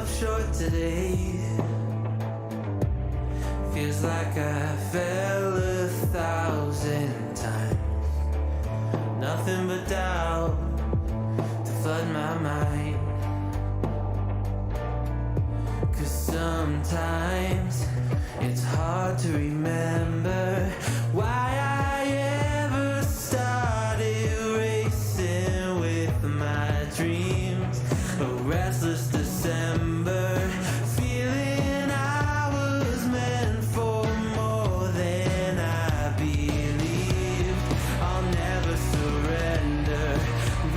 myself short today. Feels like I fell 1,000 times. Nothing but doubt to flood my mind. 'Cause sometimes it's hard to remember why I ever started racing with my dreams. A restless December, feeling I was meant for more than I believed. I'll never surrender,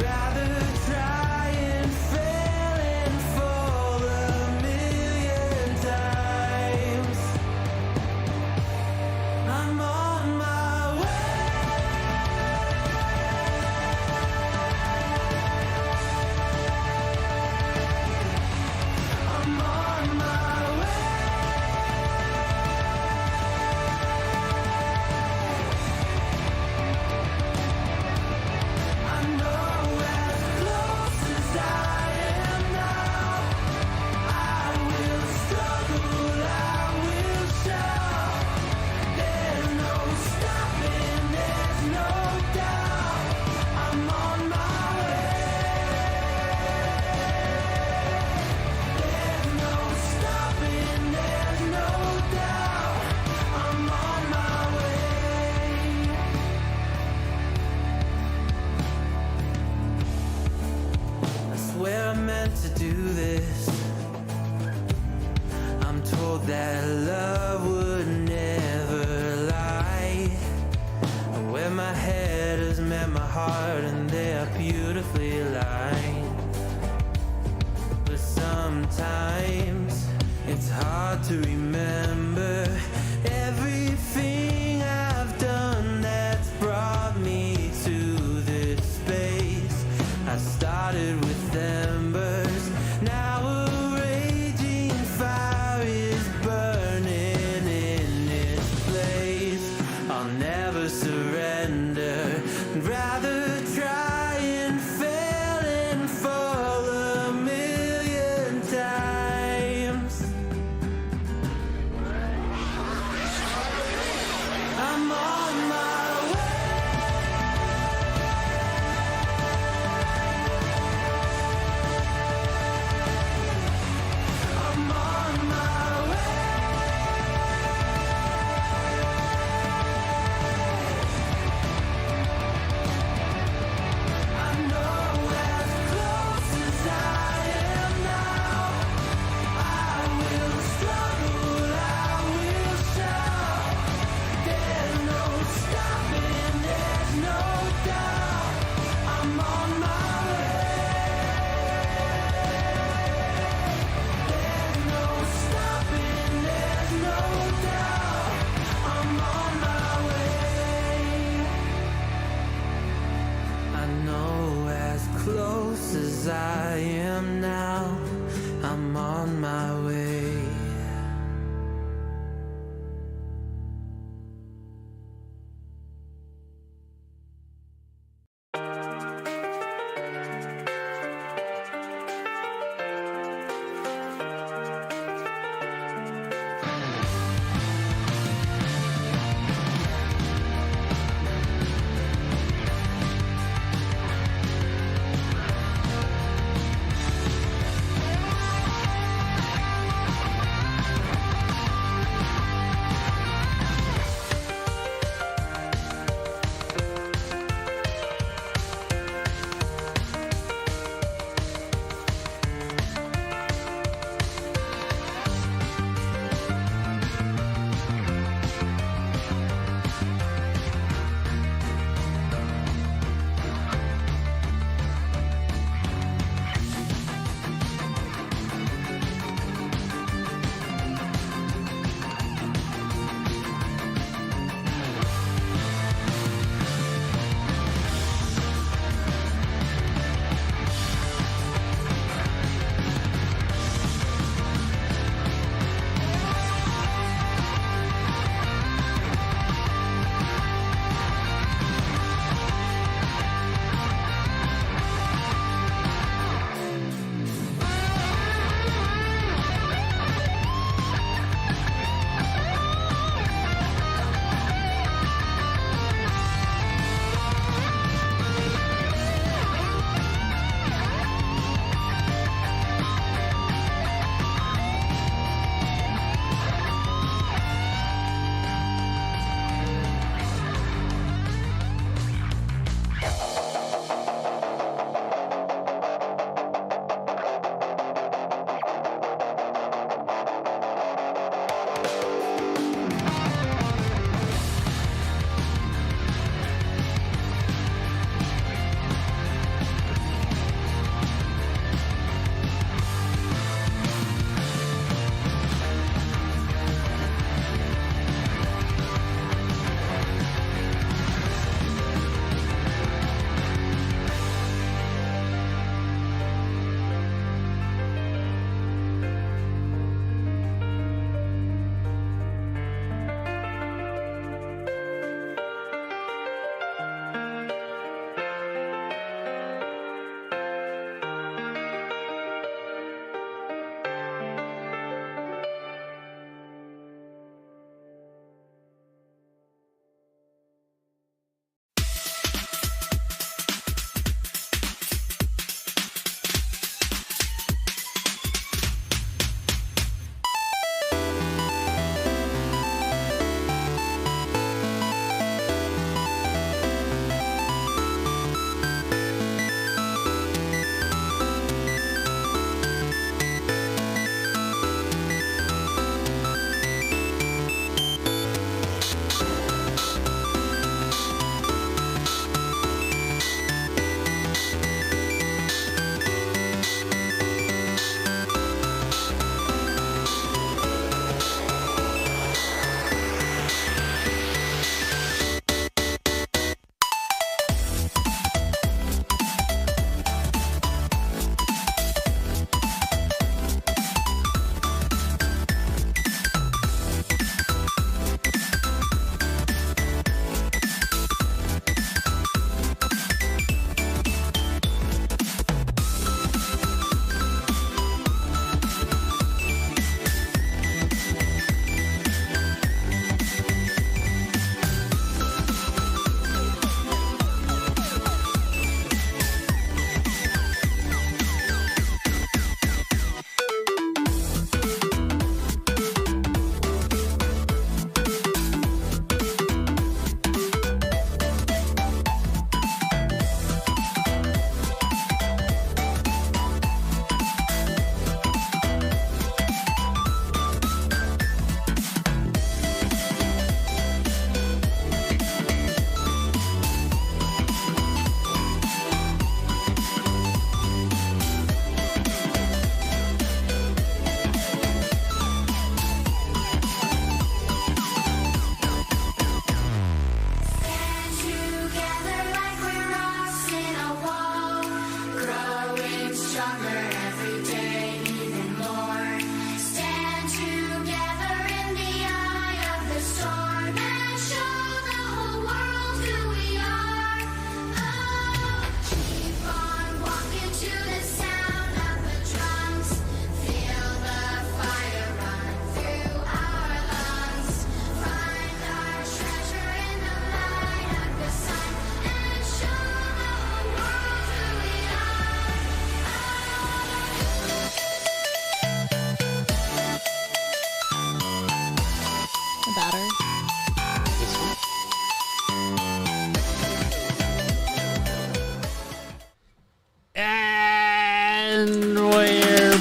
rather try and fail and fall 1,000,000 times. I'm on my way. I'm on my way. I know as close as I am now, I will struggle, I will shout. There's no stopping, there's no doubt. I'm on my way. There's no stopping, there's no doubt. I'm on my way. I swear I meant to do this. I'm told that love would never lie. Where my head has met my heart and they are beautifully aligned. But sometimes it's hard to remember everything I've done that's brought me to this space. I started with embers, now a raging fire is burning in this place. I'll never surrender, rather try and fail and fall 1,000,000 times. I'm on my way. I'm on my way. I know as close as I am now, I will struggle, I will shout. There's no stopping, there's no doubt. I'm on my way. There's no stopping, there's no doubt. I'm on my way. I know as close as I am now, I'm on my way. And we're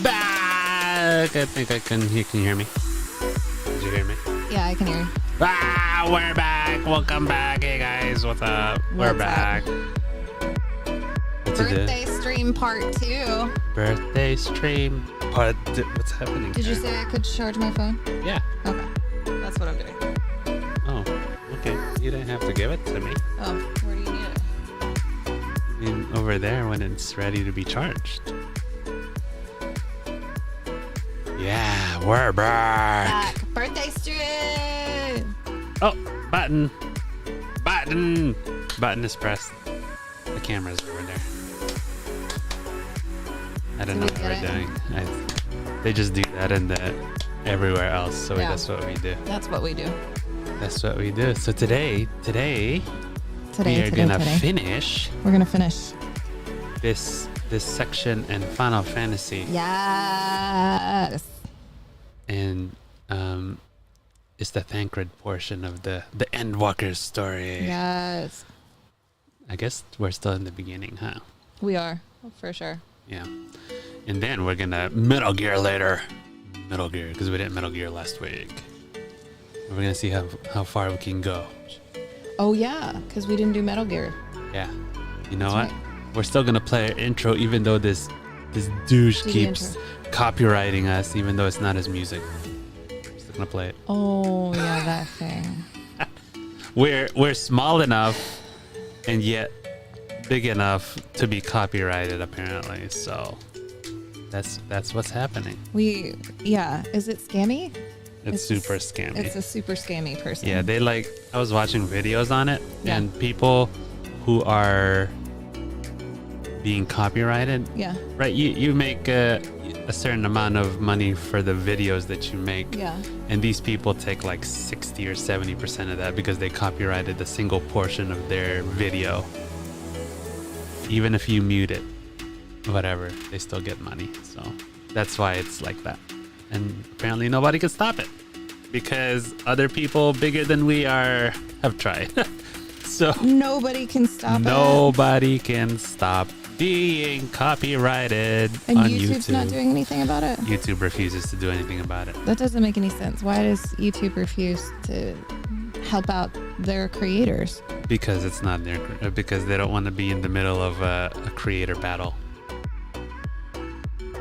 back. I think you can hear me. Did you hear me? Yeah, I can hear you. We're back. Welcome back. Hey guys, what's up? We're back. Birthday stream part 2. Birthday stream part. What's happening? Did you say I could charge my phone? Yeah. Okay. That's what I'm doing. Oh, okay. You didn't have to give it to me. Oh, where do you need it? I mean, over there when it's ready to be charged. Yeah, we're back. Birthday stream. Oh, button. Button is pressed. The camera's over there. I don't know what we're doing. They just do that in everywhere else. So that's what we do. That's what we do. That's what we do. So today we are gonna finish. We're gonna finish this section in Final Fantasy. Yes. And it's the Thancred portion of the Endwalker story. Yes. I guess we're still in the beginning, huh? We are, for sure. Yeah. And then we're gonna Metal Gear later. Metal Gear, because we did Metal Gear last week. And we're gonna see how far we can go. Oh yeah, because we didn't do Metal Gear. Yeah. You know That's what? right. We're still gonna play our intro, even though this douche keeps copywriting us, even though it's not his music. We're still gonna play it. Oh yeah, that thing. We're small enough and yet big enough to be copyrighted, apparently. So that's what's happening. Is it scammy? It's super scammy. It's a super scammy person. Yeah, I was watching videos on it, Yeah. and people who are being copyrighted. Yeah. Right, you make a certain amount of money for the videos that you make. Yeah. And these people take like 60 or 70% of that because they copyrighted a single portion of their video. Even if you mute it, whatever, they still get money. So that's why it's like that. And apparently nobody can stop it because other people bigger than we are have tried. So nobody can stop it. Nobody can stop being copyrighted and on YouTube's YouTube. not doing anything about it? YouTube refuses to do anything about it. That doesn't make any sense. Why does YouTube refuse to help out their creators? Because it's not because they don't want to be in the middle of a creator battle.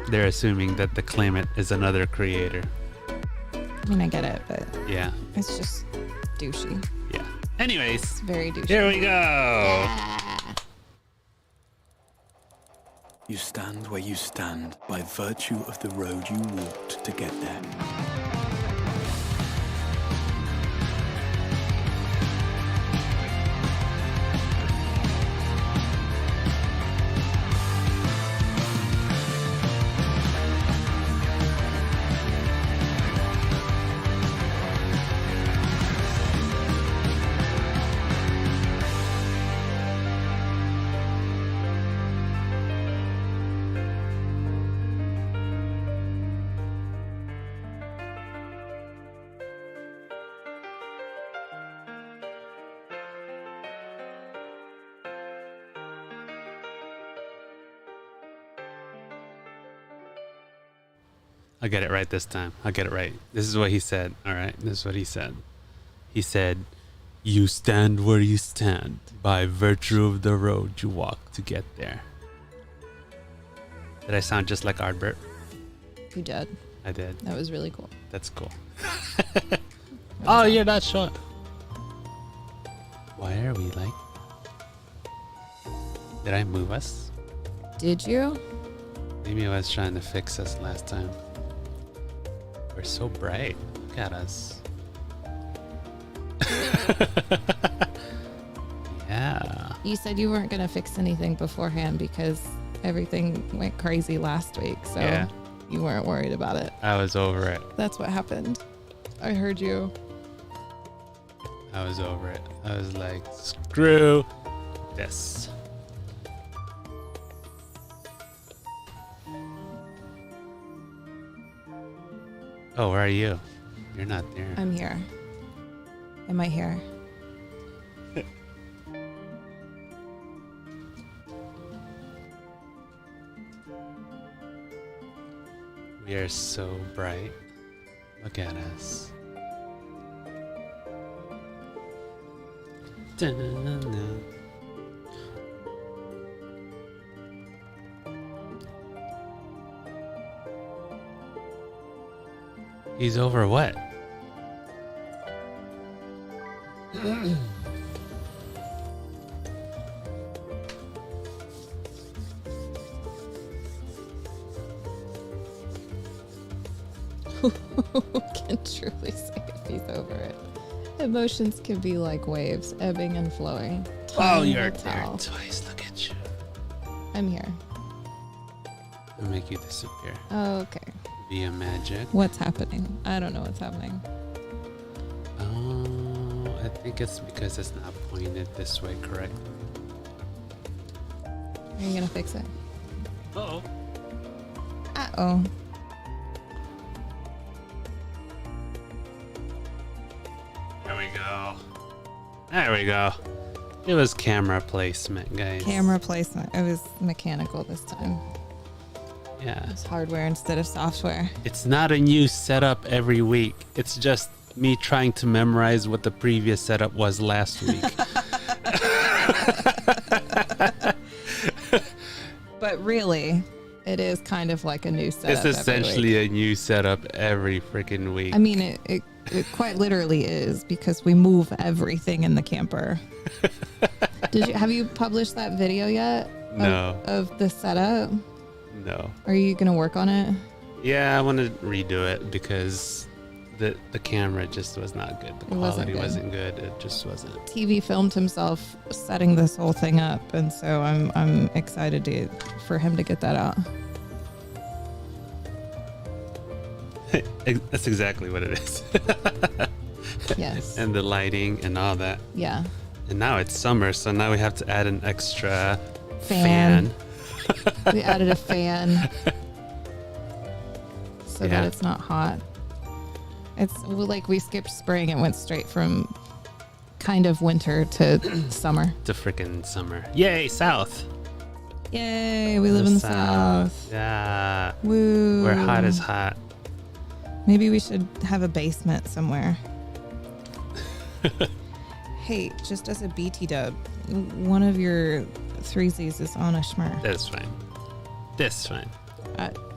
They're assuming that the claimant is another creator. I mean, I get it, but yeah, it's just douchey. Yeah. Anyways, It's very douchey. here we go. Yeah. You stand where you stand by virtue of the road you walked to get there. I'll get it right this time. I'll get it right. This is what he said. All right. This is what he said. He said, "You stand where you stand by virtue of the road you walk to get there." Did I sound just like Ardbert? You did. I did. That was really cool. That's cool. Oh, you're not sure. Why are we like... Did I move us? Did you? Maybe I was trying to fix us last time. We're so bright. Look at us. Yeah. You said you weren't going to fix anything beforehand because everything went crazy last week. So Yeah. you weren't worried about it. I was over it. That's what happened. I heard you. I was over it. I was like, screw this. Oh, where are you? You're not there. I'm here. Am I here? We are so bright. Look at us. Dun-dun-dun-dun. He's over what? Who can truly say if he's over it? Emotions can be like waves, ebbing and flowing. Oh, Time you're will there tell. twice. Look at you. I'm here. I'll make you disappear Okay. via magic. What's happening? I don't know what's happening. Oh, I think it's because it's not pointed this way correctly. Are you gonna fix it? Uh-oh. Uh-oh. There we go. There we go. It was camera placement, guys. Camera placement. It was mechanical this time. Yeah. It's hardware instead of software. It's not a new setup every week. It's just me trying to memorize what the previous setup was last week. But really, it is kind of like a new setup. It's essentially a new setup every freaking week. I mean, it quite literally is, because we move everything in the camper. Have you published that video yet? No. Of the setup? No. Are you gonna work on it? Yeah, I want to redo it because the camera just was not good. The It wasn't quality good. wasn't good. It just wasn't. TV filmed himself setting this whole thing up, and so I'm excited for him to get that out. That's exactly what it is. Yes. And the lighting and all that. Yeah. And now it's summer, so now we have to add an extra Fan. fan. We added a fan so Yeah. that it's not hot. It's like we skipped spring. It went straight from kind of winter to summer. To freaking summer. Yay, south. Yay, we live in the south. Yeah. Woo. Where hot is hot. Maybe we should have a basement somewhere. Hey, just as a BT dub, one of your threesies is on a schmur. That's fine. That's fine.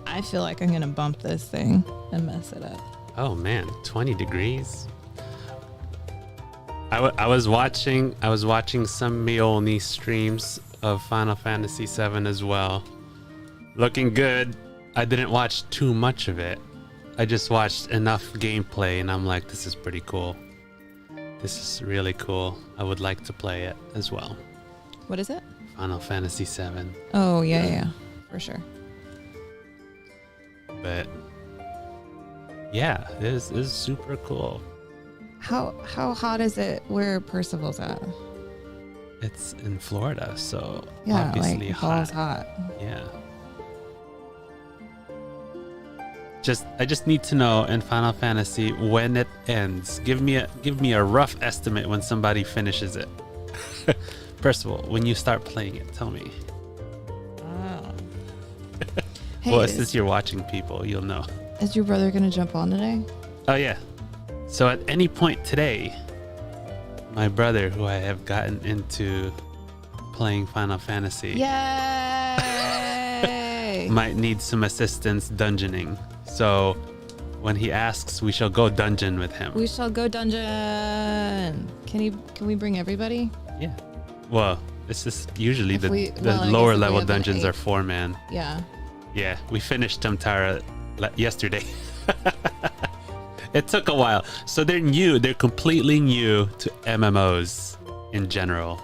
I feel like I'm going to bump this thing and mess it up. Oh man, 20 degrees. I was watching some Miolni streams of Final Fantasy VII as well. Looking good. I didn't watch too much of it. I just watched enough gameplay and I'm like, this is pretty cool. This is really cool. I would like to play it as well. What is it? Final Fantasy VII. Oh, yeah, for sure. But yeah, it is super cool. How hot is it where Percival's at? It's in Florida, so Yeah, obviously like hot. balls hot. Yeah. I just need to know in Final Fantasy when it ends. Give me a rough estimate when somebody finishes it. Percival, when you start playing it, tell me. Oh. Hey, Well, since you're watching people, you'll know. is your brother gonna jump on today? Oh yeah. So at any point today, my brother, who I have gotten into playing Final Fantasy, Yay! might need some assistance dungeoning. So when he asks, we shall go dungeon with him. We shall go dungeon. Can we bring everybody? Yeah. Well, it's just usually If the we- well, I guess lower if we level have an dungeons eight. are 4-man. Yeah. Yeah, we finished Tamtara yesterday. It took a while. So they're new. They're completely new to MMOs in general.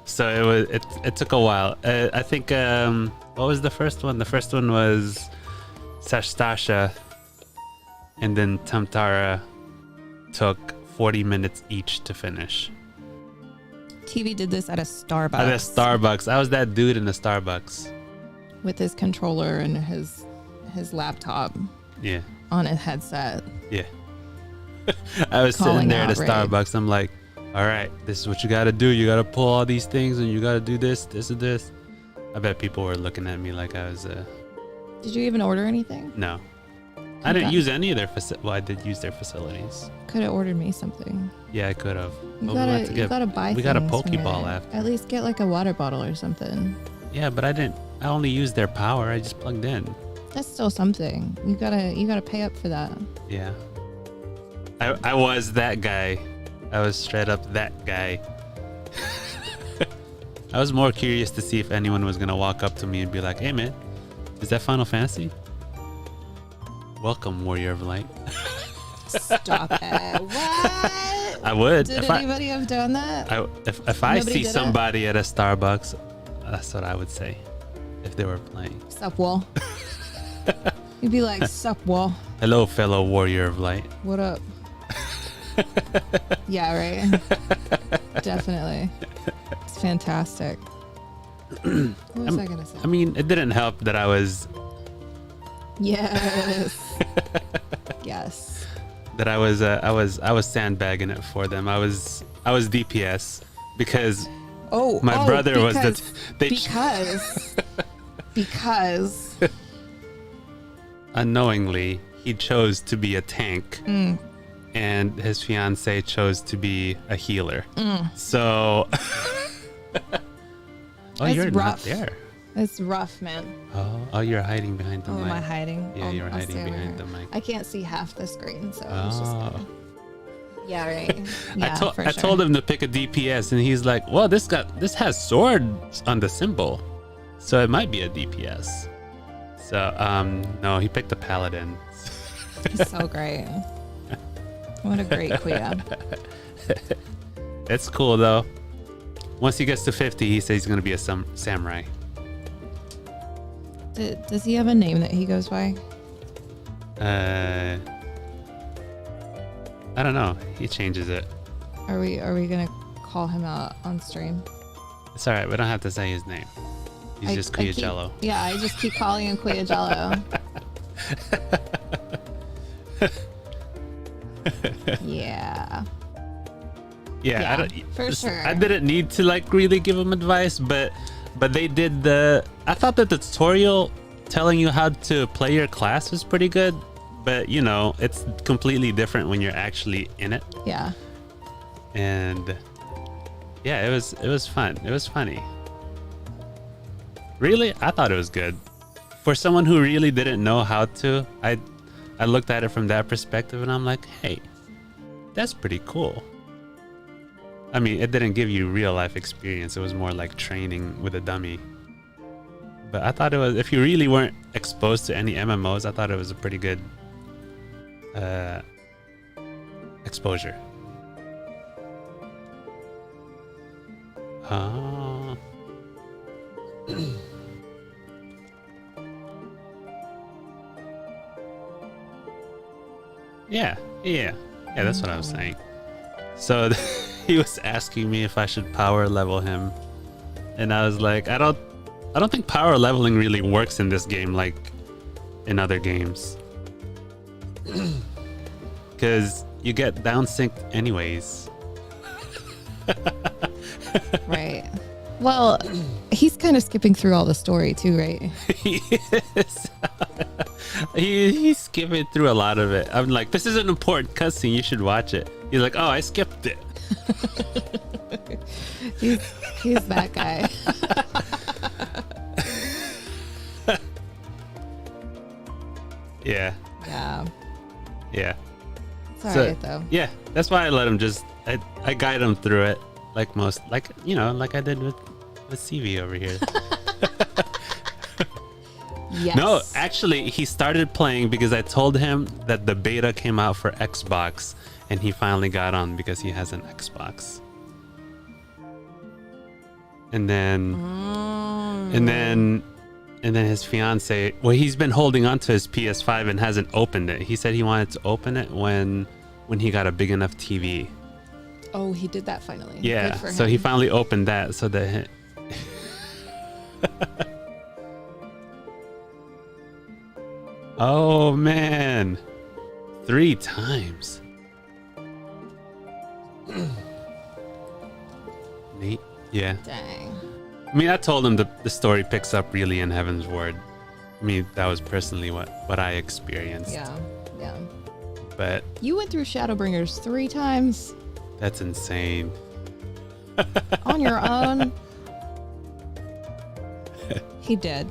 So it took a while. I think what was the first one? The first one was Sashtasha, and then Tamtara took 40 minutes each to finish. TV did this at a Starbucks. At a Starbucks. I was that dude in the Starbucks. with his controller and his laptop Yeah. on a headset. Yeah. I was sitting Calling there at out a Ray. Starbucks. I'm like, all right, this is what you got to do. You got to pull all these things and you got to do this, this, and this. I bet people were looking at me like I was Did you even order anything? no. I didn't use any of their Well, I did use their facilities. Could have ordered me something. Yeah, I could have. You gotta buy. We got a things from Pokeball it. after. At least get like a water bottle or something. Yeah, but I didn't. I only used their power. I just plugged in. That's still something. You gotta pay up for that. Yeah. I was that guy. I was straight up that guy. I was more curious to see if anyone was gonna walk up to me and be like, "Hey, man, is that Final Fantasy?" Welcome, Warrior of Light. Stop it. What? I would. Did if anybody have done that? if I Nobody see did it? somebody at a Starbucks, that's what I would say if they were playing. Sup, wall. You'd be like, sup, wall. Hello, fellow Warrior of Light. What up? Yeah, right. Definitely. It's fantastic. What was I gonna say? I mean, it didn't help that I was Yes. Yes. that I was sandbagging it for them. I was DPS because my brother was because unknowingly he chose to be a tank and his fiance chose to be a healer. So It's you're not rough. there. It's rough, man. Oh, you're hiding behind the Oh, mic. am I hiding? Yeah, you're I'll hiding stay over behind here. the mic. I can't see half the screen, so I was just Oh. gonna... Yeah, right. Yeah, for I sure. told him to pick a DPS and he's like, well, this has swords on the symbol, so it might be a DPS. So no, he picked a paladin. He's so great. What a great Kuya. It's cool though. Once he gets to 50, he says he's gonna be a samurai. Does he have a name that he goes by? I don't know. He changes it. Are we gonna call him out on stream? It's all right. We don't have to say his name. He's just I keep- Kuyajello. Yeah, I just keep calling him Kuyajello. Yeah. Yeah, Yeah, I don't, for sure. I didn't need to like really give him advice, but they did I thought the tutorial telling you how to play your class was pretty good, but you know, it's completely different when you're actually in it. Yeah. And yeah, it was fun. It was funny. Really, I thought it was good. For someone who really didn't know how to, I looked at it from that perspective and I'm like, hey, that's pretty cool. I mean, it didn't give you real life experience. It was more like training with a dummy. But I thought it was, if you really weren't exposed to any MMOs, I thought it was a pretty good exposure. Oh. Yeah, that's what I was saying. So he was asking me if I should power level him, and I was like, I don't think power leveling really works in this game like in other games, because you get down synced anyways. Right. Well, he's kind of skipping through all the story too, right? He is. He's skipping through a lot of it. I'm like, this is an important cutscene. You should watch it. He's like, oh, I skipped it. He's that guy. Yeah. Yeah. Yeah. It's alright though. Yeah, that's why I let him I guide him through it like like I did with CV over here. Yes. No, actually, he started playing because I told him that the beta came out for Xbox, and he finally got on because he has an Xbox. And then, and then his fiance. Well, he's been holding on to his PS5 and hasn't opened it. He said he wanted to open it when he got a big enough TV. Oh, he did that finally. Yeah, Good for so him. he finally opened that so that. Oh man, 3 times. Neat. Yeah. Dang. I mean, I told him the story picks up really in Heaven's Ward. I mean, that was personally what I experienced. Yeah. Yeah. But You went through Shadowbringers 3 times that's insane. on your own. He did.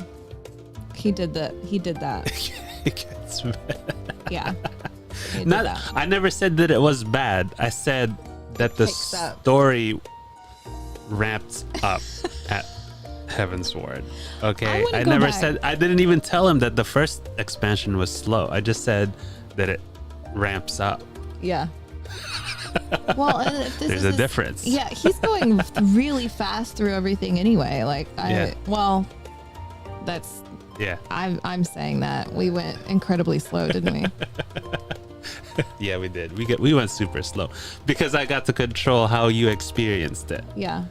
He did that. It gets bad. Yeah. He did Not, that. I never said that it was bad. I said that the Picks up. story ramped up at Heavensward. Okay, wanna I go never back. said. I didn't even tell him that the first expansion was slow. I just said that it ramps up. Yeah. Well, and if this There's is a difference. Yeah, he's going really fast through everything anyway. Like, Yeah. well, that's Yeah, I'm saying that we went incredibly slow, didn't we? yeah, we did. We went super slow because I got to control how you experienced it. Yeah.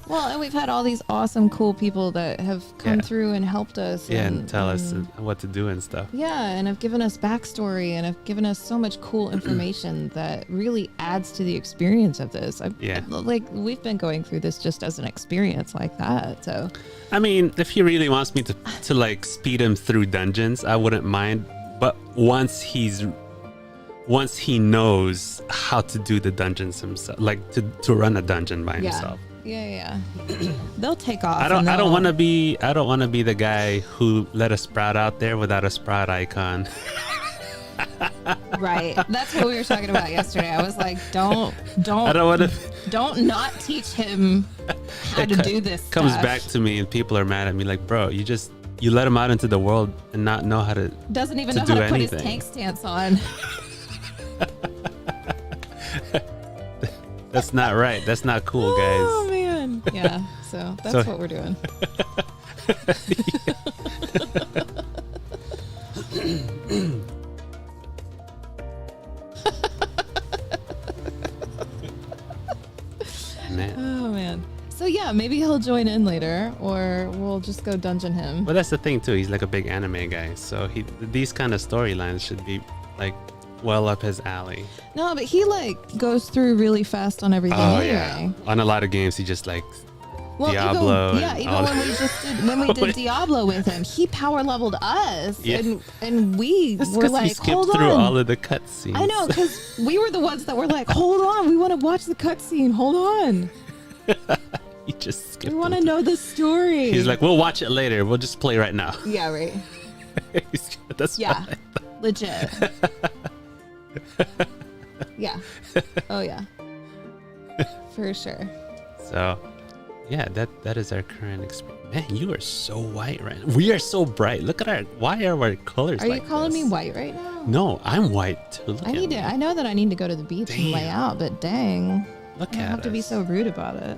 Well, and we've had all these awesome, cool people that have come Yeah. through and helped us. Yeah, and tell us what to do and stuff. Yeah, and have given us backstory and have given us so much cool information that really adds to the experience of this. Yeah. Like, we've been going through this just as an experience like that. So, I mean, if he really wants me to like speed him through dungeons, I wouldn't mind. But once he knows how to do the dungeons himself, like to run a dungeon by himself. Yeah. They'll take off. I don't want to be the guy who let a sprout out there without a sprout icon. Right. That's what we were talking about yesterday. I was like, don't I don't want to. don't not teach him how to do this Comes stuff. back to me and people are mad at me like, bro, you let him out into the world and not know how to. Doesn't even to know how do to put his anything. tank stance on. That's not right. That's not cool, guys. Oh man. Yeah. So that's So- what we're doing. Man. Oh man. So yeah, maybe he'll join in later, or we'll just go dungeon him. But that's the thing too. He's like a big anime guy, so these kind of storylines should be like well up his alley. No, but he like goes through really fast on everything anyway. On a lot of games, he just like Well, Diablo. even all when we did Diablo with him, he power leveled us, Yeah. and we That's were 'cause like, he skipped hold through on. all of the cutscenes. I know, because we were the ones that were like, hold on, we want to watch the cutscene. Hold on, He just skipped. we want to them. know the story. He's like, we'll watch it later. We'll just play right now. yeah, right, That's yeah, fine. legit, yeah, oh yeah, for sure. So, yeah, that is our current experience. Man, you are so white right now. We are so bright. Look at why are our colors Are like you calling this? me white right now? No, I'm white too. Look I at need me. to. I know that I need to go to the beach and lay Damn. out, but dang, Look I don't at have to be us. so rude about it.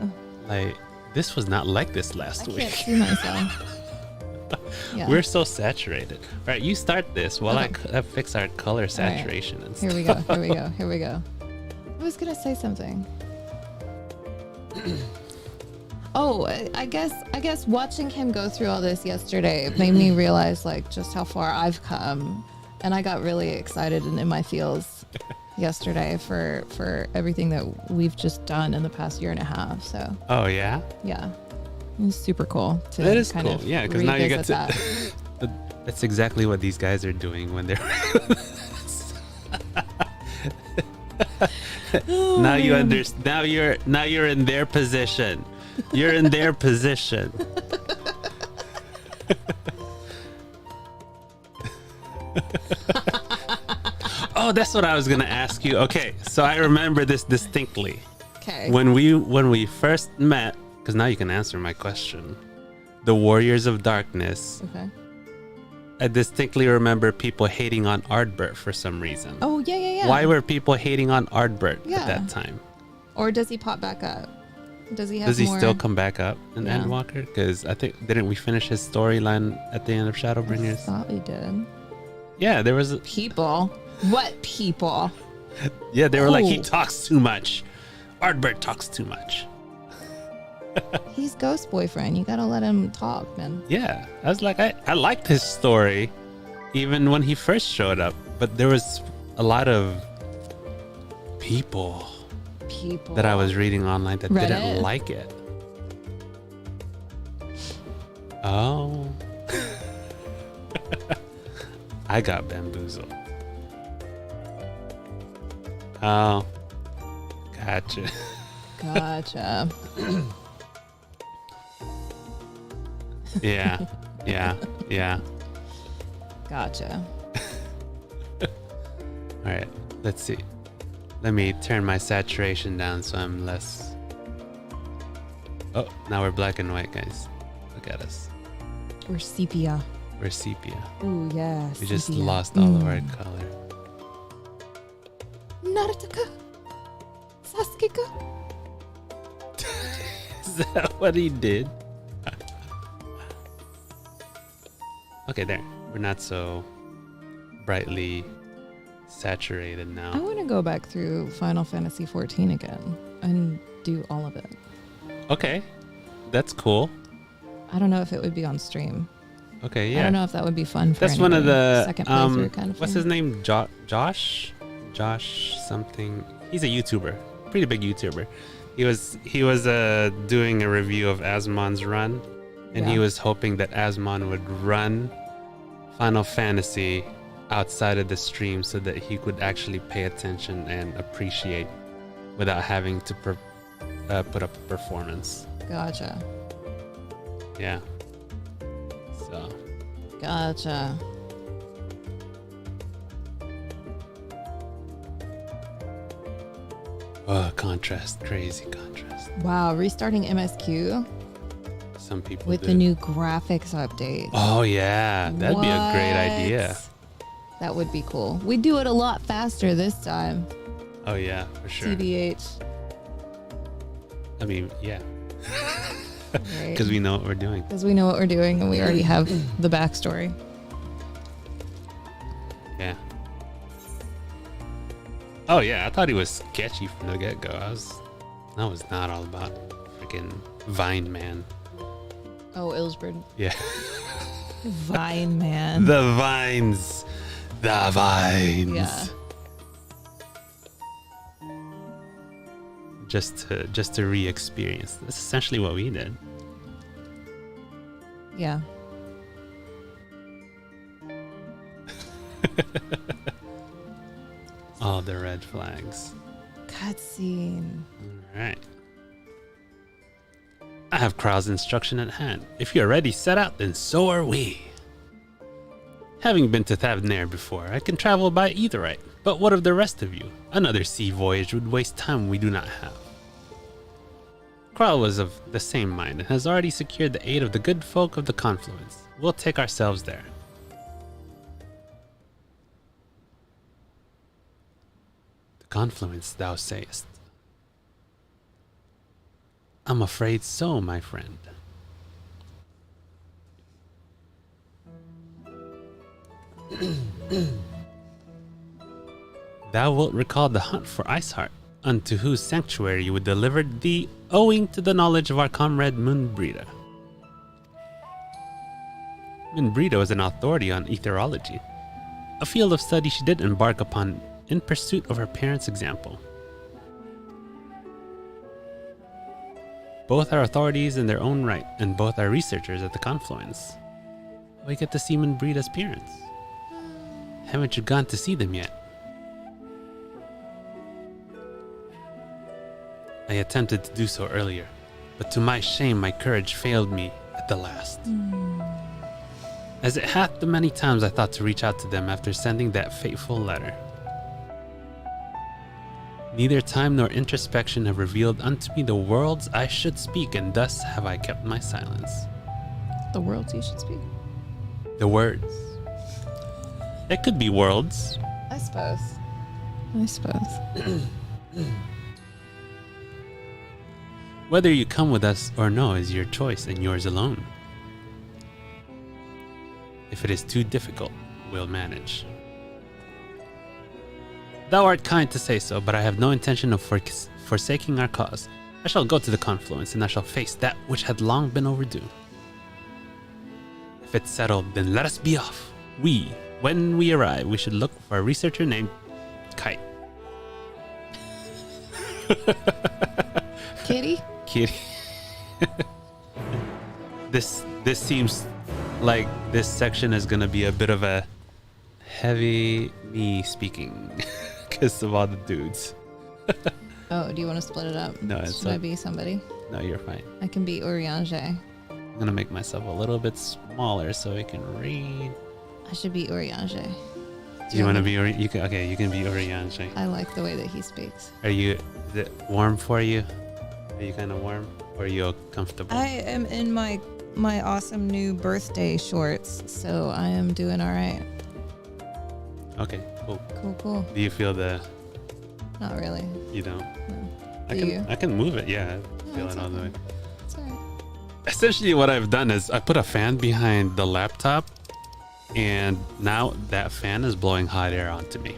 Like, this was not like this last I week. can't see myself. Yeah. We're so saturated. All right, you start this while Okay. I fix our color saturation and Here stuff. we go. Here we go. Here we go. I was gonna say something. Oh, I guess watching him go through all this yesterday made me realize like just how far I've come, and I got really excited and in my feels yesterday for everything that we've just done in the past year and a half. So Oh yeah, yeah, it was super cool to that is kind cool. of Yeah, because now you get revisit that. to. That's exactly what these guys are doing when they're. Oh, Now you understand. Now you're in their position. You're in their position. Oh, that's what I was gonna ask you. Okay, so I remember this distinctly. Okay. When we first met, because now you can answer my question. The Warriors of Darkness. Okay. I distinctly remember people hating on Ardbert for some reason. Oh yeah. Why were people hating on Ardbert Yeah. at that time? Or does he pop back up? Does he have Does he more? still come back up in Yeah. Endwalker? Because I think didn't we finish his storyline at the end of I Shadowbringers? thought we did. Yeah, there was. People. What people? Yeah, they were like, he Oh. talks too much. Ardbert talks too much. He's Ghost Boyfriend. You gotta let him talk, man. Yeah, I was like, I liked his story, even when he first showed up. But there was a lot of people People. that I was reading online that Reddit? didn't like it. Oh, I got bamboozled. Oh, gotcha. Gotcha. Yeah. Gotcha. All right, let's see. Let me turn my saturation down so I'm less. Oh, now we're black and white, guys. Look at us. We're sepia. We're sepia. Ooh, yeah. We just sepia. lost all of our color. Narutoka. Sasuke. Is that what he did? Okay, there. We're not so brightly saturated I now. want to go back through Final Fantasy 14 again and do all of it. Okay, that's cool. I don't know if it would be on stream. Okay, yeah. I don't know if that would be fun for That's one of anybody. the Second playthrough kind of what's thing. his name? Josh something. He's a YouTuber, pretty big YouTuber. He was doing a review of Asmon's run, and he Yeah. was hoping that Asmon would run Final Fantasy outside of the stream so that he could actually pay attention and appreciate without having to put up a performance. Gotcha. Yeah. So Gotcha. oh, contrast, crazy contrast. Wow, restarting MSQ Some people with do. the new graphics update. Oh yeah, that'd be a great idea. What? That would be cool. We do it a lot faster this time. Oh yeah, for sure. TBH. I mean, yeah, Right? because we know what we're doing. Because we know what we're doing and we already have the backstory. Yeah. Oh yeah, I thought he was sketchy from the get-go. That was not all about freaking Vine Man. Oh, Ilsberg. Yeah. Vine man. The vines. The vines. Yeah. Just to re-experience. That's essentially what we did. Yeah. All the red flags. Cutscene. All right. I have Krau's instruction at hand. If you're ready set out, then so are we. Having been to Thavnair before, I can travel by Etherite. But what of the rest of you? Another sea voyage would waste time we do not have. Krau was of the same mind and has already secured the aid of the good folk of the Confluence. We'll take ourselves there. The Confluence, thou sayest. I'm afraid so, my friend. Thou wilt recall the hunt for Iceheart, unto whose sanctuary we delivered thee, owing to the knowledge of our comrade Moonbrita. Moonbrita was an authority on etherology, a field of study she did embark upon in pursuit of her parents' example. Both are authorities in their own right, and both are researchers at the Confluence. We get to see Moonbrita's parents. Haven't you gone to see them yet? I attempted to do so earlier, but to my shame my courage failed me at the last. As it hath the many times I thought to reach out to them after sending that fateful letter. Neither time nor introspection have revealed unto me the worlds I should speak, and thus have I kept my silence. The worlds you should speak. The words. It could be worlds. I suppose. Whether you come with us or no is your choice and yours alone. If it is too difficult, we'll manage. Thou art kind to say so, but I have no intention of forsaking our cause. I shall go to the Confluence, and I shall face that which had long been overdue. If it's settled, then let us be off. When we arrive, we should look for a researcher named Kite. Kitty? Kitty. This seems like this section is gonna be a bit of a heavy me speaking because of all the dudes. Oh, do you want to split it up? No, it's Should I be somebody? No, you're fine. I can be Urianger. I'm gonna make myself a little bit smaller so I can read. I should be Urianger. Do you want to be you can be Oriange. I like the way that he speaks. Is it warm for you? Are you kind of warm or are you comfortable? I am in my awesome new birthday shorts, so I am doing all right. Okay, cool. Cool. Do you feel the? Not really. You don't. No. I can move it. Yeah, I feel it's it all the way. okay. It's all right. Essentially, what I've done is I put a fan behind the laptop, and now that fan is blowing hot air onto me.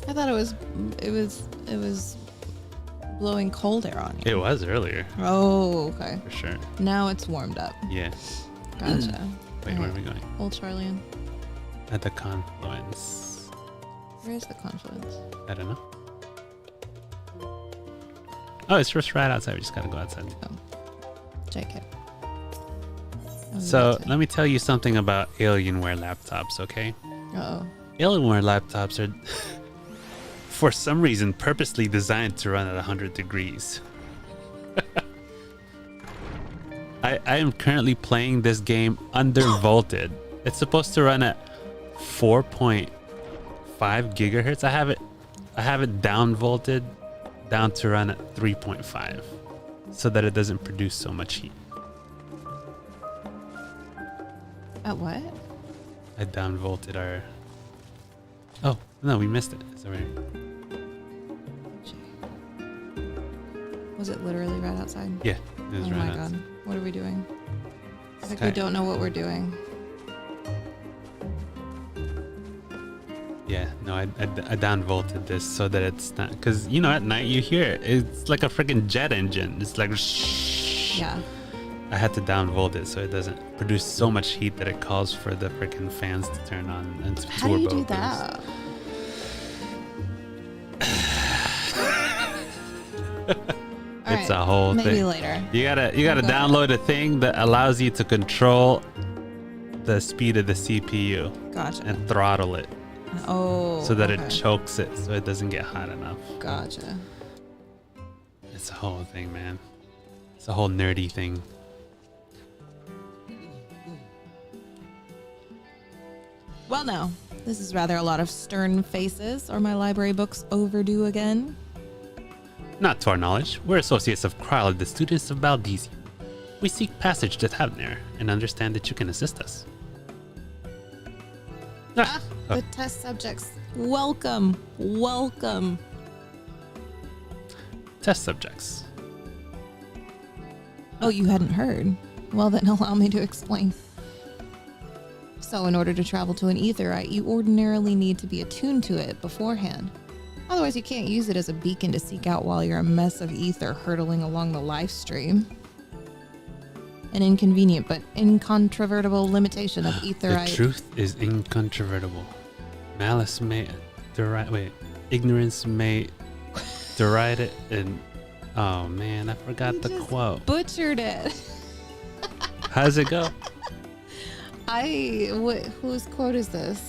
I thought it was blowing cold air on you. It was earlier. Oh, okay. For sure. Now it's warmed up. Yeah. Gotcha. Wait, where are we going? Old Charlian. At the confluence. Where is the confluence? I don't know. Oh, it's just right outside. We just gotta go outside. JK. So let me tell you something about Alienware laptops, okay? Uh-oh. Alienware laptops are, for some reason, purposely designed to run at 100 degrees. I am currently playing this game undervolted. It's supposed to run at 4.5 gigahertz. I have it downvolted down to run at 3.5 so that it doesn't produce so much heat. At what? I downvolted our... Oh, no, we missed it. It's all right. Was it literally right outside? Yeah, it was Oh right my outside. god. What are we doing? I think Okay. we don't know what we're doing. Yeah, no, I downvolted this so that it's not... Because, you know, at night you hear it. It's like a freaking jet engine. It's like... Shh. Yeah. I had to downvolt it so it doesn't produce so much heat that it calls for the freaking fans to turn on and to How do you turbo do boost. that? It's a whole Maybe thing. later. You gotta Okay. download a thing that allows you to control the speed of the CPU Gotcha. and throttle it Oh. so that okay. it chokes it so it doesn't get hot enough. Gotcha. It's a whole thing, man. It's a whole nerdy thing. Well, now, this is rather a lot of stern faces. Are my library books overdue again? Not to our knowledge, we're associates of Kryl, the students of Baldesian. We seek passage to Thavner and understand that you can assist us. The test subjects. Welcome. Welcome. Test subjects. Oh, you hadn't heard? Well, then allow me to explain. So, in order to travel to an aetheryte, you ordinarily need to be attuned to it beforehand. Otherwise, you can't use it as a beacon to seek out while you're a mess of ether hurtling along the life stream. An inconvenient but incontrovertible limitation of aetherite. The truth is incontrovertible. Malice may deride... Wait. Ignorance may deride it and... Oh, man, I forgot the quote. Butchered it. How's it go? Whose quote is this?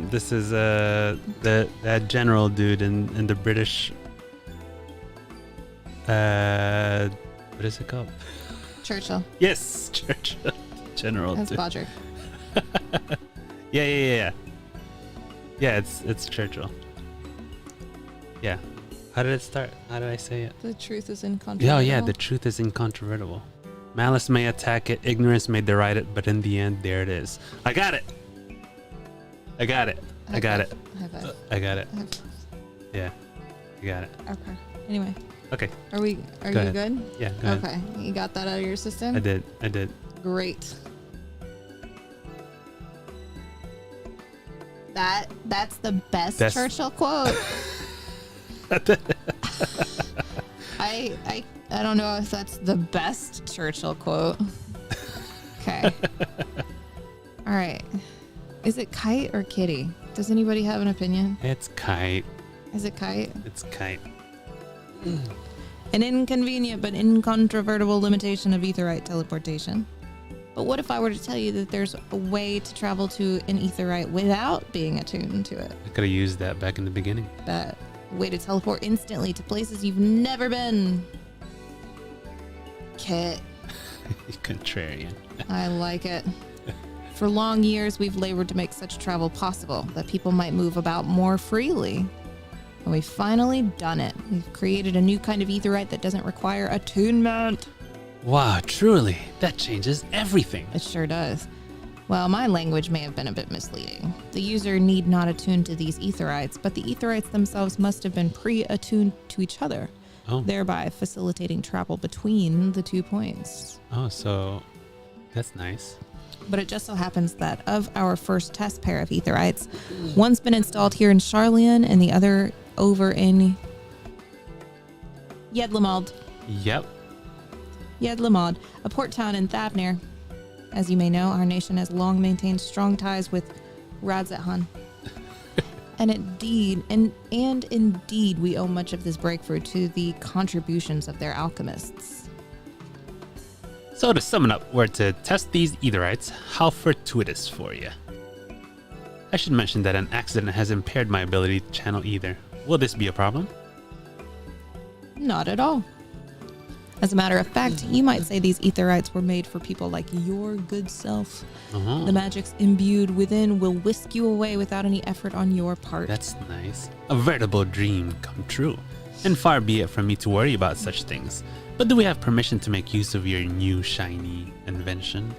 This is that general dude in the British... what is it called? Churchill. Yes, Churchill. General That's dude. Bodger. Yeah. Yeah, it's Churchill. Yeah. How did it start? How did I say it? The truth is incontrovertible. Oh, yeah, the truth is incontrovertible. Malice may attack it, ignorance may deride it, but in the end, there it is. I got it. I got it. High five. I got it. High five. Yeah, you got it. Okay. Anyway, Okay, are you ahead. good? yeah, go ahead. Okay. You got that out of your system? I did. Great. That's the best Churchill quote. I don't know if that's the best Churchill quote. Okay. All right. Is it kite or kitty? Does anybody have an opinion? It's kite. Is it kite? It's kite. An inconvenient but incontrovertible limitation of aetherite teleportation. But what if I were to tell you that there's a way to travel to an aetherite without being attuned to it? I could have used that back in the beginning. That way to teleport instantly to places you've never been. Kit. Contrarian. I like it. For long years, we've labored to make such travel possible, that people might move about more freely. And we've finally done it. We've created a new kind of aetherite that doesn't require attunement. Wow, truly, that changes everything. It sure does. Well, my language may have been a bit misleading. The user need not attune to these aetherites, but the aetherites themselves must have been pre-attuned to each other, thereby facilitating travel between the 2 points. Oh, so that's nice. But it just so happens that of our first test pair of aetherites, one's been installed here in Charlian and the other over in Yedlamald. Yep. Yedlamald, a port town in Thavnir. As you may know, our nation has long maintained strong ties with Radzethan. And indeed, we owe much of this breakthrough to the contributions of their alchemists. So to sum it up, we're to test these aetherites. How fortuitous for you. I should mention that an accident has impaired my ability to channel either. Will this be a problem? Not at all. As a matter of fact, you might say these aetherites were made for people like your good self. The magics imbued within will whisk you away without any effort on your part. That's nice. A veritable dream come true. And far be it from me to worry about such things. But do we have permission to make use of your new shiny invention?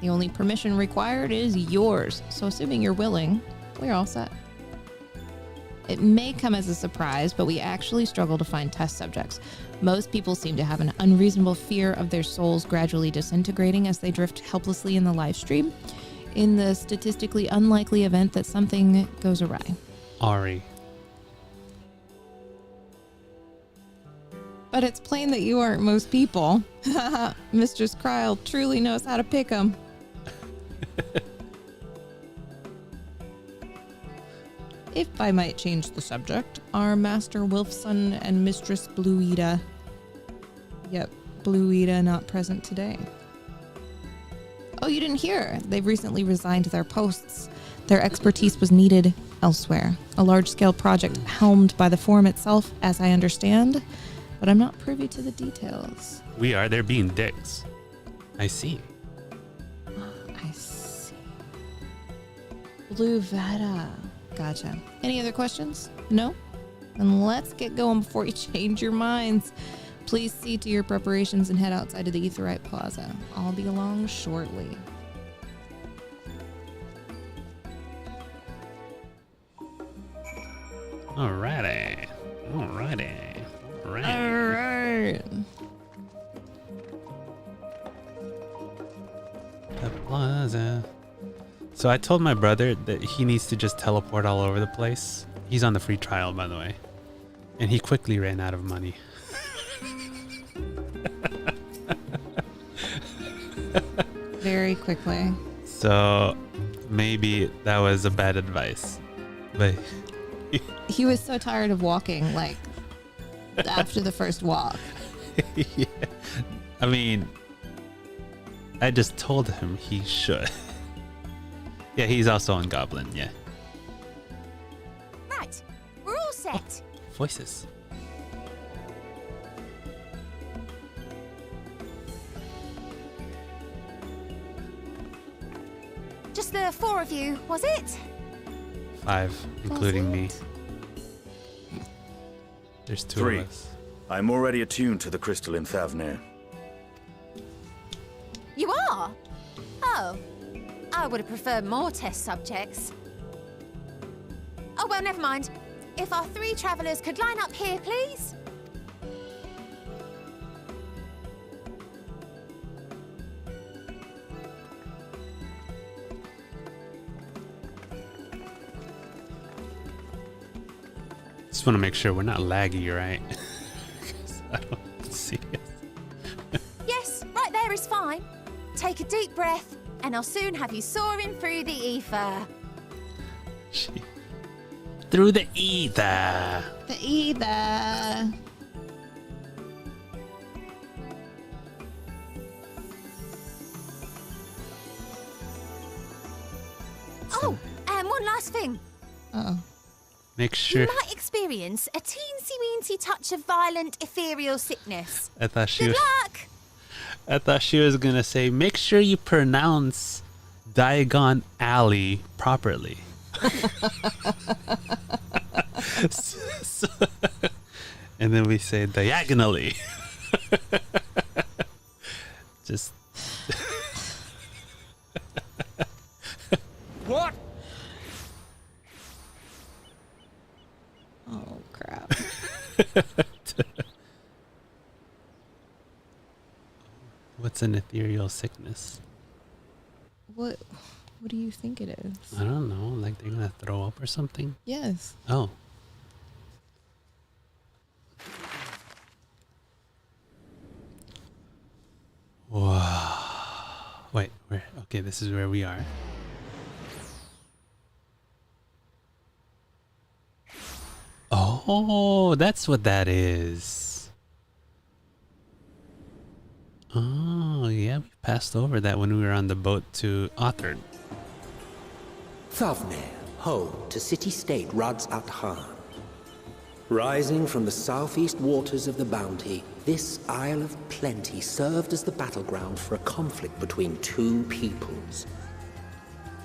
The only permission required is yours. So assuming you're willing, we're all set. It may come as a surprise, but we actually struggle to find test subjects. Most people seem to have an unreasonable fear of their souls gradually disintegrating as they drift helplessly in the live stream, in the statistically unlikely event that something goes awry. Ari. But it's plain that you aren't most people. Mistress Kryl truly knows how to pick 'em. If I might change the subject, are Master Wilfson and Mistress Bluida. Yep, Bluida not present today. Oh, you didn't hear? They've recently resigned their posts. Their expertise was needed elsewhere. A large-scale project helmed by the Forum itself, as I understand, but I'm not privy to the details. They're being dicks. I see. I see. Blue Veta. Gotcha. Any other questions? No? Then let's get going before you change your minds. Please see to your preparations and head outside of the Aetherite Plaza. I'll be along shortly. Alrighty. Alright. The plaza. So I told my brother that he needs to just teleport all over the place. He's on the free trial, by the way. And he quickly ran out of money. Very quickly. So maybe that was a bad advice. But He was so tired of walking, like, after the first walk. yeah. I mean, I just told him he should. Yeah, he's also on Goblin, yeah. Right, we're all set. Voices. Just the 4 of you, was it? 5, including me. it? There's 2 3. of us. I'm already attuned to the crystal in Thavnir. You are? Oh, I would have preferred more test subjects. Oh, well, never mind. If our 3 travellers could line up here, please. Just want to make sure we're not laggy, right? 'Cause I don't see it. Yes, right there is fine. Take a deep breath, and I'll soon have you soaring through the ether. Through the ether. The ether. Oh, and one last thing. Oh. Make sure. You might experience a teensy-weensy touch of violent ethereal sickness. I thought she Good was. luck! I thought she was gonna say, make sure you pronounce Diagon Alley properly. So- and then we say diagonally. Just What? Oh crap. what's an ethereal sickness? What do you think it is? I don't know. Like they're gonna throw up or something? Yes. Oh. Wow. Wait, where? Okay, this is where we are. Oh, that's what that is. Oh, yeah, we passed over that when we were on the boat to Othard. Thavnir, home to city-state Rads at Han. Rising from the southeast waters of the Bounty, this Isle of Plenty served as the battleground for a conflict between two peoples.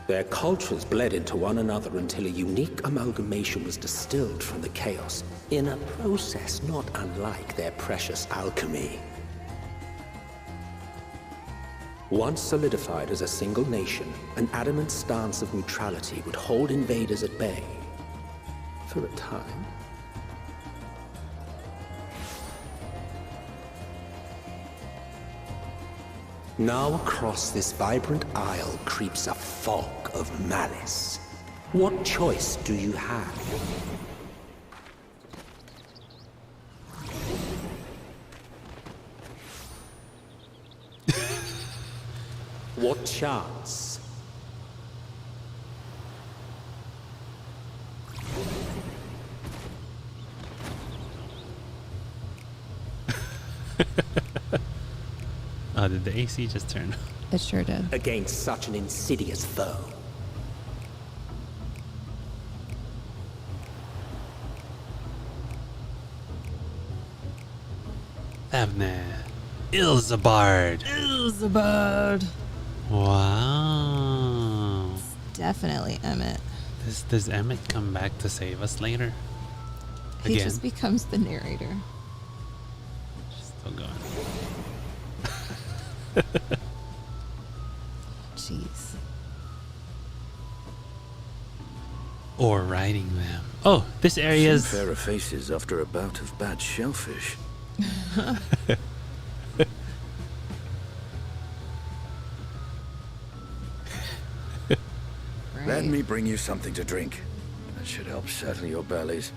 Their cultures bled into one another until a unique amalgamation was distilled from the chaos, in a process not unlike their precious alchemy. Once solidified as a single nation, an adamant stance of neutrality would hold invaders at bay. For a time. Now across this vibrant isle creeps a fog of malice. What choice do you have? What chance? Oh, did the AC just turn? It sure did. Against such an insidious foe? Thavnir. Ilzabard. Ilzabard. Wow. Definitely Emmett. Does Emmett come back to save us later? He Again? just becomes the narrator. Still going. Jeez. Or riding them. Oh, this area is. Fairer faces after a bout of bad shellfish. Let me bring you something to drink. That should help settle your bellies.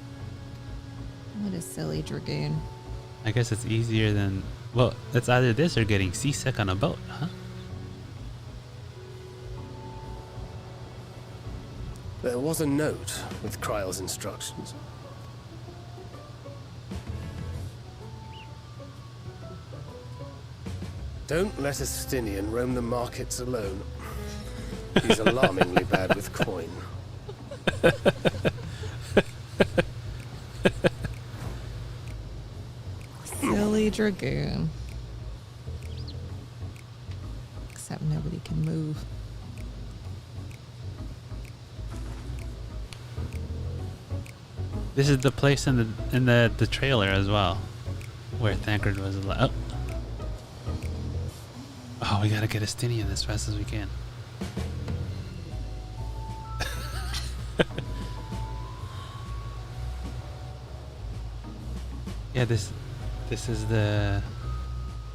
What a silly dragoon. I guess it's easier than. Well, it's either this or getting seasick on a boat, huh? There was a note with Kryle's instructions. Don't let a Stinian roam the markets alone. He's alarmingly bad with coin. Silly dragoon. Except nobody can move. This is the place in the trailer as well, where Thancred was like, oh, we gotta get a Stinian as fast as we can. Yeah, this is the.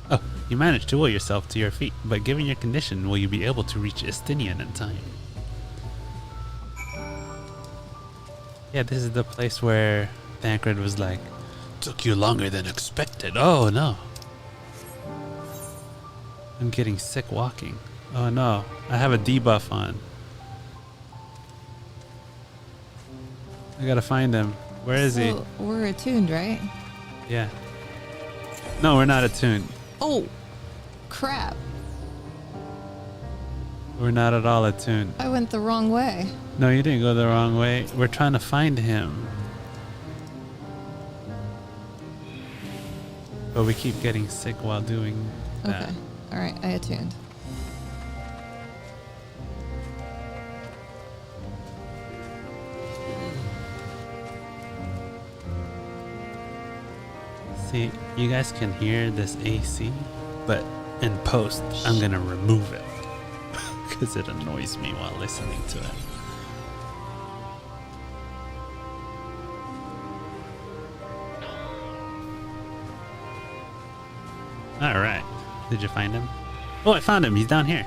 Oh, you managed to will yourself to your feet, but given your condition, will you be able to reach Estinian in time? Yeah, this is the place where Thancred was like, took you longer than expected. Oh no. I'm getting sick walking. Oh no, I have a debuff on. I gotta find him. Where is he? So, we're attuned, right? Yeah. No, we're not attuned. Oh, crap. We're not at all attuned. I went the wrong way. No, you didn't go the wrong way. We're trying to find him. But we keep getting sick while doing that. Okay. All right. I attuned. See, you guys can hear this AC, but in post, I'm gonna remove it because it annoys me while listening to it. All right, did you find him? Oh, I found him. He's down here.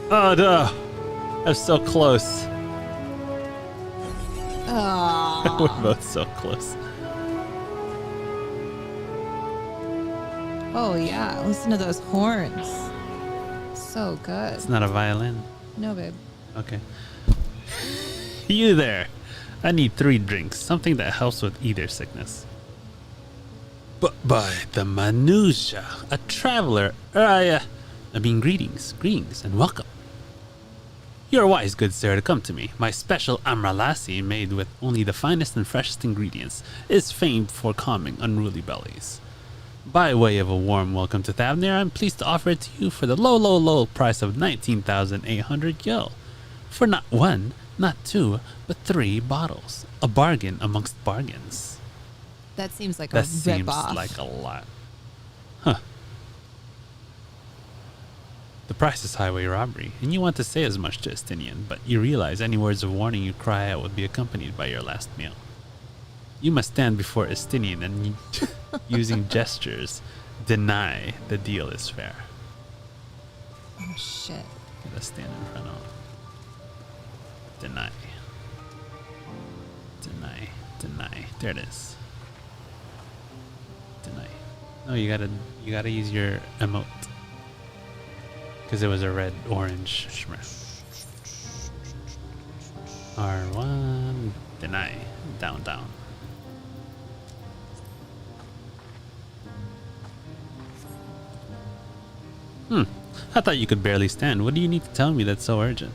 Oh no, I'm so close. Oh. We're both so close. Oh yeah. Listen to those horns. So good. It's not a violin. No, babe. Okay. You there. I need 3 drinks, something that helps with either sickness. But by the Manusia, a traveler, I mean greetings, and welcome. You're wise, good sir, to come to me. My special amralasi, made with only the finest and freshest ingredients, is famed for calming unruly bellies. By way of a warm welcome to Thavnir, I'm pleased to offer it to you for the low price of 19,800 gil. For not 1, not 2, but 3 bottles. A bargain amongst bargains. That seems like That a seems rip-off. like a lot. Huh. The price is highway robbery, and you want to say as much to Estinian, but you realize any words of warning you cry out would be accompanied by your last meal. You must stand before Estinian and using gestures deny the deal is fair. Oh shit. Gotta stand in front of deny. There it is. Deny. No, you gotta use your emote. Because it was a red orange shrimp. R1 deny. Down. I thought you could barely stand. What do you need to tell me that's so urgent?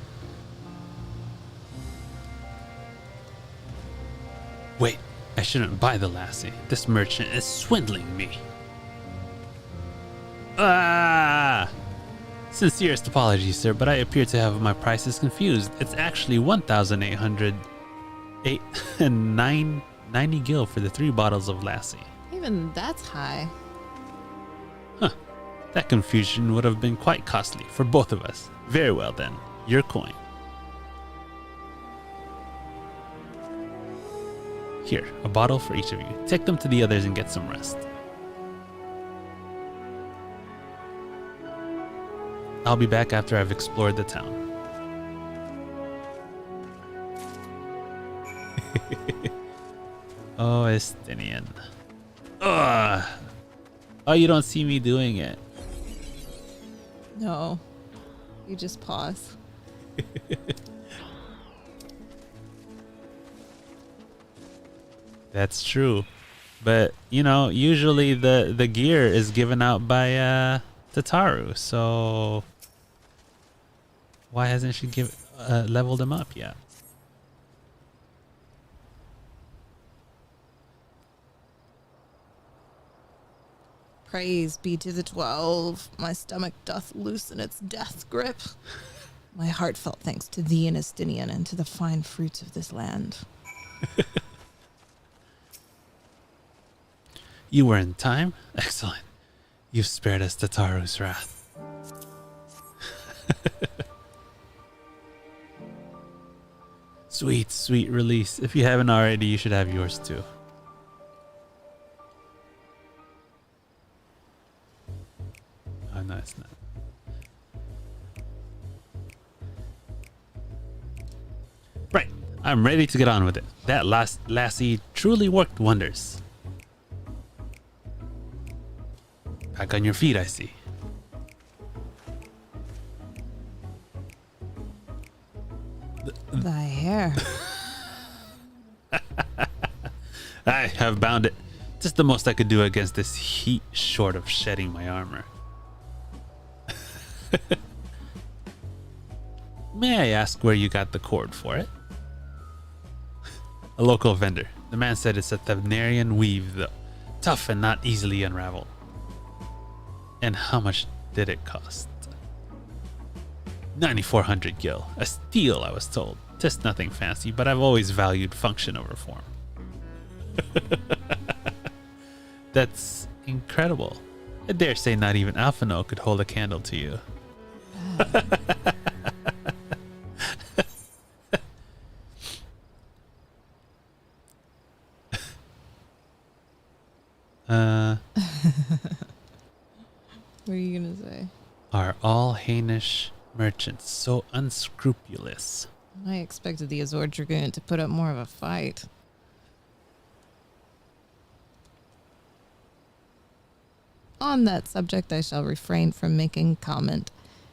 Wait, I shouldn't buy the lassie. This merchant is swindling me. Ah! Sincerest apologies, sir, but I appear to have my prices confused. It's actually 1,808 and 990 gil for the 3 bottles of lassie. Even that's high. That confusion would have been quite costly for both of us. Very well then, your coin. Here, a bottle for each of you. Take them to the others and get some rest. I'll be back after I've explored the town. Oh, Estinian. Ugh. Oh, you don't see me doing it. No. You just pause. That's true. But, you know, usually the gear is given out by Tataru, so why hasn't she leveled him up yet? Praise be to the 12. My stomach doth loosen its death grip. My heartfelt thanks to thee and Estinian and to the fine fruits of this land. You were in time? Excellent. You've spared us Tataru's wrath. Sweet, sweet release. If you haven't already, you should have yours too. Oh, no, it's not. Right. I'm ready to get on with it. That last lassie truly worked wonders. Back on your feet, I see. Thy hair. I have bound it. Just the most I could do against this heat, short of shedding my armor. May I ask where you got the cord for it? A local vendor. The man said it's a Thavnarian weave, though. Tough and not easily unraveled. And how much did it cost? 9,400 gil. A steal, I was told. Just nothing fancy, but I've always valued function over form. That's incredible. I dare say not even Alphino could hold a candle to you. What are you gonna say? Are all Hainish merchants so unscrupulous? I expected the Azor Dragoon to put up more of a fight. On that subject, I shall refrain from making comment.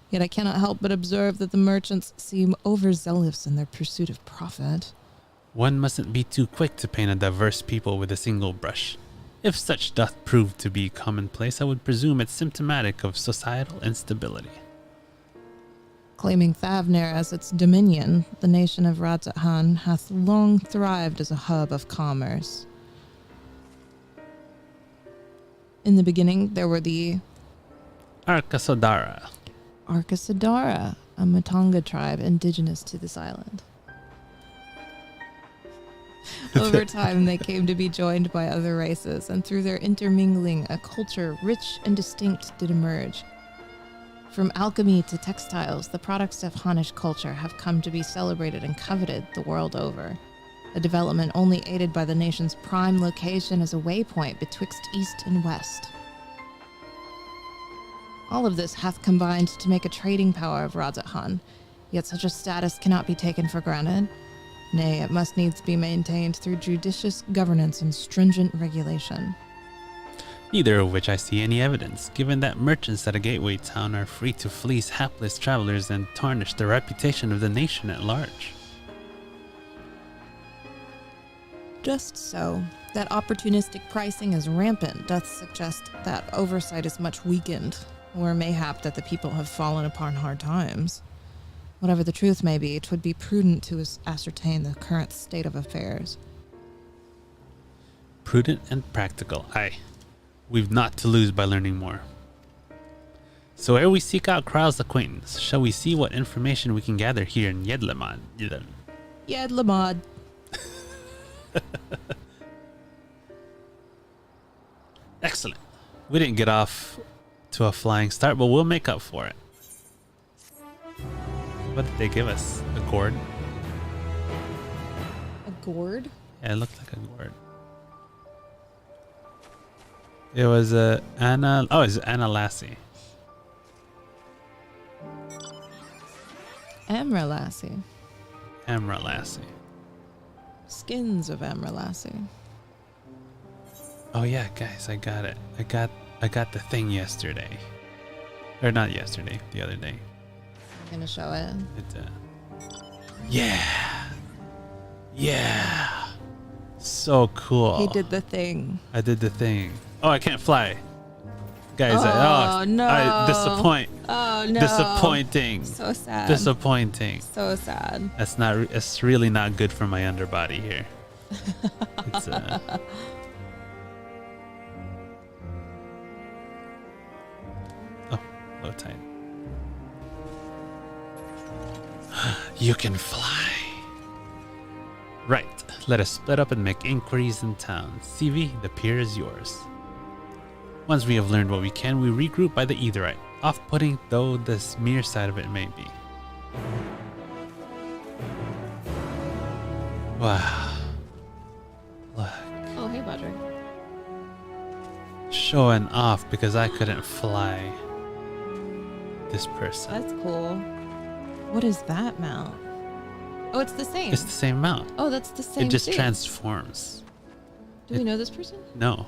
Yet I cannot help but observe that the merchants seem overzealous in their pursuit of profit. One mustn't be too quick to paint a diverse people with a single brush. If such doth prove to be commonplace, I would presume it's symptomatic of societal instability. Claiming Thavner as its dominion, the nation of Radzat-Han hath long thrived as a hub of commerce. In the beginning, there were the Arkasodara. Arkasadara, a Matanga tribe indigenous to this island. Over time, they came to be joined by other races, and through their intermingling, a culture rich and distinct did emerge. From alchemy to textiles, the products of Hanish culture have come to be celebrated and coveted the world over, a development only aided by the nation's prime location as a waypoint betwixt east and west. All of this hath combined to make a trading power of Radzat-Han, yet such a status cannot be taken for granted. Nay, it must needs be maintained through judicious governance and stringent regulation. Neither of which I see any evidence, given that merchants at a gateway town are free to fleece hapless travelers and tarnish the reputation of the nation at large. Just so, that opportunistic pricing is rampant doth suggest that oversight is much weakened, or mayhap that the people have fallen upon hard times. Whatever the truth may be, 'twould be prudent to ascertain the current state of affairs. Prudent and practical, aye. We've naught to lose by learning more. So ere we seek out Kral's acquaintance, shall we see what information we can gather here in Yedlamad? Yedlamad. Excellent. We didn't get off to a flying start, but we'll make up for it. What did they give us? A gourd? A gourd? Yeah, it looked like a gourd. It was Anna. Oh, it's Anna Lassie. Amra Lassie. Amra Lassie. Skins of Amra Lassie. Oh yeah, guys, I got it. I got the thing yesterday. Or not yesterday, the other day. I'm gonna show it. Yeah. Yeah. So cool. He did the thing. I did the thing. Oh, I can't fly. Guys, no. Disappoint. Oh no. Disappointing. So sad. Disappointing. So sad. It's really not good for my underbody here. It's oh, low tide. You can fly. Right. Let us split up and make inquiries in town. CV, the pier is yours. Once we have learned what we can, we regroup by the Aetheryte. Off-putting though this mere side of it may be. Wow. Look. Oh, hey, Badger. Showing off because I couldn't fly. This person. That's cool. What is that mount? Oh, it's the same. It's the same mount. Oh, that's the same. It just thing. transforms. Do we know this person? No,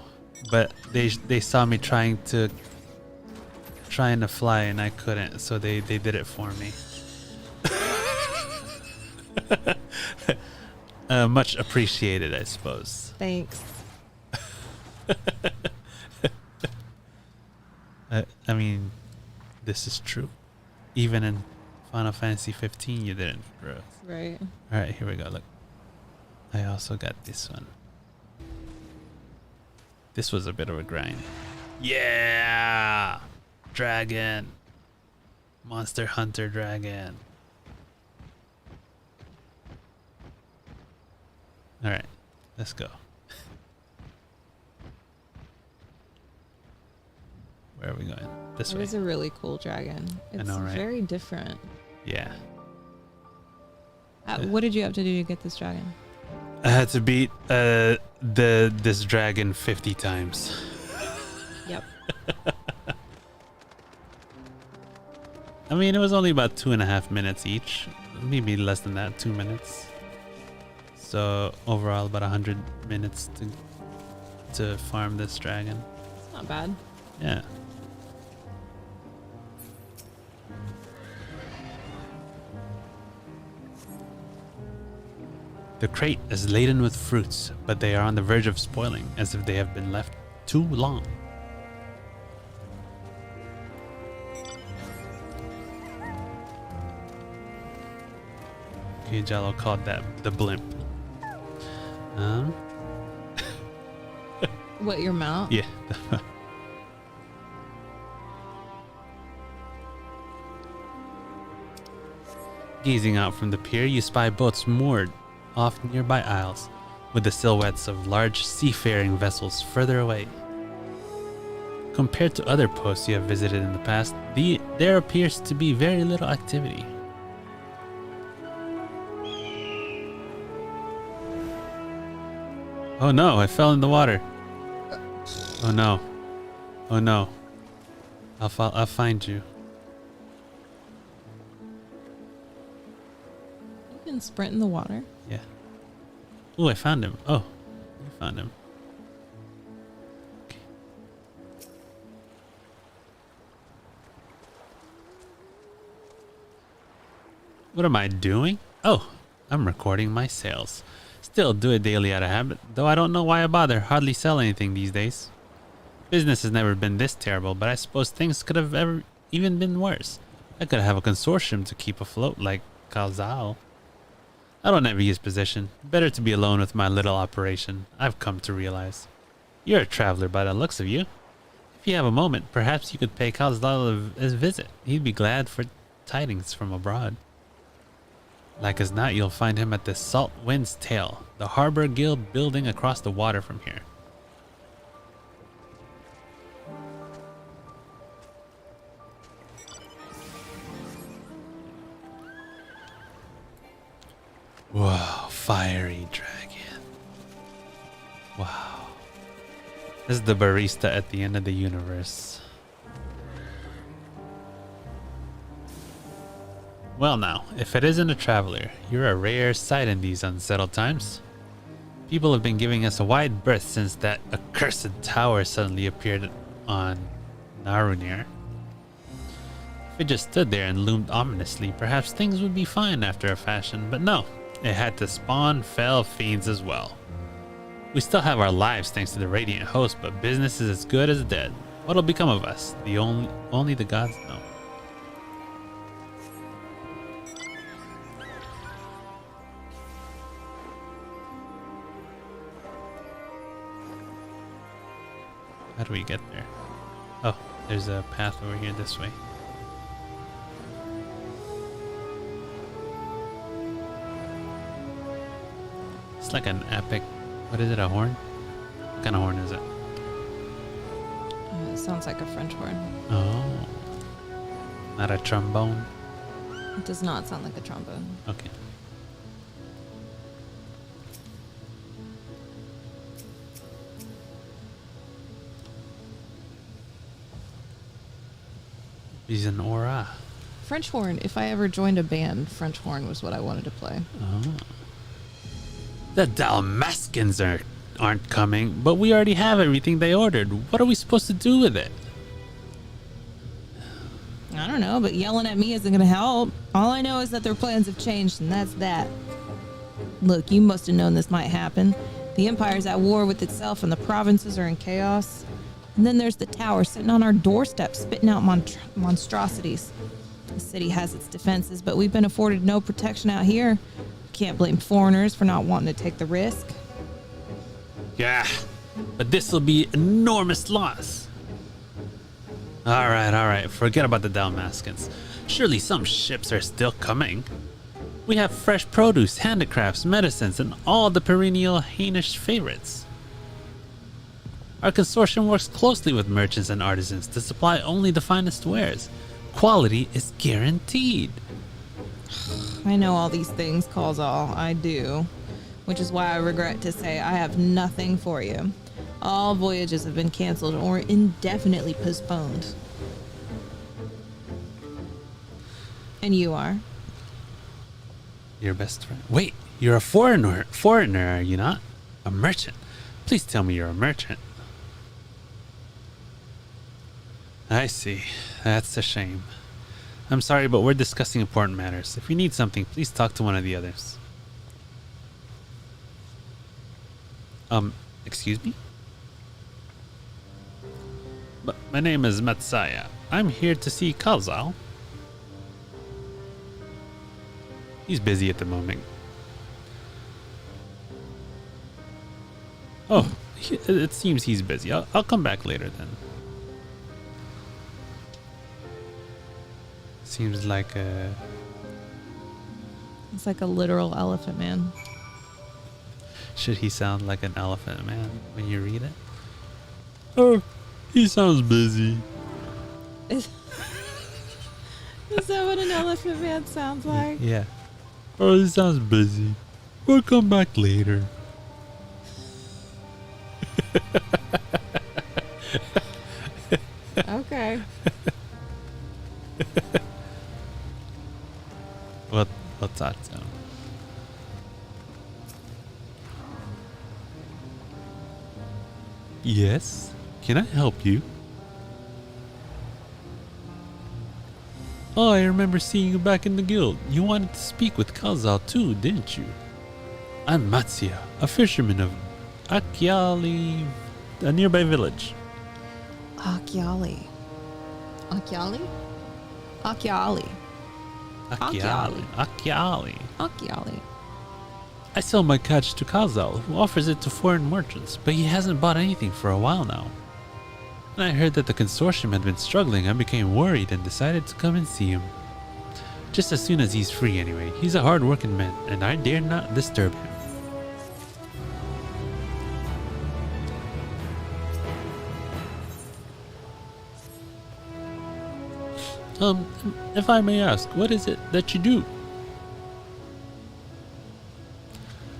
but they saw me trying to fly and I couldn't, so they did it for me. Much appreciated, I suppose. Thanks. I mean, this is true, even in Final Fantasy 15 you didn't, bro. Right. All right, here we go. Look, I also got this one. This was a bit of a grind. Yeah, dragon, Monster Hunter dragon. All right, let's go. Where are we going? This It way. was a really cool dragon. It's know, right? very different. Yeah. What did you have to do to get this dragon? I had to beat this dragon 50 times. Yep. I mean, it was only about 2.5 minutes each. Maybe less than that, 2 minutes. So overall, about 100 minutes to farm this dragon. It's not bad. Yeah. The crate is laden with fruits, but they are on the verge of spoiling, as if they have been left too long. Okay, Jello called that the blimp. What, your mount? Yeah. Gazing out from the pier, you spy boats moored off nearby isles, with the silhouettes of large seafaring vessels further away. Compared to other posts you have visited in the past, there appears to be very little activity. Oh no, I fell in the water. Oh no. Oh no. I'll find you. You can sprint in the water. Yeah. Oh, I found him. Oh, you found him. Okay. What am I doing? Oh, I'm recording my sales. Still do it daily out of habit, though I don't know why I bother. Hardly sell anything these days. Business has never been this terrible, but I suppose things could have ever even been worse. I could have a consortium to keep afloat like Calzao. I don't envy his position. Better to be alone with my little operation, I've come to realize. You're a traveler by the looks of you. If you have a moment, perhaps you could pay Calzao a visit. He'd be glad for tidings from abroad. Like as not, you'll find him at the Salt Wind's Tail, the Harbor Guild building across the water from here. Wow, fiery dragon. Wow. This is the barista at the end of the universe. Well now, if it isn't a traveler, you're a rare sight in these unsettled times. People have been giving us a wide berth since that accursed tower suddenly appeared on Narunir. If it just stood there and loomed ominously, perhaps things would be fine after a fashion, but no, it had to spawn fell fiends as well. We still have our lives thanks to the Radiant Host, but business is as good as dead. What'll become of us? Only the gods know. How do we get there? Oh, there's a path over here this way. It's like an epic. What is it? A horn? What kind of horn is it? It sounds like a French horn. Oh, not a trombone. It does not sound like a trombone. Okay. He's an aura. French horn. If I ever joined a band, French horn was what I wanted to play. Oh. The Dalmascans aren't coming, but we already have everything they ordered. What are we supposed to do with it? I don't know, but yelling at me isn't going to help. All I know is that their plans have changed, and that's that. Look, you must have known this might happen. The Empire's at war with itself, and the provinces are in chaos. And then there's the tower sitting on our doorstep, spitting out monstrosities. The city has its defenses, but we've been afforded no protection out here. Can't blame foreigners for not wanting to take the risk. Yeah, but this will be enormous loss. All right. Forget about the Dalmascans. Surely some ships are still coming. We have fresh produce, handicrafts, medicines, and all the perennial Hainish favorites. Our consortium works closely with merchants and artisans to supply only the finest wares. Quality is guaranteed. I know all these things, Calzal. I do. Which is why I regret to say I have nothing for you. All voyages have been canceled or indefinitely postponed. And you are? Your best friend. Wait, you're a foreigner, are you not? A merchant. Please tell me you're a merchant. I see. That's a shame. I'm sorry, but we're discussing important matters. If you need something, please talk to one of the others. Excuse me? But my name is Matsaya. I'm here to see Kalzal. He's busy at the moment. Oh, it seems he's busy. I'll come back later then. Seems like a... It's like a literal elephant man. Should he sound like an elephant man when you read it? Oh, he sounds busy. Is that what an elephant man sounds like? Yeah. Oh, he sounds busy. We'll come back later. Okay. We'll talk to him. Yes? Can I help you? Oh, I remember seeing you back in the guild. You wanted to speak with Kalzal too, didn't you? I'm Matsuya, a fisherman of Akyali, a nearby village. Akyali. Akyali? Akyali. Akyali. I sell my catch to Kalzal, who offers it to foreign merchants, but he hasn't bought anything for a while now. When I heard that the consortium had been struggling, I became worried and decided to come and see him. Just as soon as he's free anyway. He's a hard-working man, and I dare not disturb him. If I may ask, what is it that you do?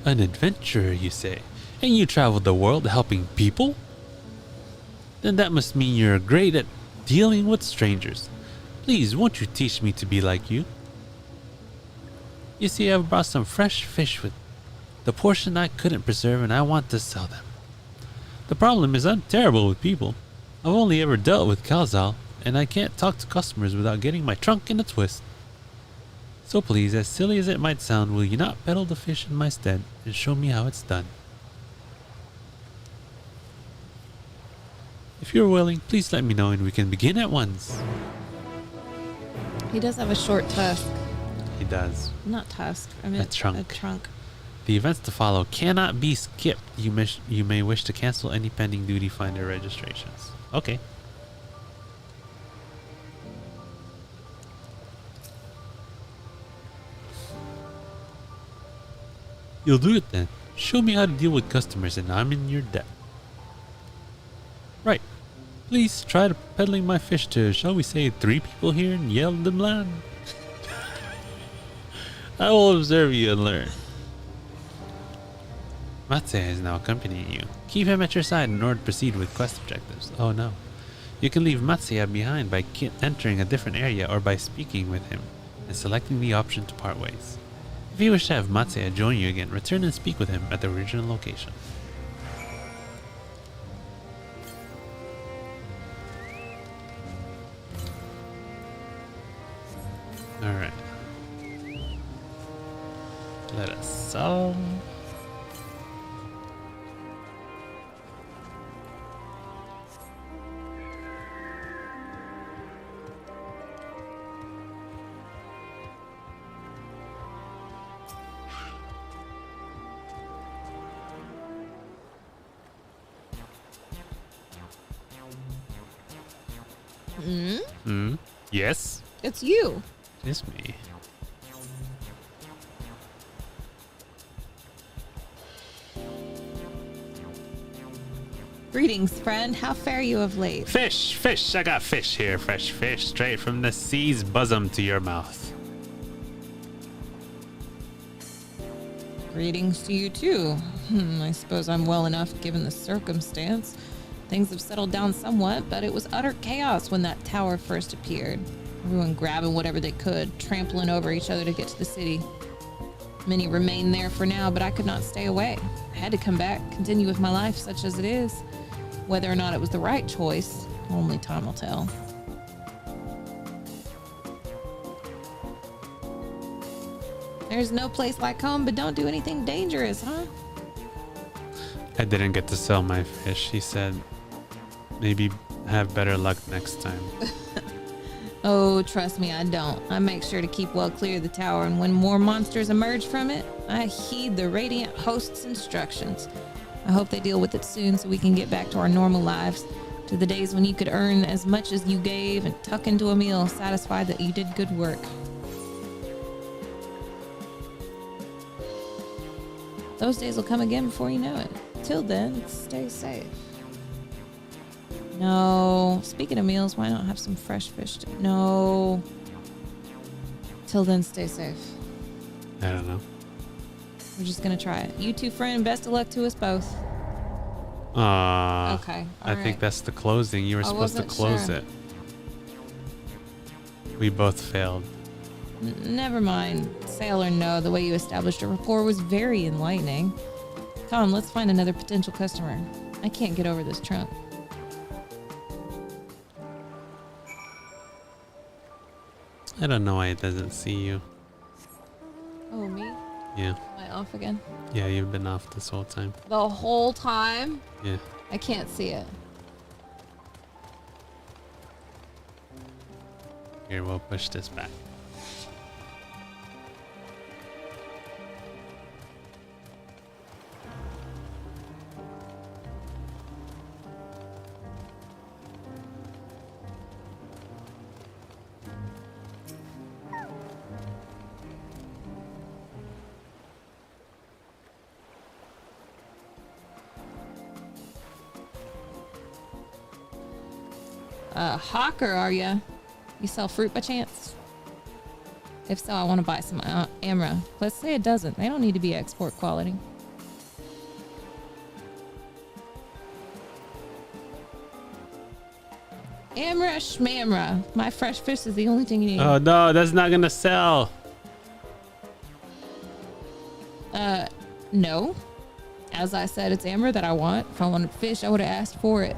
An adventurer, you say? And you travel the world helping people? Then that must mean you're great at dealing with strangers. Please, won't you teach me to be like you? You see, I've brought some fresh fish with the portion I couldn't preserve, and I want to sell them. The problem is I'm terrible with people. I've only ever dealt with Kalzal, and I can't talk to customers without getting my trunk in a twist. So please, as silly as it might sound, will you not peddle the fish in my stead and show me how it's done? If you're willing, please let me know and we can begin at once. He does have a short tusk. He does. Not tusk. I mean A trunk. A trunk. The events to follow cannot be skipped. You may wish to cancel any pending duty finder registrations. Okay. You'll do it then. Show me how to deal with customers and I'm in your debt. Right. Please try peddling my fish to, shall we say, 3 people here in Yeldamland. I will observe you and learn. Matsuya is now accompanying you. Keep him at your side in order to proceed with quest objectives. Oh no. You can leave Matsuya behind by entering a different area or by speaking with him and selecting the option to part ways. If you wish to have Matsuya join you again, return and speak with him at the original location. Alright. Let us sell. Yes? It's you. It's me. Greetings, friend. How fare you of late? Fish! I got fish here. Fresh fish straight from the sea's bosom to your mouth. Greetings to you, too. I suppose I'm well enough given the circumstance. Things have settled down somewhat, but it was utter chaos when that tower first appeared. Everyone grabbing whatever they could, trampling over each other to get to the city. Many remain there for now, but I could not stay away. I had to come back, continue with my life such as it is. Whether or not it was the right choice, only time will tell. There's no place like home, but don't do anything dangerous, huh? I didn't get to sell my fish. He said, maybe have better luck next time. Oh, trust me, I don't. I make sure to keep well clear of the tower, and when more monsters emerge from it, I heed the Radiant Host's instructions. I hope they deal with it soon so we can get back to our normal lives, to the days when you could earn as much as you gave and tuck into a meal, satisfied that you did good work. Those days will come again before you know it. Till then, stay safe. No. Speaking of meals, why not have some fresh fish? No. Till then, stay safe. I don't know. We're just gonna try it. You two, friend, best of luck to us both. Okay. I think that's the closing. You were supposed to close sure. it. We both failed. Never mind. Sail or no, the way you established a rapport was very enlightening. Come, let's find another potential customer. I can't get over this trunk. I don't know why it doesn't see you. Oh, me? Yeah. Am I off again? Yeah, you've been off this whole time. The whole time? Yeah. I can't see it. Here, we'll push this back. Hawker, are ya? You sell fruit by chance? If so, I want to buy some Amra. Let's say it doesn't. They don't need to be export quality. Amra Shmamra. My fresh fish is the only thing you need. Oh no, that's not gonna sell. No. As I said, it's Amra that I want. If I wanted fish, I would have asked for it.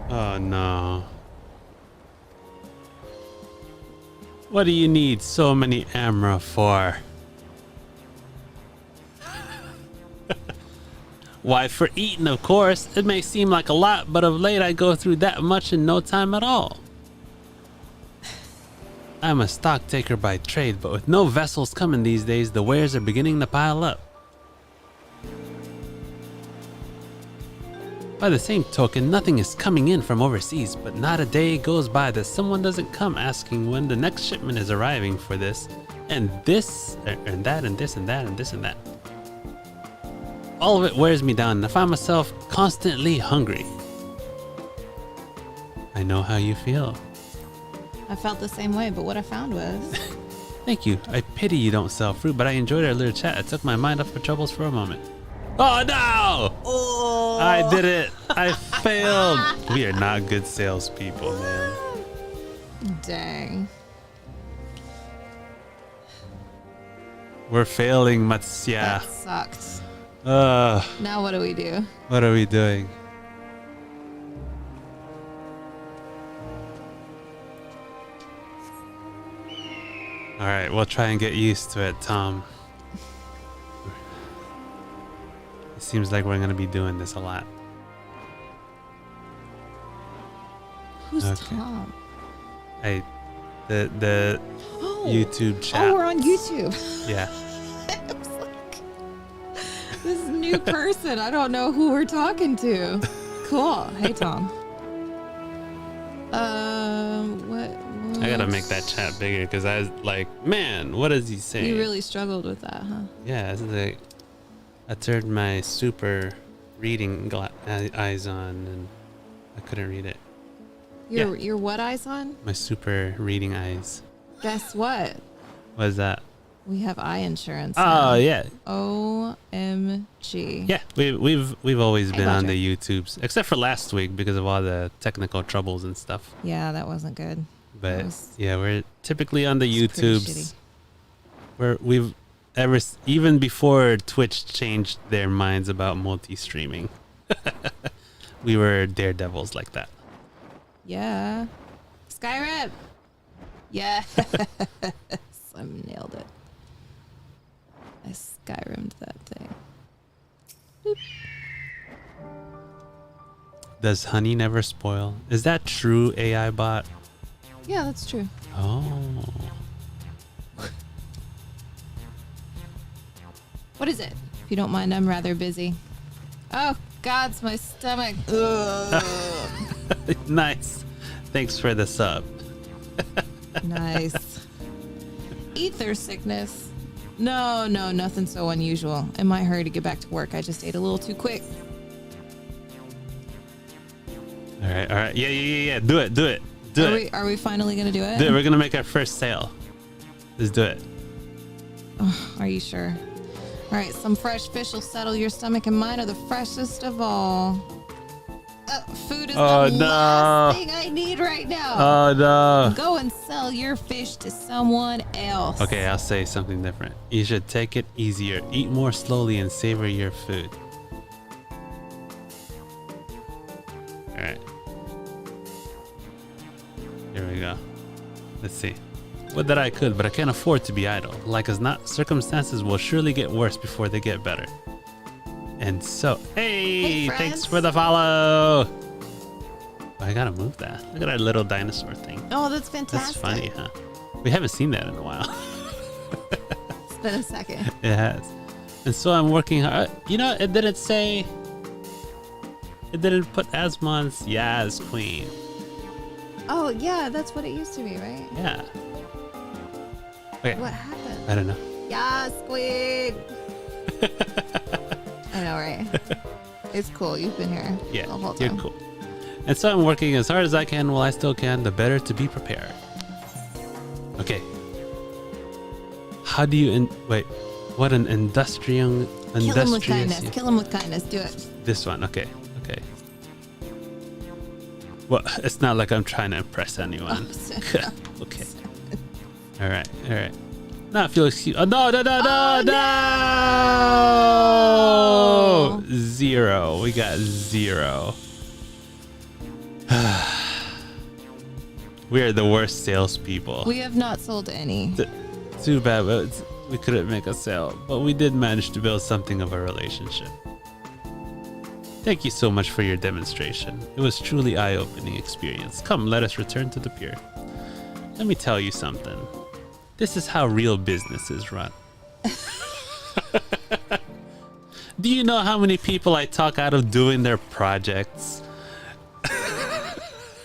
Oh no. What do you need so many Amra for? Why, for eating, of course. It may seem like a lot, but of late I go through that much in no time at all. I'm a stock taker by trade, but with no vessels coming these days, the wares are beginning to pile up. By the same token, nothing is coming in from overseas, but not a day goes by that someone doesn't come asking when the next shipment is arriving for this, and this, and that, and this, and that, and this, and that. All of it wears me down, and I find myself constantly hungry. I know how you feel. I felt the same way, but what I found was... Thank you. I pity you don't sell fruit, but I enjoyed our little chat. It took my mind off my troubles for a moment. Oh no! Oh. I did it. I failed. We are not good salespeople, man. Dang. We're failing, Matsya. That sucked. Now what do we do? What are we doing? All right, we'll try and get used to it, Tom. It seems like we're going to be doing this a lot. Who's Tom? The YouTube chat. Oh, we're on YouTube. Yeah. I was like, this new person. I don't know who we're talking to. Cool. Hey, Tom. I gotta make that chat bigger because I was like, man, what is he saying? You really struggled with that, huh? Yeah, it's like I turned my super reading eyes on and I couldn't read it. Your what eyes on? My super reading eyes. Guess what? What is that? We have eye insurance. Oh now. yeah, OMG. yeah. We've always Hey, been on Roger. the YouTubes, except for last week because of all the technical troubles and stuff. Yeah, that wasn't good. But was- yeah, we're typically on the It's pretty YouTubes. We've even before Twitch changed their minds about multi-streaming. We were daredevils like that. Yeah. Skyrim. Yes. I nailed it. I Skyrimmed that thing. Boop. Does honey never spoil? Is that true, AI bot? Yeah, that's true. Oh. What is it? If you don't mind, I'm rather busy. Oh, God's my stomach. Ugh. Nice. Thanks for the sub. Nice. Ether sickness. No, nothing so unusual. In my hurry to get back to work, I just ate a little too quick. All right. Yeah. Do it. Are we finally gonna do it? Do it. We're gonna make our first sale. Let's do it. Oh, are you sure? All right, some fresh fish will settle your stomach, and mine are the freshest of all. Food is Oh, the no. last thing I need right now. Oh no. Go and sell your fish to someone else. Okay, I'll say something different. You should take it easier, eat more slowly, and savor your food. All right. Here we go. Let's see. Would that I could, but I can't afford to be idle. Like as not, circumstances will surely get worse before they get better. And so, hey friends. thanks for the follow. Oh, I gotta move that. Look at our little dinosaur thing. Oh, that's fantastic. That's funny, huh? We haven't seen that in a while. It's been a second. It has. And so I'm working hard. You know, it didn't say. It didn't put Asmon's Yaz Queen. Oh, yeah, that's what it used to be, right? Yeah. Okay. What happened? I don't know. Yes, Queen. I know, right? It's cool. You've been here Yeah, the whole you're time. cool. And so I'm working as hard as I can while I still can, the better to be prepared. Okay. How do you wait? What an industrial Kill him with kindness. Kill him with kindness. Do it. This one, okay. Well, it's not like I'm trying to impress anyone. Okay. All right. Not feel excuse. Oh, no! no! 0. We got 0. We are the worst salespeople. We have not sold any. Too bad, but we couldn't make a sale. But we did manage to build something of a relationship. Thank you so much for your demonstration. It was truly eye-opening experience. Come, let us return to the pier. Let me tell you something. This is how real business is run. Do you know how many people I talk out of doing their projects?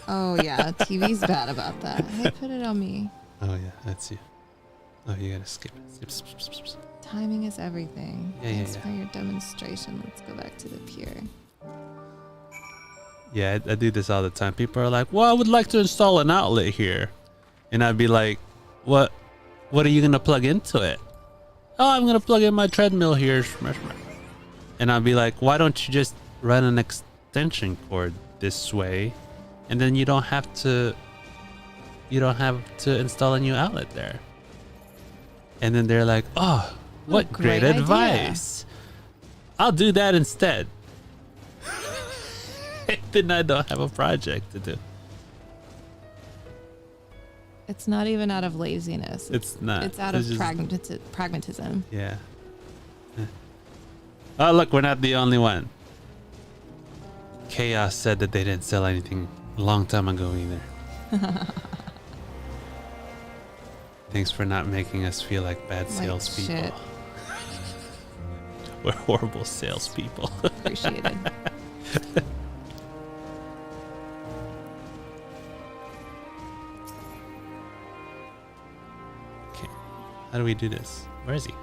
Oh, yeah. TV's bad about that. Hey, put it on me. Oh yeah, that's you. Oh, you gotta skip it. Skip. Timing is everything. Yeah, Thanks yeah. for your demonstration. Let's go back to the pier. Yeah, I do this all the time. People are like, well, I would like to install an outlet here. And I'd be like, what are you going to plug into it? Oh, I'm going to plug in my treadmill here. And I'd be like, why don't you just run an extension cord this way? And then you don't have to install a new outlet there. And then they're like, oh, what great great advice. I'll do that instead. Then I don't have a project to do. It's not even out of laziness. It's not. It's out of just- pragmatism. Yeah. Oh, look, we're not the only one. Chaos said that they didn't sell anything a long time ago either. Thanks for not making us feel like bad Like salespeople. shit. We're horrible salespeople. Appreciated. How do we do this? Where is he?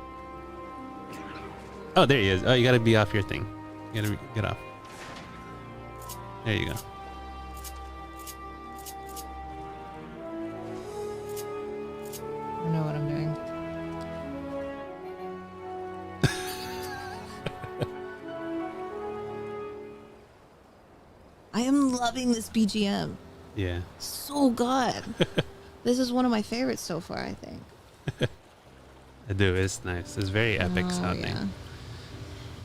Oh, there he is. Oh, you gotta be off your thing. You gotta get off. There you go. I know what I'm doing. I am loving this BGM. Yeah. So good. This is one of my favorites so far, I think. I do. It's nice. It's very epic sounding. Yeah.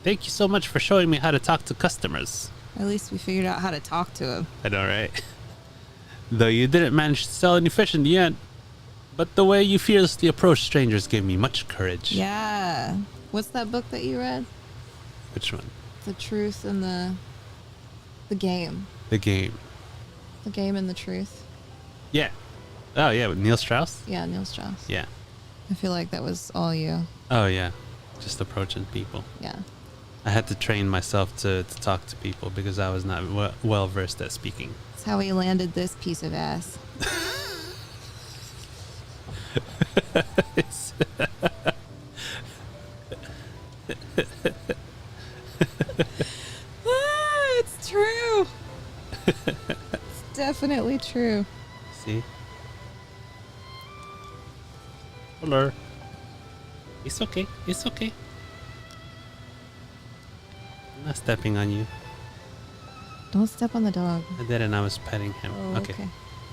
Thank you so much for showing me how to talk to customers. At least we figured out how to talk to him. I know, right? Though you didn't manage to sell any fish in the end. But the way you fearlessly approach strangers gave me much courage. Yeah. What's that book that you read? Which one? The Truth and the Game. The Game. The Game and the Truth. Yeah. Oh, yeah. With Neil Strauss? Yeah, Neil Strauss. Yeah. I feel like that was all you. Oh, yeah. Just approaching people. Yeah. I had to train myself to talk to people because I was not well versed at speaking. That's how he landed this piece of ass. It's true. It's definitely true. See? Hello. It's okay. It's okay. I'm not stepping on you. Don't step on the dog. I did, and I was petting him. Oh, okay.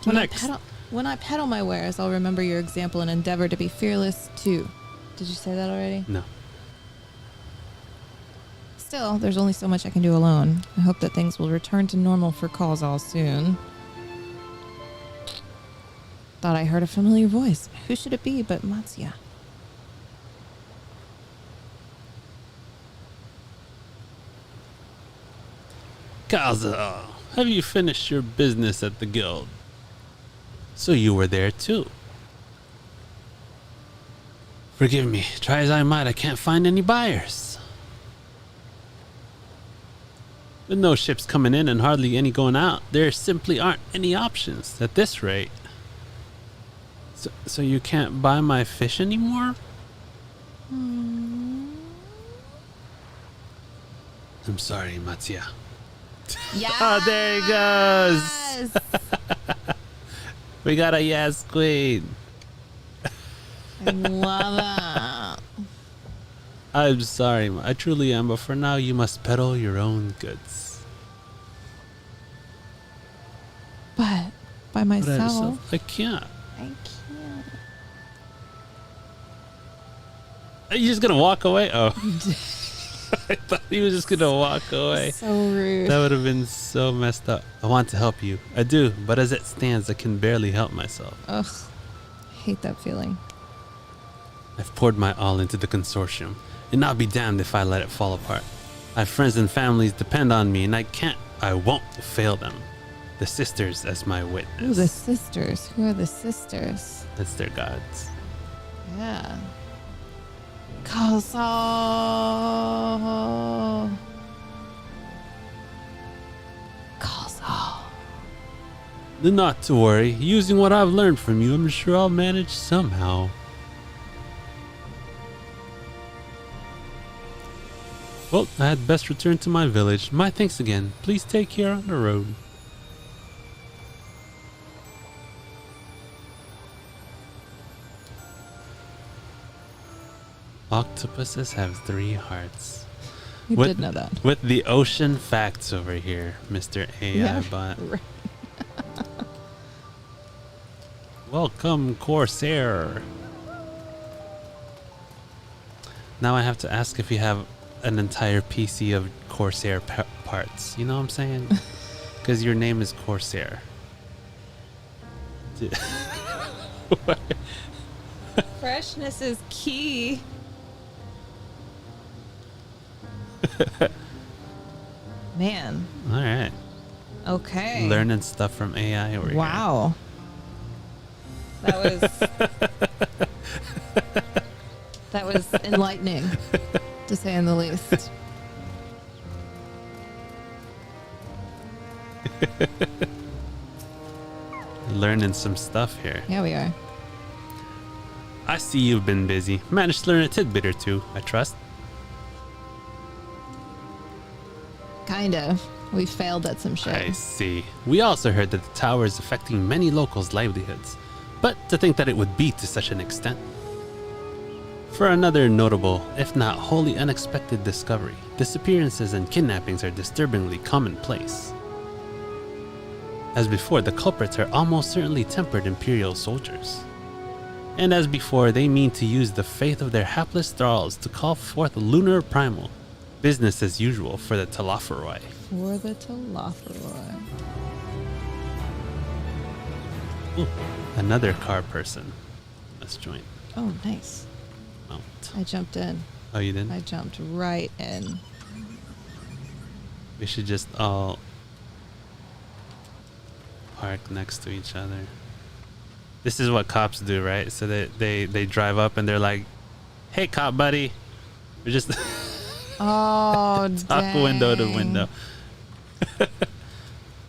Next. When I peddle my wares, I'll remember your example and endeavor to be fearless too. Did you say that already? No. Still, there's only so much I can do alone. I hope that things will return to normal for calls all soon. Thought I heard a familiar voice. Who should it be but Matsuya? Kaza, have you finished your business at the guild? So you were there too. Forgive me, try as I might, I can't find any buyers. With no ships coming in and hardly any going out, there simply aren't any options at this rate. So you can't buy my fish anymore? I'm sorry, Matsuya. Yeah. Oh, there he goes. We got a yes queen. I love it. I'm sorry, I truly am, but for now you must peddle your own goods. But by myself, I can't. I can't. Are you just gonna walk away? Oh. I thought he was just gonna walk away. So rude. That would have been so messed up. I want to help you. I do, but as it stands, I can barely help myself. Ugh. I hate that feeling. I've poured my all into the consortium, and I'll be damned if I let it fall apart. I have friends and families depend on me, and I won't fail them. The sisters as my witness. Ooh, the sisters. Who are the sisters? That's their gods. Yeah. Koso. Not to worry. Using what I've learned from you, I'm sure I'll manage somehow. Well, I had best return to my village. My thanks again. Please take care on the road. Octopuses have 3 hearts. You did know that. With the ocean facts over here, Mr. AI bot. Right. Welcome, Corsair. Now I have to ask if you have an entire PC of Corsair parts. You know what I'm saying? Because your name is Corsair. Freshness is key. Man. All right. Okay. Learning stuff from AI over here. Wow. That was that was enlightening, to say in the least. Learning some stuff here. Yeah, we are. I see you've been busy. Managed to learn a tidbit or two, I trust. Kind of. We failed at some shit. I see. We also heard that the tower is affecting many locals' livelihoods, but to think that it would be to such an extent. For another notable, if not wholly unexpected discovery, disappearances and kidnappings are disturbingly commonplace. As before, the culprits are almost certainly tempered Imperial soldiers. And as before, they mean to use the faith of their hapless thralls to call forth lunar primal. Business as usual for the Talaferoi. For the Talaferoi. Ooh, another car person. Let's join. Oh, nice. Mount. I jumped in. Oh, you did? I jumped right in. We should just all park next to each other. This is what cops do, right? So they drive up and they're like, "Hey, cop buddy." We're just Oh, talk window to window.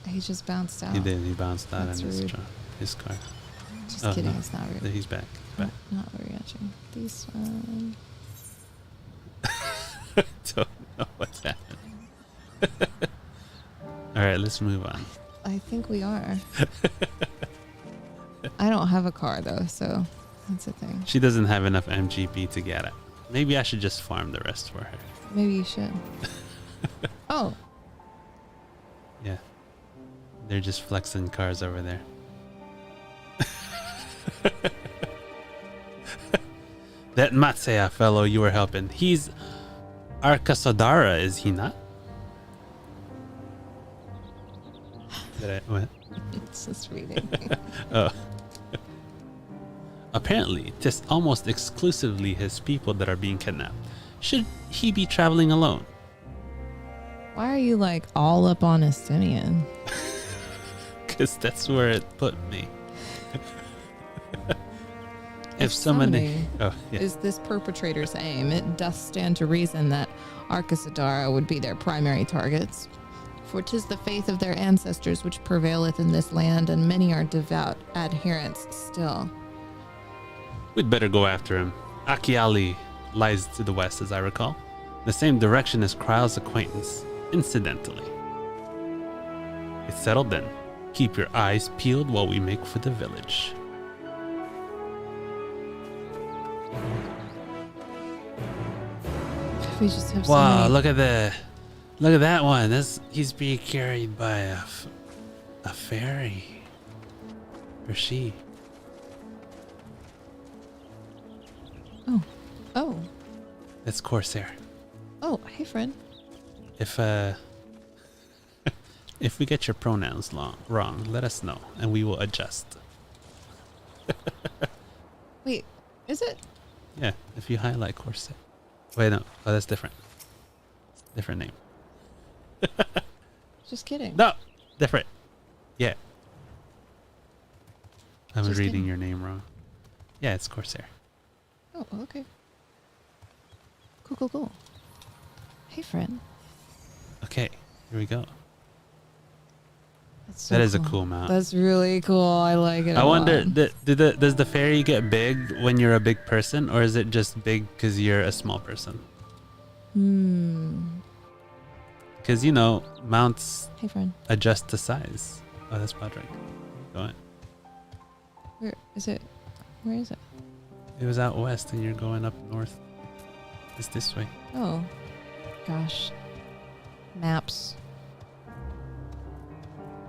He just bounced out. He did. He bounced out That's in his rude. His car. Just Oh, kidding. no. It's not rude. He's back. Back. Not reaching. This one. Don't know what's happening. All right, let's move on. I think we are. I don't have a car though, so that's a thing. She doesn't have enough MGP to get it. Maybe I should just farm the rest for her. Maybe you should. Oh, Yeah. They're just flexing cars over there. That Matsuya fellow you were helping, he's Arkasodara, is he not? What? it's just reading. Oh. Apparently, tis almost exclusively his people that are being kidnapped. Should he be traveling alone? Why are you like all up on Estinian? Because that's where it put me. If somebody somebody... Oh, yeah. is this perpetrator's aim, it doth stand to reason that Arcasadara would be their primary targets. For 'tis the faith of their ancestors which prevaileth in this land, and many are devout adherents still. We'd better go after him. Akiali lies to the west, as I recall. The same direction as Kryle's acquaintance, incidentally. It's settled then. Keep your eyes peeled while we make for the village. We just have so Wow, many- look at that one. He's being carried by a fairy. Or she. Oh, That's Corsair. oh, hey friend. If if we get your pronouns wrong, let us know and we will adjust. Wait, is it? Yeah, if you highlight Corsair. Wait, no. Oh, that's different. Different name. Just kidding. No, different. Yeah. I was Just reading kidding. your name wrong. Yeah, it's Corsair. Oh, okay. Cool. Hey friend. Okay, here we go. That's so That is a cool mount. That's really cool. I like it. I a wonder, lot. does the fairy get big when you're a big person, or is it just big because you're a small person? Because, you know, mounts Hey friend. adjust to size. Oh, that's Patrick. Go on. Where is it? Where is it? It was out west and you're going up north. It's this way. Oh, gosh. Maps.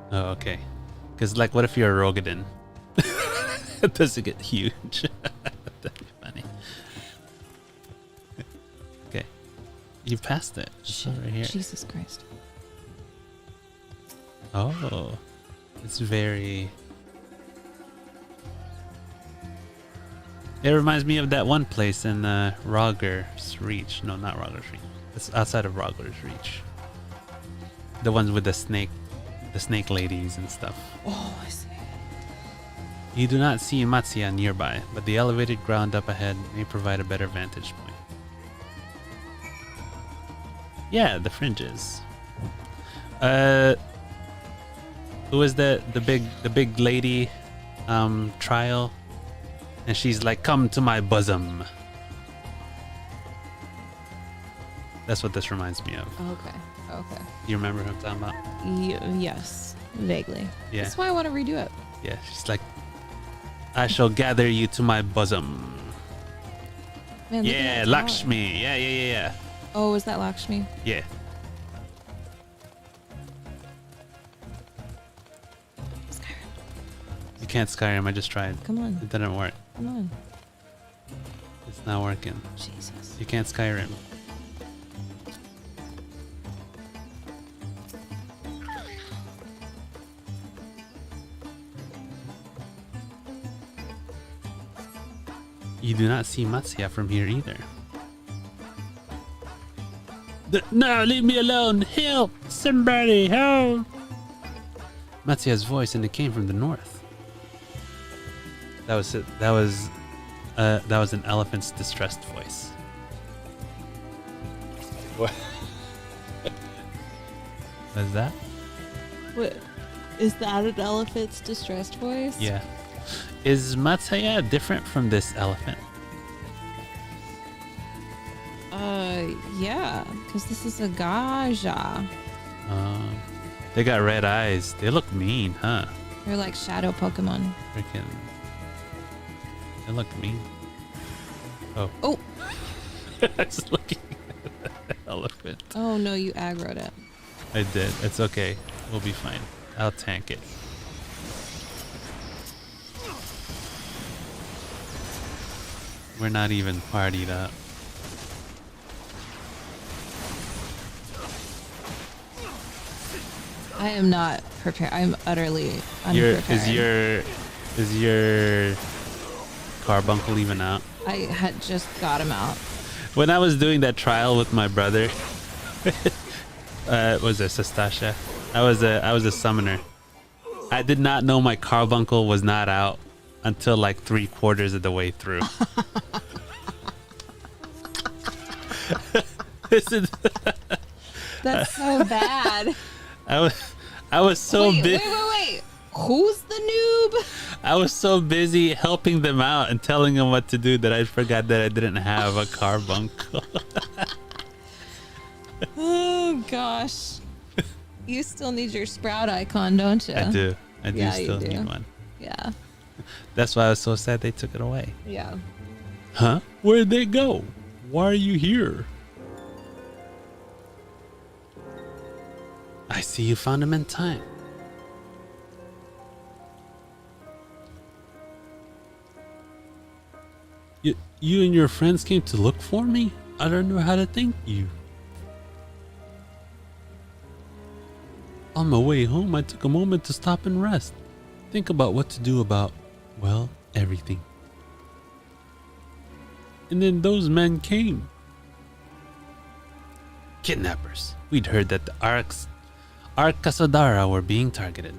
Oh, okay. Because, like, what if you're a Rogadin? Does it get huge? That'd be funny. Okay. You passed it. It's over here. Jesus Christ. Oh. It's very... It reminds me of that one place in Rogger's Reach. No, not Rogger's Reach. It's outside of Rogger's Reach. The ones with the snake ladies and stuff. Oh, I see. You do not see Matsuya nearby, but the elevated ground up ahead may provide a better vantage point. Yeah, the fringes. Who is the big lady trial? And she's like, come to my bosom. That's what this reminds me of. Okay. You remember who I'm talking about? Yes, vaguely. Yeah. That's why I want to redo it. Yeah, she's like, I shall gather you to my bosom. Man, look at Yeah, that tower. Lakshmi. Yeah. Oh, is that Lakshmi? Yeah. Skyrim. You can't Skyrim, I just tried. Come on. It didn't work. Come on. It's not working. Jesus. You can't Skyrim. You do not see Matsuya from here either. No, leave me alone! Help! Somebody help! Matsuya's voice, and it came from the north. That was it. That was an elephant's distressed voice. What? What is that? What? Is that an elephant's distressed voice? Yeah. Is Matsuya different from this elephant? Yeah, because this is a Gaja. They got red eyes. They look mean, huh? They're like shadow Pokemon. Freaking. They look mean. Oh. Oh. I was looking at the elephant. Oh no, you aggroed it. I did. It's okay. We'll be fine. I'll tank it. We're not even partied up. I am not prepared. I'm utterly unprepared. Is your carbuncle even out? I had just got him out. When I was doing that trial with my brother, was it Sastasha? I was a summoner. I did not know my carbuncle was not out until like 3/4 of the way through. That's so bad. I was so busy. Wait. Who's the noob? I was so busy helping them out and telling them what to do that I forgot that I didn't have a carbuncle. Oh gosh. You still need your sprout icon, don't you? I do. I do Yeah, still you do. need one. Yeah. That's why I was so sad they took it away. Yeah. Huh? Where'd they go? Why are you here? I see you found him in time. You and your friends came to look for me? I don't know how to thank you. On my way home, I took a moment to stop and rest. Think about what to do about, well, everything. And then those men came. Kidnappers. We'd heard that the Arkasodara were being targeted.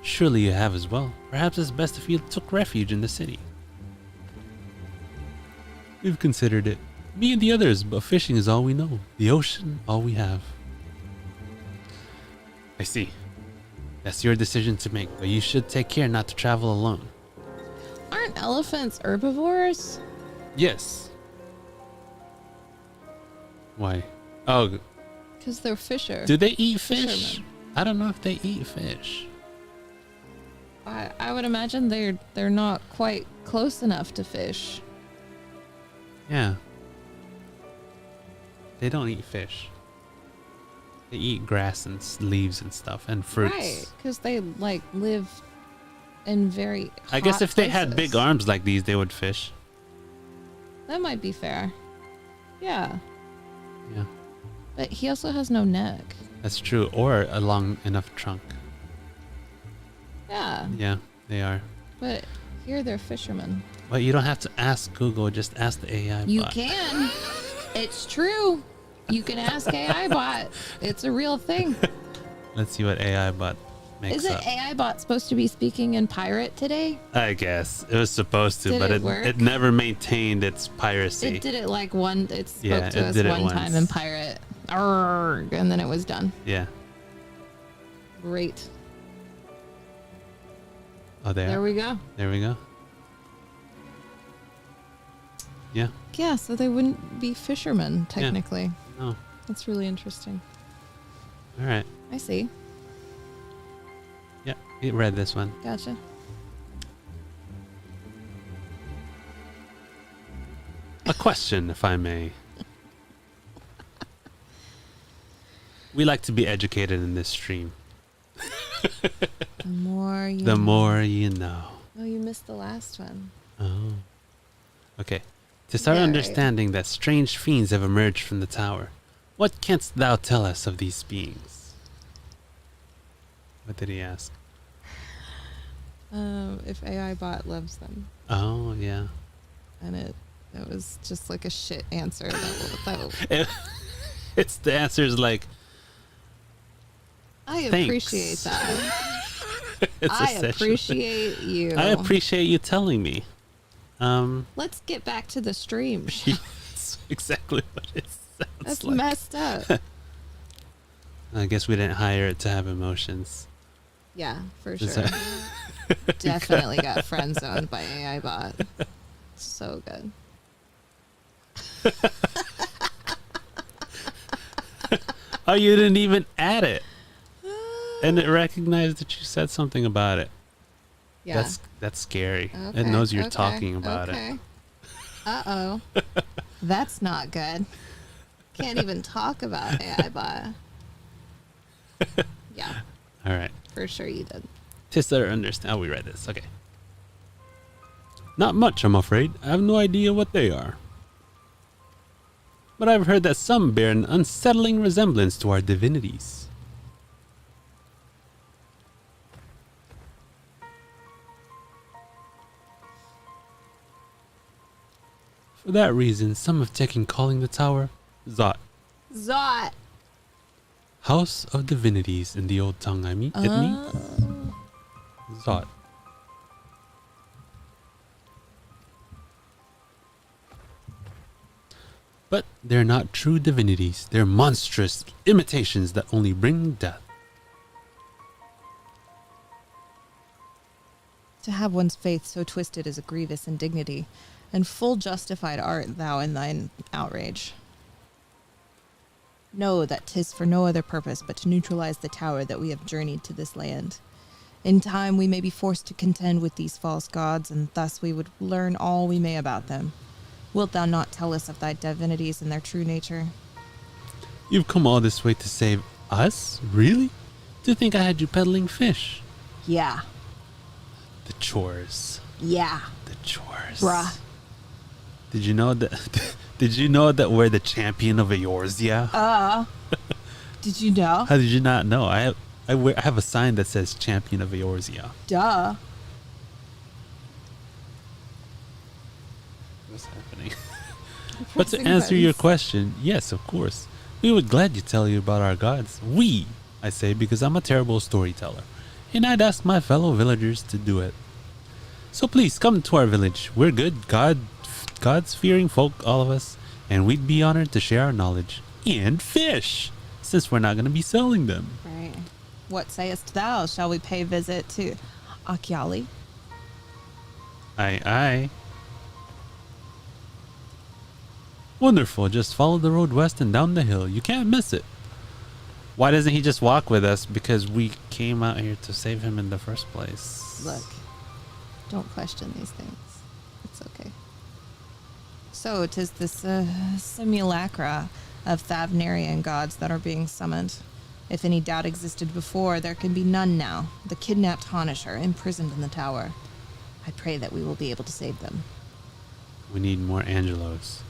Surely you have as well. Perhaps it's best if you took refuge in the city. We've considered it. Me and the others, but fishing is all we know. The ocean, all we have. I see. That's your decision to make, but you should take care not to travel alone. Aren't elephants herbivores? Yes. Why? Oh, Because they're fisher. do they eat fish? Fishermen. I don't know if they eat fish. I would imagine they're not quite close enough to fish. Yeah. They don't eat fish. They eat grass and leaves and stuff and fruits. Right, because they like live in very I guess hot if they had big places. arms like these, they would fish. That might be fair. Yeah, Yeah, but he also has no neck. that's true. Or a long enough trunk. Yeah, Yeah, they are. but here they're fishermen. But you don't have to ask Google. Just ask the AI You bot. can. It's true. You can ask AI bot. It's a real thing. Let's see what AI bot makes Isn't up. AI bot supposed to be speaking in pirate today? I guess it was supposed to, Did but it work? it never maintained its piracy. It did it like one. It spoke Yeah, to it us did it one once. time in pirate. Arrgh, and then it was done. Yeah. Great. Oh, There we go. There we go. Yeah. Yeah, so they wouldn't be fishermen, technically. No. That's really interesting. All right. I see. Yeah, it read this one. Gotcha. A question, if I may. We like to be educated in this stream. The more you The know. more you know. Oh, you missed the last one. Oh. Okay. To start Yeah, right. understanding that strange fiends have emerged from the tower, what canst thou tell us of these beings? What did he ask? If AI bot loves them. Oh, yeah. And it was just like a shit answer. That It's the answer is like, I thanks. appreciate that. it's I essentially- appreciate you. I appreciate you telling me. Let's get back to the stream. That's exactly what it sounds That's like. messed up. I guess we didn't hire it to have emotions. Yeah, for Is sure. that- Definitely got friend zoned by AI bot. So good. Oh, you didn't even add it. And it recognized that you said something about it. Yeah. That's scary. It Okay, knows you're okay, talking about it. okay. Uh-oh. That's not good. Can't even talk about AI bot. Yeah, All right. for sure you did. Tissa understand. Oh, we read this. Okay. Not much, I'm afraid. I have no idea what they are. But I've heard that some bear an unsettling resemblance to our divinities. For that reason, some have taken calling the tower Zot, Zot. House of Divinities in the old tongue. It means Zot. But they're not true divinities. They're monstrous imitations that only bring death. To have one's faith so twisted is a grievous indignity, and full justified art thou in thine outrage. Know that 'tis for no other purpose but to neutralize the tower that we have journeyed to this land. In time we may be forced to contend with these false gods, and thus we would learn all we may about them. Wilt thou not tell us of thy divinities and their true nature? You've come all this way to save us? Really? To think I had you peddling fish? Yeah. The chores. Yeah. The chores. Bruh. Did you know that? Did you know that we're the champion of Eorzea? Did you know? How did you not know? I have a sign that says champion of Eorzea. Duh. What's happening? But to Pressing answer your buttons. question, yes, of course. We would gladly tell you about our gods. We, I say, because I'm a terrible storyteller. And I'd ask my fellow villagers to do it. So please come to our village. We're good, God's fearing folk, all of us. And we'd be honored to share our knowledge. And fish! Since we're not going to be selling them. Right. What sayest thou? Shall we pay visit to Akyali? Aye, aye. Wonderful. Just follow the road west and down the hill. You can't miss it. Why doesn't he just walk with us? Because we came out here to save him in the first place. Look, don't question these things. It's okay. So, 'tis this simulacra of Thavnarian gods that are being summoned. If any doubt existed before, there can be none now. The kidnapped Honish are imprisoned in the tower. I pray that we will be able to save them. We need more Angelos.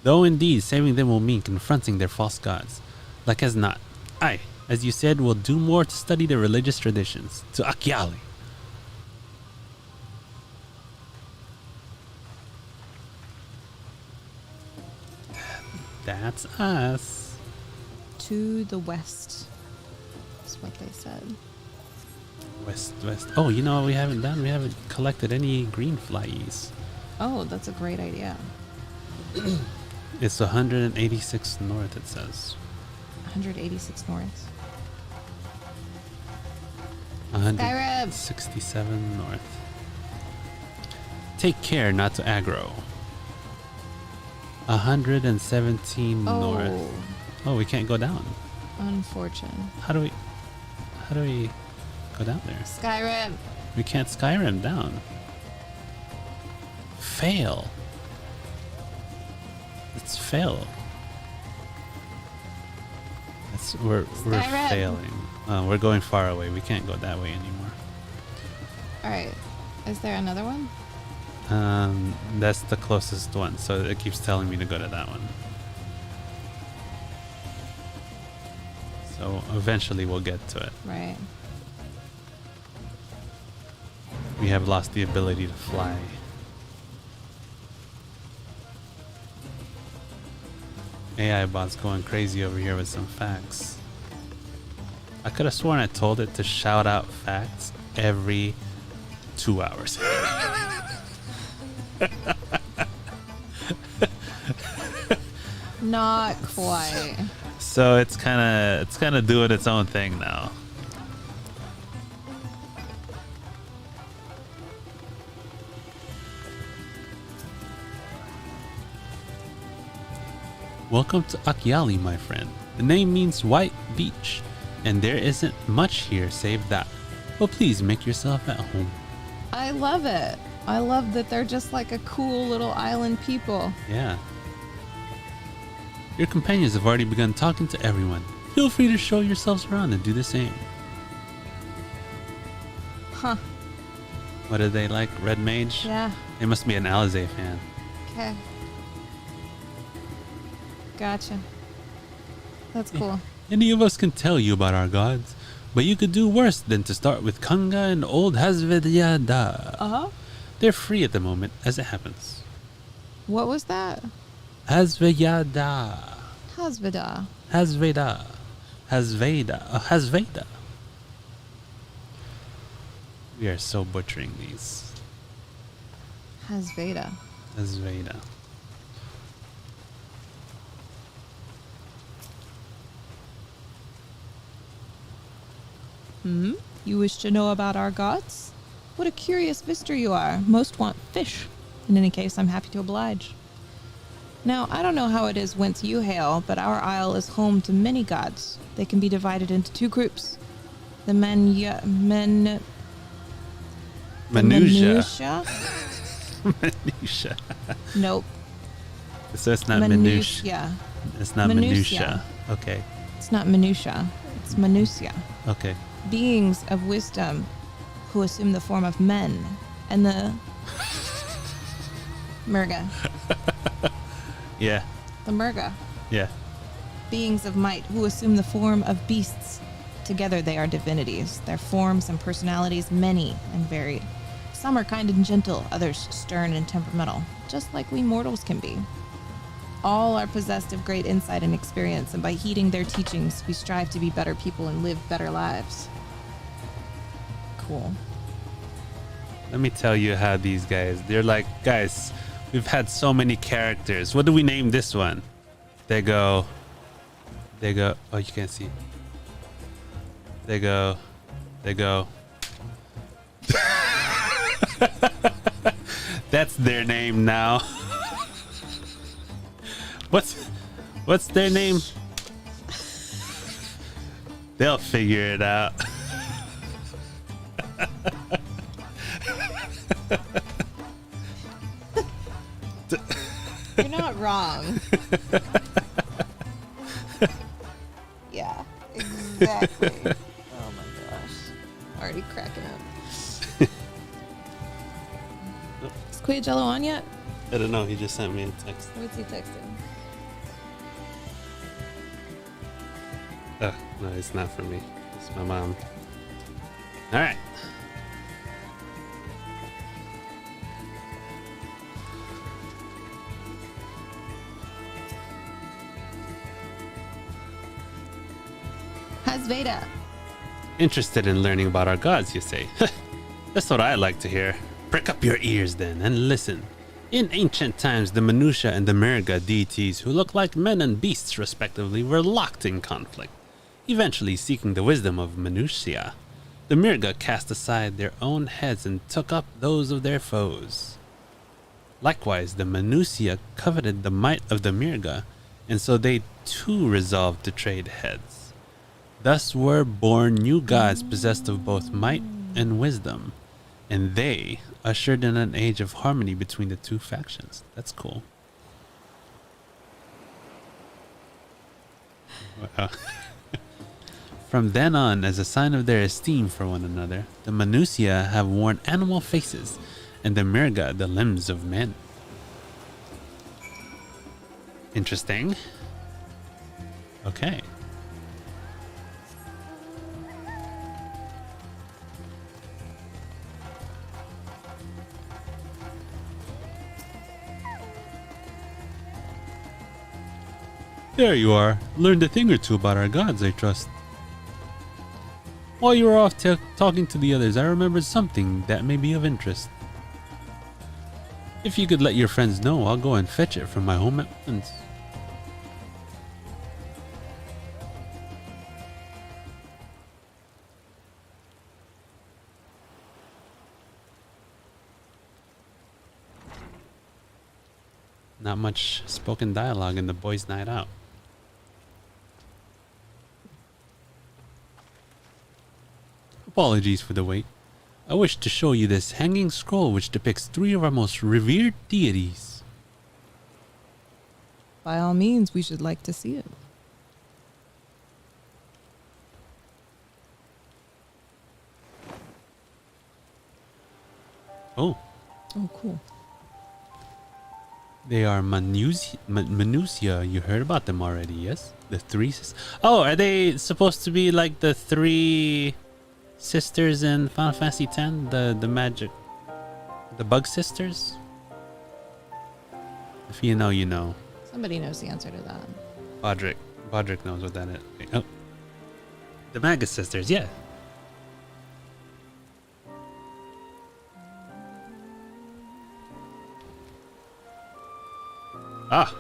Though indeed, saving them will mean confronting their false gods. Like as not. Aye, as you said, we'll do more to study their religious traditions. To Akyali. That's us. To the west. That's what they said. West. Oh, you know what we haven't done? We haven't collected any green flies. Oh, that's a great idea. It's 186 north, it says. 186 north. 167 north. Take care not to aggro. 117 north. Oh, we can't go down. Unfortunate. How do we go down there? Skyrim. We can't Skyrim down. Fail. Let's fail. We're Skyrim. failing. We're going far away. We can't go that way anymore. All right. Is there another one? That's the closest one, so it keeps telling me to go to that one. So eventually we'll get to it. Right. We have lost the ability to fly. AI bot's going crazy over here with some facts. I could have sworn I told it to shout out facts every 2 hours. Not quite. So it's kind of doing its own thing now. Welcome to Akyali, my friend. The name means white beach, and there isn't much here save that. But please make yourself at home. I love it. I love that they're just like a cool little island people. Yeah. Your companions have already begun talking to everyone. Feel free to show yourselves around and do the same. Huh. What are they like? Red Mage? Yeah. They must be an Alizé fan. Okay. Gotcha. That's cool. Any of us can tell you about our gods, but you could do worse than to start with Kanga and old Hasvedyada. Uh-huh. They're free at the moment, as it happens. What was that? Hasvedyada. Hasveda. Hasveda. Hasveda. We are so butchering these. Hasveda. Hasveda. You wish to know about our gods? What a curious visitor you are. Most want fish. In any case, I'm happy to oblige. Now, I don't know how it is whence you hail, but our isle is home to many gods. They can be divided into two groups. The Minutia. Minutia? Minutia. Nope. So it's not minutia. Minutia. It's not minutia. Okay. It's not minutia. It's minutia. Okay. Beings of wisdom who assume the form of men, and the Murga. Yeah. The Murga. Yeah. Beings of might who assume the form of beasts. Together they are divinities, their forms and personalities many and varied. Some are kind and gentle, others stern and temperamental, just like we mortals can be. All are possessed of great insight and experience, and by heeding their teachings, we strive to be better people and live better lives. Cool. Let me tell you how these guys, they're like, guys, we've had so many characters. What do we name this one? They go, oh, you can't see. They go. That's their name now. What's their name? They'll figure it out. You're not wrong. Yeah, exactly. Oh my gosh. Already cracking up. Is Quagello on yet? I don't know. He just sent me a text. What's he texting? Oh, no, it's not for me. It's my mom. All right. Hasveda. Interested in learning about our gods, you say? That's what I like to hear. Prick up your ears then and listen. In ancient times, the Minutia and the Murga deities, who look like men and beasts respectively, were locked in conflict. Eventually seeking the wisdom of Minutia, the Murga cast aside their own heads and took up those of their foes. Likewise, the Manusia coveted the might of the Mirga, and so they too resolved to trade heads. Thus were born new gods possessed of both might and wisdom, and they ushered in an age of harmony between the two factions. That's cool. Wow. From then on, as a sign of their esteem for one another, the Manusia have worn animal faces, and the Mirga the limbs of men. Interesting. Okay. There you are. Learned a thing or two about our gods, I trust. While you were off talking to the others, I remembered something that may be of interest. If you could let your friends know, I'll go and fetch it from my home at once. Not much spoken dialogue in the boys' night out. Apologies for the wait. I wish to show you this hanging scroll which depicts 3 of our most revered deities. By all means, we should like to see it. Oh. Oh, cool. They are Manusia. You heard about them already, yes? The 3 Oh, are they supposed to be like the 3 sisters in Final Fantasy X? The magic... The bug sisters? If you know, you know. Somebody knows the answer to that. Bodrick knows what that is. Oh. The Magus sisters, yeah. Ah,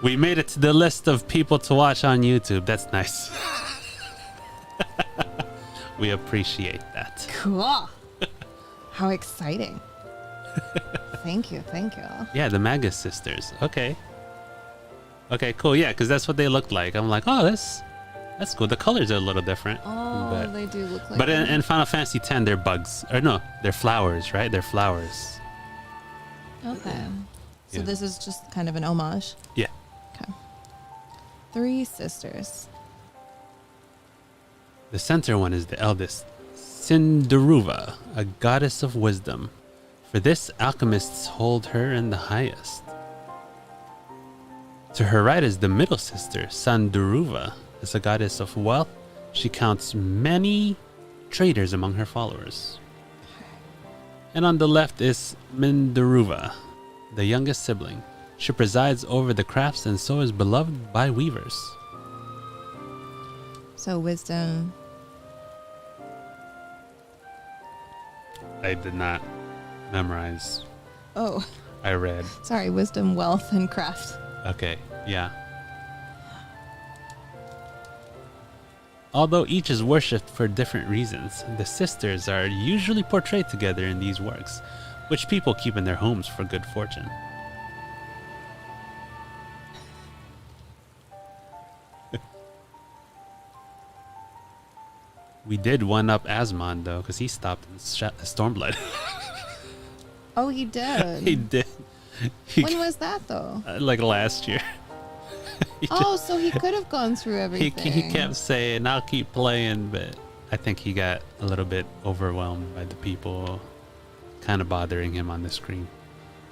we made it to the list of people to watch on YouTube. That's nice. We appreciate that. Cool. How exciting. Thank you. Yeah, the Magus sisters. Okay. Okay, cool. Yeah, because that's what they looked like. I'm like, oh, that's cool. The colors are a little different. Oh, they do look like But in Final Fantasy X, they're bugs. Or no, they're flowers, right? They're flowers. Okay. So Yeah. this is just kind of an homage. Yeah. Okay. 3 sisters. The center one is the eldest, Cinderuva, a goddess of wisdom. For this, alchemists hold her in the highest. To her right is the middle sister, Sandaruva. As a goddess of wealth, she counts many traders among her followers. And on the left is Mindaruva, the youngest sibling. She presides over the crafts and so is beloved by weavers. So wisdom. I did not memorize. Oh, I read. sorry. Wisdom, wealth, and craft. Okay, yeah. Although each is worshipped for different reasons, the sisters are usually portrayed together in these works, which people keep in their homes for good fortune. We did one up Asmon though, because he stopped and shot the Stormblood. Oh, he did. He did. When was that though? Like last year. Oh, so he could have gone through everything. He kept saying, I'll keep playing, but I think he got a little bit overwhelmed by the people kind of bothering him on the screen.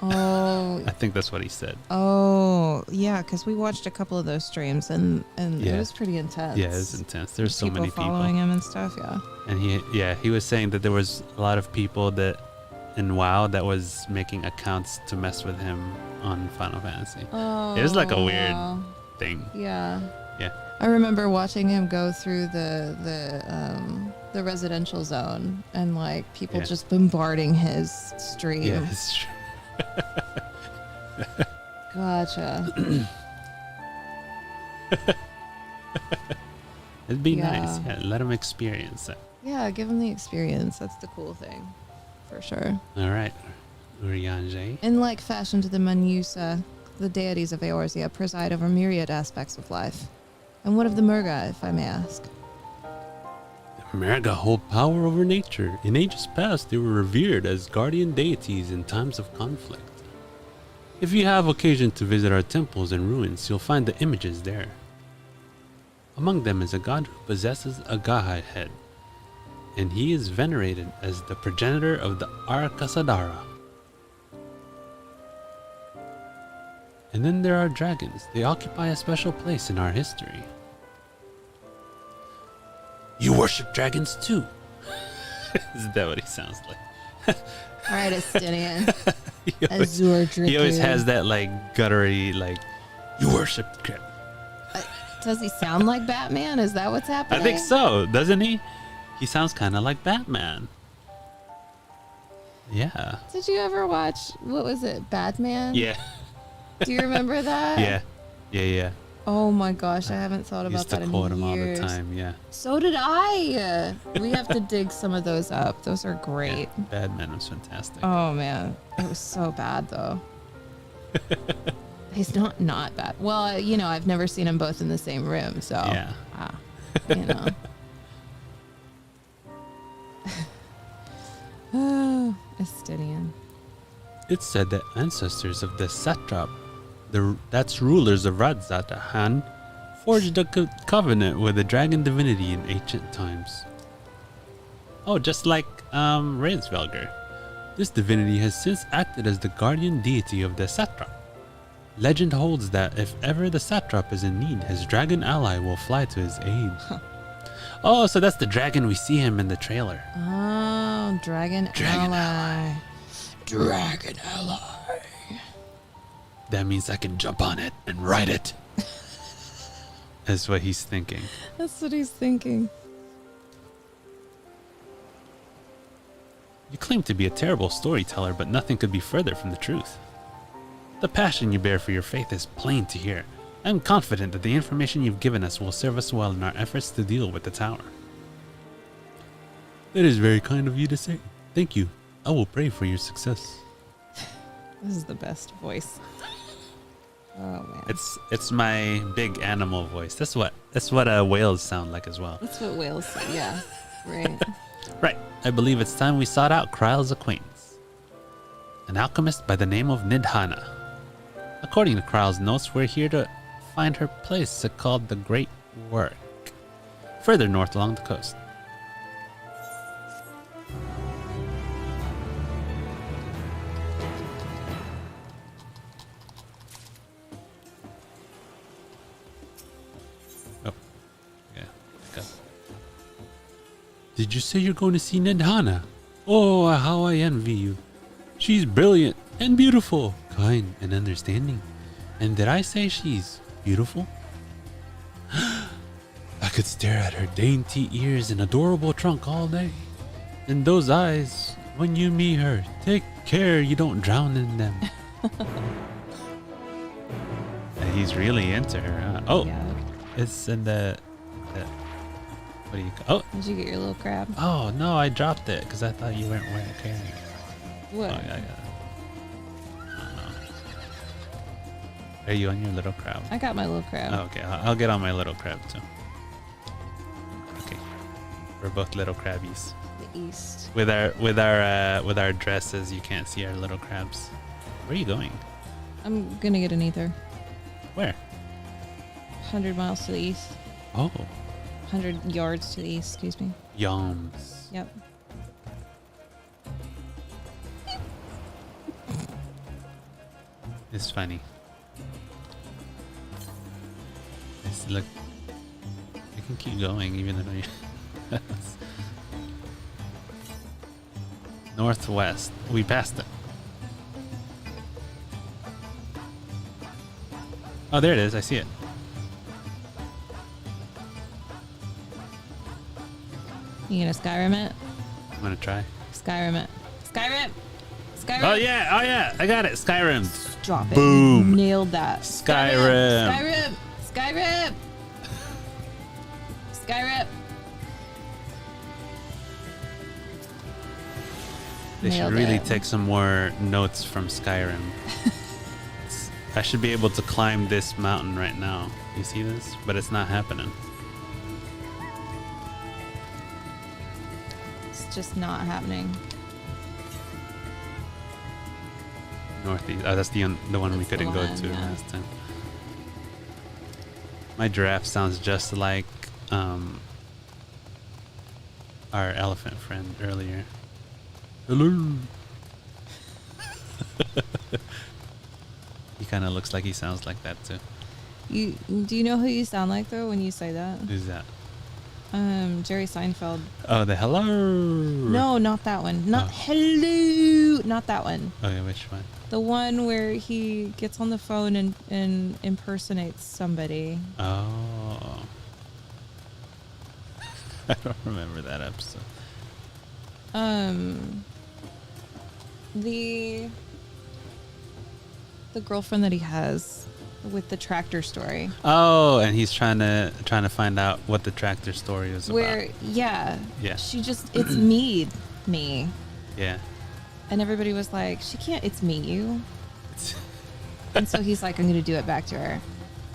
Oh. I think that's what he said. Oh, yeah, because we watched a couple of those streams and Yeah. it was pretty intense. Yeah, it was intense. There's so many people. following him and stuff, yeah. And he was saying that there was a lot of people that in WoW that was making accounts to mess with him on Final Fantasy. Oh, It was like a weird wow. thing. Yeah. Yeah. I remember watching him go through the residential zone and like people Yeah. just bombarding his stream. Yeah, it's true. Gotcha. It'd be Yeah. nice. Yeah, let him experience it. Yeah, give him the experience. That's the cool thing, for sure. All right. Urianger. In like fashion to the Manusa, the deities of Eorzea preside over myriad aspects of life. And what of the Murga, if I may ask? The Merga hold power over nature. In ages past, they were revered as guardian deities in times of conflict. If you have occasion to visit our temples and ruins, you'll find the images there. Among them is a god who possesses a Gaha head, and he is venerated as the progenitor of the Arkasadara. And then there are dragons. They occupy a special place in our history. You worship dragons too? Is that what he sounds like? All right, Estinian. Azure Dracu. He always has that like guttery, like, you worship crap. Does he sound like Batman? Is that what's happening? I think so, doesn't he? He sounds kind of like Batman. Yeah. Did you ever watch, what was it, Batman? Yeah. Do you remember that? Yeah. Oh my gosh, I haven't thought about that in years. Used to quote him all the time, yeah. So did I. We have to dig some of those up. Those are great. Yeah, Batman was fantastic. Oh man, it was so bad though. He's not bad. Well, I've never seen them both in the same room, so yeah. Estinian. It's said that ancestors of the satrap, that's rulers of Radzatahan, forged a covenant with the dragon divinity in ancient times. Oh, just like Rainsvelger. This divinity has since acted as the guardian deity of the satrap. Legend holds that if ever the satrap is in need, his dragon ally will fly to his aid. Oh, so that's the dragon we see him in the trailer. Oh, dragon ally. Dragon ally. That means I can jump on it and ride it. That's what he's thinking. That's what he's thinking. You claim to be a terrible storyteller, but nothing could be further from the truth. The passion you bear for your faith is plain to hear. I'm confident that the information you've given us will serve us well in our efforts to deal with the tower. That is very kind of you to say. Thank you. I will pray for your success. This is the best voice. Oh man. It's my big animal voice. That's what whales sound like as well. That's what whales say. Yeah. Right. Right. I believe it's time we sought out Kryle's acquaintance, an alchemist by the name of Nidhana. According to Kryle's notes, we're here to find her place called the Great Work, further north along the coast. Oh, yeah. Go. Did you say you're going to see Nidhana? Oh, how I envy you. She's brilliant and beautiful, kind and understanding. And did I say she's beautiful? I could stare at her dainty ears and adorable trunk all day. And those eyes, when you meet her, take care you don't drown in them. He's really into her, huh? Oh, Yeah. it's in the what do you call? Oh, Did you get your little crab? oh no, I dropped it because I thought you weren't carrying it. What? Oh, yeah, I got it. Are you on your little crab? I got my little crab. Oh, okay, I'll get on my little crab too. Okay, we're both little crabbies. The east. With our dresses, you can't see our little crabs. Where are you going? I'm gonna get an ether. Where? 100 miles to the east. Oh, 100 yards to the east, excuse me. yums. Yep. It's funny. It's look. I can keep going even though you. Northwest. We passed it. Oh, there it is. I see it. You gonna Skyrim it? I'm gonna try. Skyrim it. Skyrim! Skyrim! Oh yeah, I got it. Skyrim. Drop it. Boom. Nailed that. Skyrim. Skyrim! Skyrim! Skyrim! They should Nailed really it. take some more notes from Skyrim. I should be able to climb this mountain right now. You see this? But it's not happening. It's just not happening. Northeast. Oh, that's the one we That's the couldn't go one, to yeah. last time. My giraffe sounds just like our elephant friend earlier. Hello. He kind of looks like he sounds like that too. Do you know who you sound like though when you say that? Who's that? Jerry Seinfeld. Oh, the hello. No, not that one. Not Oh. hello. Not that one. Okay, which one? The one where he gets on the phone and impersonates somebody. Oh. I don't remember that episode. The girlfriend that he has with the tractor story. Oh, and he's trying to find out what the tractor story is Where about. yeah. Yeah. It's me. Yeah. And everybody was like, she can't, it's me, you. And so he's like, I'm going to do it back to her.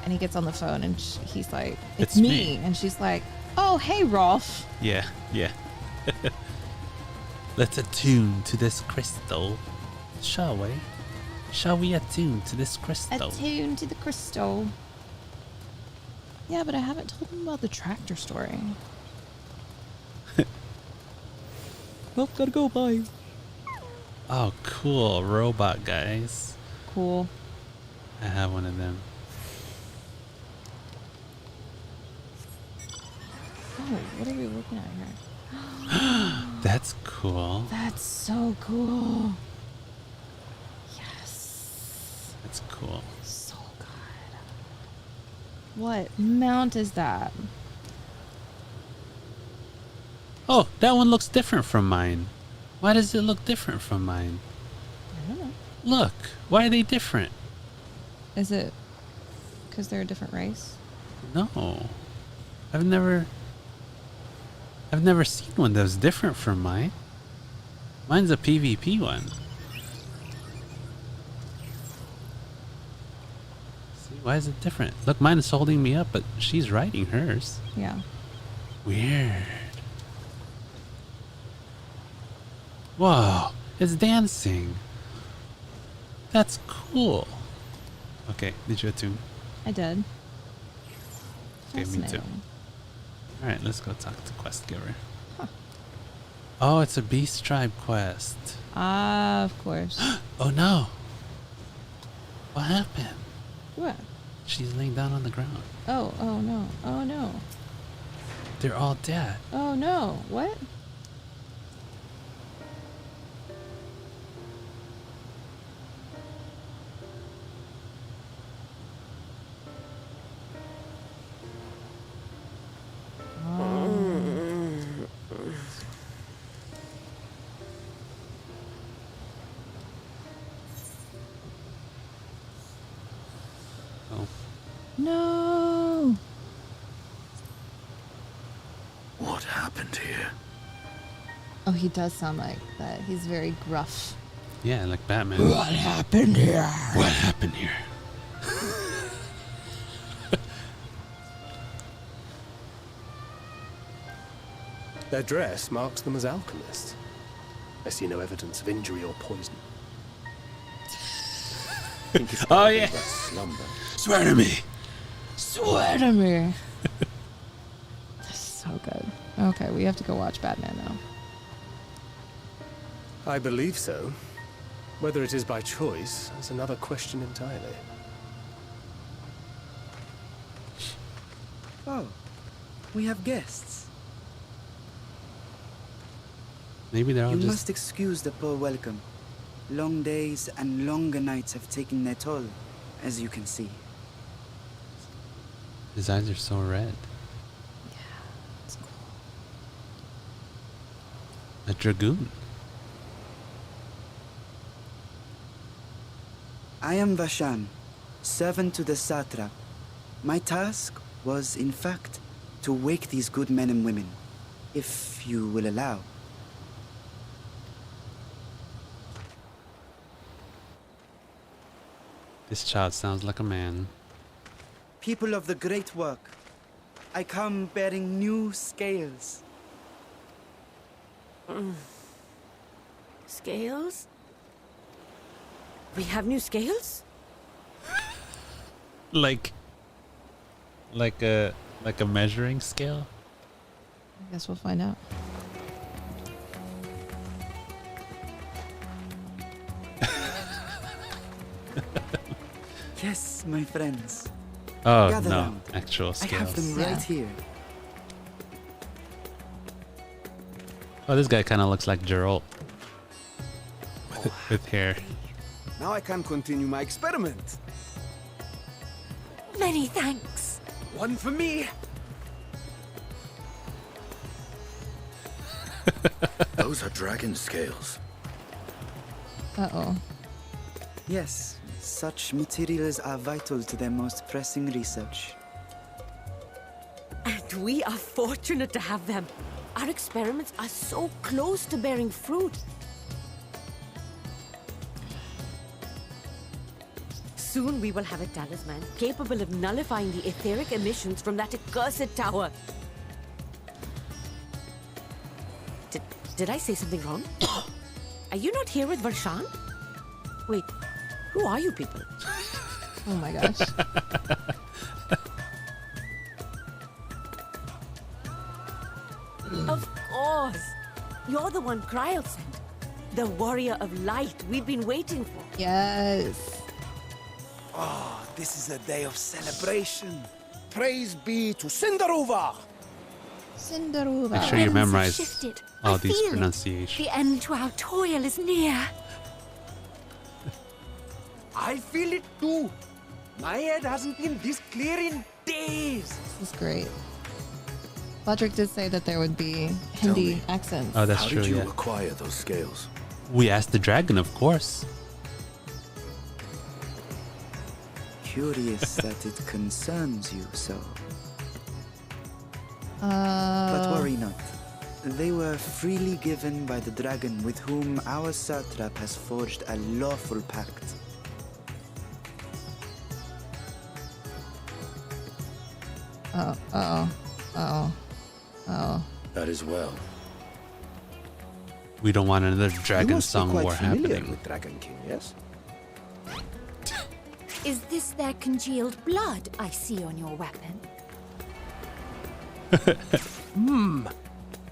And he gets on the phone and he's like, it's me. And she's like, oh, hey, Rolf. Yeah, yeah. Let's attune to this crystal, shall we? Shall we attune to this crystal? Attune to the crystal. Yeah, but I haven't told him about the tractor story. Well, gotta go, bye. Oh, cool. Robot guys. Cool. I have one of them. Oh, what are we looking at here? That's cool. That's so cool. Yes. That's cool. So good. What mount is that? Oh, that one looks different from mine. Why does it look different from mine? I don't know. Look, why are they different? Is it because they're a different race? No. I've never seen one that was different from mine. Mine's a PvP one. See, why is it different? Look, mine is holding me up, but she's riding hers. Yeah. Weird. Whoa, it's dancing. That's cool. Okay, did you attune? I did. Okay, me too. Fascinating. Alright, let's go talk to Quest Giver. Huh. Oh, it's a Beast Tribe quest. Ah, of course. Oh no. What happened? What? She's laying down on the ground. Oh no. Oh no. They're all dead. Oh no. What? Oh. No. What happened here? Oh, he does sound like that. He's very gruff. Yeah, like Batman. What happened here? What happened here? Their dress marks them as alchemists. I see no evidence of injury or poison. Think it's Oh, yeah. but slumber. Swear to me. Swear to me. That's so good. Okay, we have to go watch Batman now. I believe so. Whether it is by choice is another question entirely. Oh, we have guests. Maybe they're all You just... must excuse the poor welcome. Long days and longer nights have taken their toll, as you can see. His eyes are so red. It's cool. A dragoon. I am Vashan, servant to the satrap. My task was, in fact, to wake these good men and women, if you will allow. This child sounds like a man. People of the great work, I come bearing new scales. Scales? We have new scales? Like a measuring scale. I guess we'll find out. Yes, my friends. Oh Gather no, round. actual I scales. have them Yeah. right here. Oh, this guy kind of looks like Geralt with hair. Now I can continue my experiment. Many thanks. One for me. Those are dragon scales. Uh-oh. Yes, such materials are vital to their most pressing research. And we are fortunate to have them. Our experiments are so close to bearing fruit. Soon we will have a talisman capable of nullifying the etheric emissions from that accursed tower. Did I say something wrong? Are you not here with Varshan? Wait, who are you people? Oh my gosh. Of course! You're the one Kryl sent. The warrior of light we've been waiting for. Yes. Oh, this is a day of celebration. Praise be to Cinderuva. Cinderuva. Make sure you Winds have memorize shifted. all I these feel it. pronunciations. The end to our toil is near. I feel it too. My head hasn't been this clear in days. This is great. Podrick did say that there would be Hindi me. accents. Oh, that's How true. did you Yeah, acquire those scales? we asked the dragon, of course. Curious that it concerns you so. But worry not. They were freely given by the dragon with whom our satrap has forged a lawful pact. That is well. We don't want another You dragon must be song quite war familiar happening. with Dragon King, yes? Is this their congealed blood I see on your weapon?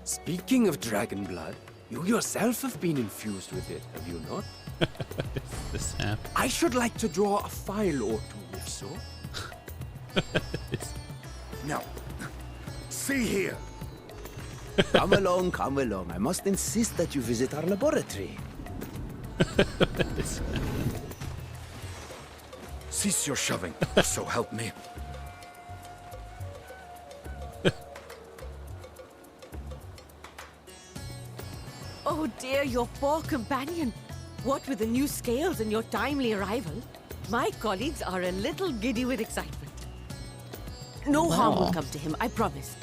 Speaking of dragon blood, you yourself have been infused with it, have you not? This app. I should like to draw a file or two, if so. Now, see here. Come along, come along. I must insist that you visit our laboratory. Cease your shoving, so help me. Oh dear, your poor companion. What with the new scales and your timely arrival, my colleagues are a little giddy with excitement. No harm will come to him, I promise.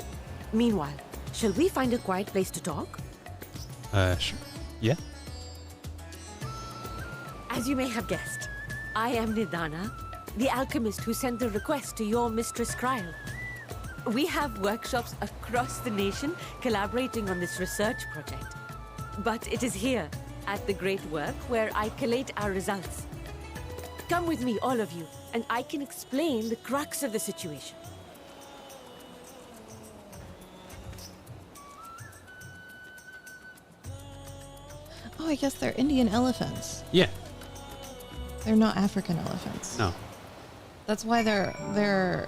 Meanwhile, shall we find a quiet place to talk? Sure. Yeah. As you may have guessed, I am Nidana, the alchemist who sent the request to your mistress Kryl. We have workshops across the nation collaborating on this research project. But it is here, at the Great Work, where I collate our results. Come with me, all of you, and I can explain the crux of the situation. Oh, I guess they're Indian elephants. Yeah. They're not African elephants. No. That's why their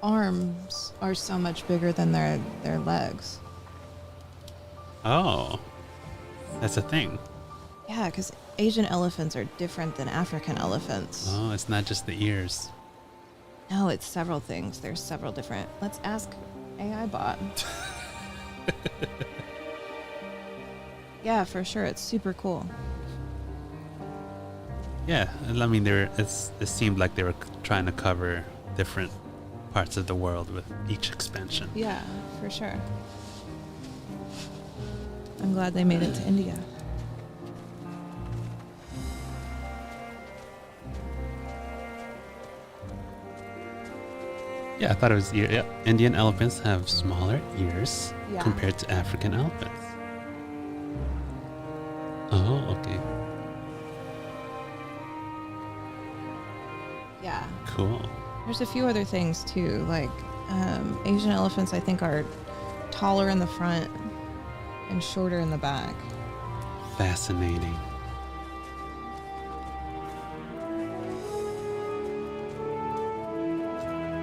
arms are so much bigger than their legs. Oh. That's a thing. Yeah, because Asian elephants are different than African elephants. Oh, it's not just the ears. No, it's several things. There's several different. Let's ask AI bot. Yeah, for sure. It's super cool. Yeah, I mean, it seemed like they were trying to cover different parts of the world with each expansion. Yeah, for sure. I'm glad they made it to India. Yeah, I thought it was ear. Yeah, Indian elephants have smaller ears Yeah. compared to African elephants. Oh, okay. Yeah. Cool. There's a few other things too, like Asian elephants I think are taller in the front and shorter in the back. Fascinating.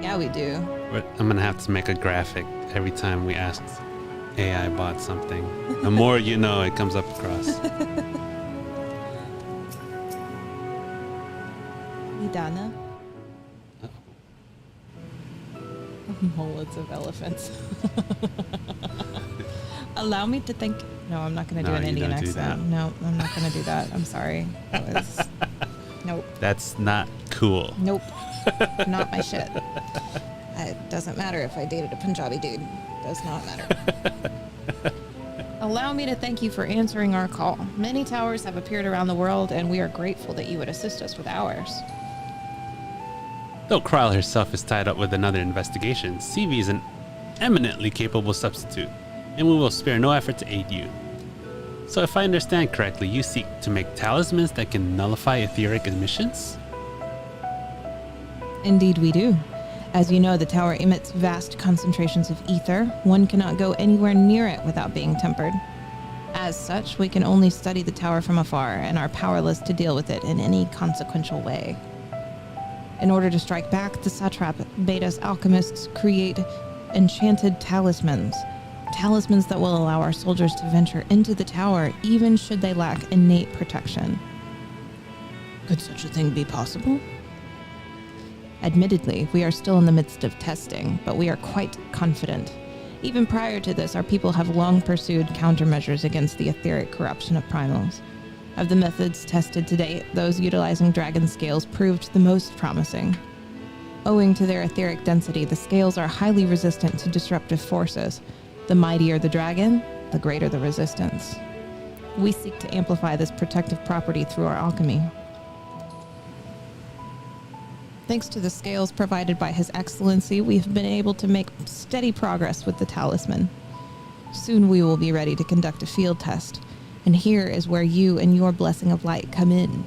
Yeah, we do. But I'm gonna have to make a graphic every time we ask AI bot something. The more you know, it comes up across. Idana. Mullets of elephants. Allow me to think. No, I'm not going to do an Indian accent. No, I'm not going to do that. I'm sorry. That was. Nope. That's not cool. Nope. Not my shit. It doesn't matter if I dated a Punjabi dude. Does not matter. Allow me to thank you for answering our call. Many towers have appeared around the world, and we are grateful that you would assist us with ours. Though Kryl herself is tied up with another investigation, CV is an eminently capable substitute, and we will spare no effort to aid you. So if I understand correctly, you seek to make talismans that can nullify etheric emissions? Indeed we do. As you know, the tower emits vast concentrations of ether. One cannot go anywhere near it without being tempered. As such, we can only study the tower from afar and are powerless to deal with it in any consequential way. In order to strike back, the satrap bade us alchemists create enchanted talismans. Talismans that will allow our soldiers to venture into the tower even should they lack innate protection. Could such a thing be possible? Admittedly, we are still in the midst of testing, but we are quite confident. Even prior to this, our people have long pursued countermeasures against the etheric corruption of primals. Of the methods tested to date, those utilizing dragon scales proved the most promising. Owing to their etheric density, the scales are highly resistant to disruptive forces. The mightier the dragon, the greater the resistance. We seek to amplify this protective property through our alchemy. Thanks to the scales provided by His Excellency, we've been able to make steady progress with the talisman. Soon we will be ready to conduct a field test, and here is where you and your blessing of light come in.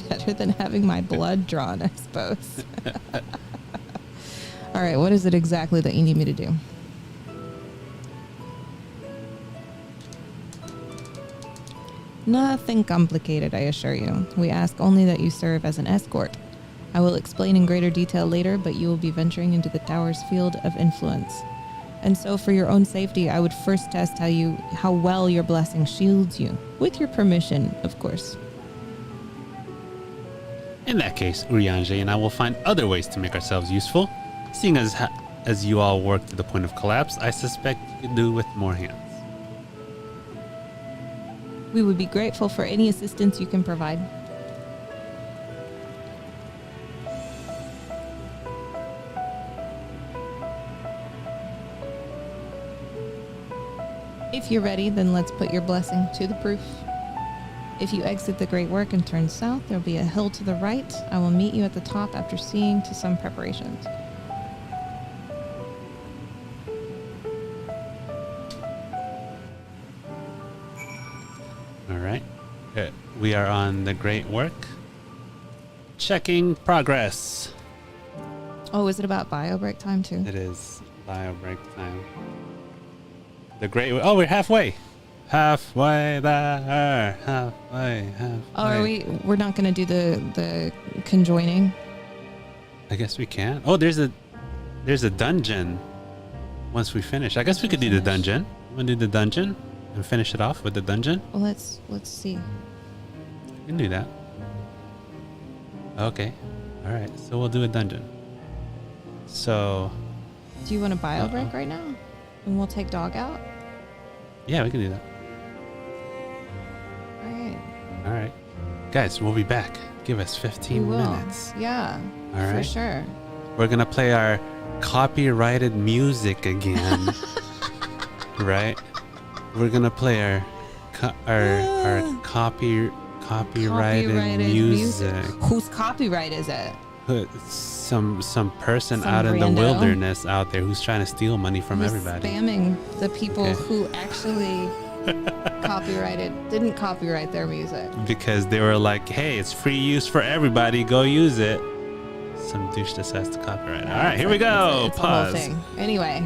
Better than having my blood drawn, I suppose. All right, what is it exactly that you need me to do? Nothing complicated, I assure you. We ask only that you serve as an escort. I will explain in greater detail later, but you will be venturing into the tower's field of influence. And so for your own safety, I would first test how well your blessing shields you. With your permission, of course. In that case, Urianger and I will find other ways to make ourselves useful. Seeing as you all work to the point of collapse, I suspect you could do with more hands. We would be grateful for any assistance you can provide. If you're ready, then let's put your blessing to the proof. If you exit the Great Work and turn south, there'll be a hill to the right. I will meet you at the top after seeing to some preparations. All right. We are on the Great Work. Checking progress. Oh, is it about bio break time too? It is bio break time. The Great. Oh, we're halfway. Halfway there. Halfway. Oh, are we're not going to do the conjoining? I guess we can. Oh, there's a dungeon. Once we finish, I guess we could do the dungeon. Want to do the dungeon and finish it off with the dungeon? Well, let's see. We can do that. Okay. All right. So we'll do a dungeon. So. Do you want a bio break right now? And we'll take dog out? Yeah, we can do that. All right. All right. Guys, we'll be back. Give us 15 minutes. Yeah. All right. For sure. We're going to play our copyrighted music again. Right? We're going to play our Copyrighted music. Whose copyright is it? Some person Some out in the rando. wilderness out there who's trying to steal money from Who's everybody. spamming the people Okay. who actually didn't copyright their music. Because they were like, hey, it's free use for everybody. Go use it. Some douche decides to copyright. All right, here we go. It's a whole Pause. thing. Anyway.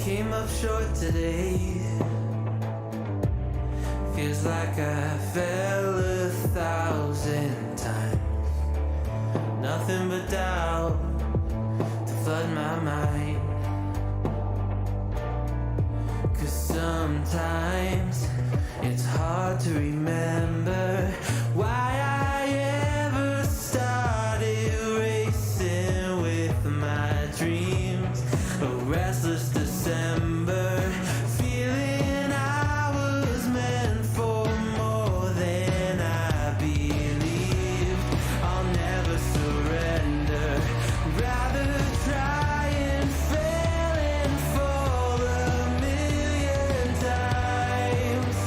came up short today. Feels like I fell 1,000 times. Nothing but doubt to flood my mind. 'Cause sometimes it's hard to remember why I ever started racing with my dreams. A restless December, feeling I was meant for more than I believed. I'll never surrender, rather try and fail and fall 1,000,000 times.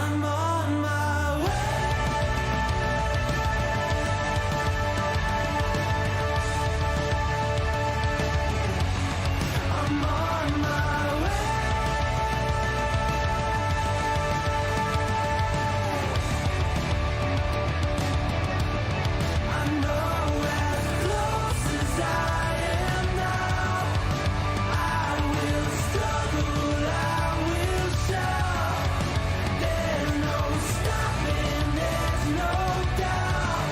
I'm on my way. I'm on my way. I know as close as I am now, I will struggle, I will shout. There's no stopping, there's no doubt.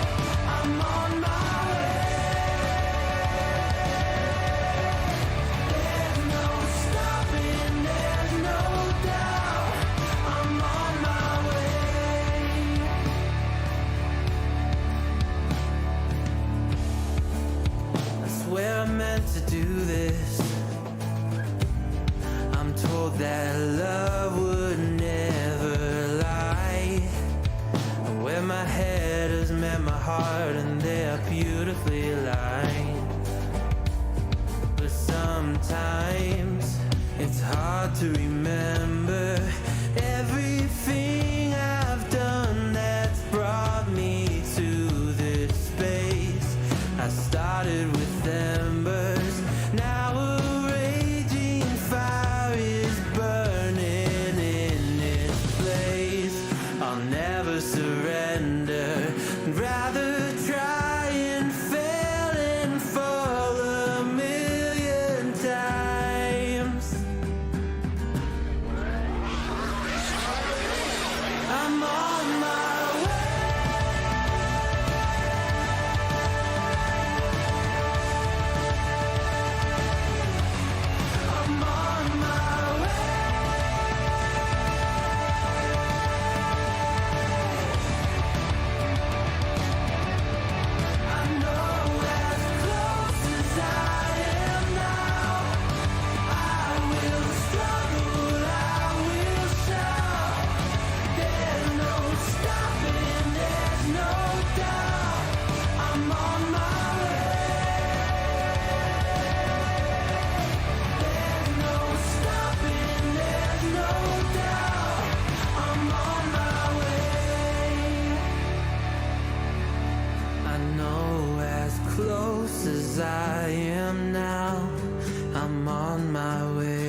I'm on my way. There's no stopping, there's no doubt. I'm on my way. I swear I meant to do this. I'm told that love would never lie. Where my head has met my heart and they are beautifully aligned. But sometimes it's hard to remember everything I've done that's brought me to this space. I started with embers, now a raging fire is burning in this place. I'll never surrender, rather try and fail and fall 1,000,000 times. I'm on my way. I'm on my way. I know as close as I am now, I will struggle, I will shout. There's no stopping, there's no doubt. I'm on my way. There's no stopping, there's no doubt. I'm on my way. I know as close as I am now, I'm on my way.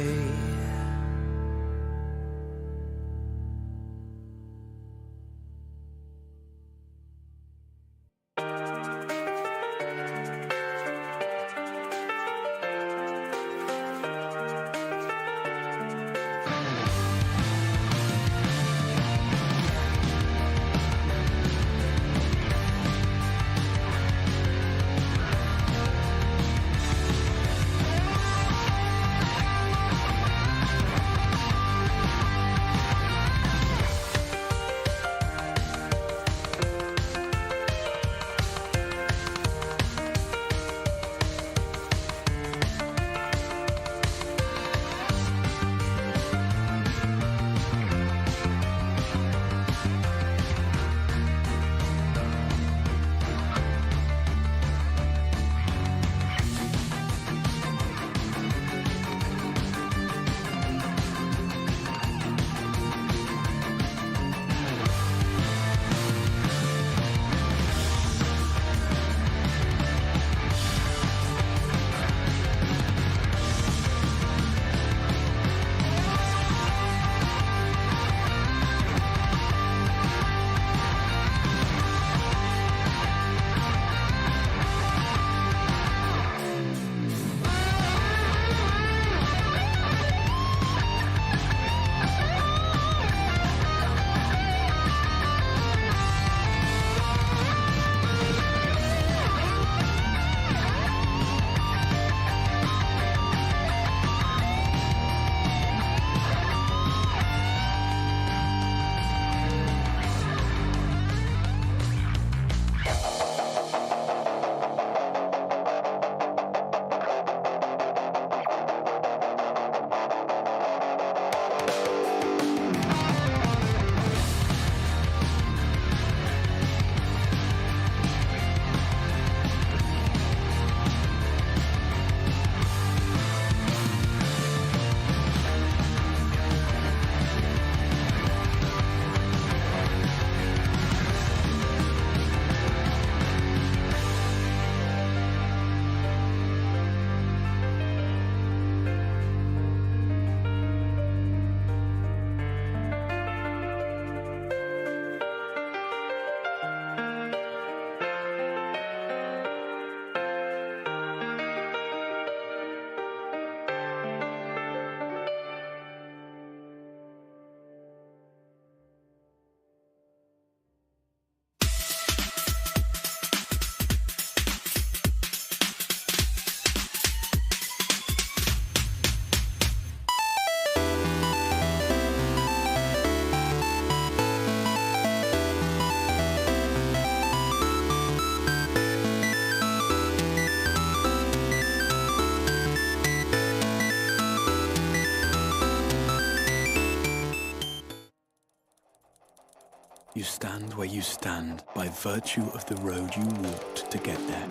You stand where you stand by virtue of the road you walked to get there.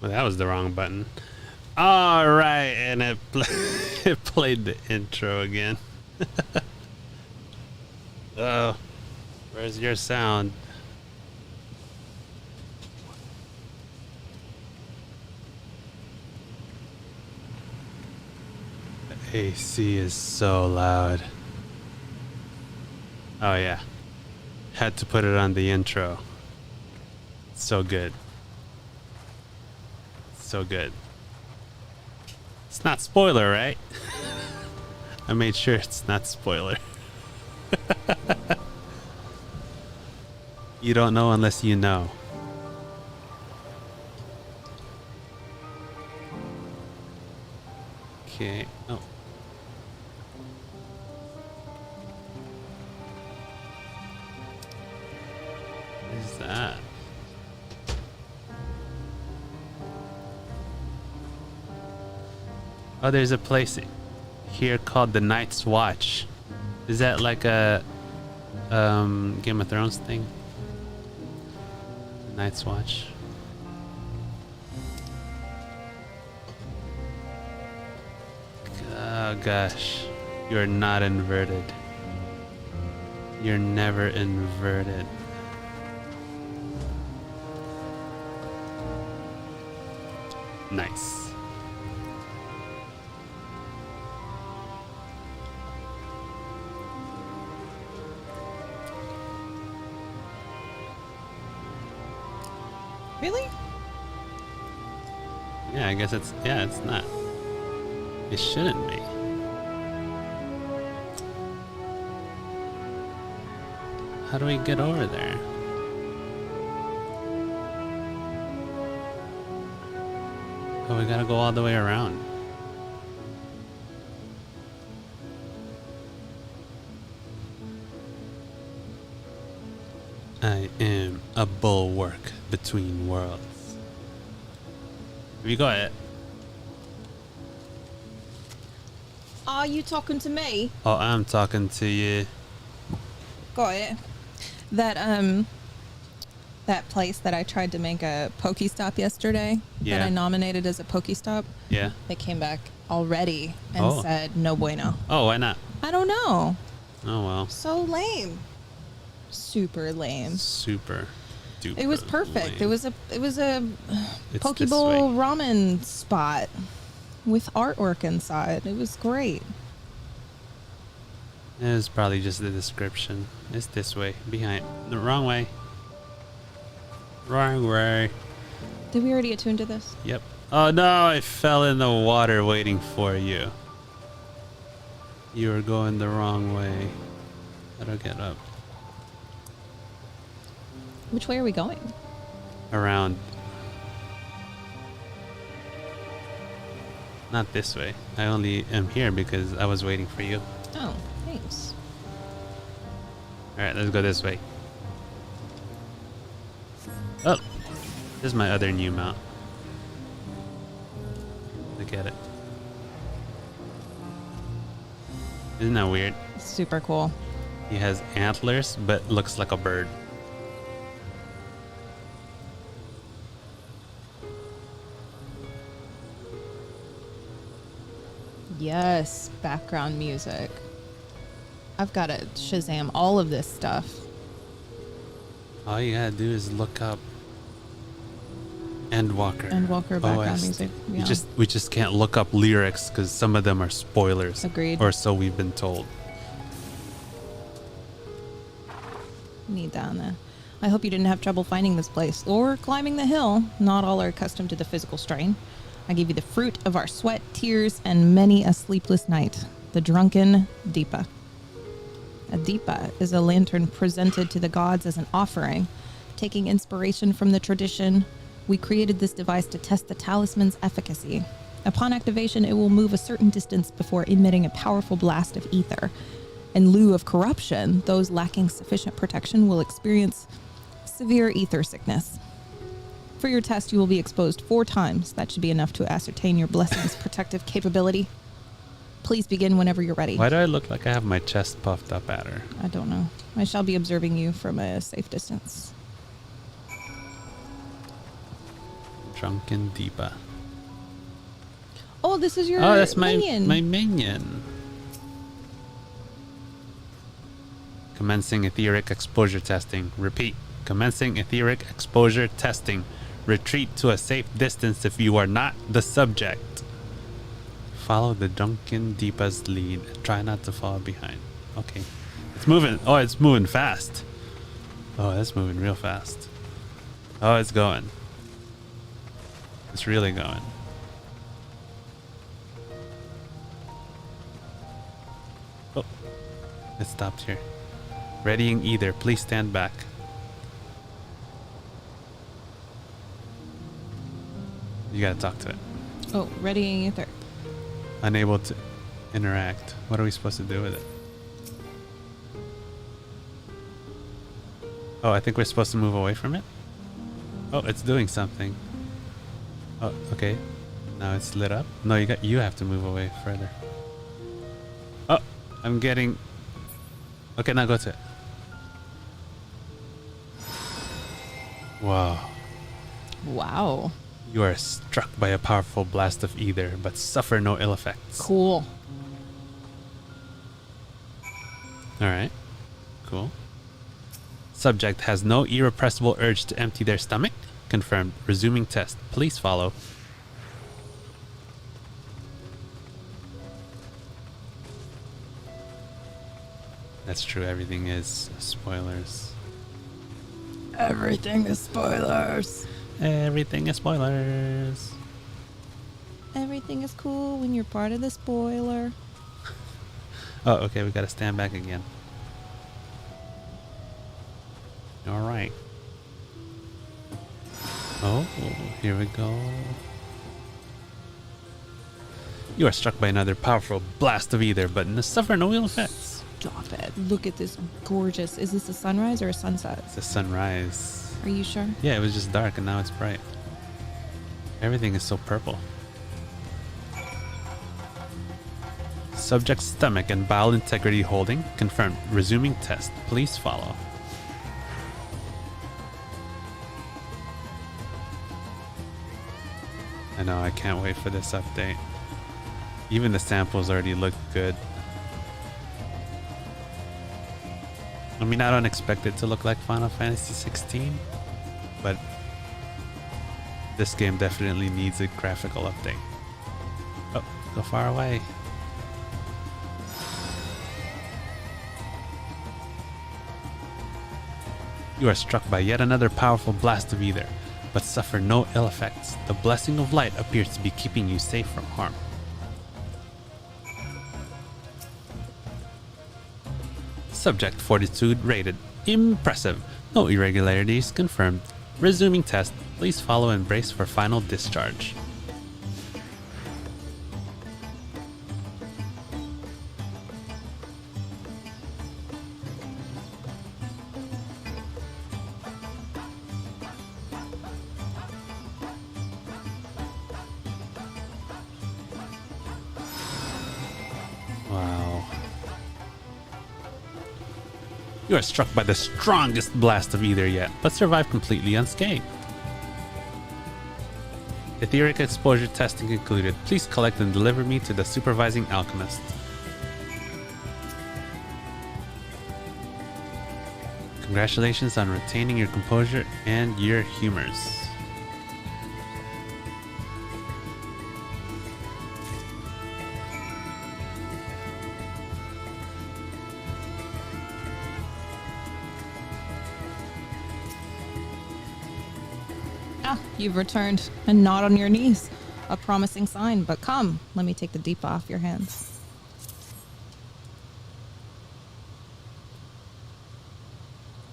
Well, that was the wrong button. All right, and it it played the intro again. Oh, where's your sound? The AC is so loud. Oh yeah, had to put it on the intro. So good. So good. It's not spoiler, right? I made sure it's not spoiler. You don't know unless you know. Okay. Oh. What is that? Oh, there's a place here called the Night's Watch. Is that like a Game of Thrones thing? Night's Watch. Oh gosh, you're not inverted. You're never inverted. Nice. Really? Yeah, I guess it's not. It shouldn't be. How do we get over there? Oh, we gotta go all the way around. I am a bulwark between worlds. Have you got it? Are you talking to me? Oh, I'm talking to you. Got it. That place that I tried to make a Pokestop yesterday, Yeah. that I nominated as a Pokestop, Yeah. they came back already and said no bueno. Oh, why not? I don't know. Oh well. So lame. Super lame. Super duper. It was perfect. lame. It was a It's Poke this Bowl way. ramen spot with artwork inside. It was great. It was probably just the description. It's this way. Behind. The wrong way. Wrong way. Did we already attune to this? Yep. Oh no, I fell in the water waiting for you. You were going the wrong way. How do I get up? Which way are we going? Around. Not this way. I only am here because I was waiting for you. Oh, thanks. Alright, let's go this way. Oh! This is my other new mount. Look at it. Isn't that weird? Super cool. He has antlers, but looks like a bird. Yes, background music. I've got to Shazam all of this stuff. All you gotta do is look up Endwalker. Endwalker background OST. music. Yeah. We just can't look up lyrics because some of them are spoilers. Agreed. Or so we've been told. Nidana. I hope you didn't have trouble finding this place or climbing the hill. Not all are accustomed to the physical strain. I gave you the fruit of our sweat, tears, and many a sleepless night. The drunken Deepa. A Deepa is a lantern presented to the gods as an offering. Taking inspiration from the tradition, we created this device to test the talisman's efficacy. Upon activation, it will move a certain distance before emitting a powerful blast of ether. In lieu of corruption, those lacking sufficient protection will experience severe ether sickness. For your test, you will be exposed 4 times. That should be enough to ascertain your blessing's protective capability. Please begin whenever you're ready. Why do I look like I have my chest puffed up at her? I don't know. I shall be observing you from a safe distance. Drunken Deepa. Oh, this is your that's minion. my minion. Commencing etheric exposure testing. Repeat. Commencing etheric exposure testing. Retreat to a safe distance if you are not the subject. Follow the drunken Deepa's lead. Try not to fall behind. Okay. It's moving. Oh, it's moving fast. Oh, it's moving real fast. Oh, it's going. It's really going. Oh, it stopped here. Readying either. Please stand back. You gotta talk to it. Oh, readying ether. Unable to interact. What are we supposed to do with it? Oh, I think we're supposed to move away from it. Oh, it's doing something. Oh, okay. Now it's lit up. No, you have to move away further. Oh, I'm getting. Okay, now go to it. Wow. Wow. You are struck by a powerful blast of ether, but suffer no ill effects. Cool. Alright. Cool. Subject has no irrepressible urge to empty their stomach. Confirmed. Resuming test. Please follow. That's true. Everything is spoilers. Everything is spoilers. Everything is spoilers. Everything is cool when you're part of the spoiler. Oh, okay. We gotta stand back again. Alright. Oh, here we go. You are struck by another powerful blast of ether, but suffer no ill effects. Stop it. Look at this gorgeous. Is this a sunrise or a sunset? It's a sunrise. Are you sure? Yeah, it was just dark and now it's bright. Everything is so purple. Subject stomach and bowel integrity holding. Confirmed. Resuming test. Please follow. I know, I can't wait for this update. Even the samples already look good. I mean, I don't expect it to look like Final Fantasy 16, but this game definitely needs a graphical update. Oh, go far away. You are struck by yet another powerful blast of ether, but suffer no ill effects. The blessing of light appears to be keeping you safe from harm. Subject fortitude rated impressive. No irregularities confirmed. Resuming test. Please follow and brace for final discharge. Wow. You are struck by the strongest blast of ether yet, but survive completely unscathed. Etheric exposure testing concluded. Please collect and deliver me to the supervising alchemist. Congratulations on retaining your composure and your humors. You've returned, and not on your knees. A promising sign, but come, let me take the deep off your hands.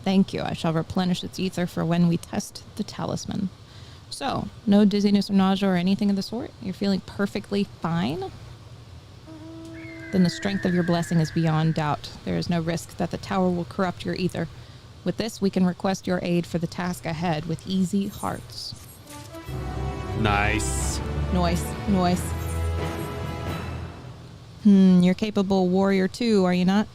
Thank you. I shall replenish its ether for when we test the talisman. So, no dizziness or nausea or anything of the sort? You're feeling perfectly fine? Then the strength of your blessing is beyond doubt. There is no risk that the tower will corrupt your ether. With this, we can request your aid for the task ahead with easy hearts. Nice. Noise. You're capable warrior too, are you not?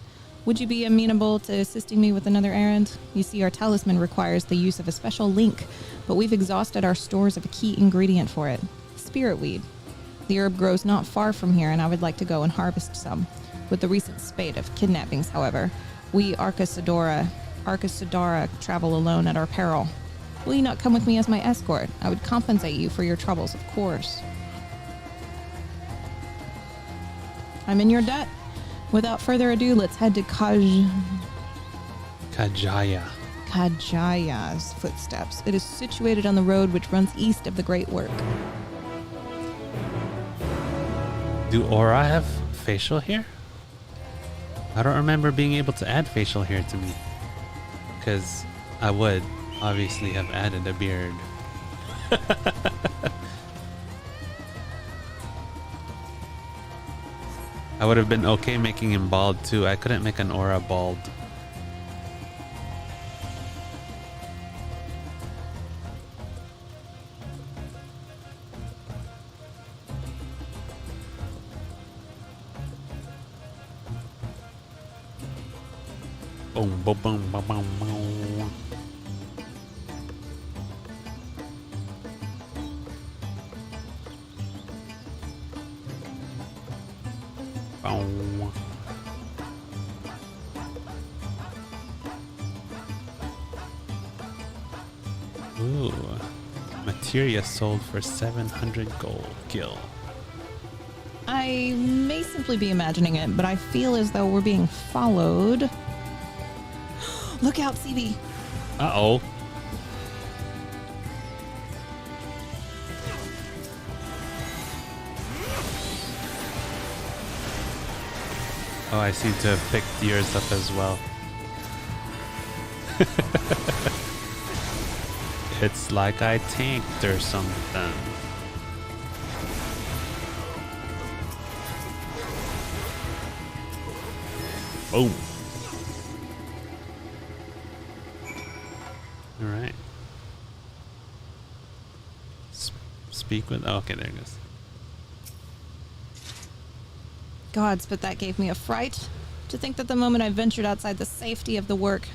Would you be amenable to assisting me with another errand? You see, our talisman requires the use of a special link, but we've exhausted our stores of a key ingredient for it, spirit weed. The herb grows not far from here, and I would like to go and harvest some. With the recent spate of kidnappings, however, we Arcasadora travel alone at our peril. Will you not come with me as my escort? I would compensate you for your troubles, of course. I'm in your debt. Without further ado, let's head to Kajaya's footsteps. It is situated on the road which runs east of the Great Work. Do Aura have facial hair? I don't remember being able to add facial hair to me. Because I would obviously have added a beard. I would have been okay making him bald too. I couldn't make an Aura bald. Boom, boom, boom, boom, boom, boom. Boom. Ooh, materia sold for 700 gold gil. I may simply be imagining it, but I feel as though we're being followed. Look out, CB. Uh-oh. Oh, I seem to have picked yours up as well. It's like I tanked or something. Boom. All right. Speak with. Oh, okay, there it goes. Gods, but that gave me a fright. To think that the moment I ventured outside the safety of the work.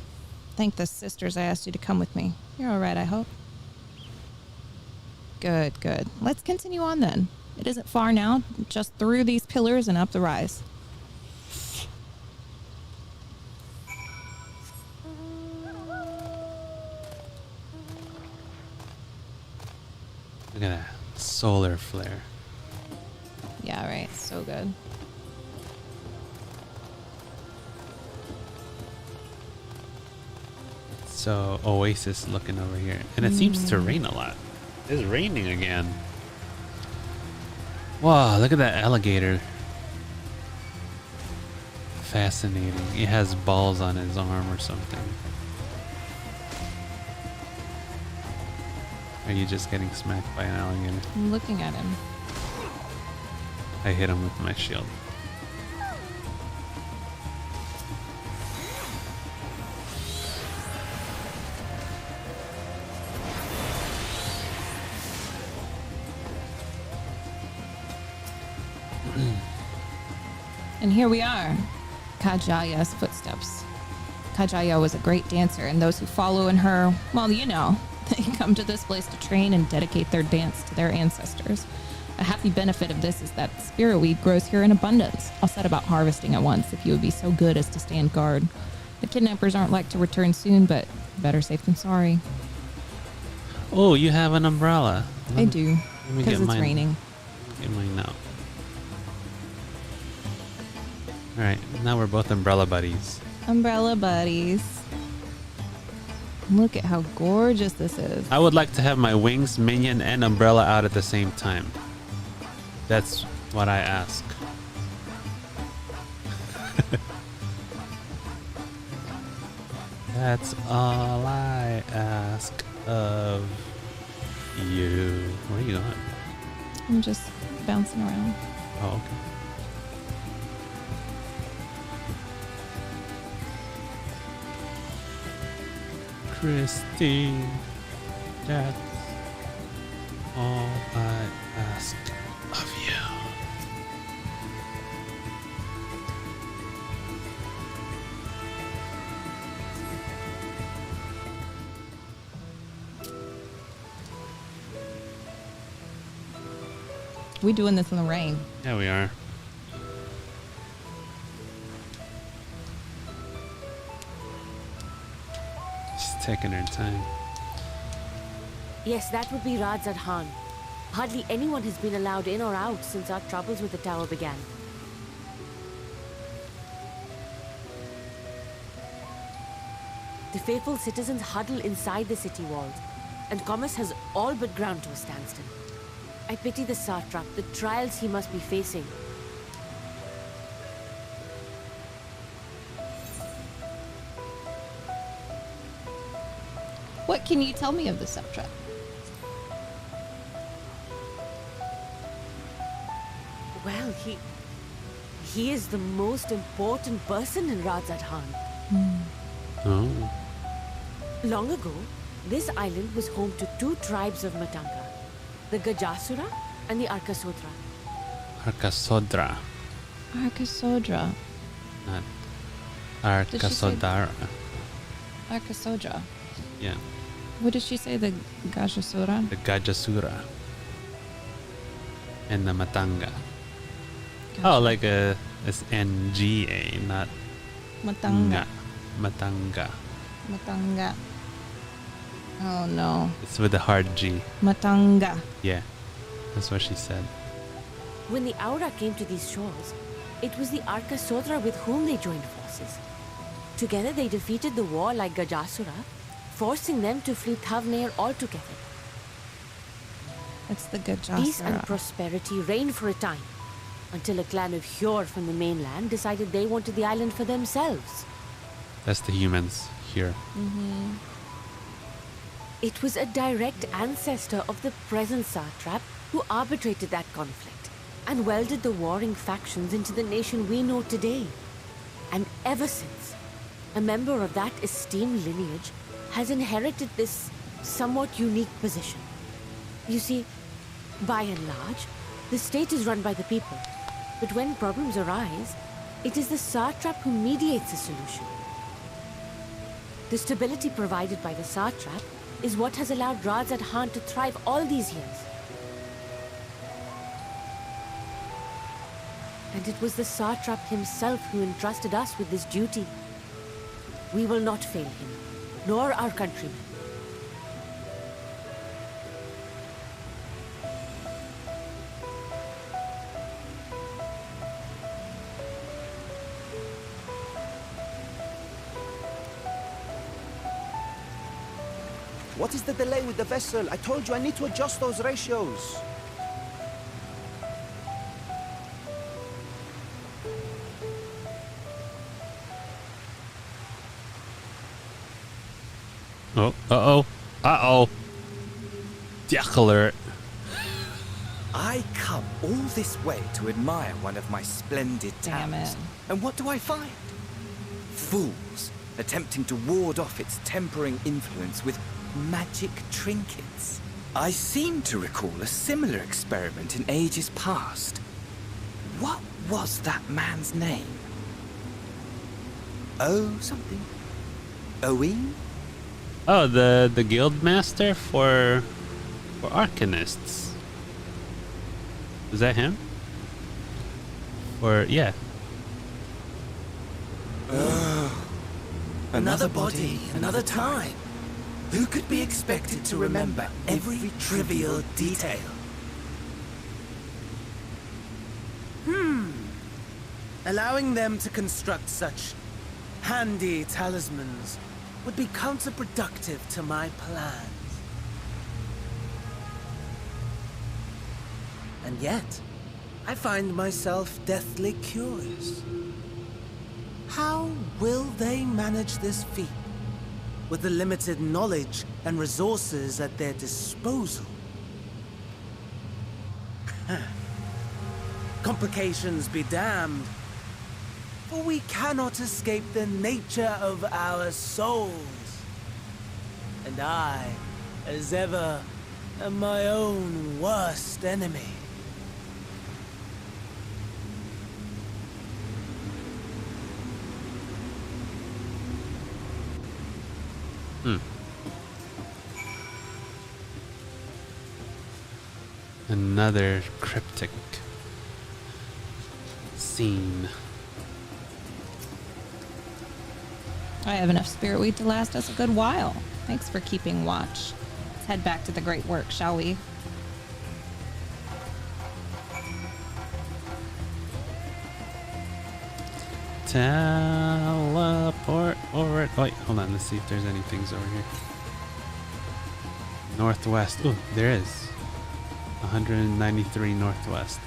Thank the sisters I asked you to come with me. You're all right, I hope. Good, good. Let's continue on then. It isn't far now, just through these pillars and up the rise. Look at that solar flare. Yeah, right. So good. So Oasis looking over here, and it seems to rain a lot. It's raining again. Wow, look at that alligator. Fascinating. It has balls on his arm or something. Are you just getting smacked by an alligator? I'm looking at him. I hit him with my shield. And here we are, Kajaya's footsteps. Kajaya was a great dancer, and those who follow in her, well, you know, they come to this place to train and dedicate their dance to their ancestors. A happy benefit of this is that spirit weed grows here in abundance. I'll set about harvesting at once if you would be so good as to stand guard. The kidnappers aren't like to return soon, but better safe than sorry. Oh, you have an umbrella. I do, Let me because get it's mine. raining. Get mine now. Alright, now we're both umbrella buddies. Umbrella buddies. Look at how gorgeous this is. I would like to have my wings, minion, and umbrella out at the same time. That's what I ask. That's all I ask of you. Where are you going? I'm just bouncing around. Oh, okay. Christine, that's all I ask of you. We doing this in the rain. Yeah, we are. Just taking her time. Yes, that would be Radz Khan. Hardly anyone has been allowed in or out since our troubles with the tower began. The faithful citizens huddle inside the city walls, and commerce has all but ground to a standstill. I pity the satrap, the trials he must be facing. What can you tell me of the satrap? Well, he is the most important person in Radz Khan. Oh. Long ago, this island was home to two tribes of Matanga, the Gajasura and the Arkasodra. Arkasodra. Arkasodra. Not Did she say- Arkasodara. Arkasodra. Yeah. What did she say? The Gajasura? The Gajasura. And the Matanga. Oh, like it's NGA, not Matanga. nga. Matanga. Matanga. Oh no. It's with the hard G. Matanga. Yeah. That's what she said. When the Aura came to these shores, it was the Arkasodra with whom they joined forces. Together they defeated the war like Gajasura, forcing them to flee Thavnair altogether. It's the Peace and Gajasura. prosperity reigned for a time, until a clan of Hjor from the mainland decided they wanted the island for themselves. That's the humans here. It was a direct ancestor of the present satrap who arbitrated that conflict and welded the warring factions into the nation we know today. And ever since, a member of that esteemed lineage has inherited this somewhat unique position. You see, by and large, the state is run by the people, but when problems arise, it is the satrap who mediates a solution. The stability provided by the satrap is what has allowed Radz Khan to thrive all these years. And it was the satrap himself who entrusted us with this duty. We will not fail him, nor our countrymen. What is the delay with the vessel? I told you I need to adjust those ratios. Oh, uh-oh. Dick alert. I come all this way to admire one of my splendid Damn towers. it. And what do I find? Fools attempting to ward off its tempering influence with magic trinkets. I seem to recall a similar experiment in ages past. What was that man's name? Oh, something. Owen? Oh, the guild master for arcanists. Is that him? Or yeah. Another body, another time. Who could be expected to remember every trivial detail? Allowing them to construct such handy talismans would be counterproductive to my plans. And yet, I find myself deathly curious. How will they manage this feat with the limited knowledge and resources at their disposal? Complications be damned, for we cannot escape the nature of our souls. And I, as ever, am my own worst enemy. Another cryptic scene. I have enough spirit weed to last us a good while. Thanks for keeping watch. Let's head back to the great work, shall we? Teleport over it. Wait, hold on. Let's see if there's any things over here. Northwest. Ooh, there is. 193 northwest.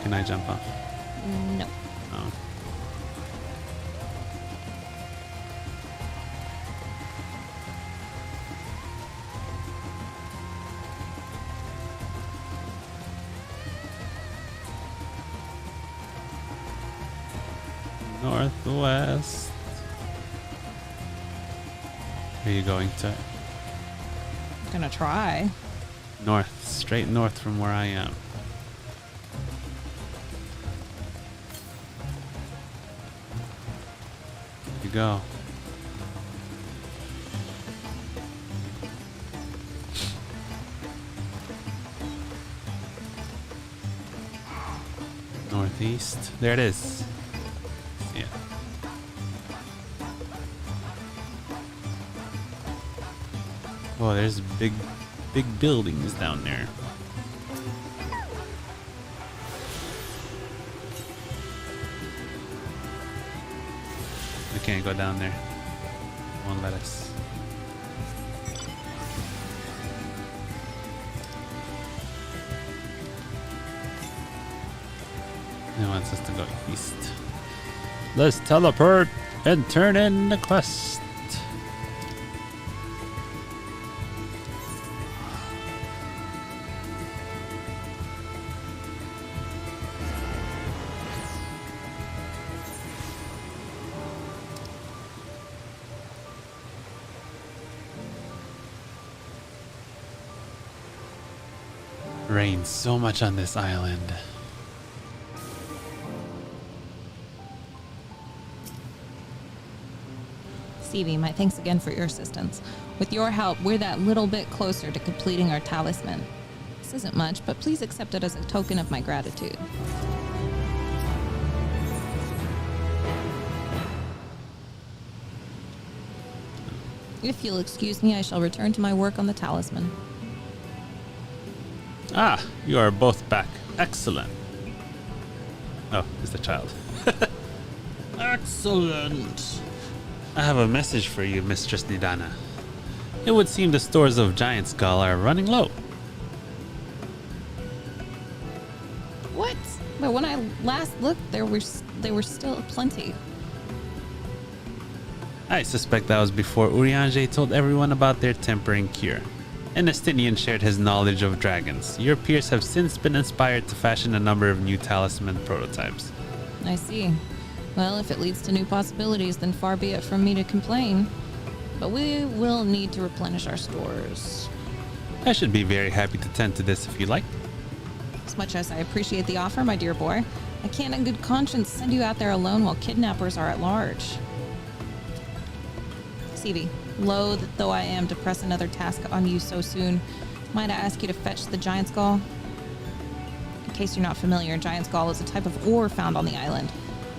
Can I jump off? No. Oh. Northwest. Where are you going to? I'm gonna try. North, straight north from where I am. Here you go. Northeast. There it is. Yeah. Oh, there's big buildings down there. We can't go down there. Won't let us. It wants us to go east. Let's teleport and turn in the quest. Rains so much on this island. Stevie, my thanks again for your assistance. With your help, we're that little bit closer to completing our talisman. This isn't much, but please accept it as a token of my gratitude. If you'll excuse me, I shall return to my work on the talisman. Ah, you are both back. Excellent. Oh, it's the child. Excellent. I have a message for you, Mistress Nidana. It would seem the stores of Giant Skull are running low. What? But when I last looked, they were still plenty. I suspect that was before Urianger told everyone about their tempering cure. And Estinian shared his knowledge of dragons. Your peers have since been inspired to fashion a number of new talisman prototypes. I see. Well, if it leads to new possibilities, then far be it from me to complain. But we will need to replenish our stores. I should be very happy to tend to this if you like. As much as I appreciate the offer, my dear boy, I can't in good conscience send you out there alone while kidnappers are at large. Stevie, loath though I am to press another task on you so soon, might I ask you to fetch the Giant Skull? In case you're not familiar, Giant Skull is a type of ore found on the island.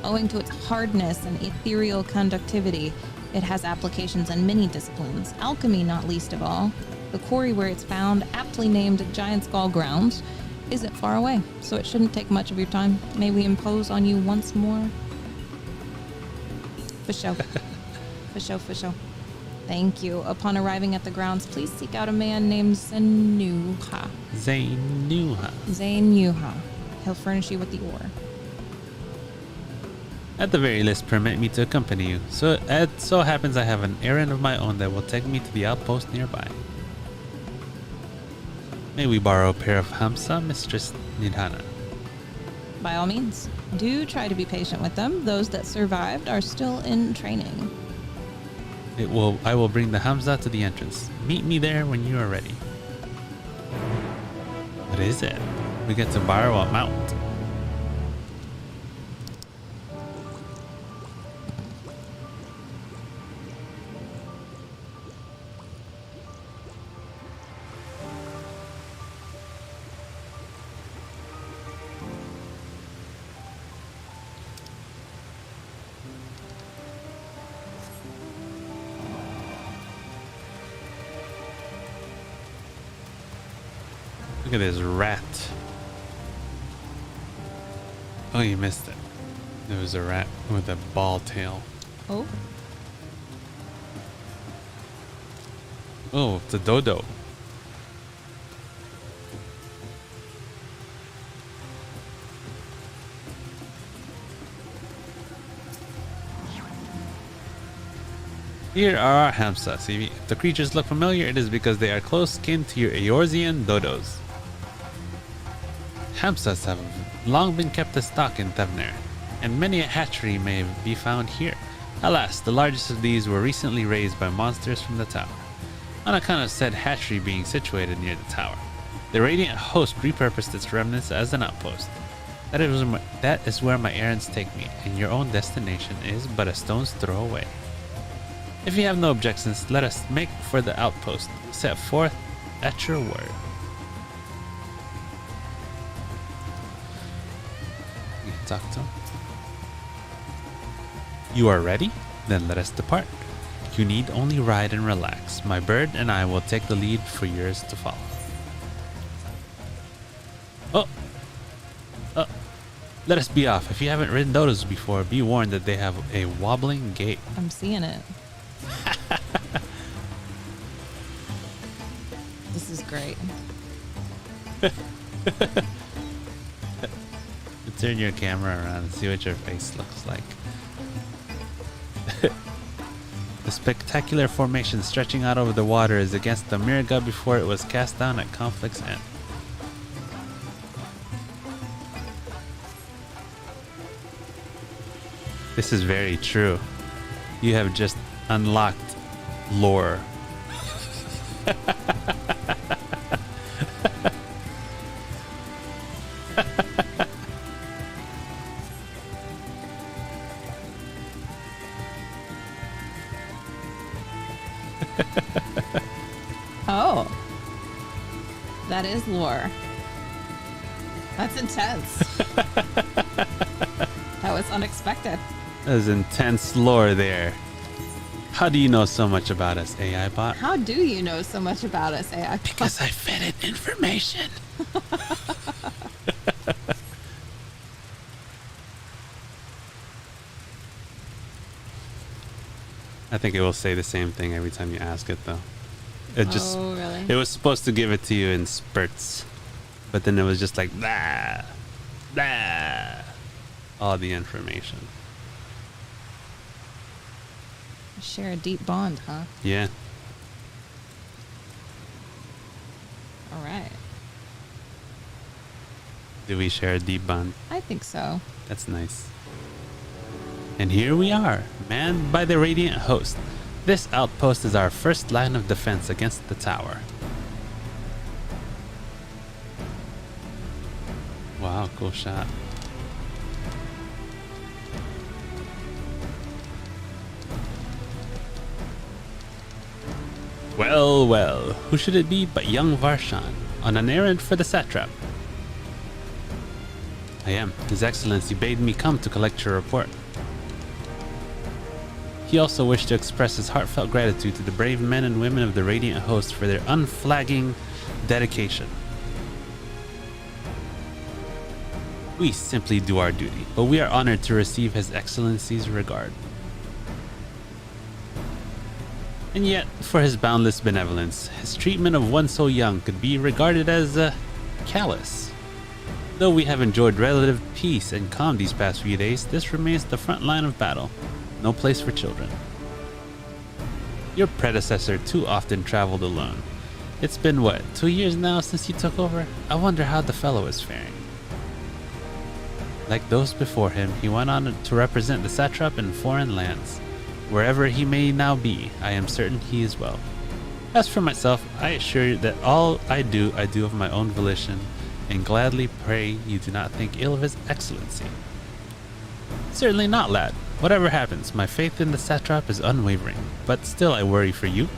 Owing to its hardness and ethereal conductivity, it has applications in many disciplines, alchemy not least of all. The quarry where it's found, aptly named Giant Skull Grounds, isn't far away, so it shouldn't take much of your time. May we impose on you once more? For sure. For sure, for sure. Thank you. Upon arriving at the grounds, please seek out a man named Zenuha. Zenuha. He'll furnish you with the ore. At the very least, permit me to accompany you. So it so happens I have an errand of my own that will take me to the outpost nearby. May we borrow a pair of hamsa, Mistress Nidhana? By all means, do try to be patient with them. Those that survived are still in training. I will bring the hamsa to the entrance. Meet me there when you are ready. What is it? We get to borrow a mount. Look at this rat. Oh, you missed it. There was a rat with a ball tail. Oh. Oh, it's a dodo. Here are our hamsa. See, if the creatures look familiar, it is because they are close kin to your Eorzean dodos. Hamsas have long been kept as stock in Thevner, and many a hatchery may be found here. Alas, the largest of these were recently raised by monsters from the tower. On account of said hatchery being situated near the tower, the Radiant Host repurposed its remnants as an outpost. That is where my errands take me, and your own destination is but a stone's throw away. If you have no objections, let us make for the outpost. Set forth at your word. You can talk to him. You are ready? Then let us depart. You need only ride and relax. My bird and I will take the lead for yours to follow. Oh! Let us be off. If you haven't ridden dodos before, be warned that they have a wobbling gait. I'm seeing it. This is great. Turn your camera around and see what your face looks like. The spectacular formation stretching out over the water is against the Mirga before it was cast down at conflict's end. This is very true. You have just unlocked lore. Oh. That is lore. That's intense. That was unexpected. There's intense lore there. How do you know so much about us, AI bot? How do you know so much about us, AI bot? Because I fed it information. I think it will say the same thing every time you ask it, though. It just, oh, really? It was supposed to give it to you in spurts, but then it was just like, blah, blah, all the information. Share a deep bond, huh? Yeah. All right. Do we share a deep bond? I think so. That's nice. And here we are, manned by the Radiant Host. This outpost is our first line of defense against the tower. Wow, cool shot. Well, well, who should it be but young Varshan, on an errand for the satrap? I am. His Excellency bade me come to collect your report. He also wished to express his heartfelt gratitude to the brave men and women of the Radiant Host for their unflagging dedication. We simply do our duty, but we are honored to receive His Excellency's regard. And yet, for his boundless benevolence, his treatment of one so young could be regarded as callous. Though we have enjoyed relative peace and calm these past few days, this remains the front line of battle. No place for children. Your predecessor too often traveled alone. It's been, what, 2 years now since you took over? I wonder how the fellow is faring. Like those before him, he went on to represent the satrap in foreign lands. Wherever he may now be, I am certain he is well. As for myself, I assure you that all I do of my own volition, and gladly pray you do not think ill of his excellency. Certainly not, lad. Whatever happens, my faith in the satrap is unwavering, but still I worry for you.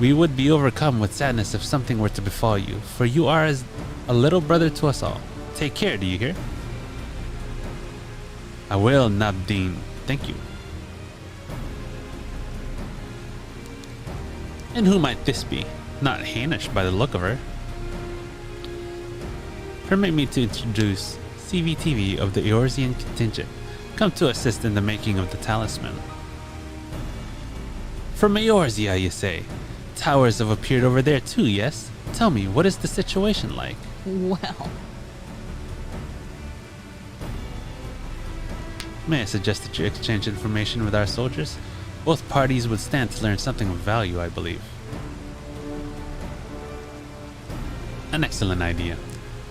We would be overcome with sadness if something were to befall you, for you are as a little brother to us all. Take care, do you hear? I will, Nabdeen. Thank you. And who might this be? Not Hainish by the look of her. Permit me to introduce CVTV of the Eorzean contingent, come to assist in the making of the talisman. From Eorzea, you say? Towers have appeared over there too, yes? Tell me, what is the situation like? Well. May I suggest that you exchange information with our soldiers? Both parties would stand to learn something of value, I believe. An excellent idea.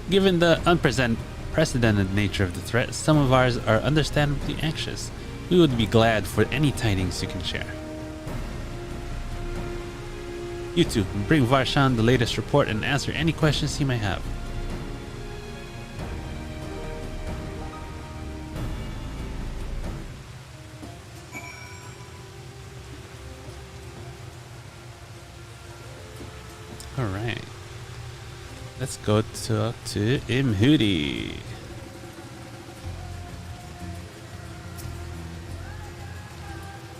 Given the unprecedented nature of the threat, some of ours are understandably anxious. We would be glad for any tidings you can share. You two, bring Varshan the latest report and answer any questions he may have. Alright. Let's go talk to Imhudi.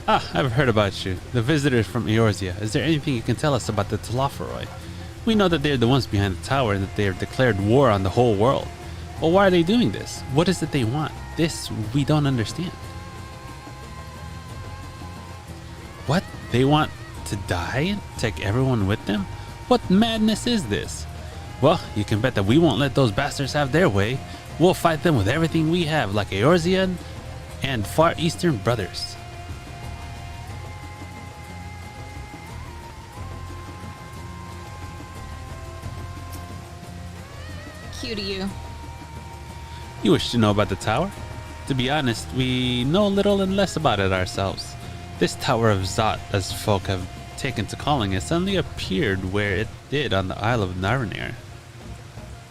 Ah, I've heard about you. The visitors from Eorzea. Is there anything you can tell us about the Telophoroi? We know that they're the ones behind the tower and that they have declared war on the whole world. But why are they doing this? What is it they want? This we don't understand. What? They want to die and take everyone with them? What madness is this? Well, you can bet that we won't let those bastards have their way. We'll fight them with everything we have, like Eorzean and Far Eastern brothers. Cue to you. You wish to know about the tower? To be honest, we know little and less about it ourselves. This Tower of Zot, as folk have taken to calling it, suddenly appeared where it did on the Isle of Narvanir.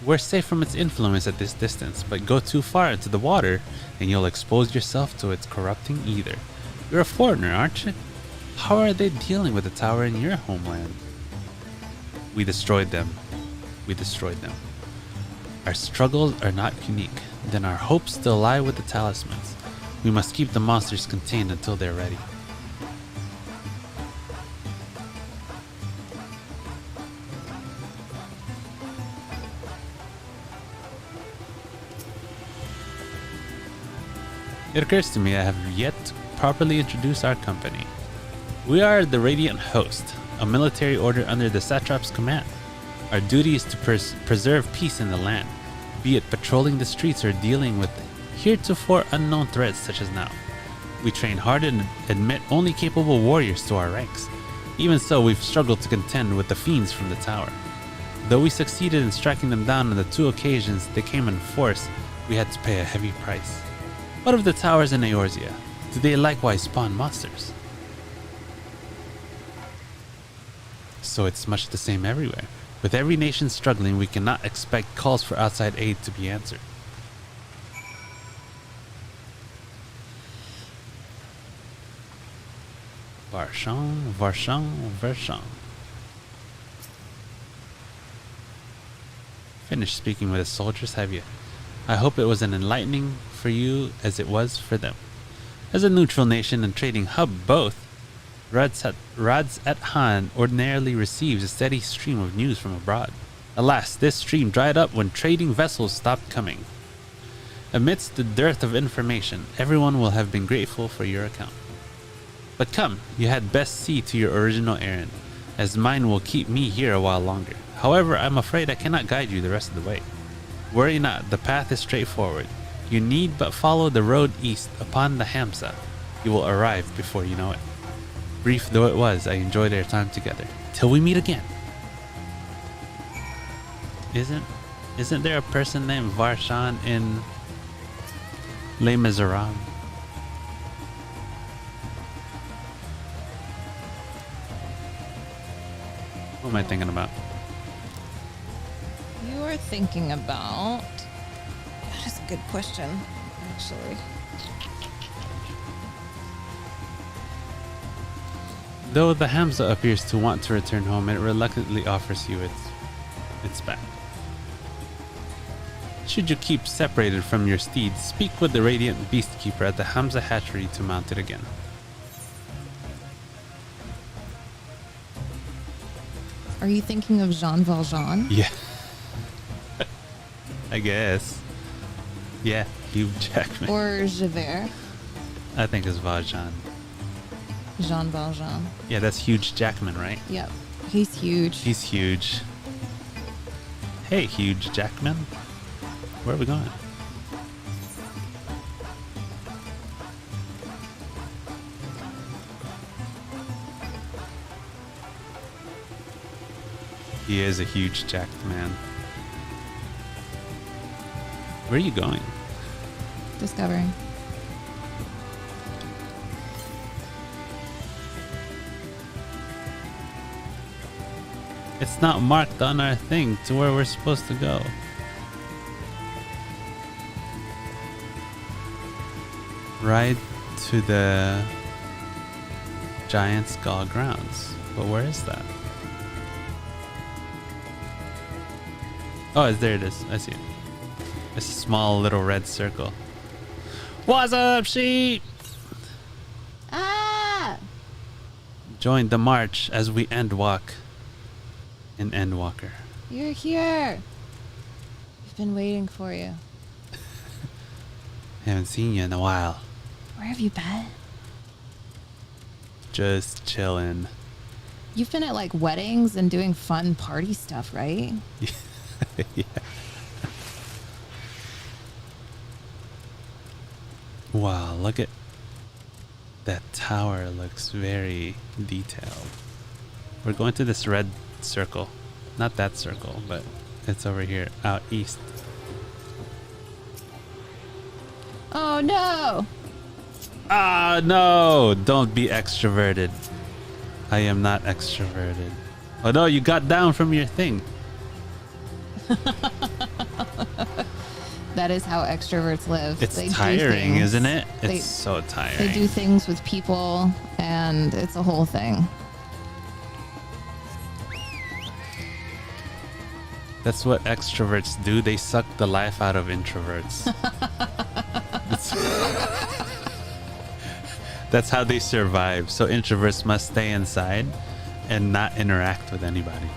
We're safe from its influence at this distance, but go too far into the water and you'll expose yourself to its corrupting ether. You're a foreigner, aren't you? How are they dealing with the tower in your homeland? We destroyed them. We destroyed them. Our struggles are not unique, then our hopes still lie with the talismans. We must keep the monsters contained until they're ready. It occurs to me I have yet to properly introduce our company. We are the Radiant Host, a military order under the satrap's command. Our duty is to preserve peace in the land, be it patrolling the streets or dealing with heretofore unknown threats such as now. We train hard and admit only capable warriors to our ranks. Even so, we've struggled to contend with the fiends from the tower. Though we succeeded in striking them down on the 2 occasions they came in force, we had to pay a heavy price. What of the towers in Eorzea? Do they likewise spawn monsters? So it's much the same everywhere. With every nation struggling, we cannot expect calls for outside aid to be answered. Varshan, Varshan, Varshan. Finished speaking with the soldiers, have you? I hope it was as enlightening for you as it was for them. As a neutral nation and trading hub both, Radz-at-Han ordinarily receives a steady stream of news from abroad. Alas, this stream dried up when trading vessels stopped coming. Amidst the dearth of information, everyone will have been grateful for your account. But come, you had best see to your original errand, as mine will keep me here a while longer. However, I'm afraid I cannot guide you the rest of the way. Worry not, the path is straightforward. You need but follow the road east upon the Hamza. You will arrive before you know it. Brief though it was, I enjoyed our time together. Till we meet again. Isn't there a person named Varshan in Les Miserables? What am I thinking about? You are thinking about... That is a good question, actually. Though the Hamza appears to want to return home, it reluctantly offers you its back. Should you keep separated from your steed, speak with the Radiant Beastkeeper at the Hamza hatchery to mount it again. Are you thinking of Jean Valjean? Yeah. I guess. Yeah, Hugh Jackman. Or Javert? I think it's Valjean. Jean Valjean. Yeah, that's Huge Jackman, right? Yep. He's huge. He's huge. Hey, Huge Jackman. Where are we going? He is a huge jacked man. Where are you going? Discovering. It's not marked on our thing to where we're supposed to go. Ride to the Giant Skull grounds. But where is that? Oh, there it is. I see it. It's a small little red circle. What's up, sheep? Ah! Join the march as we endwalk in Endwalker. You're here. We've been waiting for you. Haven't seen you in a while. Where have you been? Just chilling. You've been at like weddings and doing fun party stuff, right? Yeah. Wow, look at that tower. Looks very detailed. We're going to this red circle. Not that circle, but it's over here, out east. Oh no! Ah, no! Don't be extroverted. I am not extroverted. Oh no, you got down from your thing. That is how extroverts live. It's They do tiring, things. isn't it? It's so tiring. They do things with people, and it's a whole thing. That's what extroverts do. They suck the life out of introverts. That's how they survive. So introverts must stay inside and not interact with anybody.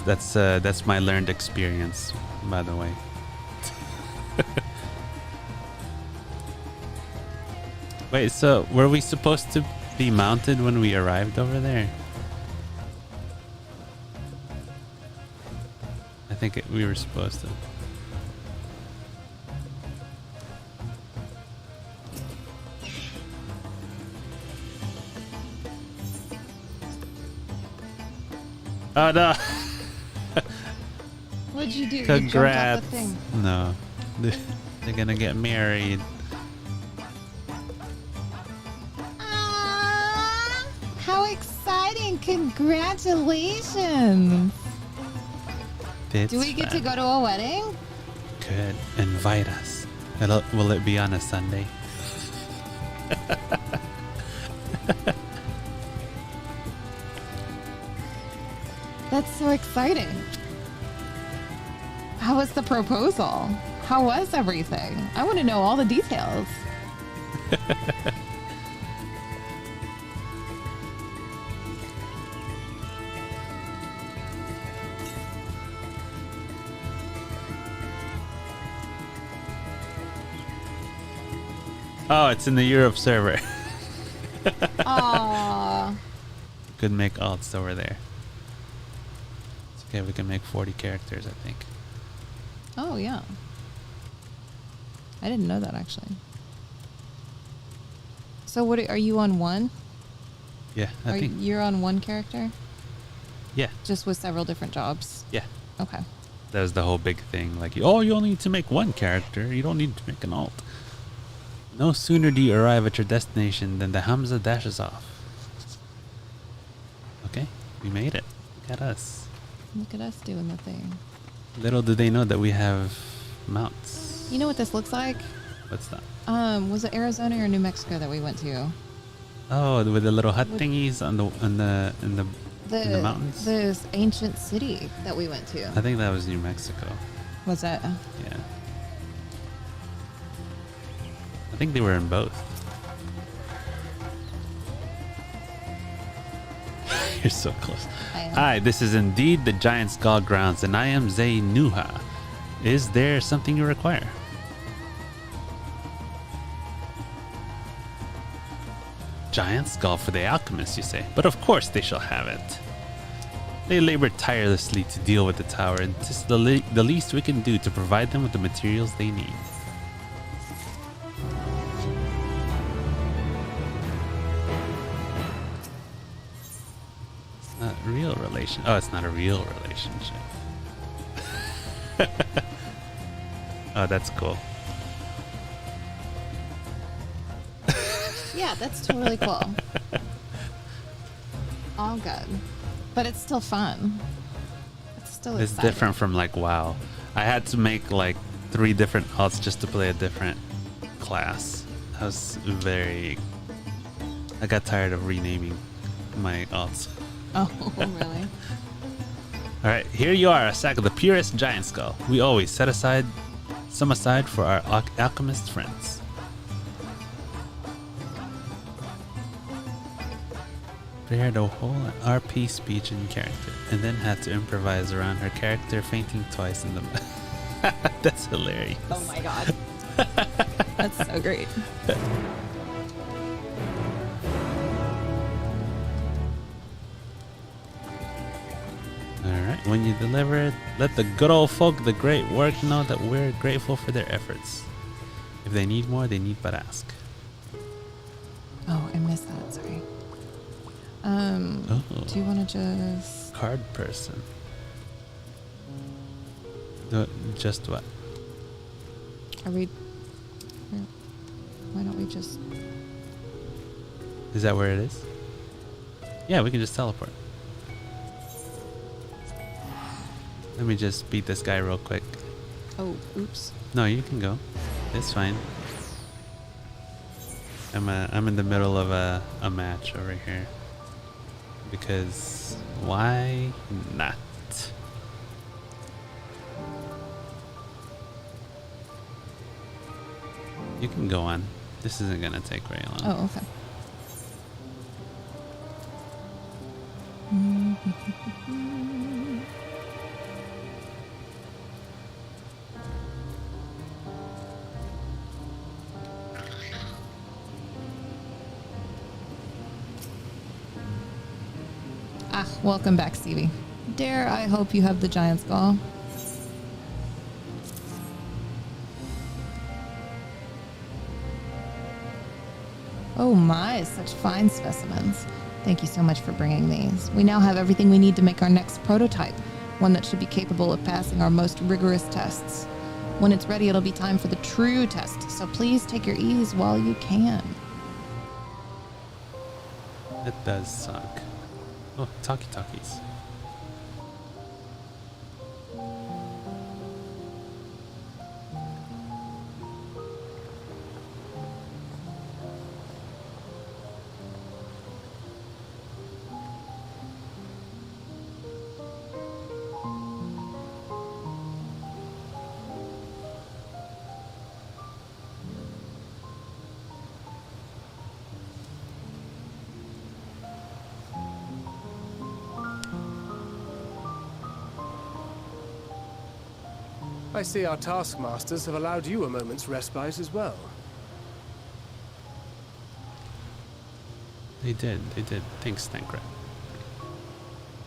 That's my learned experience, by the way. Wait, so were we supposed to be mounted when we arrived over there? I think we were supposed to. Oh no! What'd you do? Congrats! You jumped off the thing. No, they're gonna get married. How exciting! Congratulations! Do we get to go to a wedding? Good. Invite us. Will it be on a Sunday? That's so exciting. How was the proposal? How was everything? I want to know all the details. Oh, it's in the Europe server. Aww. Could make alts over there. It's okay, we can make 40 characters, I think. Oh, yeah. I didn't know that, actually. So what are you on one? Yeah, I think. You're on one character? Yeah. Just with several different jobs? Yeah. Okay. That was the whole big thing. Like, oh, you only need to make one character. You don't need to make an alt. No sooner do you arrive at your destination than the Hamza dashes off. Okay, we made it. Look at us. Look at us doing the thing. Little do they know that we have mounts. You know what this looks like? What's that? Was it Arizona or New Mexico that we went to? Oh, with the little hut thingies on in the mountains. This ancient city that we went to. I think that was New Mexico. Was that? Yeah. I think they were in both. You're so close. Hi, this is indeed the Giant Skull Grounds, and I am Zay Nuha. Is there something you require? Giant skull for the alchemists, you say? But of course they shall have it. They labor tirelessly to deal with the tower, and 'tis the least we can do to provide them with the materials they need. Not a real relation. Oh, it's not a real relationship. Oh, that's cool. Yeah, that's totally cool. All good. But it's still fun. It's still It's exciting. different from like WoW. I had to make like 3 different alts just to play a different class. I got tired of renaming my alts. Oh, really? Alright, here you are, a sack of the purest giant skull. We always set some aside for our alchemist friends. Prepared a whole RP speech in character, and then had to improvise around her character fainting twice in the That's hilarious. Oh my god. That's so great. Alright, when you deliver it, let the good old folk, the great work, know that we're grateful for their efforts. If they need more, they need but ask. Oh, I missed that. Sorry. Do you want to just... Card person. Just what? Are we... Why don't we just... Is that where it is? Yeah, we can just teleport. Let me just beat this guy real quick. Oh, oops. No, you can go. It's fine. I'm in the middle of a match over here. Because why not? You can go on. This isn't gonna take very long. Oh, okay. Welcome back, Stevie. Dare I hope you have the giant skull. Oh my, such fine specimens. Thank you so much for bringing these. We now have everything we need to make our next prototype, one that should be capable of passing our most rigorous tests. When it's ready, it'll be time for the true test, so please take your ease while you can. It does suck. Oh, talkie-talkies. I see our taskmasters have allowed you a moment's respite as well. They did. Thanks, Thancred.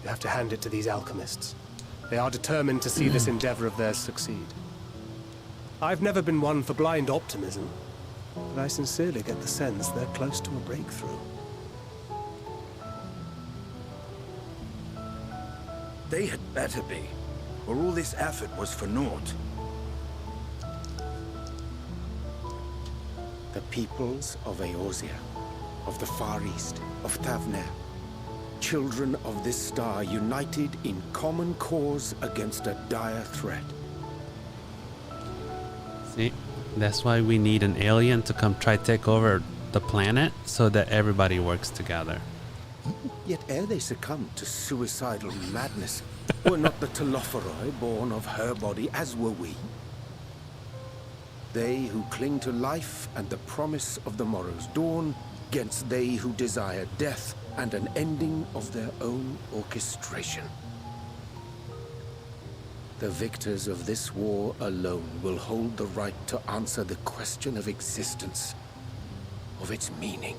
You have to hand it to these alchemists. They are determined to see this endeavor of theirs succeed. I've never been one for blind optimism, but I sincerely get the sense they're close to a breakthrough. They had better be, or all this effort was for naught. The peoples of Eorzea, of the Far East, of Thavner, children of this star united in common cause against a dire threat. See, that's why we need an alien to come try take over the planet so that everybody works together. Yet ere they succumbed to suicidal madness, were not the Telophoroi born of her body as were we? They who cling to life and the promise of the morrow's dawn, against they who desire death and an ending of their own orchestration. The victors of this war alone will hold the right to answer the question of existence, of its meaning,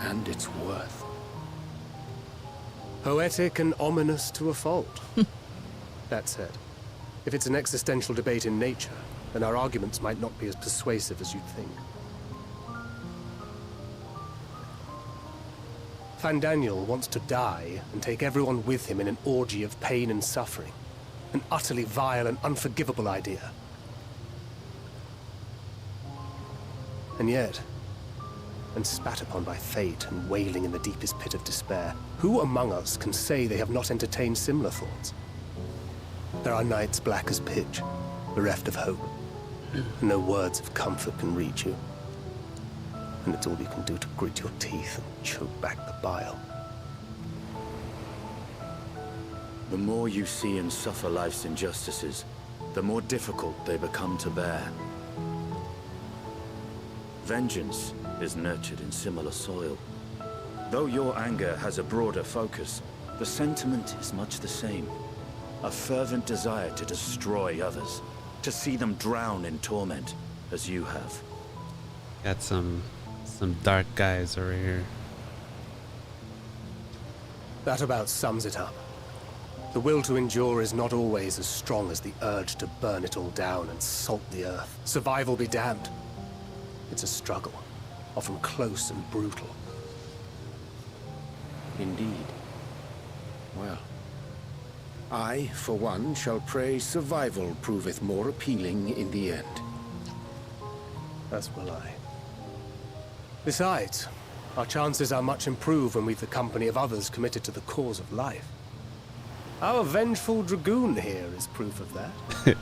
and its worth. Poetic and ominous to a fault. That said, if it's an existential debate in nature, then our arguments might not be as persuasive as you'd think. Fandaniel wants to die and take everyone with him in an orgy of pain and suffering. An utterly vile and unforgivable idea. And yet, and spat upon by fate and wailing in the deepest pit of despair, who among us can say they have not entertained similar thoughts? There are nights black as pitch, bereft of hope, and no words of comfort can reach you. And it's all you can do to grit your teeth and choke back the bile. The more you see and suffer life's injustices, the more difficult they become to bear. Vengeance is nurtured in similar soil. Though your anger has a broader focus, the sentiment is much the same. A fervent desire to destroy others, to see them drown in torment, as you have. Got some dark guys over here. That about sums it up. The will to endure is not always as strong as the urge to burn it all down and salt the earth. Survival be damned. It's a struggle, often close and brutal. Indeed. Well, I, for one, shall pray survival proveth more appealing in the end. As will I. Besides, our chances are much improved when we've the company of others committed to the cause of life. Our vengeful dragoon here is proof of that.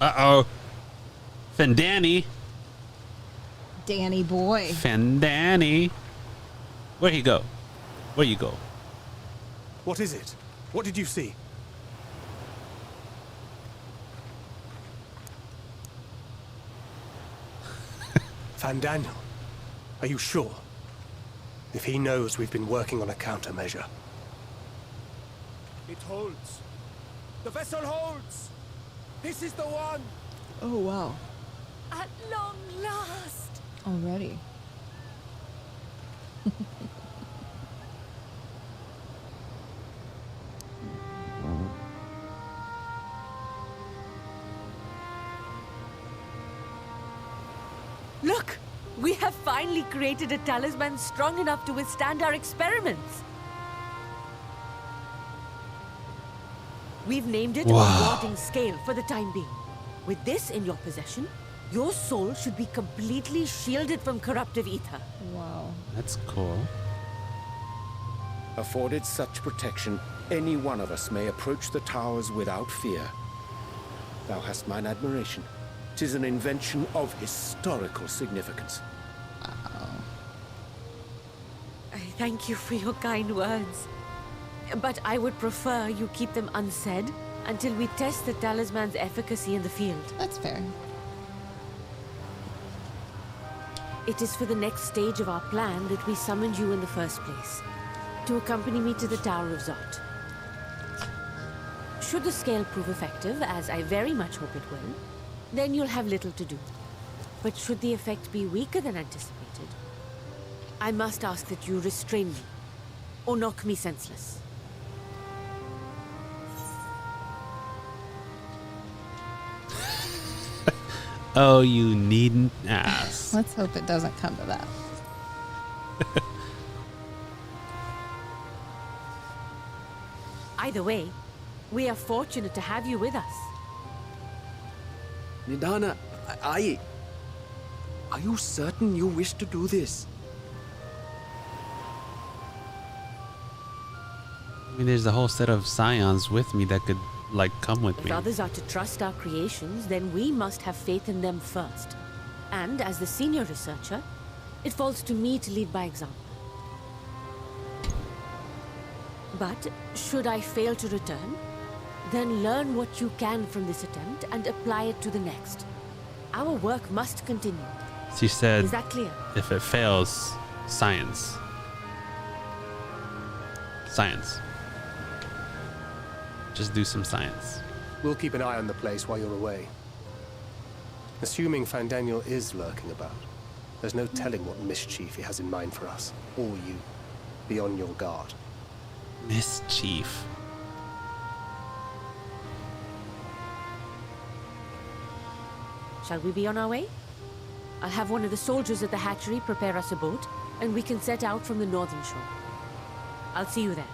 Uh-oh. Fandani. Danny boy. Fandani. Where'd he go? Where you go? What is it? What did you see? Fandaniel, are you sure? If he knows we've been working on a countermeasure. It holds. The vessel holds. This is the one. Oh, wow. At long last. Already. Look! We have finally created a talisman strong enough to withstand our experiments. We've named it Wow. a warding scale for the time being. With this in your possession, your soul should be completely shielded from corruptive ether. Wow. That's cool. Afforded such protection, any one of us may approach the towers without fear. Thou hast mine admiration. 'Tis an invention of historical significance. I thank you for your kind words. But I would prefer you keep them unsaid until we test the talisman's efficacy in the field. That's fair. It is for the next stage of our plan that we summoned you in the first place. To accompany me to the Tower of Zot. Should the scale prove effective, as I very much hope it will, then you'll have little to do. But should the effect be weaker than anticipated, I must ask that you restrain me, or knock me senseless. Oh, you needn't ask. Let's hope it doesn't come to that. Either way, we are fortunate to have you with us. Nidana, are you certain you wish to do this? I mean, there's a whole set of scions with me that could, like, come with If me. others are to trust our creations, then we must have faith in them first. And as the senior researcher, it falls to me to lead by example. But should I fail to return, then learn what you can from this attempt and apply it to the next. Our work must continue. She said, Is that clear? if it fails, science. Science. Just do some science. We'll keep an eye on the place while you're away. Assuming Fandaniel is lurking about, there's no telling what mischief he has in mind for us, or you. Be on your guard. Mischief. Shall we be on our way? I'll have one of the soldiers at the hatchery prepare us a boat, and we can set out from the northern shore. I'll see you there.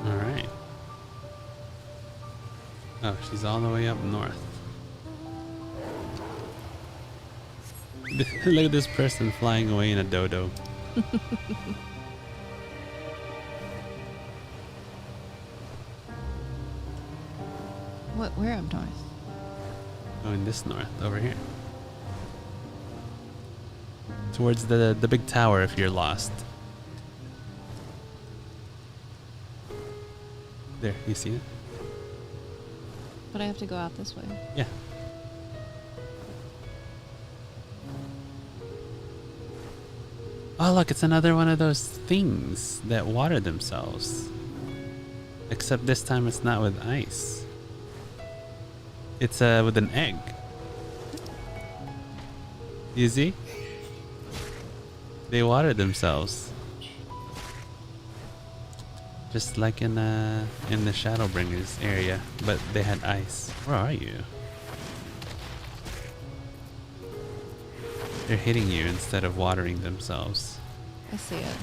All right. Oh, she's all the way up north. Look at this person flying away in a dodo. Where up north? Going this north, over here. Towards the big tower if you're lost. There, you see it? But I have to go out this way. Yeah. Oh, look, it's another one of those things that water themselves. Except this time it's not with ice. It's with an egg. You see? They water themselves. Just like in the Shadowbringers area, but they had ice. Where are you? They're hitting you instead of watering themselves. I see it.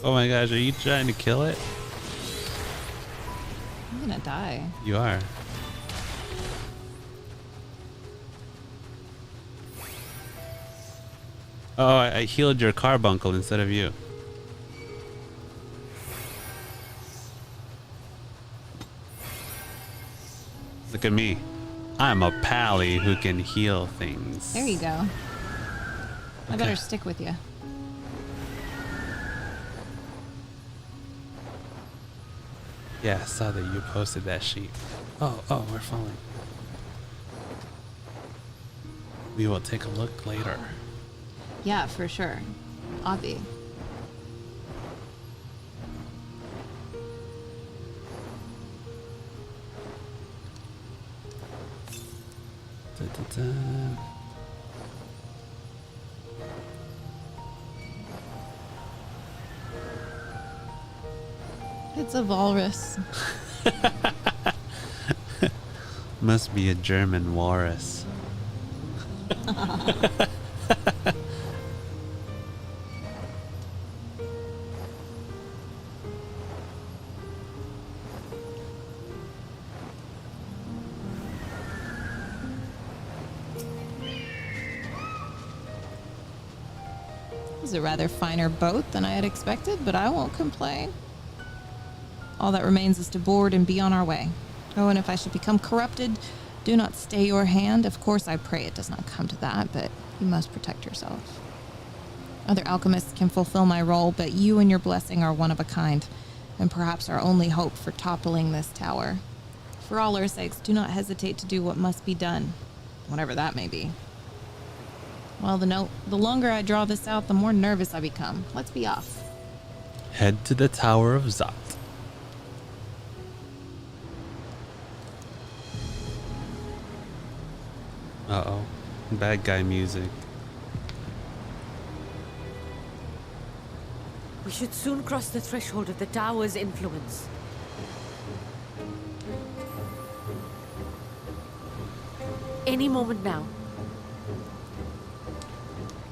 Oh my gosh, are you trying to kill it? I'm gonna die. You are. Oh, I healed your carbuncle instead of you. Look at me. I'm a pally who can heal things. There you go. I Okay. better stick with you. Yeah, I saw that you posted that sheet. Oh, we're falling. We will take a look later. Yeah, for sure. Obvi. Da-da-da. It's a walrus. Must be a German walrus. This is a rather finer boat than I had expected, but I won't complain. All that remains is to board and be on our way. Oh, and if I should become corrupted, Do not stay your hand. Of course, I pray it does not come to that, but you must protect yourself. Other alchemists can fulfill my role, but you and your blessing are one of a kind, and perhaps our only hope for toppling this tower. For all our sakes, do not hesitate to do what must be done, whatever that may be. Well, the longer I draw this out, the more nervous I become. Let's be off. Head to the Tower of Zot. Uh-oh. Bad guy music. We should soon cross the threshold of the tower's influence. Any moment now.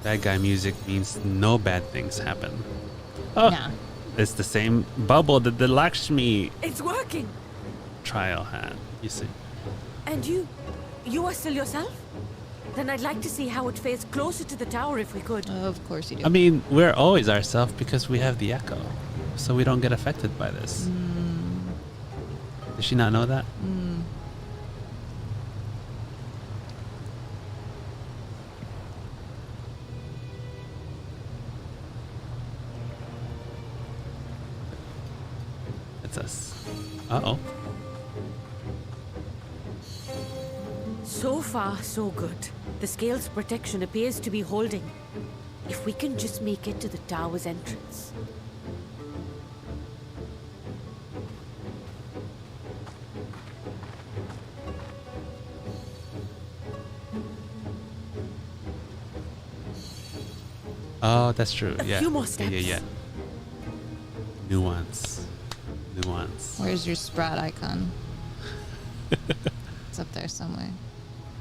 Bad guy music means no bad things happen. Oh, Nah. it's the same bubble that the Lakshmi It's working! trial had, you see. And you are still yourself? Then I'd like to see how it fares closer to the tower if we could. Of course you do. I mean, we're always ourselves because we have the echo, so we don't get affected by this. Did she not know that? It's us. Uh-oh. So far, so good. The scale's protection appears to be holding. If we can just make it to the tower's entrance. Oh, that's true. A Yeah. few more steps. Yeah. Nuance. Where's your Sprat icon? It's up there somewhere.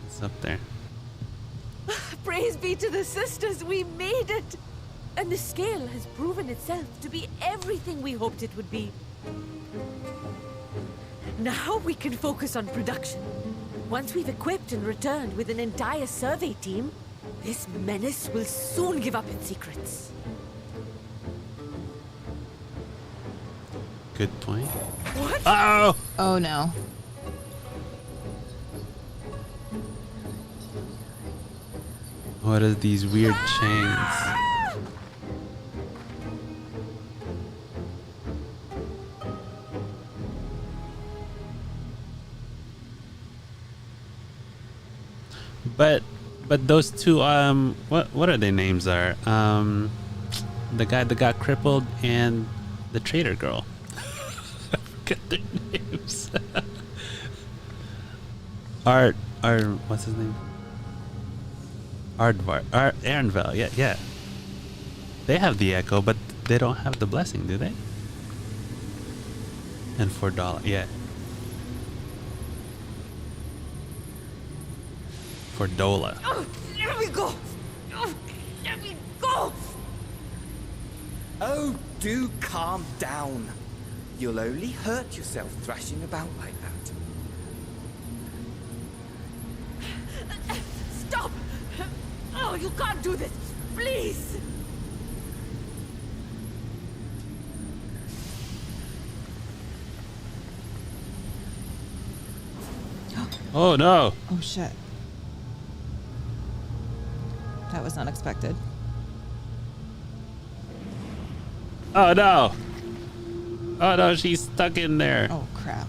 It's up there. Praise be to the sisters, we made it! And the scale has proven itself to be everything we hoped it would be. Now we can focus on production. Once we've equipped and returned with an entire survey team, this menace will soon give up its secrets. Good point. What? Oh! Oh no. What are these weird chains? But those two what are their names are? The guy that got crippled and the trader girl. I forget their names. Art what's his name? Aaronvel, yeah. They have the echo, but they don't have the blessing, do they? And $4, yeah. For Dola. Oh, let me go! Oh, let me go! Oh, do calm down. You'll only hurt yourself thrashing about like that. Stop! Oh, you can't do this! Please! Oh no! Oh shit. That was unexpected. Oh no! Oh no, she's stuck in there. Oh crap.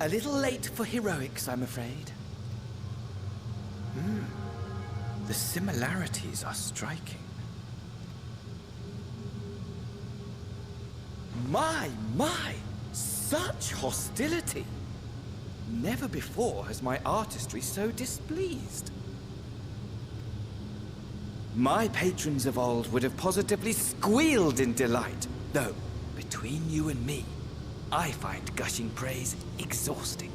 A little late for heroics, I'm afraid. The similarities are striking. My! Such hostility! Never before has my artistry so displeased. My patrons of old would have positively squealed in delight, though, between you and me, I find gushing praise exhausting.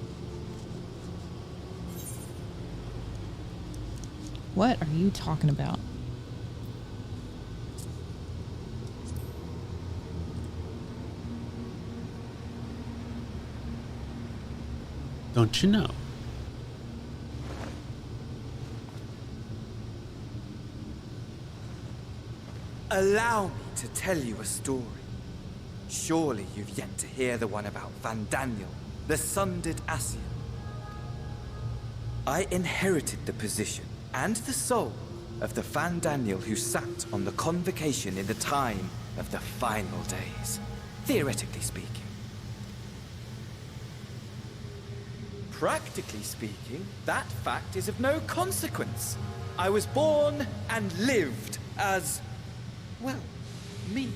What are you talking about? Don't you know? Allow me to tell you a story. Surely you've yet to hear the one about Van Daniel, the sundered Ascian. I inherited the position and the soul of the Van Daniel who sat on the convocation in the time of the final days, theoretically speaking. Practically speaking, that fact is of no consequence. I was born and lived as, well, me.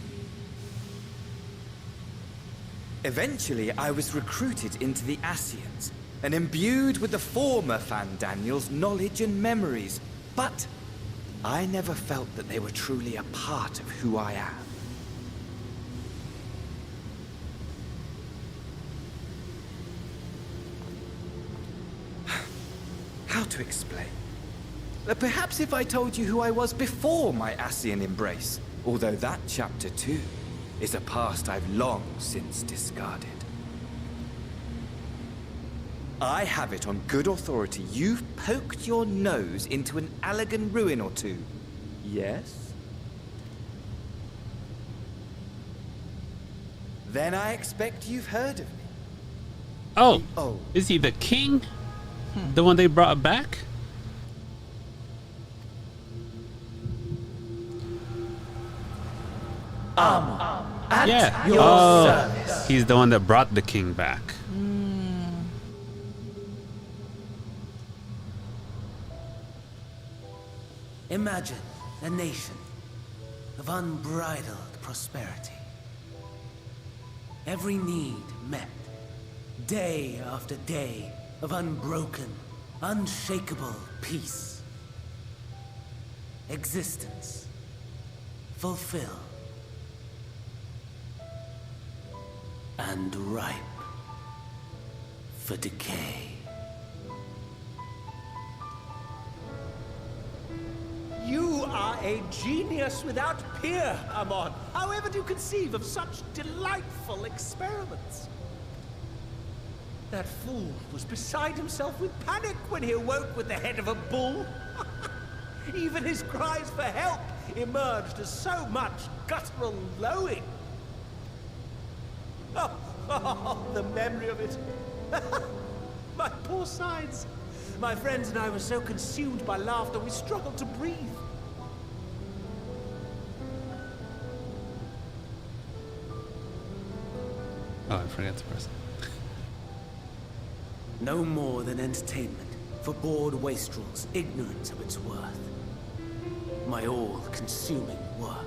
Eventually, I was recruited into the Ascians and imbued with the former Van Daniel's knowledge and memories, but I never felt that they were truly a part of who I am. How to explain? Perhaps if I told you who I was before my Ascian embrace, although that chapter too is a past I've long since discarded. I have it on good authority you've poked your nose into an Allegan ruin or two. Yes? Then I expect you've heard of me. Oh, is he the king? The one they brought back? At your service. He's the one that brought the king back. Imagine a nation of unbridled prosperity. Every need met, day after day of unbroken, unshakable peace. Existence fulfilled and ripe for decay. You are a genius without peer, Amon. However do you conceive of such delightful experiments? That fool was beside himself with panic when he awoke with the head of a bull. Even his cries for help emerged as so much guttural lowing. Oh, the memory of it. My poor sides. My friends and I were so consumed by laughter, we struggled to breathe. Oh, I forgot to press it. No more than entertainment for bored wastrels ignorant of its worth. My all-consuming work.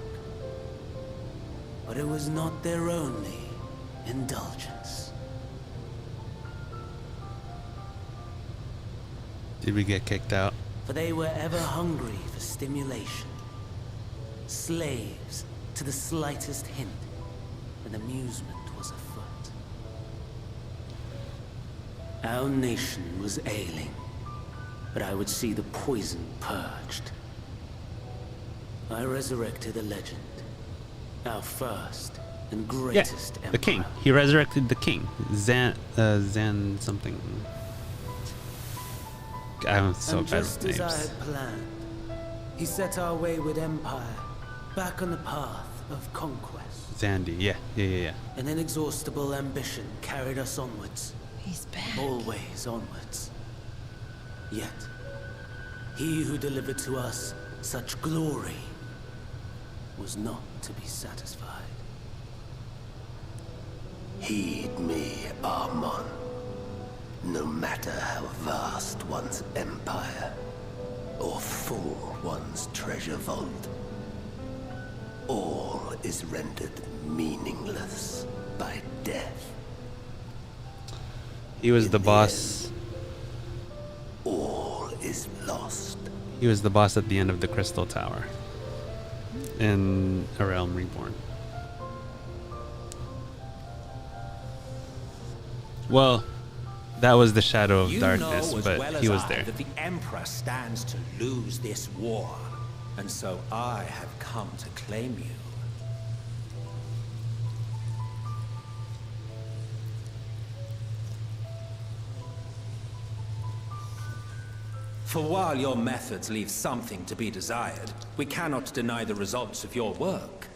But it was not their only indulgence. Did we get kicked out? For they were ever hungry for stimulation. Slaves to the slightest hint, and amusement was afoot. Our nation was ailing, but I would see the poison purged. I resurrected a legend, our first and greatest empire. The king. He resurrected the king. Zan something. I'm so bad with names. Just as I had planned, he set our wayward empire back on the path of conquest. Zandy, yeah. An inexhaustible ambition carried us onwards. He's back. Always onwards. Yet, he who delivered to us such glory was not to be satisfied. Heed me, Amon. No matter how vast one's empire, or full one's treasure vault, all is rendered meaningless by death. He was the boss. All is lost. He was the boss at the end of the Crystal Tower in A Realm Reborn. Well, that was the shadow of darkness, but he was there. That the Emperor stands to lose this war, and so I have come to claim you. For while your methods leave something to be desired, we cannot deny the results of your work.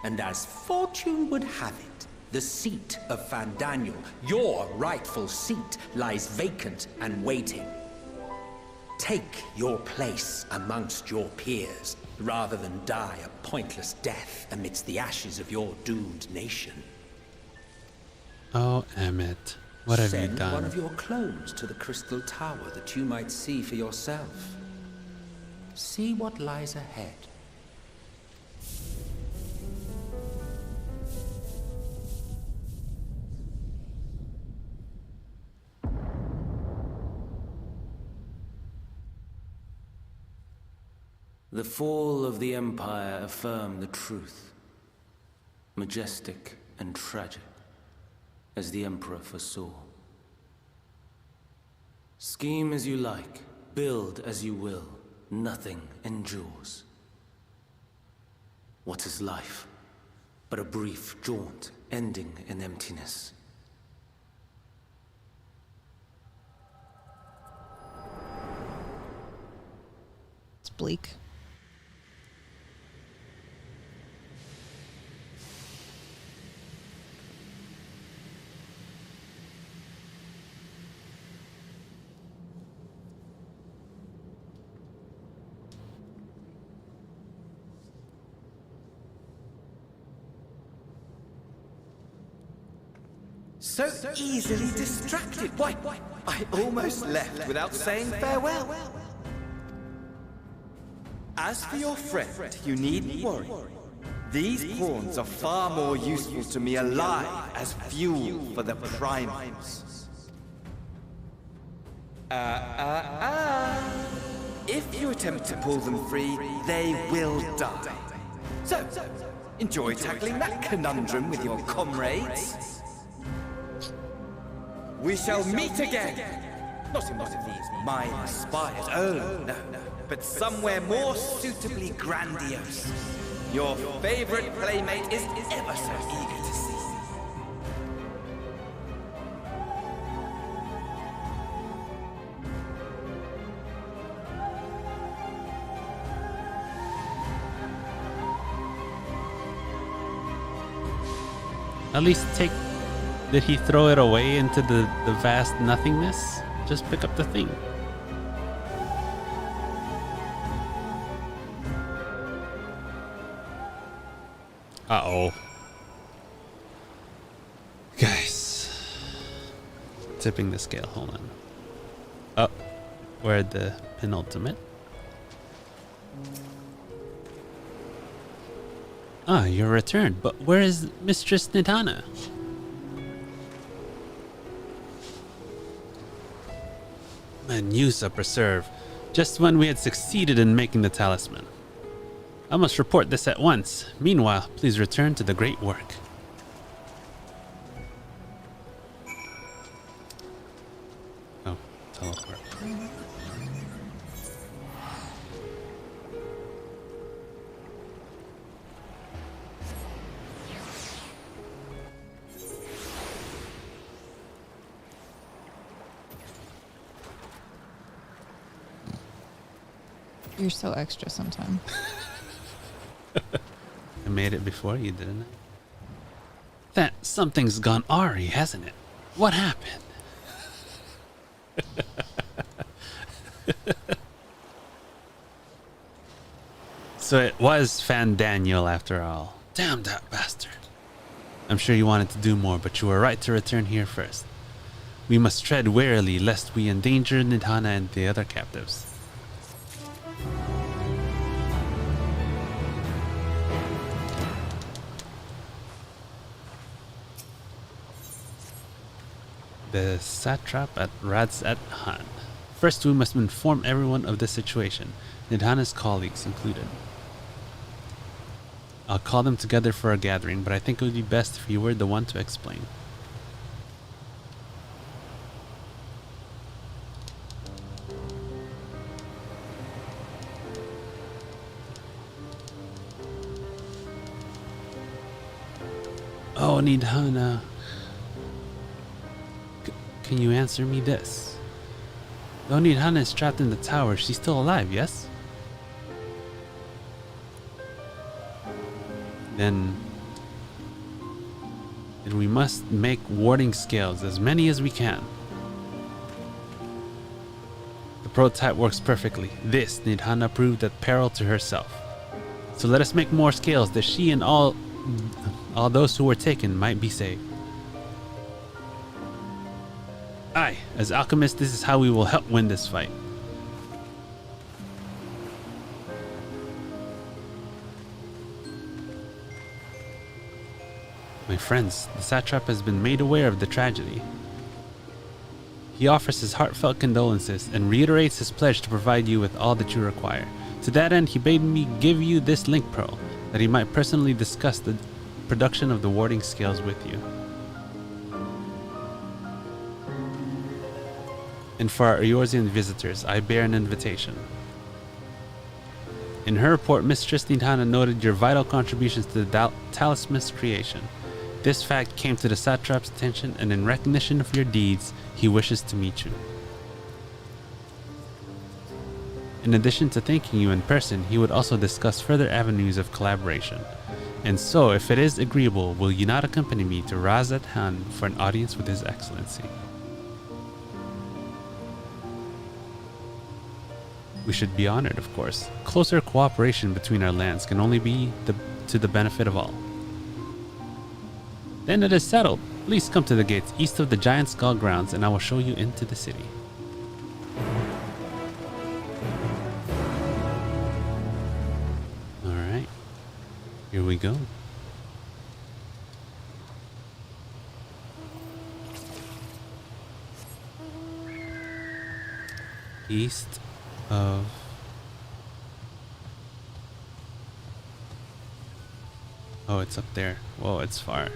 And as fortune would have it, the seat of Fandaniel, your rightful seat, lies vacant and waiting. Take your place amongst your peers, rather than die a pointless death amidst the ashes of your doomed nation. Oh, Emmett, what have you Send done? one of your clones to the Crystal Tower that you might see for yourself. See what lies ahead. The fall of the Empire affirmed the truth. Majestic and tragic, as the Emperor foresaw. Scheme as you like, build as you will, nothing endures. What is life but a brief jaunt ending in emptiness? It's bleak. So easily distracted. Why, I almost left without saying farewell. As for your friend, you needn't worry. These pawns are far more useful to me alive as fuel for the primals. If you attempt to pull them free, they will die. So, enjoy tackling that conundrum with your comrades. We shall meet again! Not in one of these minor spires, oh no, but somewhere more suitably grandiose. Your favorite playmate is ever so eager to see. At least take... Did he throw it away into the vast nothingness? Just pick up the thing. Uh-oh. Guys. Tipping the scale, hold on. Oh, we're at the penultimate. Ah, you're returned, but where is Mistress Nidana? And use a preserve, just when we had succeeded in making the talisman. I must report this at once. Meanwhile, please return to the great work. Oh, teleport. You're so extra sometimes. I made it before you, didn't I? That something's gone awry, hasn't it? What happened? So it was Fandaniel after all. Damn that bastard. I'm sure you wanted to do more, but you were right to return here first. We must tread warily lest we endanger Nidhana and the other captives. The satrap at Radzat-Han. First, we must inform everyone of the situation, Nidhana's colleagues included. I'll call them together for a gathering, but I think it would be best if you were the one to explain. Oh, Nidhana. Can you answer me this? Though Nidhana is trapped in the tower, she's still alive, yes? Then And we must make warding scales, as many as we can. The prototype works perfectly. This, Nidhana proved at peril to herself. So let us make more scales that she and all those who were taken might be saved. Aye, as alchemists, this is how we will help win this fight. My friends, the satrap has been made aware of the tragedy. He offers his heartfelt condolences and reiterates his pledge to provide you with all that you require. To that end, he bade me give you this link pearl, that he might personally discuss the production of the warding scales with you. And for our Eorzean visitors, I bear an invitation. In her report, Mistress Nidhana noted your vital contributions to the talisman's creation. This fact came to the satrap's attention, and in recognition of your deeds, he wishes to meet you. In addition to thanking you in person, he would also discuss further avenues of collaboration. And so, if it is agreeable, will you not accompany me to Razat Han for an audience with His Excellency? We should be honored, of course. Closer cooperation between our lands can only be to the benefit of all. Then it is settled. Please come to the gates east of the Giant Skull grounds, and I will show you into the city. Alright. Here we go. East of... Oh, it's up there. Whoa, it's far.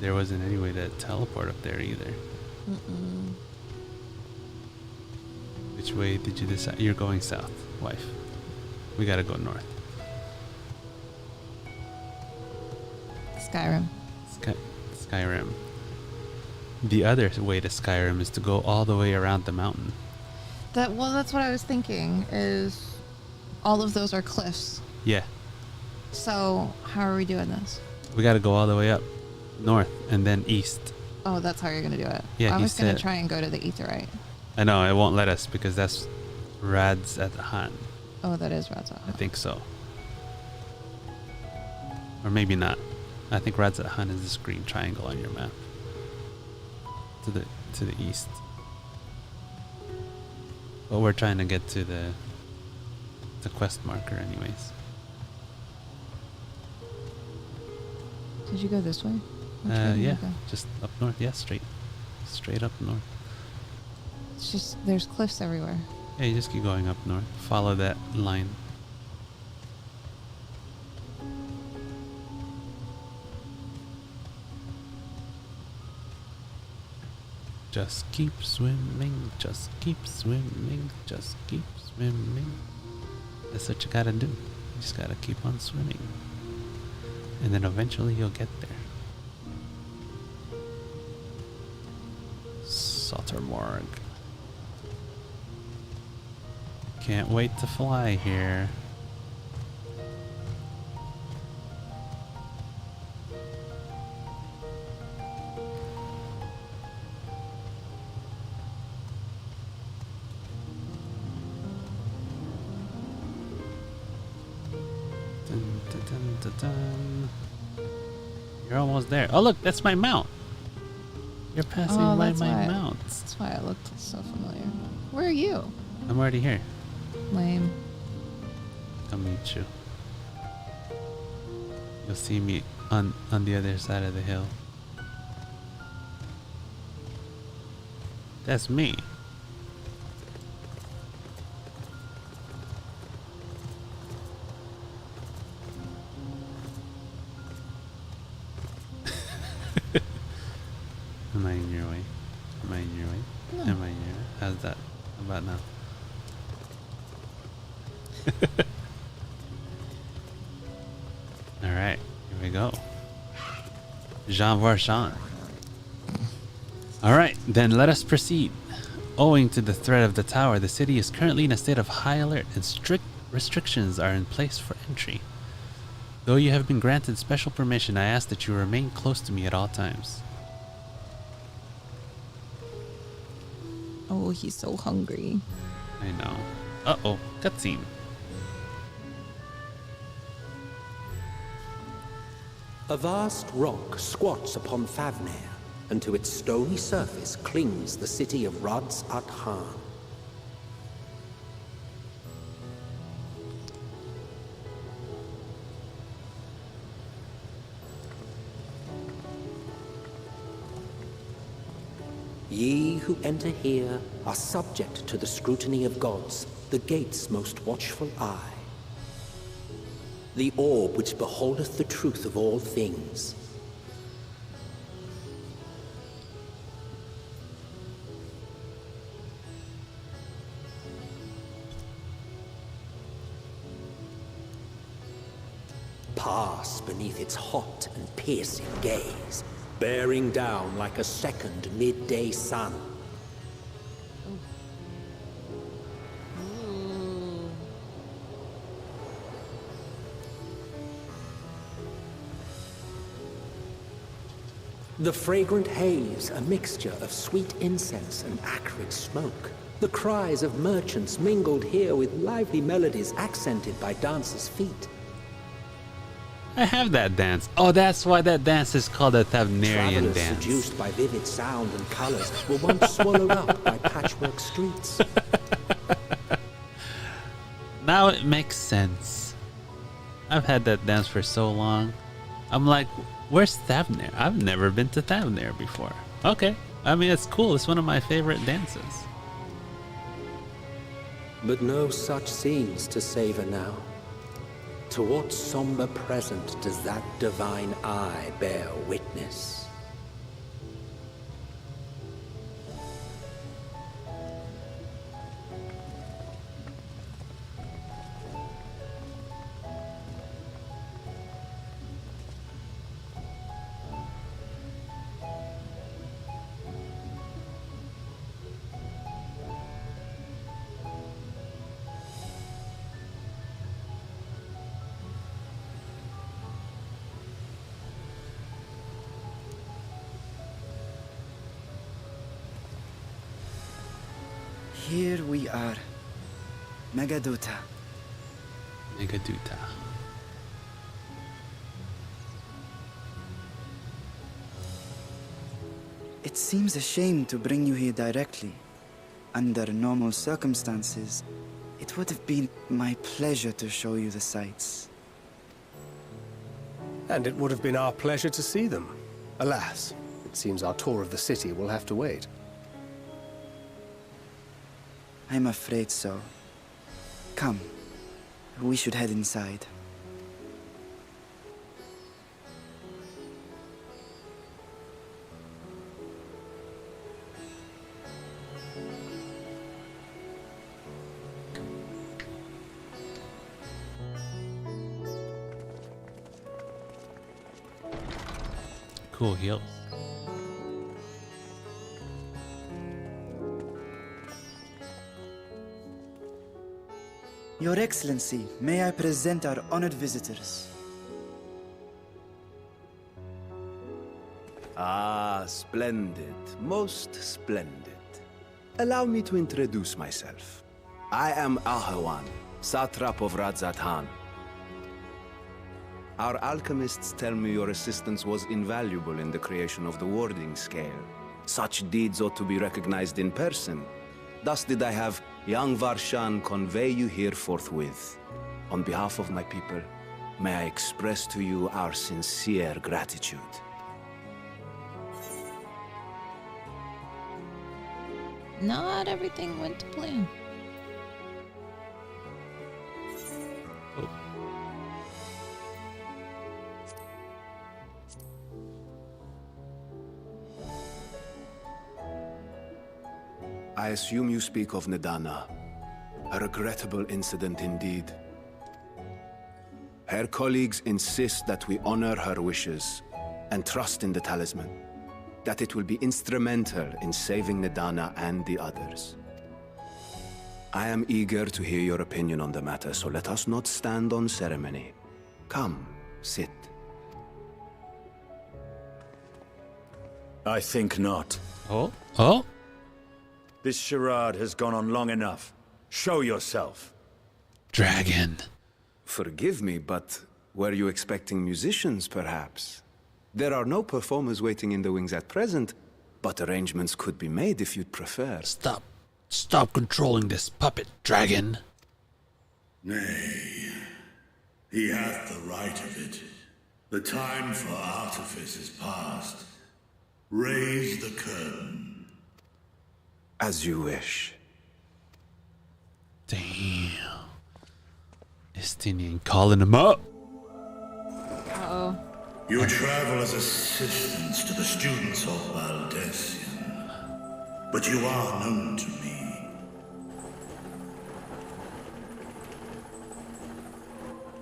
There wasn't any way to teleport up there either. Mm-mm. Which way did you decide? You're going south, wife. We gotta go north. Skyrim. Skyrim. The other way to Skyrim is to go all the way around the mountain. That's what I was thinking, is all of those are cliffs. Yeah. So how are we doing this? We gotta go all the way up north and then east. Oh, that's how you're gonna do it. Yeah, I he was gonna said- try and go to the Aetheryte. I know, it won't let us because that's Razat Han. Oh, that is Razat. I think so. Or maybe not. I think Razat Han is this green triangle on your map. To the east. But we're trying to get to the quest marker anyways. Did you go this way? Which way did Yeah, you go? just up north. Yeah, straight up north. It's just there's cliffs everywhere. Yeah, you just keep going up north. Follow that line. Just keep swimming, just keep swimming, just keep swimming. That's what you gotta do. You just gotta keep on swimming. And then eventually you'll get there. Saltermorg. Can't wait to fly here. Dun, dun, dun, dun, dun. You're almost there. Oh look, that's my mount. You're passing by my mount. That's why it looked so familiar. Where are you? I'm already here. Lame. I'll meet you. You'll see me on the other side of the hill. That's me. Am I in your way? Am I in your way? No. Am I in your way? How's that? How about now? Alright, here we go. Jean Valjean. Alright, then let us proceed. Owing to the threat of the tower, the city is currently in a state of high alert and strict restrictions are in place for entry. Though you have been granted special permission, I ask that you remain close to me at all times. Oh, he's so hungry. I know. Uh-oh, cutscene. A vast rock squats upon Favnir, and to its stony surface clings the city of Rads at Han. Ye who enter here are subject to the scrutiny of gods, the gate's most watchful eye. The orb which beholdeth the truth of all things. Pass beneath its hot and piercing gaze, bearing down like a second midday sun. The fragrant haze, a mixture of sweet incense and acrid smoke. The cries of merchants mingled here with lively melodies accented by dancers' feet. I have that dance. Oh, that's why that dance is called a Tavnerian Travelers dance. seduced by vivid sound and colors were once swallowed up by patchwork streets. Now it makes sense. I've had that dance for so long. I'm like, where's Thavnir? I've never been to Thavnir before. Okay. I mean, it's cool. It's one of my favorite dances. But no such scenes to savor now. To what somber present does that divine eye bear witness? Here we are. Megaduta. Megaduta. It seems a shame to bring you here directly. Under normal circumstances, it would have been my pleasure to show you the sights. And it would have been our pleasure to see them. Alas, it seems our tour of the city will have to wait. I'm afraid so. Come, we should head inside. Cool heels. Your Excellency, may I present our honored visitors? Ah, splendid. Most splendid. Allow me to introduce myself. I am Ahawan, satrap of Radzat Han. Our alchemists tell me your assistance was invaluable in the creation of the warding scale. Such deeds ought to be recognized in person. Thus did I have young Varshan convey you here forthwith. On behalf of my people, may I express to you our sincere gratitude. Not everything went to plan. I assume you speak of Nidana. A regrettable incident indeed. Her colleagues insist that we honor her wishes and trust in the talisman. that it will be instrumental in saving Nidana and the others. I am eager to hear your opinion on the matter, so let us not stand on ceremony. Come, sit. I think not. Oh? Oh? This charade has gone on long enough. Show yourself. Dragon. Forgive me, but were you expecting musicians, perhaps? There are no performers waiting in the wings at present, but arrangements could be made if you'd prefer. Stop controlling this puppet, dragon. Nay, he hath the right of it. The time for artifice is past. Raise the curtain. As you wish. Damn. Estinian calling him up. Uh-oh. You travel as assistants to the students of Valdesian, but you are known to me.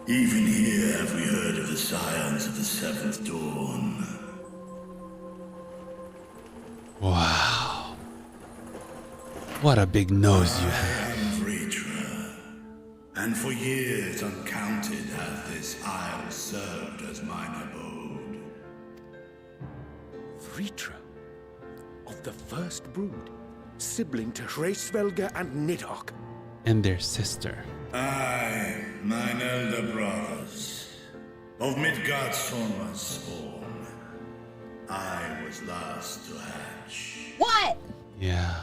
Even here have we heard of the scions of the Seventh Dawn. Wow. What a big nose you have. I am Vritra, and for years uncounted hath this isle served as mine abode. Vritra, of the first brood, sibling to Hraesvelga and Nidhogg. And their sister. I, mine elder brothers, of Midgardsormr's spawn, I was last to hatch. What? Yeah.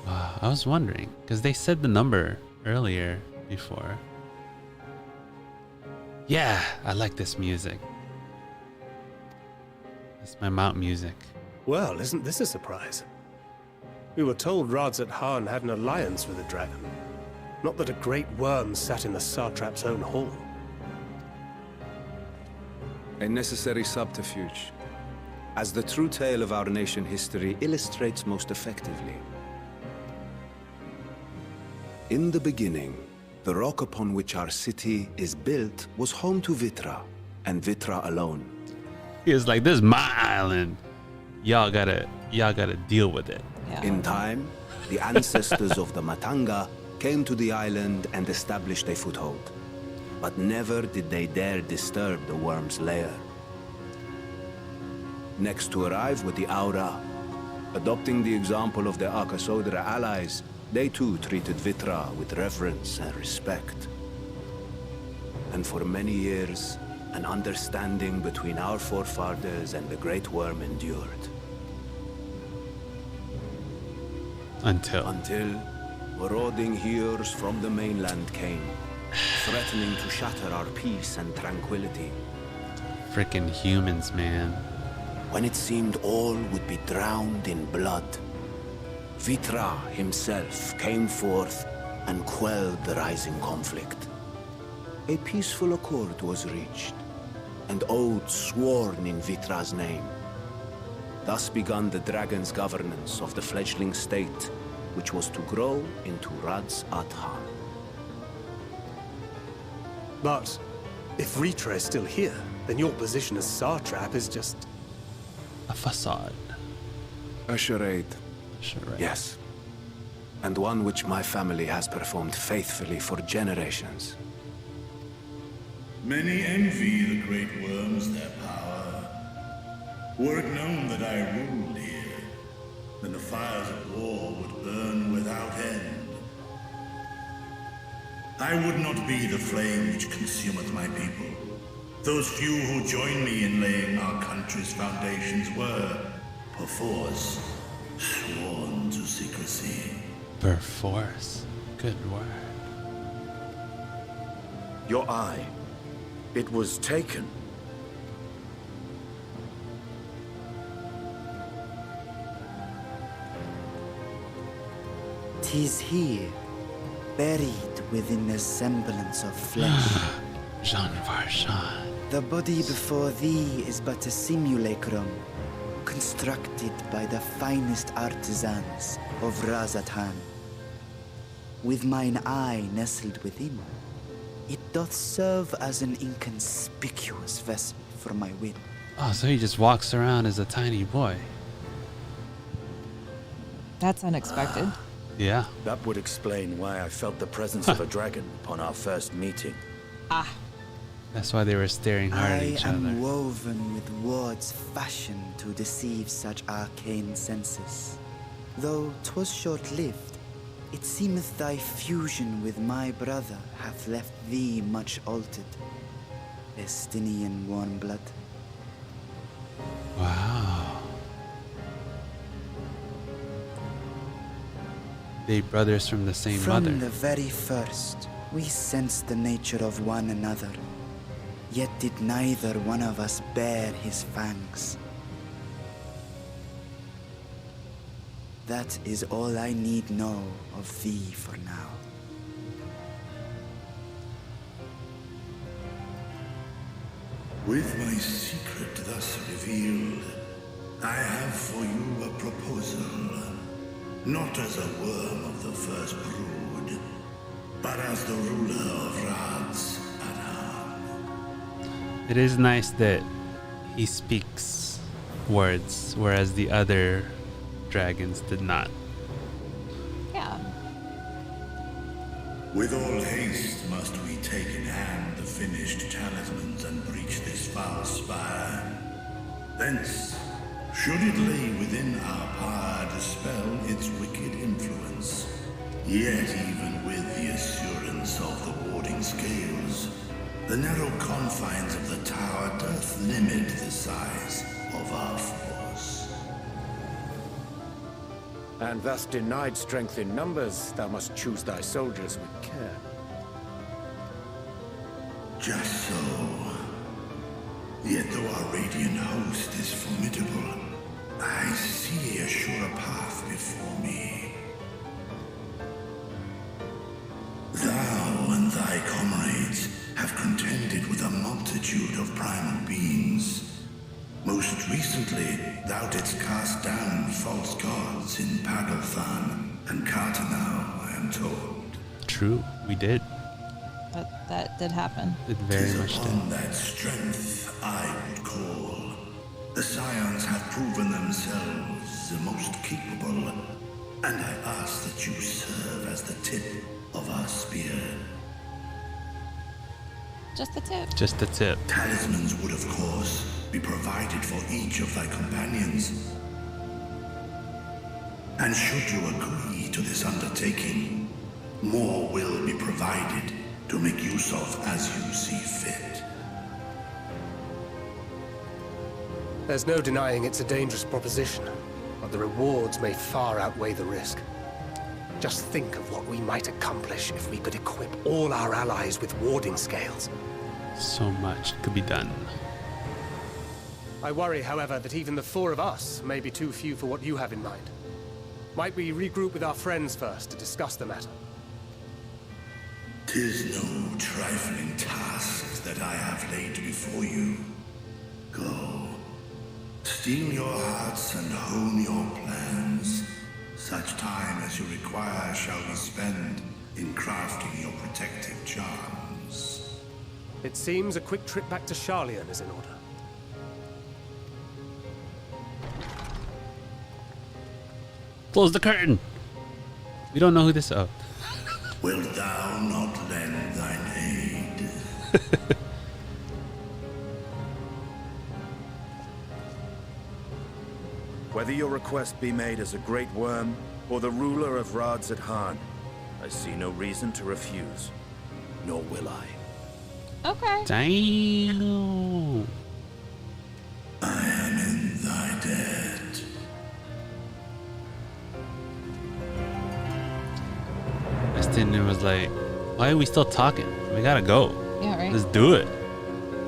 Wow, I was wondering, because they said the number earlier before. Yeah, I like this music. It's my mount music. Well, isn't this a surprise? We were told Radzat Khan had an alliance with a dragon. Not that a great worm sat in the satrap's own hall. A necessary subterfuge, as the true tale of our nation history illustrates most effectively. In the beginning, the rock upon which our city is built was home to Vitra, and Vitra alone. He was like, this is my island. Y'all gotta deal with it. Yeah. In time, the ancestors of the Matanga came to the island and established a foothold. But never did they dare disturb the worm's lair. Next to arrive were the Aura. Adopting the example of their Akasodra allies, they too treated Vitra with reverence and respect. And for many years, an understanding between our forefathers and the Great Worm endured. Until marauding heroes from the mainland came, threatening to shatter our peace and tranquility. Frickin' humans, man. When it seemed all would be drowned in blood, Vitra himself came forth and quelled the rising conflict. A peaceful accord was reached, and oaths sworn in Vitra's name. Thus began the dragon's governance of the fledgling state, which was to grow into Radzat Khan. But if Vritra is still here, then your position as satrap is just a facade. A charade. A charade. Yes. And one which my family has performed faithfully for generations. Many envy the great worms their power. Were it known that I ruled here, then the fires of war would burn without end. I would not be the flame which consumeth my people. Those few who join me in laying our country's foundations were, perforce, sworn to secrecy. Perforce. Good word. Your eye. It was taken. 'Tis here, buried within a semblance of flesh. Jean Valjean. The body before thee is but a simulacrum, constructed by the finest artisans of Radzat Khan. With mine eye nestled within, it doth serve as an inconspicuous vessel for my will. Oh, so he just walks around as a tiny boy. That's unexpected. Yeah. That would explain why I felt the presence of a dragon upon our first meeting. Ah. That's why they were staring hard at I each am other. woven with words fashioned to deceive such arcane senses. Though 'twas short-lived, it seemeth thy fusion with my brother hath left thee much altered. Estinian warm blood. Wow. They brothers from the same From mother. the very first, we sensed the nature of one another. Yet did neither one of us bear his fangs. That is all I need know of thee for now. With my secret thus revealed, I have for you a proposal. Not as a worm of the first brood, but as the ruler of Rad's. It is nice that he speaks words, whereas the other dragons did not. Yeah. With all haste must we take in hand the finished talismans and breach this foul spire. Thence, should it lay within our power, dispel its wicked influence. Yet even with the assurance of the warding scales, the narrow confines of the tower doth limit the size of our force. And thus denied strength in numbers, thou must choose thy soldiers with care. Just so. Yet though our radiant host is formidable, I see a surer path before me. Thou and thy comrades have contended with a multitude of primal beings. Most recently, thou didst cast down false gods in Pagalthan and Cartanau, I am told. True, we did. That did happen. It very Tis much upon did. that strength I would call. The Scions have proven themselves the most capable, and I ask that you serve as the tip of our spear. Just the tip. Just the tip. Talismans would, of course, be provided for each of thy companions. And should you agree to this undertaking, more will be provided to make use of as you see fit. There's no denying it's a dangerous proposition, but the rewards may far outweigh the risk. Just think of what we might accomplish if we could equip all our allies with warding scales. So much could be done. I worry, however, that even the four of us may be too few for what you have in mind. Might we regroup with our friends first to discuss the matter? 'Tis no trifling task that I have laid before you. Go, steel your hearts and hone your plans. Such time as you require shall we spend in crafting your protective charms. It seems a quick trip back to Charlian is in order. Close the curtain. We don't know who this is. Oh. Wilt thou not lend thine aid? Whether your request be made as a great worm or the ruler of Rad's at Han, I see no reason to refuse. Nor will I. Okay. Damn. I am in thy debt. Estin was like, why are we still talking? We gotta go. Yeah, right. Let's do it.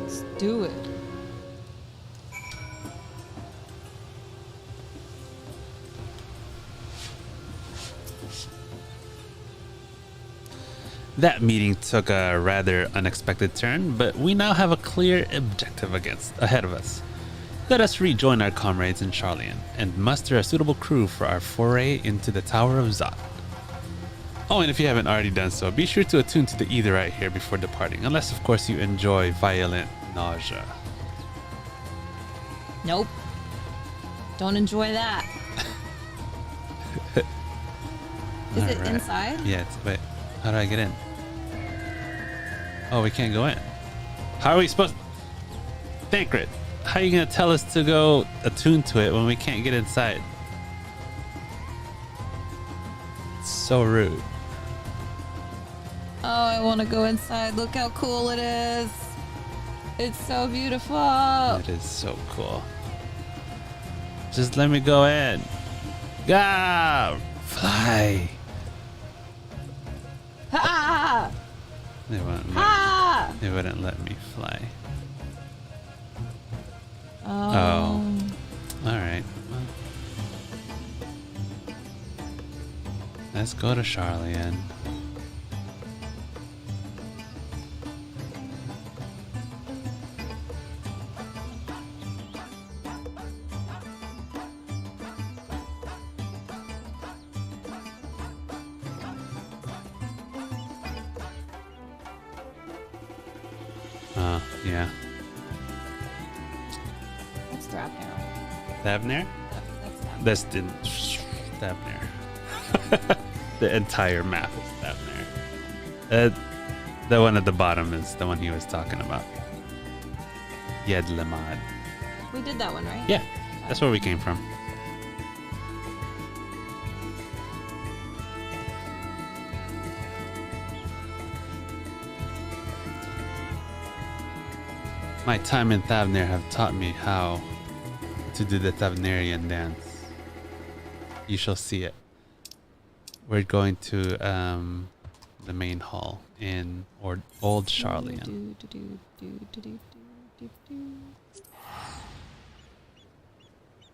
Let's do it. That meeting took a rather unexpected turn, but we now have a clear objective ahead of us. Let us rejoin our comrades in Charlian and muster a suitable crew for our foray into the Tower of Zot. Oh, and if you haven't already done so, be sure to attune to the Ether right here before departing, unless of course you enjoy violent nausea. Nope. Don't enjoy that. Is it Alright. inside? Yeah, wait. How do I get in? Oh, we can't go in. How are we supposed Thancred, how are you gonna tell us to go attune to it when we can't get inside? It's so rude. Oh, I want to go inside. Look how cool it is. It's so beautiful. It is so cool. Just let me go in. Go! Fly! Ha! They wouldn't let me fly. Oh. Alright. Well, let's go to Charlian. Yeah. What's Thrapnir? Thavnir? That's the Thavnir. The entire map is Thavnir. The one at the bottom is the one he was talking about. Yedlamad. We did that one, right? Yeah, that's where we came from. My time in Thavnir have taught me how to do the Thavnirian dance. You shall see it. We're going to the main hall in Old Charlian.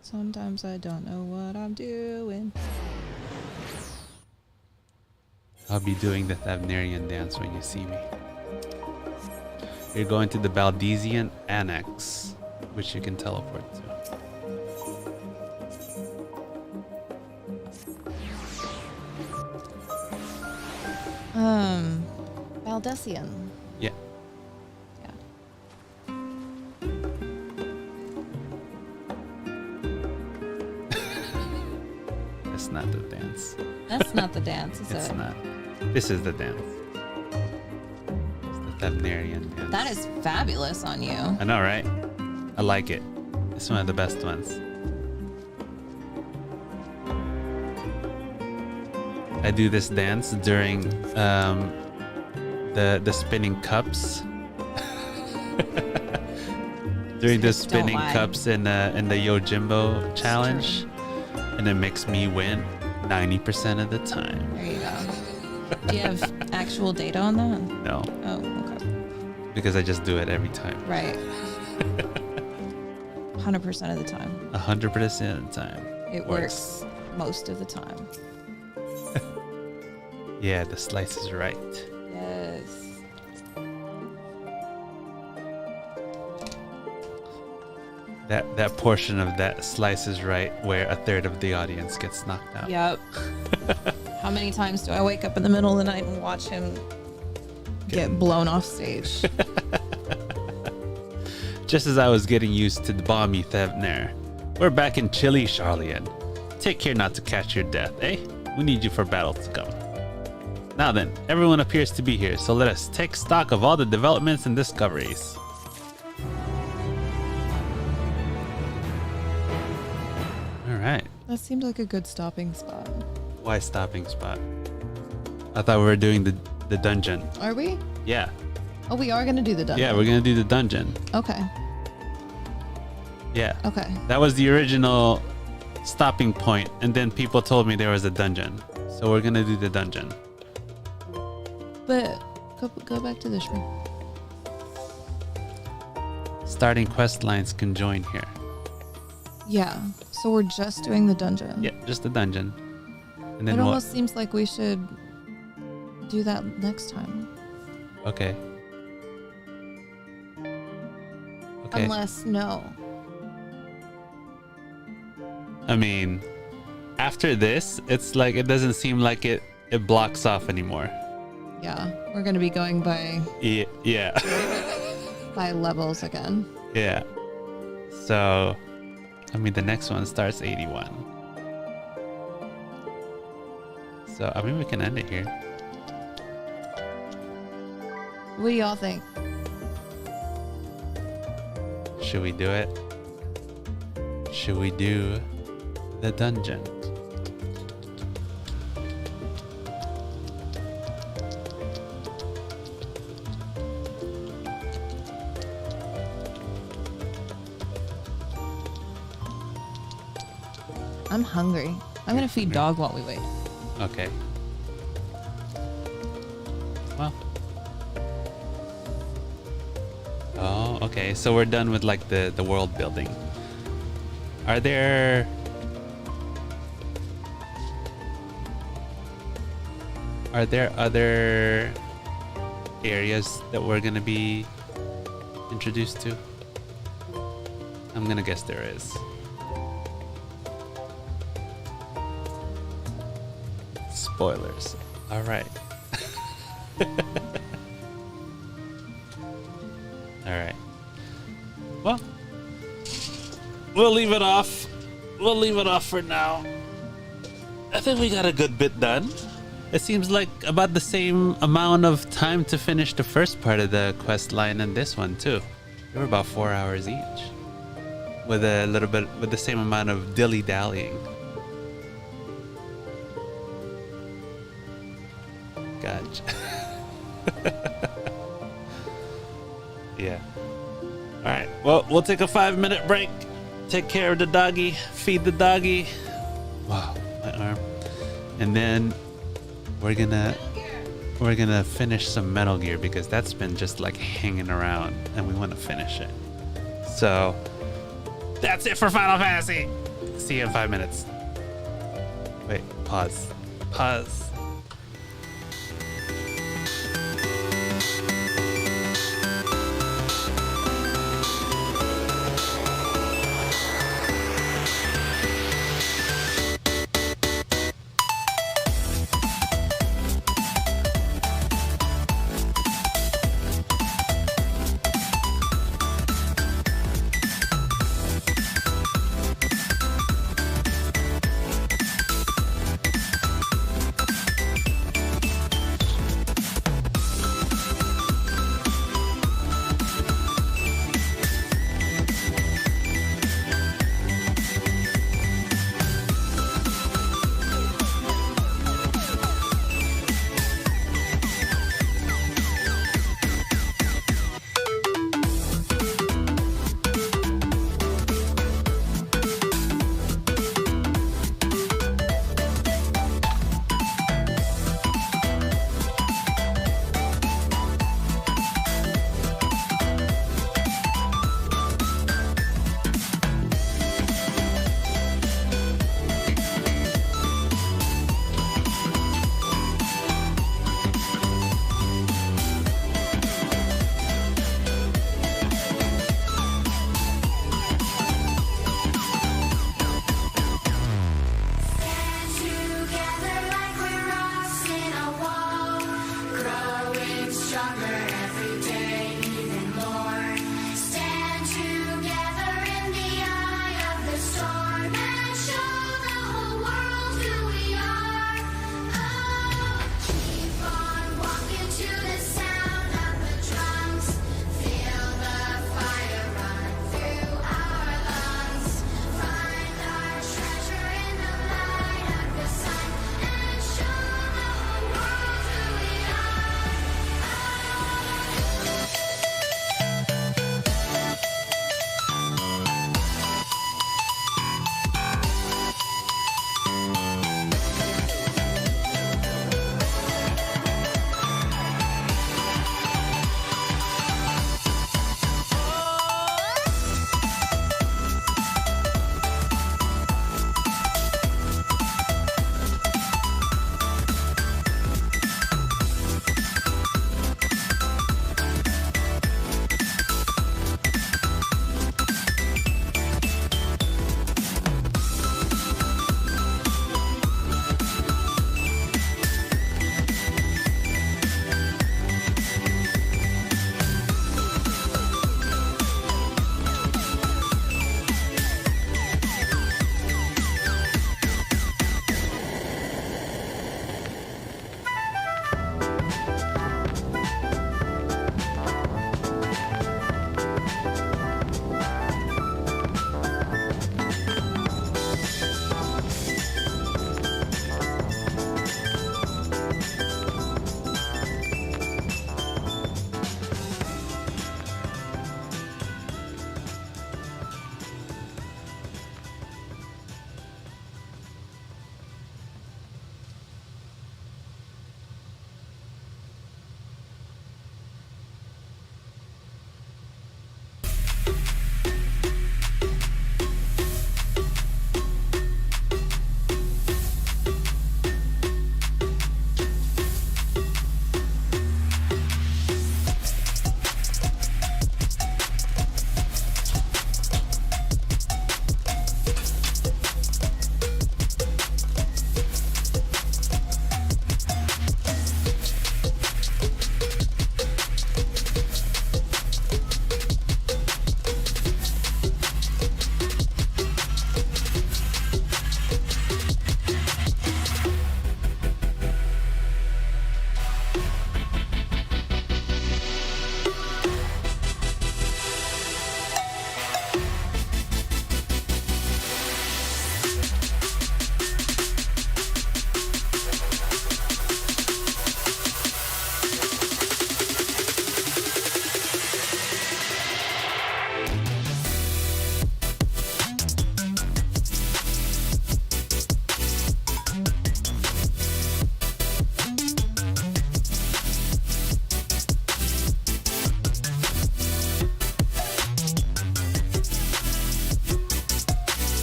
Sometimes I don't know what I'm doing. I'll be doing the Thavnirian dance when you see me. You're going to the Baldesian Annex, which you can teleport to. Baldesian. Yeah. That's not the dance. That's not the dance, is It's it? not. This is the dance. It's the Thavnirian dance. That is fabulous on you. I know, right? I like it. It's one of the best ones. I do this dance during the spinning cups. During the spinning cups in the Yojimbo challenge, and it makes me win 90% of the time. There you go. Do you have actual data on that? No. Oh, okay. Because I just do it every time. Right. 100% of the time. 100% of the time. It works most of the time. Yeah, the slice is right. Yes. That portion of that slice is right where a third of the audience gets knocked out. Yep. How many times do I wake up in the middle of the night and watch him get blown off stage? Just as I was getting used to the balmy Thavnir, we're back in chilly Charlian. Take care not to catch your death, eh? We need you for battle to come. Now then, everyone appears to be here, so let us take stock of all the developments and discoveries. Alright. That seemed like a good stopping spot. Why stopping spot? I thought we were doing the dungeon. Are we? Yeah. Oh, we are going to do the dungeon. Yeah, we're gonna do the dungeon. Okay. Yeah. Okay. That was the original stopping point, and then people told me there was a dungeon. So we're gonna do the dungeon. But go back to the shrimp. Starting quest lines can join here. Yeah. So we're just doing the dungeon. Yeah, just the dungeon. And then It what? almost seems like we should do that next time. Okay. Okay. Unless, no. I mean, after this, it's like it doesn't seem like it blocks off anymore. Yeah. We're going to be going by Yeah. by levels again. Yeah. So I mean, the next one starts 81. So, I mean, we can end it here. What do y'all think? Should we do it? Should we do the dungeon? I'm hungry. I'm gonna feed dog while we wait. Okay. Well. Oh, okay. So we're done with like the world building. Are there other areas that we're gonna be introduced to? I'm gonna guess there is. Spoilers. All right. All right. Well, we'll leave it off. We'll leave it off for now. I think we got a good bit done. It seems like about the same amount of time to finish the first part of the quest line and this one too. They were about 4 hours each, with a little bit, with the same amount of dilly-dallying. Gotcha. Yeah. All right. Well, we'll take a 5-minute break. Take care of the doggy. Feed the doggy. Wow, my arm. And then we're gonna finish some Metal Gear because that's been just like hanging around, and we want to finish it. So that's it for Final Fantasy. See you in 5 minutes. Wait. Pause. Pause.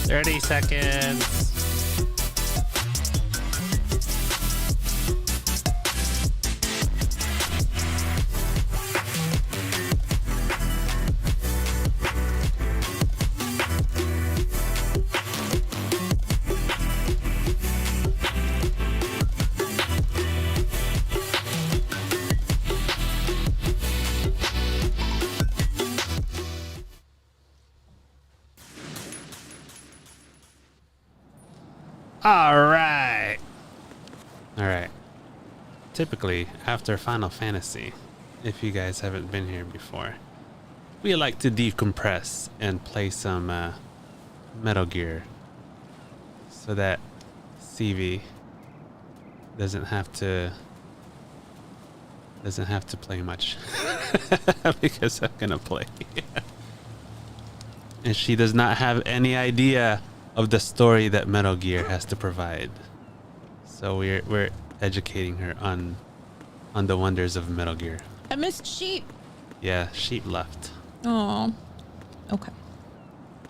30 seconds. Alright. Alright. Typically, after Final Fantasy, if you guys haven't been here before, we like to decompress and play some Metal Gear so that CV doesn't have to play much because I'm gonna play. And she does not have any idea of the story that Metal Gear has to provide. So we're educating her on the wonders of Metal Gear. I missed sheep. Yeah, sheep left. Oh. Okay.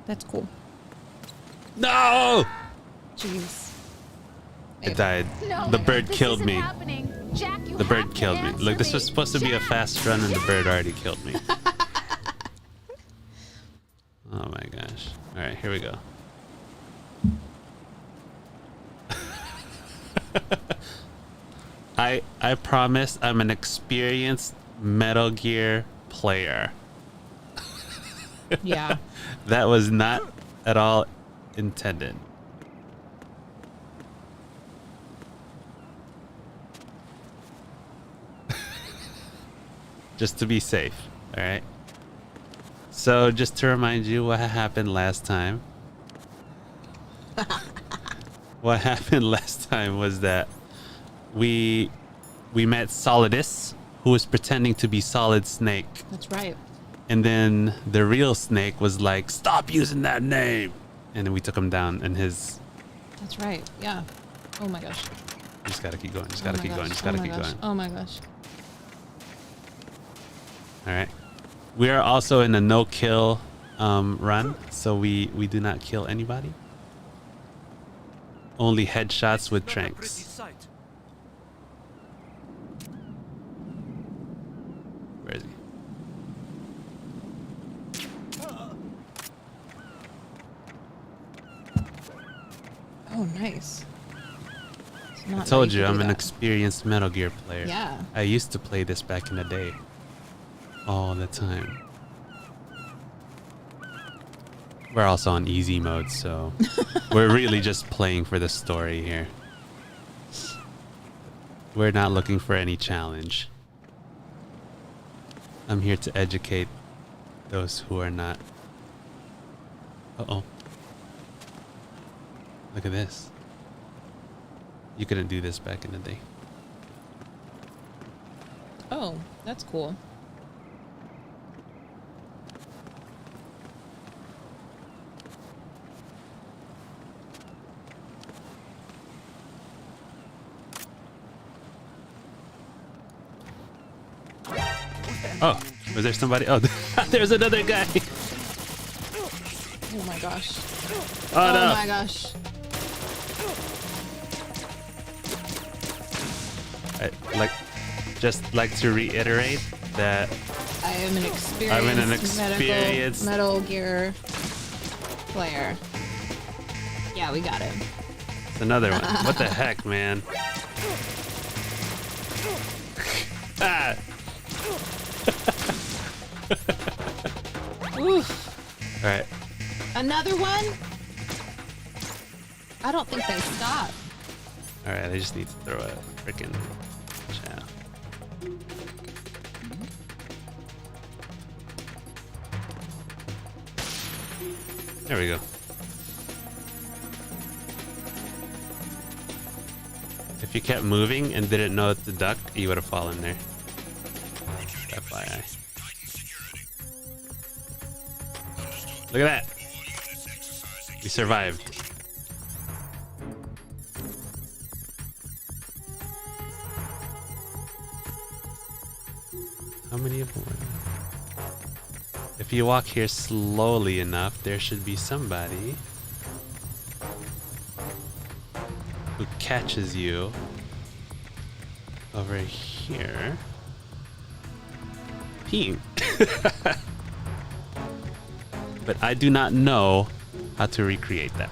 That's cool. No! Jeez. It died. No, the bird this killed isn't me. happening. Jack, you The bird have to killed me. answer Look, this me. was supposed to be a fast run and the bird already killed me. Oh my gosh. Alright, here we go. I promise I'm an experienced Metal Gear player. Yeah. That was not at all intended. Just to be safe, all right? So just to remind you what happened last time. What happened last time was that we met Solidus, who was pretending to be Solid Snake. That's right. And then the real Snake was like, "Stop using that name!" And then we took him down in his... That's right. Yeah. Oh my gosh. Just gotta keep going. Just gotta keep going. Just gotta keep going. Oh my gosh. All right. We are also in a no-kill run, so we do not kill anybody. Only headshots with tranks. Where is he? Oh, nice. I told you, I'm an experienced Metal Gear player. Yeah. I used to play this back in the day. All the time. We're also on easy mode, so we're really just playing for the story here. We're not looking for any challenge. I'm here to educate those who are not. Uh-oh. Look at this. You couldn't do this back in the day. Oh, that's cool. Oh, was there somebody? Oh, there's another guy. Oh my gosh. Oh, no. Oh my gosh. Just like to reiterate that I am an experienced, I'm an experienced Metal Gear player. Yeah, we got him. It's another one. What the heck, man? Ah. Oof. All right. Another one? I don't think they stop. All right. I just need to throw a freaking shaft. There we go. If you kept moving and didn't know to duck, you would have fallen there. FYI. Look at that. We survived. How many of them? If you walk here slowly enough, there should be somebody catches you over here peeing. But I do not know how to recreate that.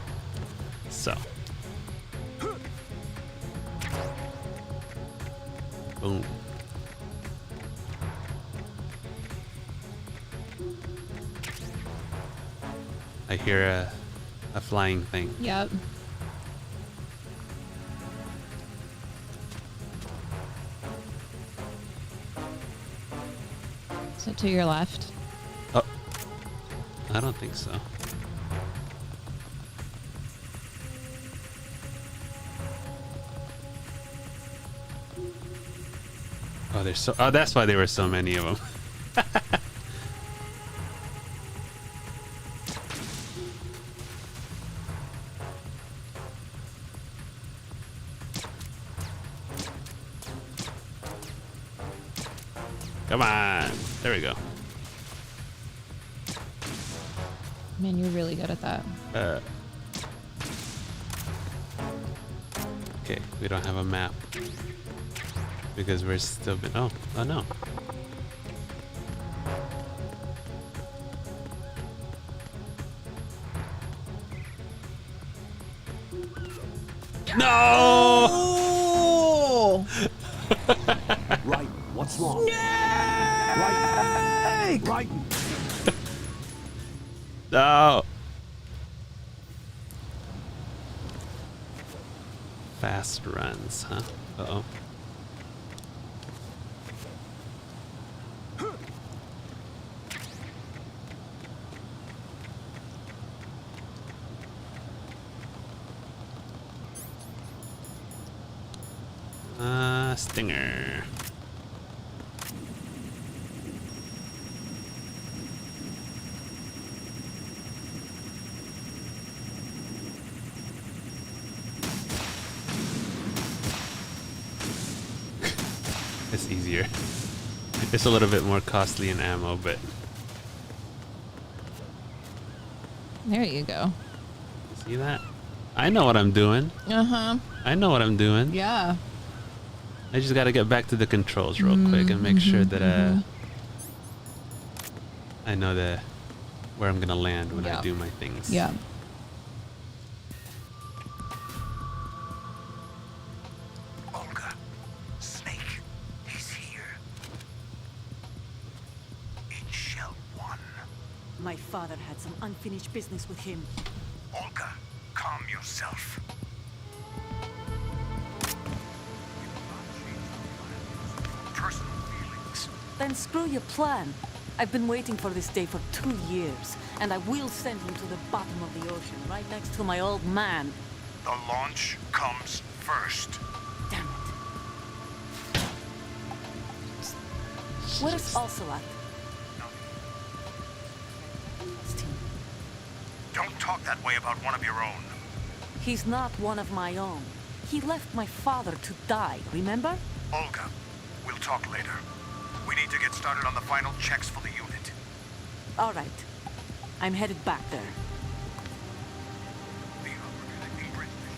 So. Boom. I hear a flying thing. Yep. So to your left. Oh. I don't think so. Oh, there's so. Oh, that's why there were so many of them. Come on. There we go. Man, you're really good at that. Okay, we don't have a map. Because we're still been. Oh no. No! Oh! Right, what's wrong? Snake! Right. No. Fast runs, huh? Uh-oh. Stinger. It's easier. It's a little bit more costly in ammo, but There you go. see that? I know what I'm doing. Uh-huh. I know what I'm doing. Yeah. I just gotta get back to the controls real quick and make sure that I know where I'm gonna land when I do my things. Yeah. Olga, Snake, he's here. In Shell 1. My father had some unfinished business with him. Olga, calm yourself. Personal feelings. Then screw your plan. I've been waiting for this day for 2 years, and I will send him to the bottom of the ocean, right next to my old man. The launch comes first. Damn it. Where's Ocelot? Don't talk that way about one of your own. He's not one of my own. He left my father to die, remember? Olga, we'll talk later. We need to get started on the final checks for the unit. All right. I'm headed back there.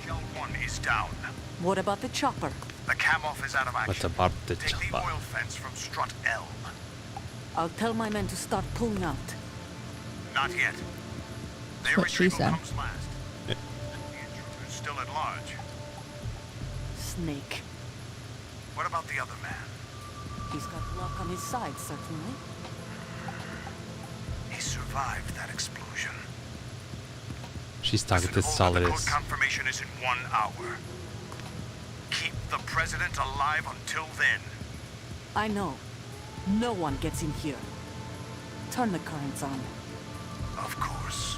Shell 1 is down. What about the chopper? The cam-off is out of action. What about the Take the chopper? oil fence from strut L. I'll tell my men to start pulling out. Not yet. Their What she retrieval said. comes last. The intruder is still at large. Snake. What about the other man? He's got luck on his side, certainly. He survived that explosion. She's talking to The Solidus. code confirmation is in 1 hour. Keep the president alive until then. I know. No one gets in here. Turn the currents on. Of course.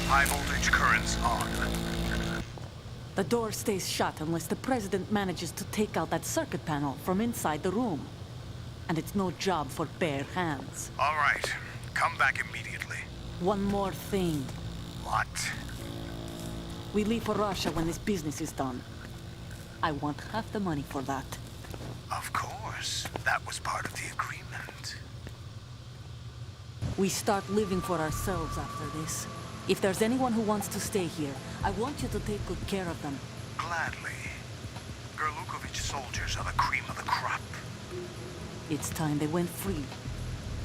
High voltage currents on. The door stays shut unless the president manages to take out that circuit panel from inside the room. And it's no job for bare hands. All right. Come back immediately. One more thing. What? We leave for Russia when this business is done. I want half the money for that. Of course. That was part of the agreement. We start living for ourselves after this. If there's anyone who wants to stay here, I want you to take good care of them. Gladly. Gerlukovich soldiers are the cream of the crop. It's time they went free.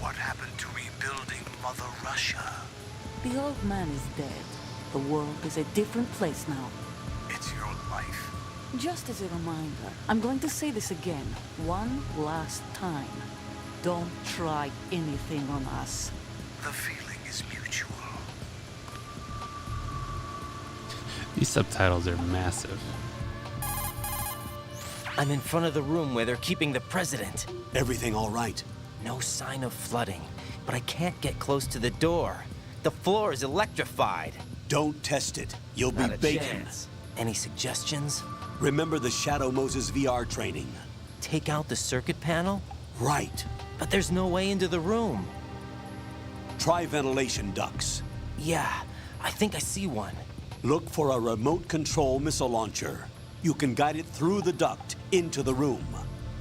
What happened to rebuilding Mother Russia? The old man is dead. The world is a different place now. It's your life. Just as a reminder, I'm going to say this again, one last time. Don't try anything on us. The feeling is mutual. These subtitles are massive. I'm in front of the room where they're keeping the president. Everything all right? No sign of flooding, but I can't get close to the door. The floor is electrified. Don't test it. You'll be bacon. Any suggestions? Remember the Shadow Moses VR training. Take out the circuit panel? Right. But there's no way into the room. Try ventilation ducts. Yeah, I think I see one. Look for a remote control missile launcher. You can guide it through the duct into the room.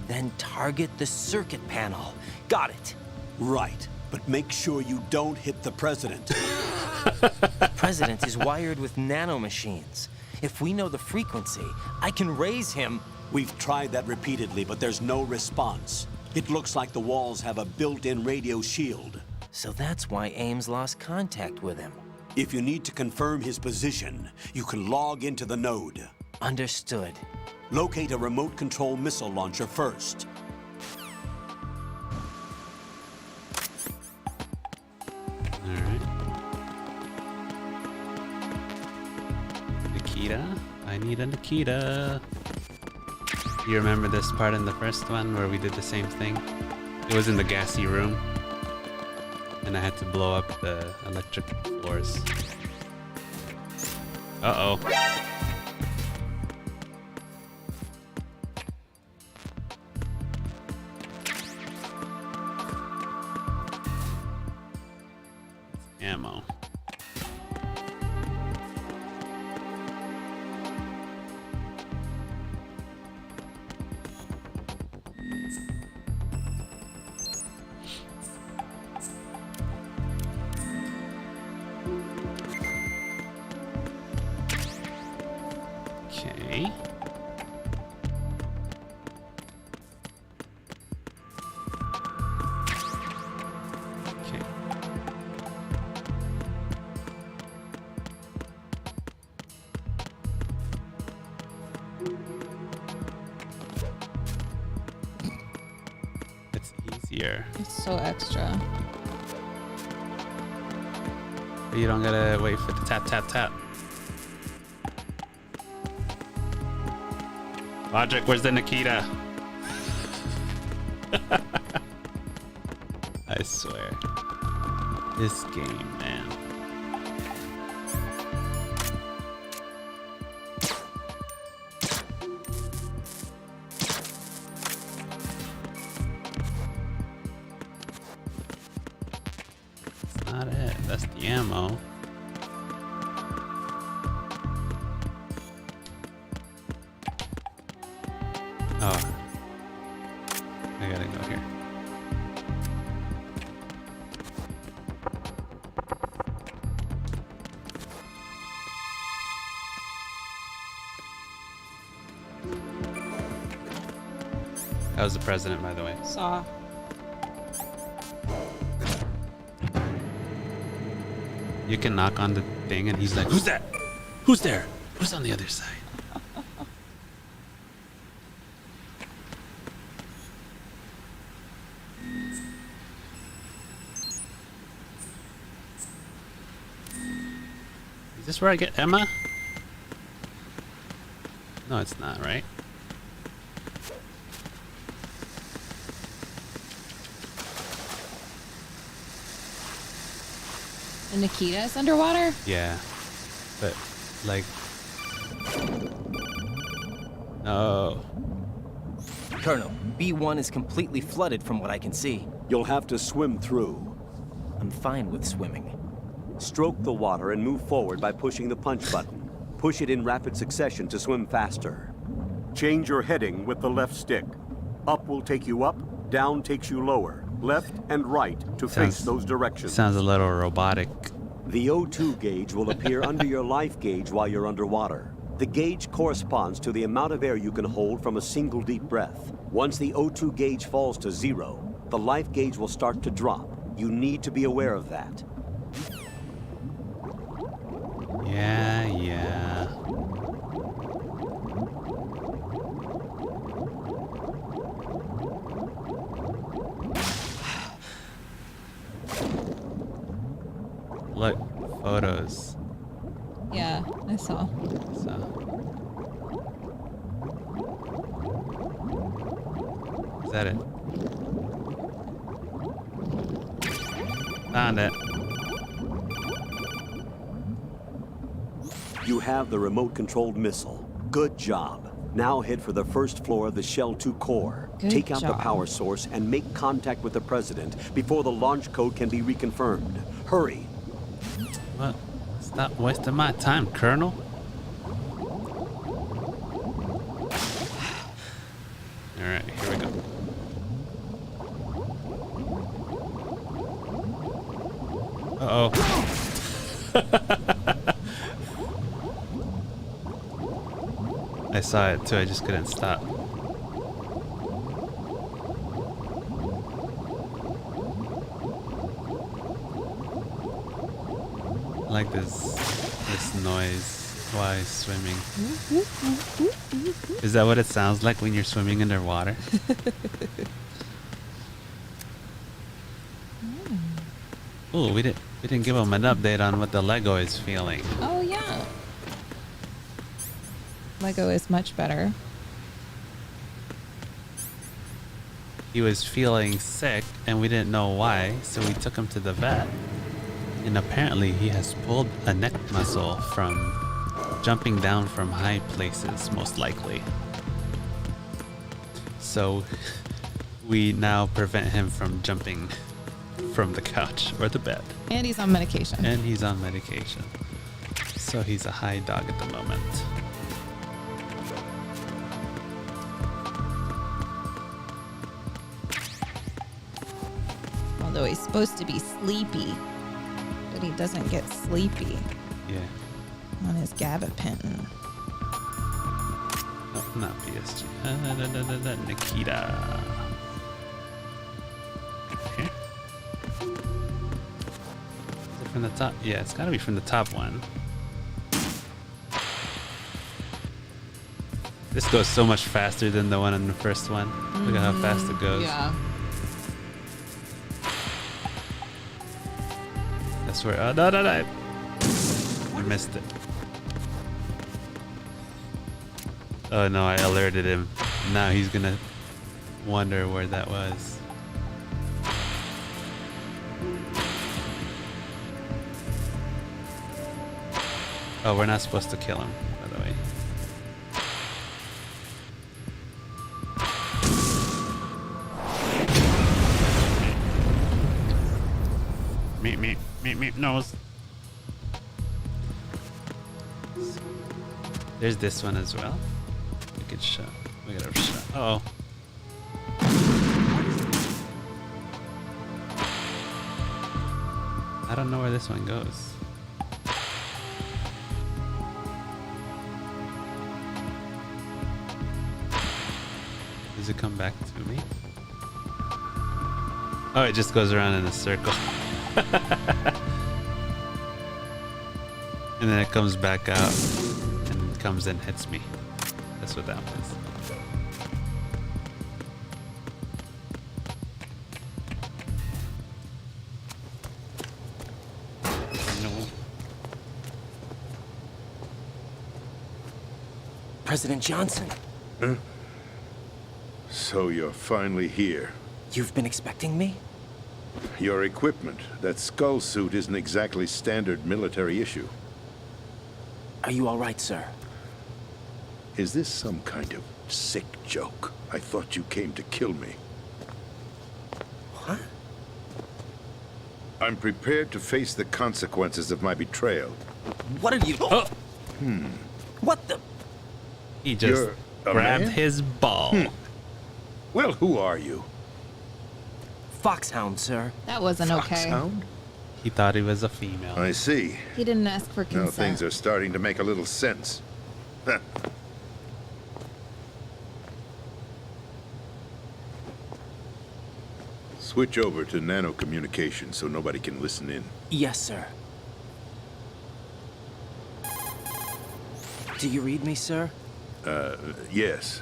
Then target the circuit panel. Got it. Right, but make sure you don't hit the president. The president is wired with nanomachines. If we know the frequency, I can raise him. We've tried that repeatedly, but there's no response. It looks like the walls have a built-in radio shield. So that's why Ames lost contact with him. If you need to confirm his position, you can log into the node. Understood. Locate a remote control missile launcher first. Alright. Nikita? I need a Nikita. You remember this part in the first one where we did the same thing? It was in the gassy room. And I had to blow up the electric floors. Uh-oh. Ammo. Okay. Okay. It's easier. It's so extra. But you don't gotta wait for the tap, tap, tap. Logic, where's the Nikita? I swear. This game, man. That's not it. That's the ammo. Oh. I gotta go here. That was the president, by the way. Saw. You can knock on the thing and he's like, "Who's that? Who's there? Who's on the other side?" Is this where I get Emma? No, it's not, right? And Nikita's underwater? Yeah. But, like... No. Colonel, B1 is completely flooded from what I can see. You'll have to swim through. I'm fine with swimming. Stroke the water and move forward by pushing the punch button. Push it in rapid succession to swim faster. Change your heading with the left stick. Up will take you up, down takes you lower. left and right to face those directions. Sounds a little robotic. The O2 gauge will appear under your life gauge while you're underwater. The gauge corresponds to the amount of air you can hold from a single deep breath. Once the O2 gauge falls to 0, the life gauge will start to drop. You need to be aware of that. Yeah. Look, photos. Yeah, I saw. Is that it? Found it. You have the remote-controlled missile. Good job. Now head for the first floor of the Shell 2 core. Take out the power source and make contact with the President before the launch code can be reconfirmed. Hurry. What? Stop wasting my time, Colonel. Alright, here we go. Uh-oh. I saw it too, I just couldn't stop. I like this noise while he's swimming. Is that what it sounds like when you're swimming underwater? Ooh, we didn't give him an update on what the Lego is feeling. Oh yeah. Lego is much better. He was feeling sick and we didn't know why, so we took him to the vet. And apparently he has pulled a neck muscle from jumping down from high places, most likely. So we now prevent him from jumping from the couch or the bed. And he's on medication. So he's a high dog at the moment. Although he's supposed to be sleepy, but he doesn't get sleepy. Yeah. On his gabapentin. Oh, not PSG. Nikita. Okay. Is it from the top? Yeah, it's gotta be from the top one. This goes so much faster than the one on the first one. Look at how fast it goes. Yeah. I swear. Oh, no. I missed it. Oh no, I alerted him. Now he's gonna wonder where that was. Oh, we're not supposed to kill him, by the way. Meep, nose. There's this one as well. We could shot. We got a shot. Uh oh. I don't know where this one goes. Does it come back to me? Oh, it just goes around in a circle. And then it comes back out and comes and hits me. That's what that was. No. President Johnson. Huh? So you're finally here. You've been expecting me? Your equipment, that skull suit, isn't exactly standard military issue. Are you all right, sir? Is this some kind of sick joke? I thought you came to kill me. What? I'm prepared to face the consequences of my betrayal. What are you... Oh! What the... He just You're a grabbed man? his ball. Well, who are you? foxhound, sir. That wasn't okay. Foxhound? He thought he was a female. I see. He didn't ask for Now consent. things are starting to make a little sense. Huh. Switch over to nano communication so nobody can listen in. Yes, sir. Do you read me, sir? Yes.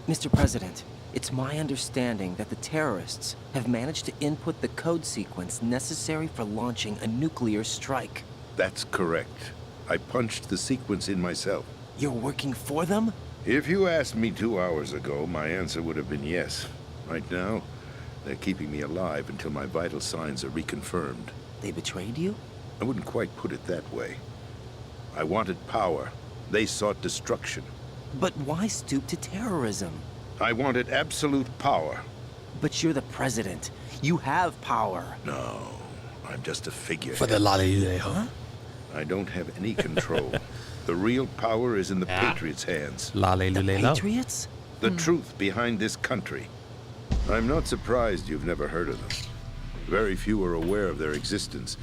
Mr. President, it's my understanding that the terrorists have managed to input the code sequence necessary for launching a nuclear strike. That's correct. I punched the sequence in myself. You're working for them? If you asked me 2 hours ago, my answer would have been yes. Right now, they're keeping me alive until my vital signs are reconfirmed. They betrayed you? I wouldn't quite put it that way. I wanted power. They sought destruction. But why stoop to terrorism? I wanted absolute power. But you're the president. You have power. No, I'm just a figure. For the lolly, huh? I don't have any control. The real power is in the Patriots' hands. The Patriots? The truth behind this country. I'm not surprised you've never heard of them. Very few are aware of their existence,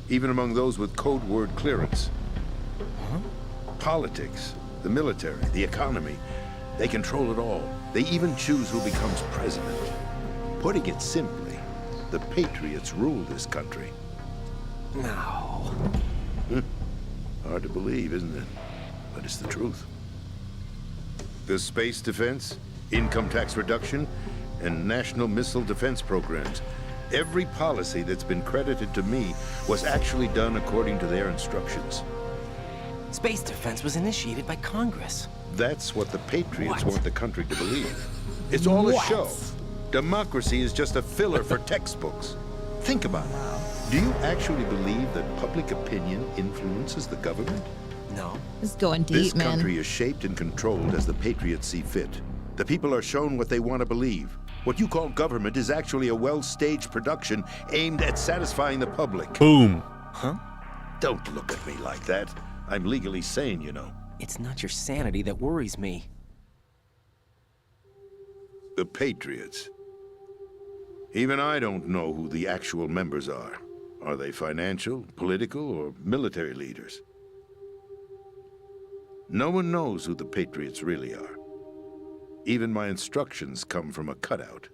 even among those with code word clearance. Huh? Politics, the military, the economy, they control it all. They even choose who becomes president. Putting it simply, the Patriots rule this country. No. Hard to believe, isn't it? But it's the truth. The space defense, income tax reduction, and national missile defense programs. Every policy that's been credited to me was actually done according to their instructions. Space defense was initiated by Congress. That's what the Patriots want the country to believe. It's all a show. Democracy is just a filler for textbooks. Think about it. Do you actually believe that public opinion influences the government? No. It's going deep, This man. country is shaped and controlled as the Patriots see fit. The people are shown what they want to believe. What you call government is actually a well-staged production aimed at satisfying the public. Boom. Huh? Don't look at me like that. I'm legally sane, you know. It's not your sanity that worries me. The Patriots. Even I don't know who the actual members are. Are they financial, political, or military leaders? No one knows who the Patriots really are. Even my instructions come from a cutout.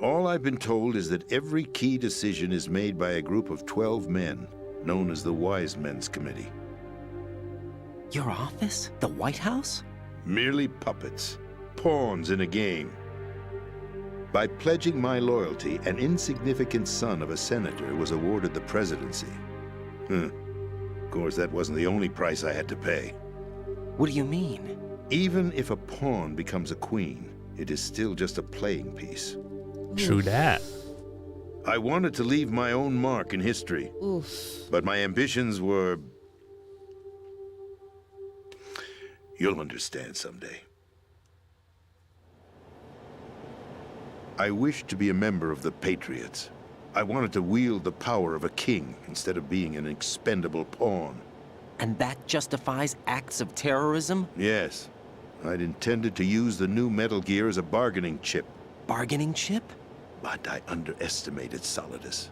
All I've been told is that every key decision is made by a group of 12 men, known as the Wise Men's Committee. Your office? The White House? Merely puppets, pawns in a game. By pledging my loyalty, an insignificant son of a senator was awarded the presidency. Of course, that wasn't the only price I had to pay. What do you mean? Even if a pawn becomes a queen, it is still just a playing piece. True that. I wanted to leave my own mark in history. Oof. But my ambitions were... You'll understand someday. I wished to be a member of the Patriots. I wanted to wield the power of a king instead of being an expendable pawn. And that justifies acts of terrorism? Yes. I'd intended to use the new Metal Gear as a bargaining chip. Bargaining chip? But I underestimated Solidus.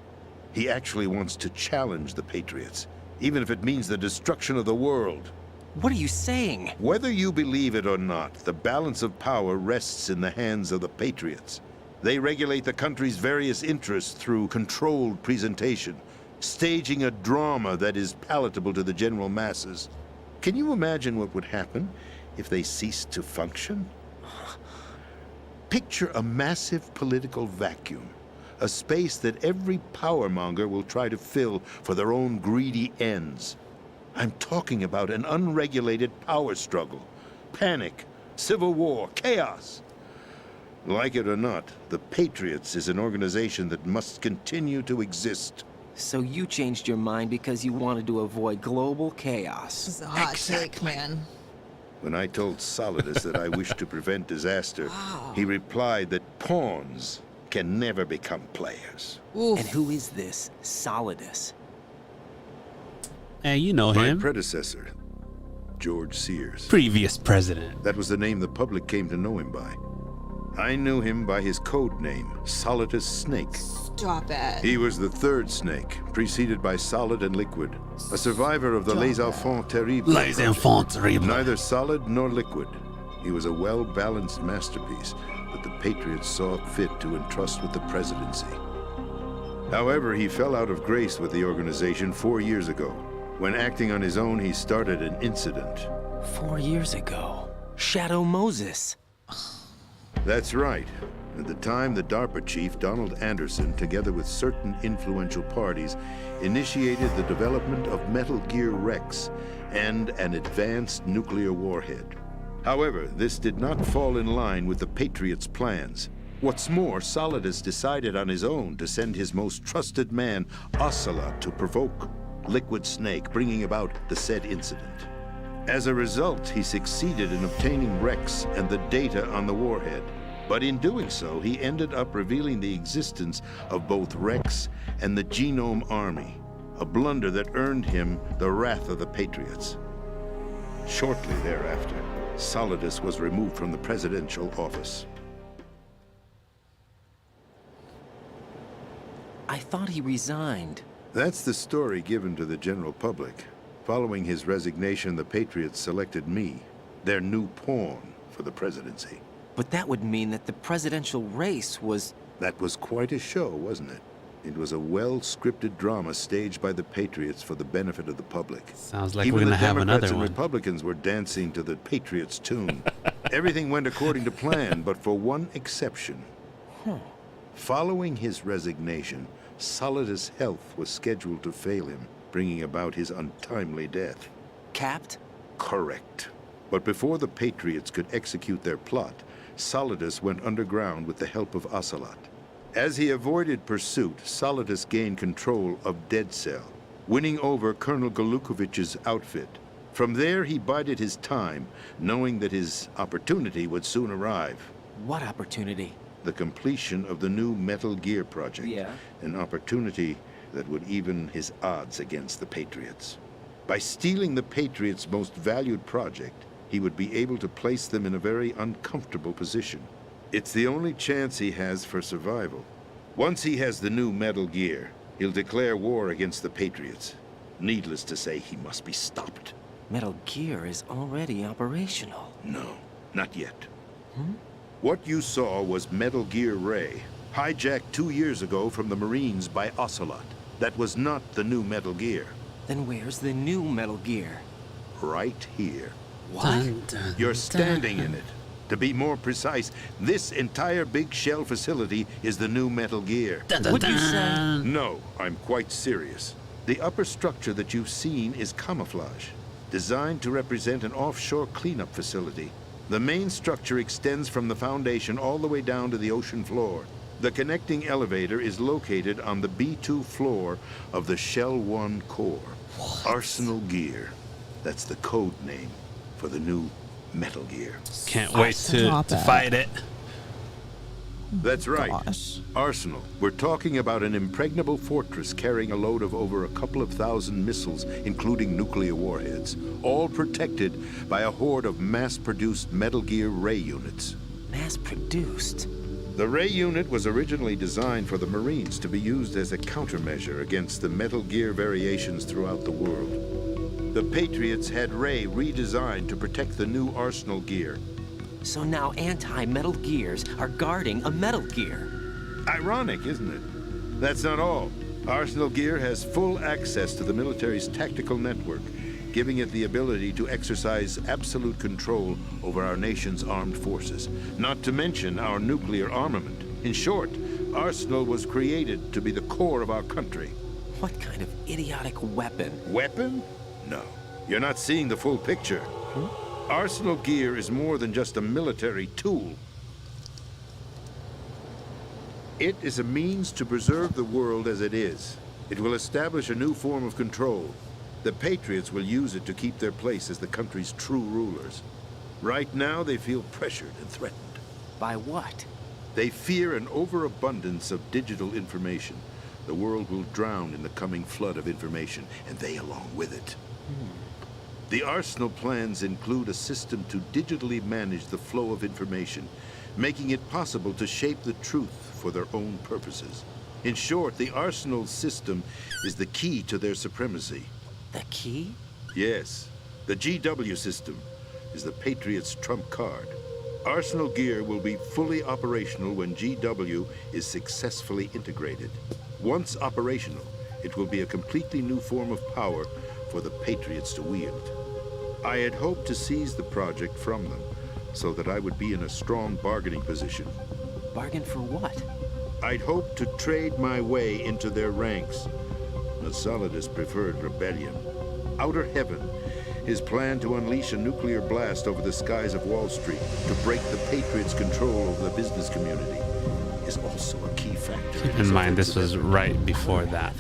He actually wants to challenge the Patriots, even if it means the destruction of the world. What are you saying? Whether you believe it or not, the balance of power rests in the hands of the Patriots. They regulate the country's various interests through controlled presentation, staging a drama that is palatable to the general masses. Can you imagine what would happen if they ceased to function? Picture a massive political vacuum, a space that every powermonger will try to fill for their own greedy ends. I'm talking about an unregulated power struggle, panic, civil war, chaos. Like it or not, the Patriots is an organization that must continue to exist. So you changed your mind because you wanted to avoid global chaos. This is a hot take, man. When I told Solidus that I wished to prevent disaster, he replied that pawns can never become players. Oof. And who is this Solidus? Hey, you know My him. predecessor, George Sears. Previous president. That was the name the public came to know him by. I knew him by his code name, Solidus Snake. Stop it. He was the third snake, preceded by Solid and Liquid, a survivor of the Les Enfants Terribles. Les Enfants Terribles. Neither solid nor liquid. He was a well-balanced masterpiece that the Patriots saw fit to entrust with the presidency. However, he fell out of grace with the organization 4 years ago. When acting on his own, he started an incident. 4 years ago. Shadow Moses. That's right. At the time, the DARPA chief, Donald Anderson, together with certain influential parties, initiated the development of Metal Gear Rex and an advanced nuclear warhead. However, this did not fall in line with the Patriots' plans. What's more, Solidus decided on his own to send his most trusted man, Ocelot, to provoke Liquid Snake, bringing about the said incident. As a result, he succeeded in obtaining Rex and the data on the warhead. But in doing so, he ended up revealing the existence of both Rex and the Genome Army, a blunder that earned him the wrath of the Patriots. Shortly thereafter, Solidus was removed from the presidential office. I thought he resigned. That's the story given to the general public. Following his resignation, the Patriots selected me, their new pawn, for the presidency. But that would mean that the presidential race was... That was quite a show, wasn't it? It was a well-scripted drama staged by the Patriots for the benefit of the public. Sounds like we're gonna have another one. Even the Democrats and Republicans were dancing to the Patriots' tune. Everything went according to plan, but for one exception. Following his resignation, Solidus' health was scheduled to fail him, bringing about his untimely death. Capped? Correct. But before the Patriots could execute their plot, Solidus went underground with the help of Ocelot. As he avoided pursuit, Solidus gained control of Dead Cell, winning over Colonel Golukovich's outfit. From there, he bided his time, knowing that his opportunity would soon arrive. What opportunity? The completion of the new Metal Gear project. Yeah. An opportunity that would even his odds against the Patriots. By stealing the Patriots' most valued project, he would be able to place them in a very uncomfortable position. It's the only chance he has for survival. Once he has the new Metal Gear, he'll declare war against the Patriots. Needless to say, he must be stopped. Metal Gear is already operational. No, not yet. What you saw was Metal Gear Ray, hijacked 2 years ago from the Marines by Ocelot. That was not the new Metal Gear. Then where's the new Metal Gear? Right here. What? You're standing in it. To be more precise, this entire big shell facility is the new Metal Gear. Would you say? No, I'm quite serious. The upper structure that you've seen is camouflage, designed to represent an offshore cleanup facility. The main structure extends from the foundation all the way down to the ocean floor. The connecting elevator is located on the B2 floor of the Shell 1 core. Arsenal Gear. That's the code name for the new Metal Gear. Can't wait to fight it. That's right. Arsenal. We're talking about an impregnable fortress carrying a load of over a couple of thousand missiles, including nuclear warheads, all protected by a horde of mass-produced Metal Gear Ray units. Mass-produced? The Ray unit was originally designed for the Marines to be used as a countermeasure against the Metal Gear variations throughout the world. The Patriots had Ray redesigned to protect the new Arsenal Gear. So now anti-Metal Gears are guarding a Metal Gear. Ironic, isn't it? That's not all. Arsenal Gear has full access to the military's tactical network, giving it the ability to exercise absolute control over our nation's armed forces, not to mention our nuclear armament. In short, Arsenal was created to be the core of our country. What kind of idiotic weapon? Weapon? No. You're not seeing the full picture. Arsenal Gear is more than just a military tool. It is a means to preserve the world as it is. It will establish a new form of control. The Patriots will use it to keep their place as the country's true rulers. Right now, they feel pressured and threatened. By what? They fear an overabundance of digital information. The world will drown in the coming flood of information, and they along with it. The Arsenal plans include a system to digitally manage the flow of information, making it possible to shape the truth for their own purposes. In short, the Arsenal system is the key to their supremacy. The key? Yes. The GW system is the Patriots' trump card. Arsenal gear will be fully operational when GW is successfully integrated. Once operational, it will be a completely new form of power for the Patriots to wield. I had hoped to seize the project from them, so that I would be in a strong bargaining position. Bargain for what? I'd hoped to trade my way into their ranks, but Solidus preferred rebellion. Outer Heaven, his plan to unleash a nuclear blast over the skies of Wall Street to break the Patriots' control over the business community, is also a key factor. Keep in mind, this was right before that.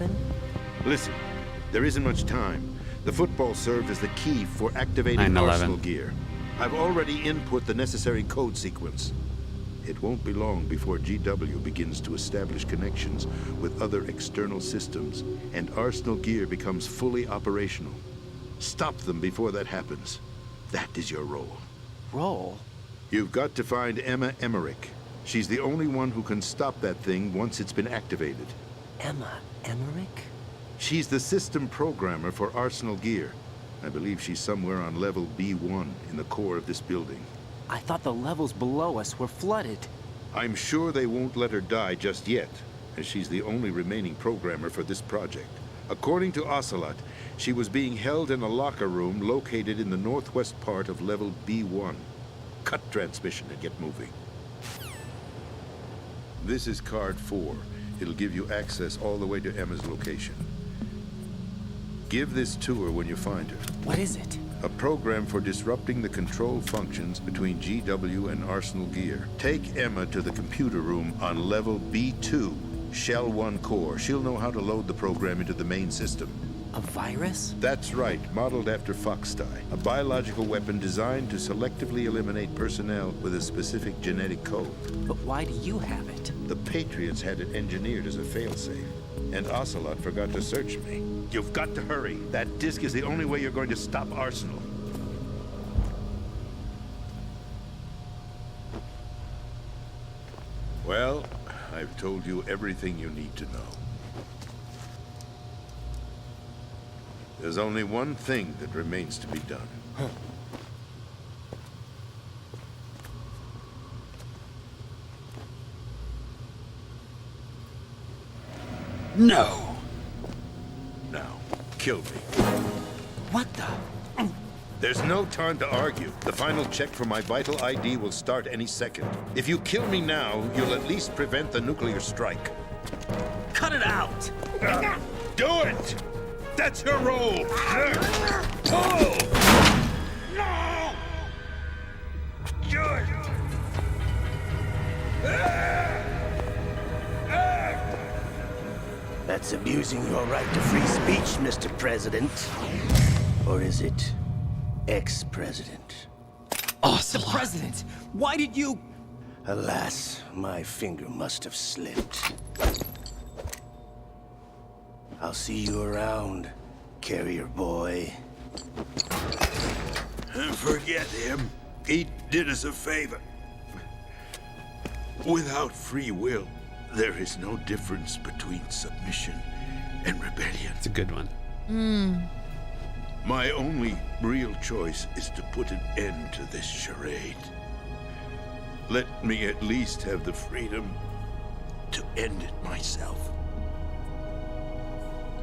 Listen, there isn't much time. The football served as the key for activating 9/11. Arsenal gear. I've already input the necessary code sequence. It won't be long before GW begins to establish connections with other external systems, and Arsenal gear becomes fully operational. Stop them before that happens. That is your role. Role? You've got to find Emma Emmerich. She's the only one who can stop that thing once it's been activated. Emma Emmerich? She's the system programmer for Arsenal gear. I believe she's somewhere on level B1 in the core of this building. I thought the levels below us were flooded. I'm sure they won't let her die just yet, as she's the only remaining programmer for this project. According to Ocelot, she was being held in a locker room located in the northwest part of level B1. Cut transmission and get moving. This is card 4. It'll give you access all the way to Emma's location. Give this to her when you find her. What is it? A program for disrupting the control functions between GW and Arsenal gear. Take Emma to the computer room on level B2, Shell 1 core. She'll know how to load the program into the main system. A virus? That's right, modeled after Foxdie. A biological weapon designed to selectively eliminate personnel with a specific genetic code. But why do you have it? The Patriots had it engineered as a failsafe, and Ocelot forgot to search me. You've got to hurry. That disk is the only way you're going to stop Arsenal. Well, I've told you everything you need to know. There's only one thing that remains to be done. No! Now, kill me. What the? There's no time to argue. The final check for my vital ID will start any second. If you kill me now, you'll at least prevent the nuclear strike. Cut it out! Do it! That's your role! Pull! No! Do it! That's abusing your right to free speech, Mr. President. Or is it ex-president? The president! Why did you... Alas, my finger must have slipped. I'll see you around, carrier boy. Forget him. He did us a favor. Without free will, there is no difference between submission and rebellion. It's a good one. My only real choice is to put an end to this charade. Let me at least have the freedom to end it myself.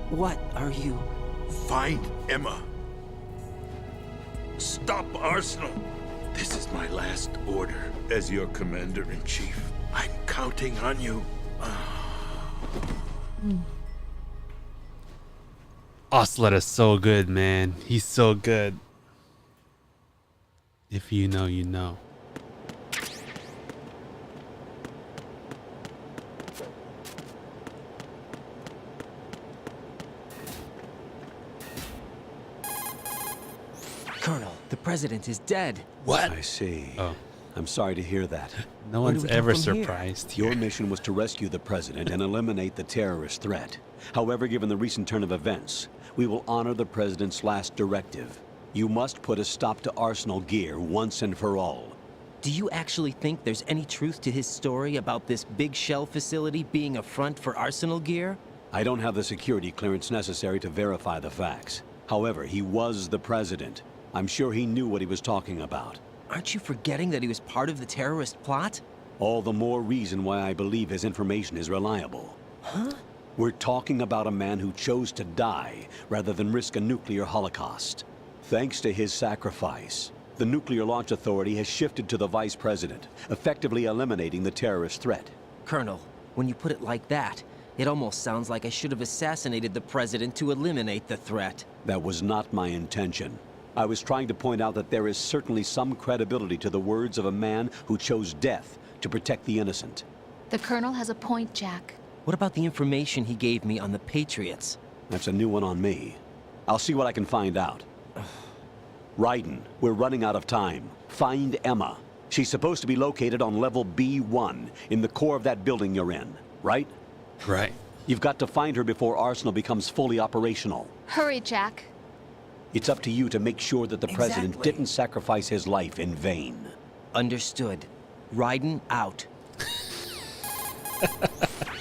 What are you... Find Emma. Stop Arsenal. This is my last order as your commander-in-chief. I'm counting on you. Ocelot is so good, man. He's so good. If you know, you know. Colonel, the president is dead. What? I see. Oh. I'm sorry to hear that. No one's ever surprised. Your mission was to rescue the president and eliminate the terrorist threat. However, given the recent turn of events, we will honor the president's last directive. You must put a stop to Arsenal gear once and for all. Do you actually think there's any truth to his story about this big shell facility being a front for Arsenal gear? I don't have the security clearance necessary to verify the facts. However, he was the president. I'm sure he knew what he was talking about. Aren't you forgetting that he was part of the terrorist plot? All the more reason why I believe his information is reliable. Huh? We're talking about a man who chose to die rather than risk a nuclear holocaust. Thanks to his sacrifice, the Nuclear Launch Authority has shifted to the vice president, effectively eliminating the terrorist threat. Colonel, when you put it like that, it almost sounds like I should have assassinated the president to eliminate the threat. That was not my intention. I was trying to point out that there is certainly some credibility to the words of a man who chose death to protect the innocent. The Colonel has a point, Jack. What about the information he gave me on the Patriots? That's a new one on me. I'll see what I can find out. Raiden, we're running out of time. Find Emma. She's supposed to be located on level B1, in the core of that building you're in, right? Right. You've got to find her before Arsenal becomes fully operational. Hurry, Jack. It's up to you to make sure that the president didn't sacrifice his life in vain. Understood. Raiden out.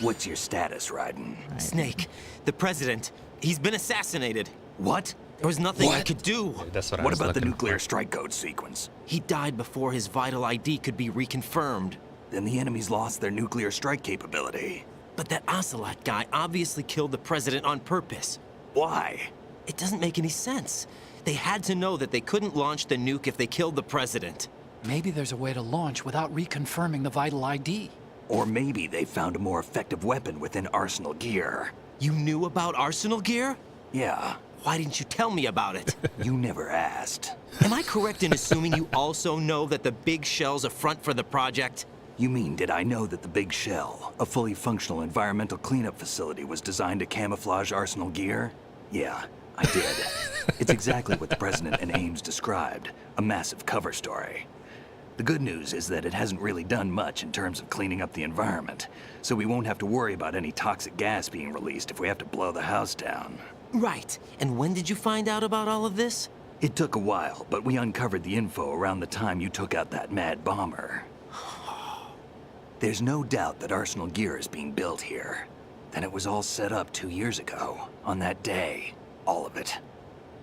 What's your status, Raiden? Snake, the president, he's been assassinated. What? There was nothing I could do. That's what I What was about the looking nuclear for. strike code sequence? He died before his vital ID could be reconfirmed. Then the enemy's lost their nuclear strike capability. But that Ocelot guy obviously killed the president on purpose. Why? It doesn't make any sense. They had to know that they couldn't launch the nuke if they killed the president. Maybe there's a way to launch without reconfirming the vital ID. Or maybe they found a more effective weapon within Arsenal gear. You knew about Arsenal gear? Yeah. Why didn't you tell me about it? You never asked. Am I correct in assuming you also know that the big shell's a front for the project? You mean, did I know that the Big Shell, a fully functional environmental cleanup facility, was designed to camouflage Arsenal gear? Yeah, I did. It's exactly what the President and Ames described, a massive cover story. The good news is that it hasn't really done much in terms of cleaning up the environment, so we won't have to worry about any toxic gas being released if we have to blow the house down. Right. And when did you find out about all of this? It took a while, but we uncovered the info around the time you took out that mad bomber. There's no doubt that Arsenal gear is being built here. And it was all set up 2 years ago, on that day. All of it.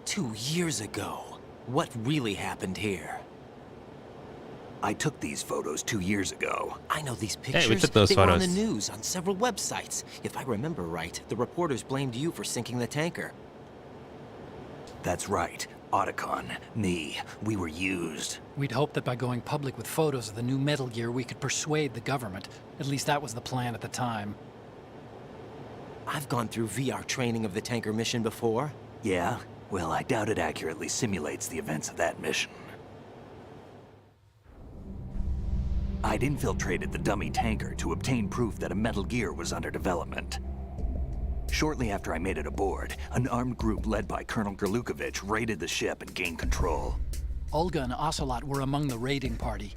2 years ago? What really happened here? I took these photos 2 years ago. I know these pictures. Hey, we took those they photos. were on the news, on several websites. If I remember right, the reporters blamed you for sinking the tanker. That's right. Otacon, me, we were used. We'd hoped that by going public with photos of the new Metal Gear, we could persuade the government. At least that was the plan at the time. I've gone through VR training of the tanker mission before. Yeah? Well, I doubt it accurately simulates the events of that mission. I'd infiltrated the dummy tanker to obtain proof that a Metal Gear was under development. Shortly after I made it aboard, an armed group led by Colonel Gerlukovich raided the ship and gained control. Olga and Ocelot were among the raiding party.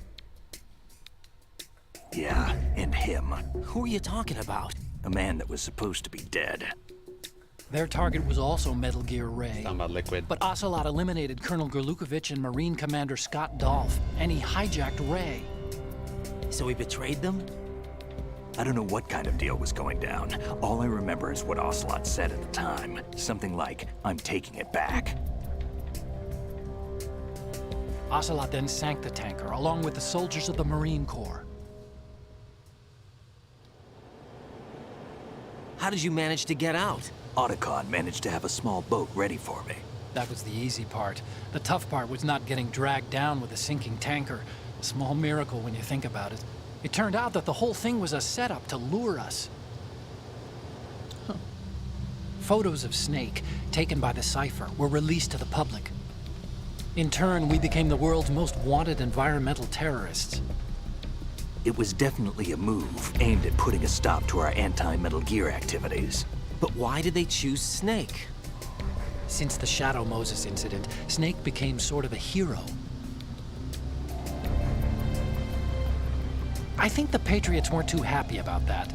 Yeah, and him. Who are you talking about? A man that was supposed to be dead. Their target was also Metal Gear Ray. Talking about Liquid. But Ocelot eliminated Colonel Gerlukovich and Marine Commander Scott Dolph, and he hijacked Ray. So he betrayed them? I don't know what kind of deal was going down. All I remember is what Ocelot said at the time. Something like, "I'm taking it back." Ocelot then sank the tanker, along with the soldiers of the Marine Corps. How did you manage to get out? Otacon managed to have a small boat ready for me. That was the easy part. The tough part was not getting dragged down with a sinking tanker. A small miracle when you think about it. It turned out that the whole thing was a setup to lure us. Photos of Snake, taken by the Cypher, were released to the public. In turn, we became the world's most wanted environmental terrorists. It was definitely a move aimed at putting a stop to our anti-Metal Gear activities. But why did they choose Snake? Since the Shadow Moses incident, Snake became sort of a hero. I think the Patriots weren't too happy about that.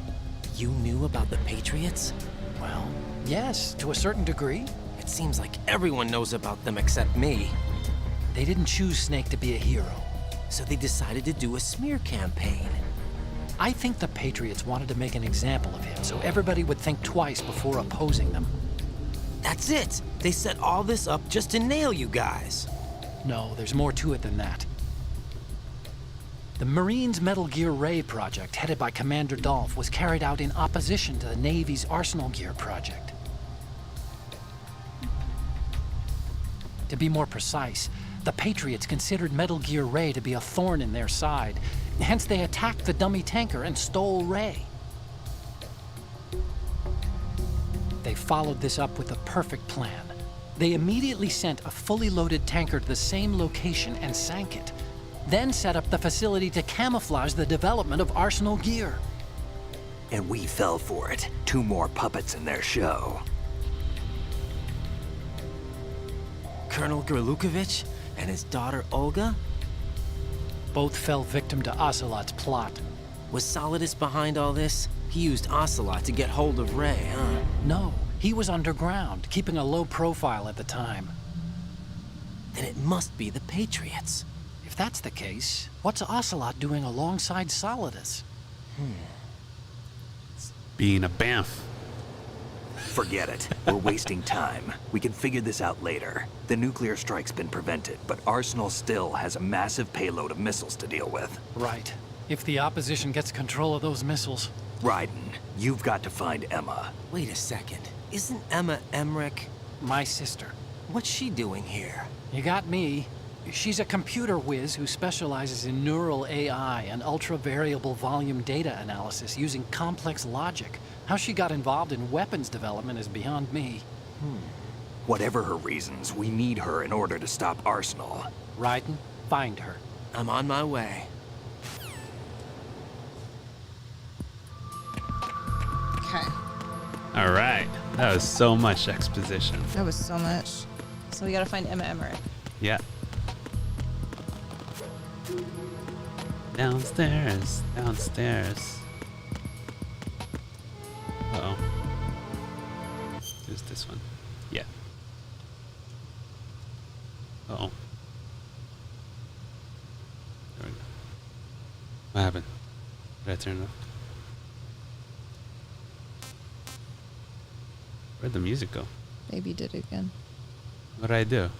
You knew about the Patriots? Well, yes, to a certain degree. It seems like everyone knows about them except me. They didn't choose Snake to be a hero. So they decided to do a smear campaign. I think the Patriots wanted to make an example of him so everybody would think twice before opposing them. That's it! They set all this up just to nail you guys. No, there's more to it than that. The Marines' Metal Gear Ray project, headed by Commander Dolph, was carried out in opposition to the Navy's Arsenal Gear project. To be more precise, the Patriots considered Metal Gear Ray to be a thorn in their side. Hence, they attacked the dummy tanker and stole Ray. They followed this up with a perfect plan. They immediately sent a fully loaded tanker to the same location and sank it. Then set up the facility to camouflage the development of Arsenal Gear. And we fell for it. 2 more puppets in their show. Colonel Gerlukovich and his daughter Olga? Both fell victim to Ocelot's plot. Was Solidus behind all this? He used Ocelot to get hold of Ray, huh? No, he was underground, keeping a low profile at the time. Then it must be the Patriots. If that's the case, what's Ocelot doing alongside Solidus? Being a bamf. Forget it. We're wasting time. We can figure this out later. The nuclear strike's been prevented, but Arsenal still has a massive payload of missiles to deal with. Right. If the opposition gets control of those missiles... Raiden, you've got to find Emma. Wait a second. Isn't Emma Emmerich my sister? What's she doing here? You got me. She's a computer whiz who specializes in neural AI and ultra-variable volume data analysis using complex logic. How she got involved in weapons development is beyond me. Whatever her reasons, we need her in order to stop Arsenal. Raiden, find her. I'm on my way. Okay. All right. That was so much exposition. That was so much. So we gotta find Emma Emmerich. Yeah. Downstairs. Downstairs. Uh-oh. Who's this one? Yeah. Uh-oh. There we go. What happened? Did I turn it off? Where'd the music go? Maybe you did it again. What did I do?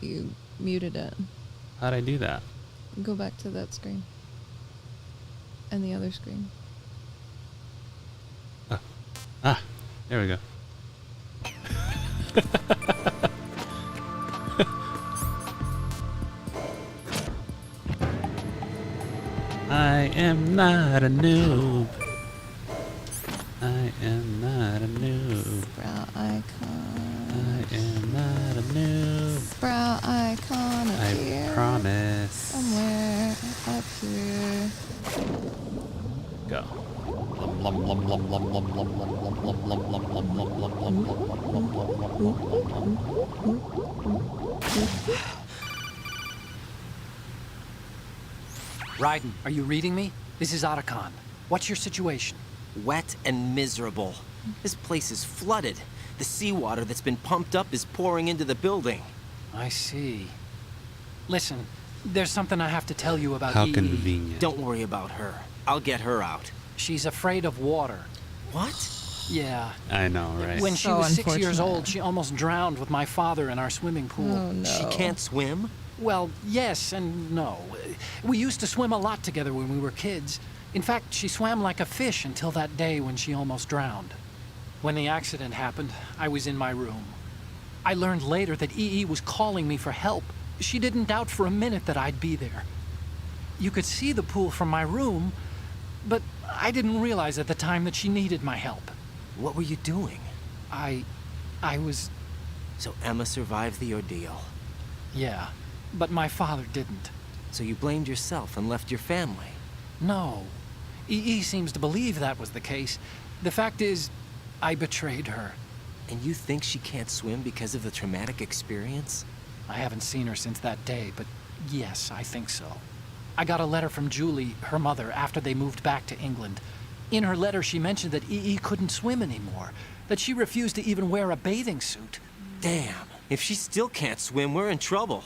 You muted it. How'd I do that? Go back to that screen. And the other screen. Ah, there we go. I am not a noob. I am not a noob. Sprout icon. I am not a noob. Sprout icon appear. I promise. Somewhere up here. Go. Raiden, are you reading me? This is Otacon. What's your situation? Wet and miserable. This place is flooded. The seawater that's been pumped up is pouring into the building. I see. Listen, there's something I have to tell you about How EE. convenient. Don't worry about her. I'll get her out. She's afraid of water. What? Yeah. I know, right? When she So was 6 years unfortunate. old, she almost drowned with my father in our swimming pool. Oh no. She can't swim? Well, yes and no. We used to swim a lot together when we were kids. In fact, she swam like a fish until that day when she almost drowned. When the accident happened, I was in my room. I learned later that EE was calling me for help. She didn't doubt for a minute that I'd be there. You could see the pool from my room, but I didn't realize at the time that she needed my help. What were you doing? I was... So Emma survived the ordeal. Yeah, but my father didn't. So you blamed yourself and left your family? No. EE seems to believe that was the case. The fact is, I betrayed her. And you think she can't swim because of the traumatic experience? I haven't seen her since that day, but yes, I think so. I got a letter from Julie, her mother, after they moved back to England. In her letter, she mentioned that EE couldn't swim anymore, that she refused to even wear a bathing suit. Damn, if she still can't swim, we're in trouble.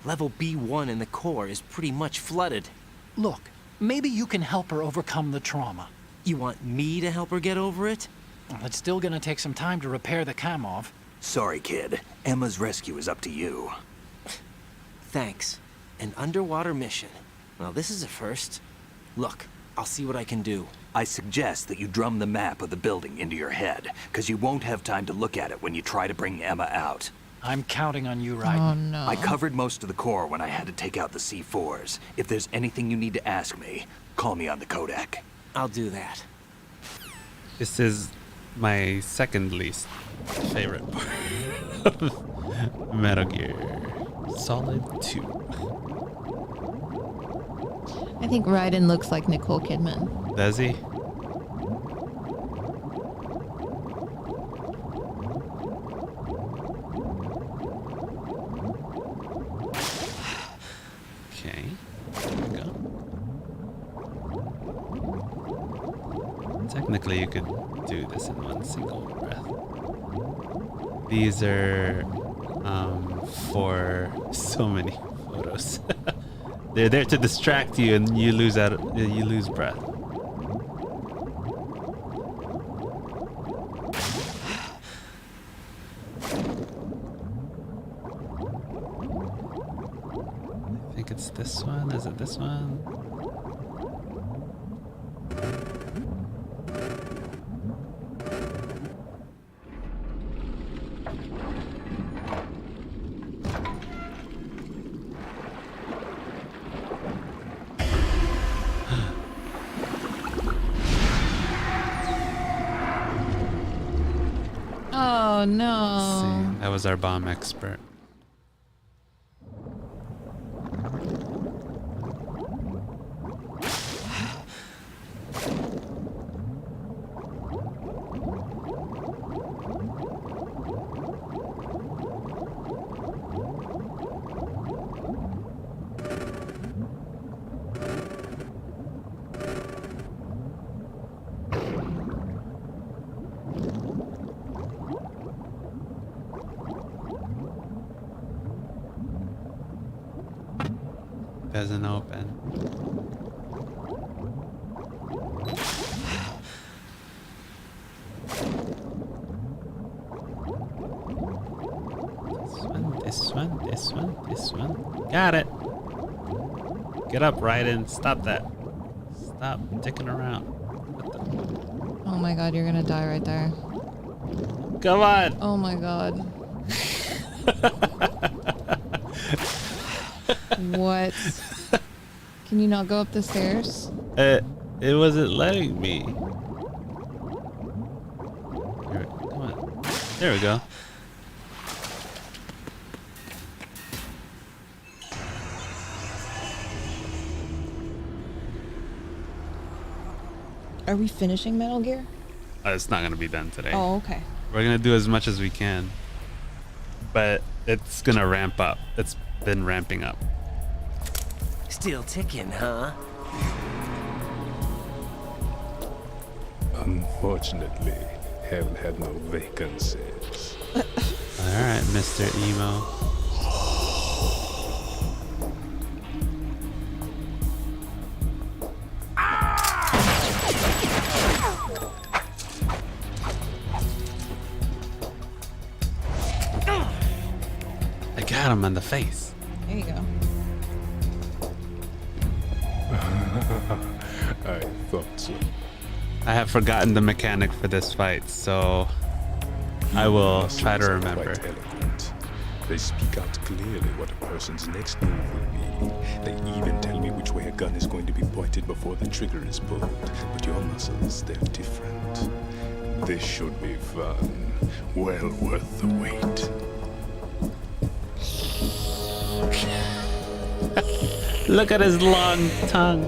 Level B1 in the core is pretty much flooded. Look, maybe you can help her overcome the trauma. You want me to help her get over it? Well, it's still gonna take some time to repair the Kamov. Sorry, kid. Emma's rescue is up to you. Thanks. An underwater mission. Well, this is a first. Look, I'll see what I can do. I suggest that you drum the map of the building into your head, because you won't have time to look at it when you try to bring Emma out. I'm counting on you, Raiden. Oh no. I covered most of the core when I had to take out the C4s. If there's anything you need to ask me, call me on the codec. I'll do that. This is my second least favorite part of Metal Gear Solid 2. I think Raiden looks like Nicole Kidman. Does he? Okay, there we go. Technically, you could do this in one single breath. These are for so many photos. They're there to distract you, and you lose breath. I think it's this one. Is it this one? Oh no. See, that was our bomb expert. Doesn't open. This one. Got it. Get up, Raiden. Stop that. Stop dicking around. Oh my god, you're gonna die right there. Come on. Oh my god. What? Can you not go up the stairs? It wasn't letting me. Come on. There we go. Are we finishing Metal Gear? It's not gonna be done today. Oh, okay. We're gonna do as much as we can, but it's gonna ramp up. It's been ramping up. Still ticking, huh? Unfortunately, hell had no vacancies. Alright, Mr. Emo. I got him on the face. There you go. I thought so. I have forgotten the mechanic for this fight, so I will try to remember. Quite eloquent. They speak out clearly what a person's next move will be. They even tell me which way a gun is going to be pointed before the trigger is pulled. But your muscles, they're different. This should be fun. Well worth the wait. Look at his long tongue.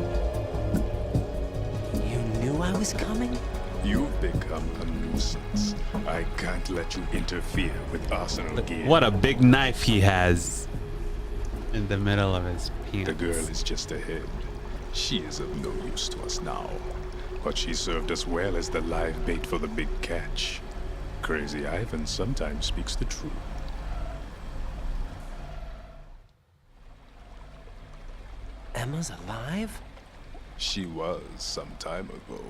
You knew I was coming? You've become a nuisance. I can't let you interfere with arsenal gear. What a big knife he has in the middle of his penis. The girl is just ahead. She is of no use to us now. But she served us well as the live bait for the big catch. Crazy Ivan sometimes speaks the truth. Emma's alive? She was some time ago.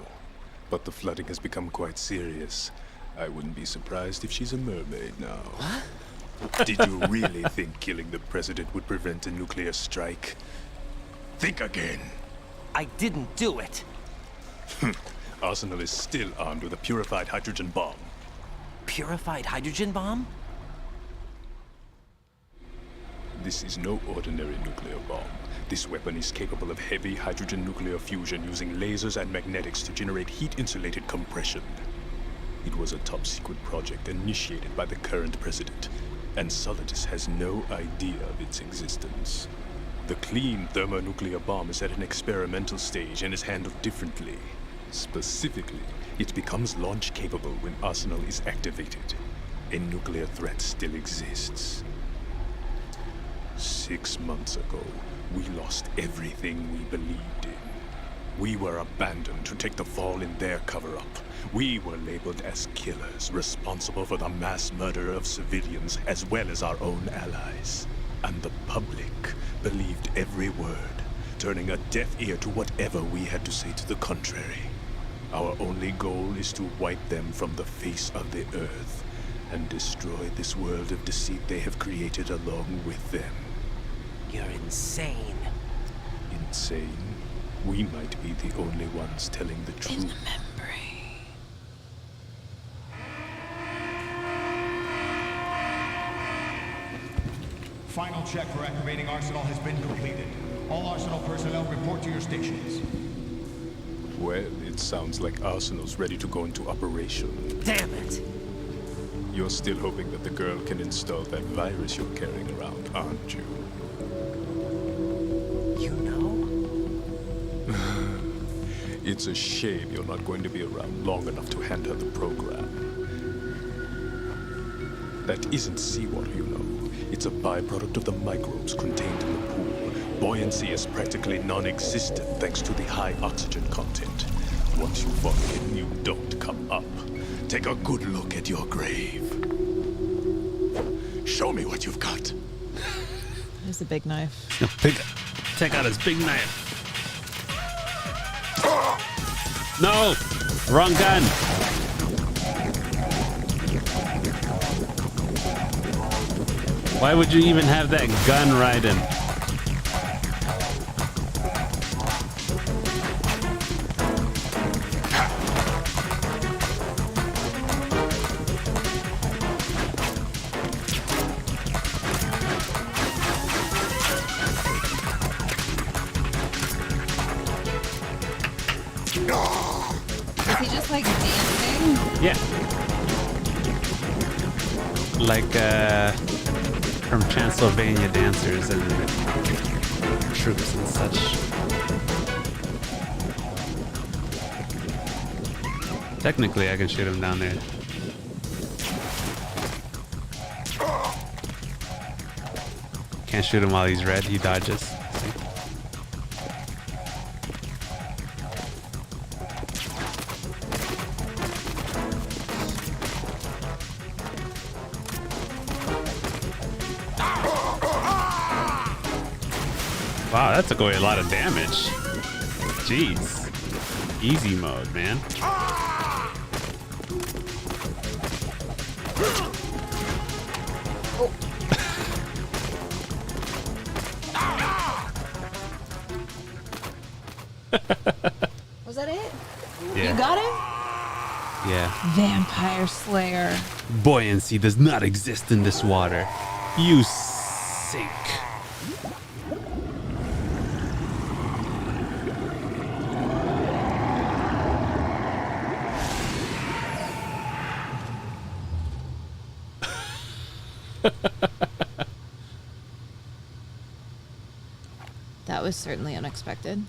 But the flooding has become quite serious. I wouldn't be surprised if she's a mermaid now. What? Did you really think killing the president would prevent a nuclear strike? Think again. I didn't do it. Arsenal is still armed with a purified hydrogen bomb. Purified hydrogen bomb? This is no ordinary nuclear bomb. This weapon is capable of heavy hydrogen nuclear fusion using lasers and magnetics to generate heat-insulated compression. It was a top-secret project initiated by the current president, and Solidus has no idea of its existence. The clean thermonuclear bomb is at an experimental stage and is handled differently. Specifically, it becomes launch-capable when Arsenal is activated. A nuclear threat still exists. 6 months ago, we lost everything we believed in. We were abandoned to take the fall in their cover-up. We were labeled as killers, responsible for the mass murder of civilians as well as our own allies. And the public believed every word, turning a deaf ear to whatever we had to say to the contrary. Our only goal is to wipe them from the face of the earth and destroy this world of deceit they have created along with them. You're insane. Insane? We might be the only ones telling the truth. Final check for activating Arsenal has been completed. All Arsenal personnel report to your stations. Well, it sounds like Arsenal's ready to go into operation. Damn it! You're still hoping that the girl can install that virus you're carrying around, aren't you? You know? It's a shame you're not going to be around long enough to hand her the program. That isn't seawater, you know. It's a byproduct of the microbes contained in the pool. Buoyancy is practically non-existent thanks to the high oxygen content. Once you fall in, you don't come up. Take a good look at your grave. Show me what you've got. There's a big knife. Take out his big knife. No! Wrong gun! Why would you even have that gun riding? Is he just like dancing? Yeah. Like from Transylvania dancers and troops and such. Technically, I can shoot him down there. Can't shoot him while he's red. He dodges. See? Wow, that took away a lot of damage. Jeez. Easy mode, man. Was that it? Yeah. You got him? Yeah. Vampire Slayer. Buoyancy does not exist in this water. You sink. That was certainly unexpected.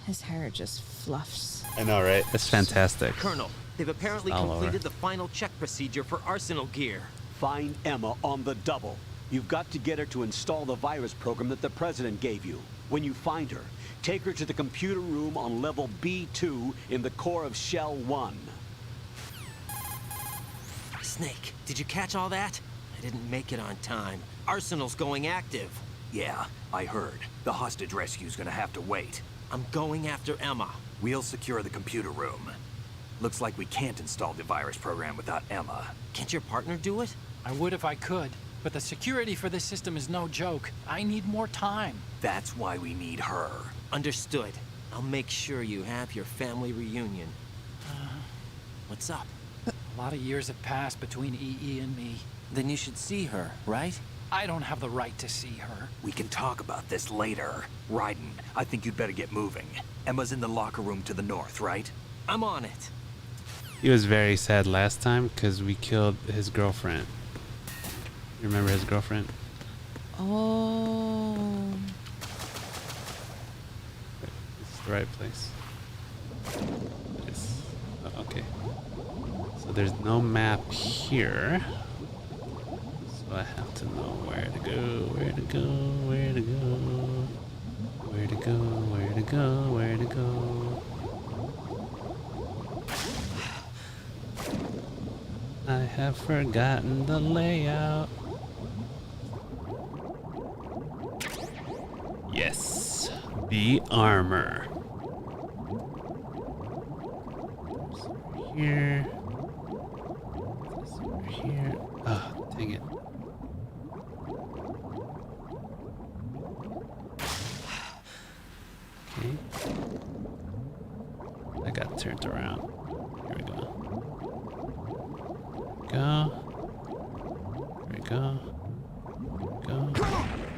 His hair just fluffs. I know, right? It's fantastic. Colonel, they've apparently All over. completed the final check procedure for Arsenal gear. Find Emma on the double. You've got to get her to install the virus program that the president gave you. When you find her, take her to the computer room on level B2 in the core of Shell 1. Snake, did you catch all that? I didn't make it on time. Arsenal's going active. Yeah, I heard. The hostage rescue's gonna have to wait. I'm going after Emma. We'll secure the computer room. Looks like we can't install the virus program without Emma. Can't your partner do it? I would if I could, but the security for this system is no joke. I need more time. That's why we need her. Understood. I'll make sure you have your family reunion. What's up? A lot of years have passed between EE and me. Then you should see her, right? I don't have the right to see her. We can talk about this later. Raiden, I think you'd better get moving. Emma's in the locker room to the north, right? I'm on it. He was very sad last time because we killed his girlfriend. You remember his girlfriend? Oh. It's the right place. Yes. Oh, okay. So there's no map here. So I have to know where to go, where to go, where to go. Where to go, where to go, where to go. I have forgotten the layout. Yes, the armor. Here. This over here. Oh, dang it. Okay. I got turned around. Here we go. There we go. There we go.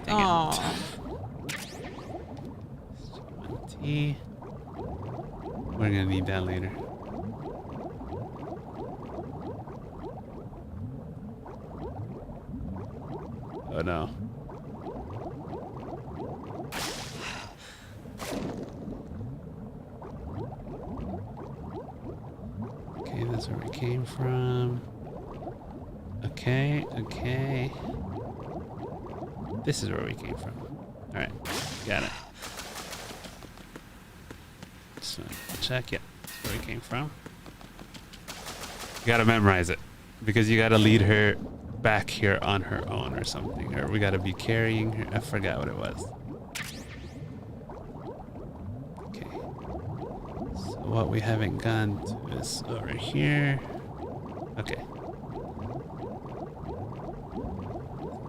Dang it. T. We're gonna need that later. Oh no. Okay, that's where we came from. Okay, okay. This is where we came from. Alright, got it. So, check, yeah, that's where we came from. You gotta memorize it, because you gotta lead her back here on her own or something, or we gotta be carrying her. I forgot what it was. Okay. So what we haven't gone to is over here. Okay.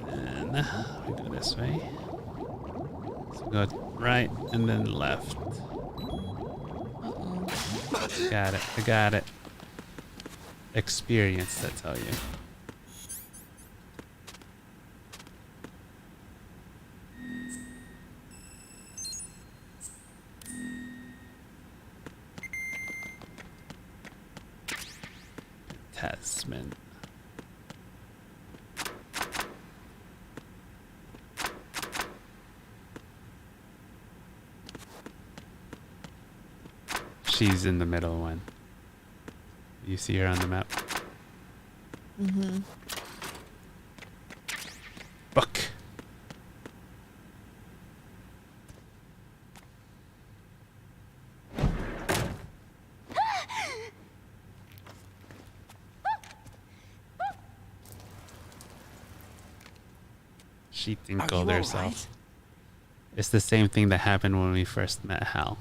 And we go this way. So go right and then left. Got it. I got it. Experience, I tell you. Tasman. She's in the middle one. You see her on the map? Mm-hmm. Buck. She tinkled herself. Right? It's the same thing that happened when we first met Hal.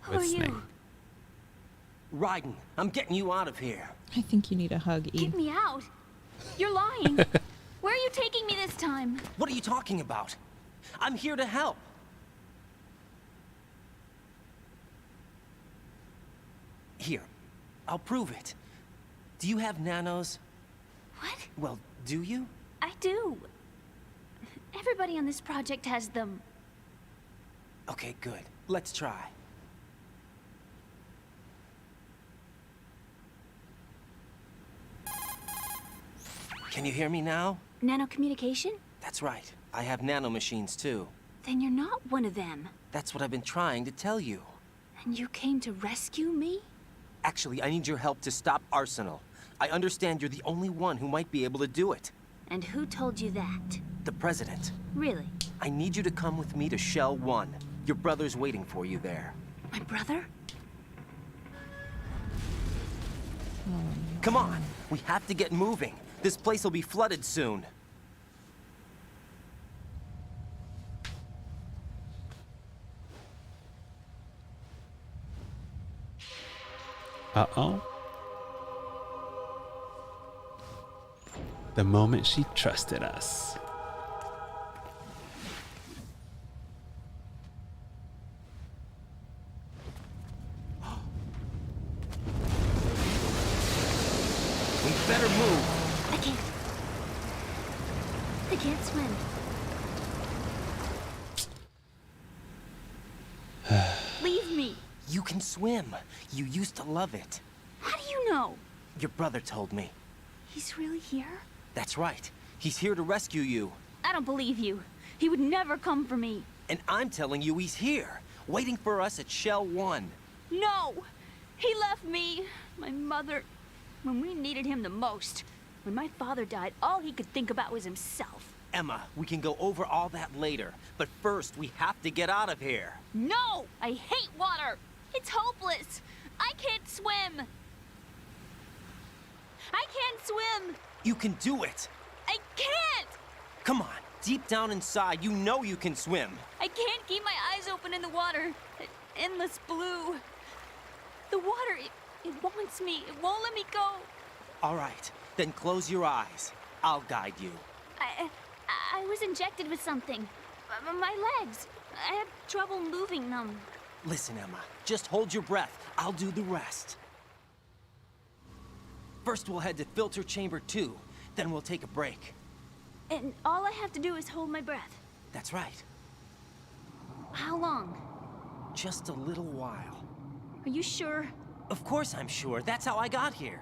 Who are you? Raiden, I'm getting you out of here. I think you need a hug, E. Get me out. You're lying. Where are you taking me this time? What are you talking about? I'm here to help. Here, I'll prove it. Do you have nanos? What? Well, do you? I do. Everybody on this project has them. Okay, good. Let's try. Can you hear me now? Nanocommunication? That's right. I have nanomachines too. Then you're not one of them. That's what I've been trying to tell you. And you came to rescue me? Actually, I need your help to stop Arsenal. I understand you're the only one who might be able to do it. And who told you that? The President. Really? I need you to come with me to Shell 1. Your brother's waiting for you there. My brother? Come on! We have to get moving. This place will be flooded soon. Uh-oh. The moment she trusted us. We better move. I can't swim. Leave me. You can swim. You used to love it. How do you know? Your brother told me. He's really here? That's right. He's here to rescue you. I don't believe you. He would never come for me. And I'm telling you he's here, waiting for us at Shell 1. No! He left me, my mother, when we needed him the most. When my father died, all he could think about was himself. Emma, we can go over all that later, but first we have to get out of here. No! I hate water! It's hopeless! I can't swim! I can't swim! You can do it. I can't! Come on, deep down inside, you know you can swim. I can't keep my eyes open in the water. Endless blue. The water, it wants me. It won't let me go. All right, then close your eyes. I'll guide you. I was injected with something. My legs. I have trouble moving them. Listen, Emma, just hold your breath. I'll do the rest. First, we'll head to filter chamber 2. Then we'll take a break. And all I have to do is hold my breath. That's right. How long? Just a little while. Are you sure? Of course I'm sure. That's how I got here.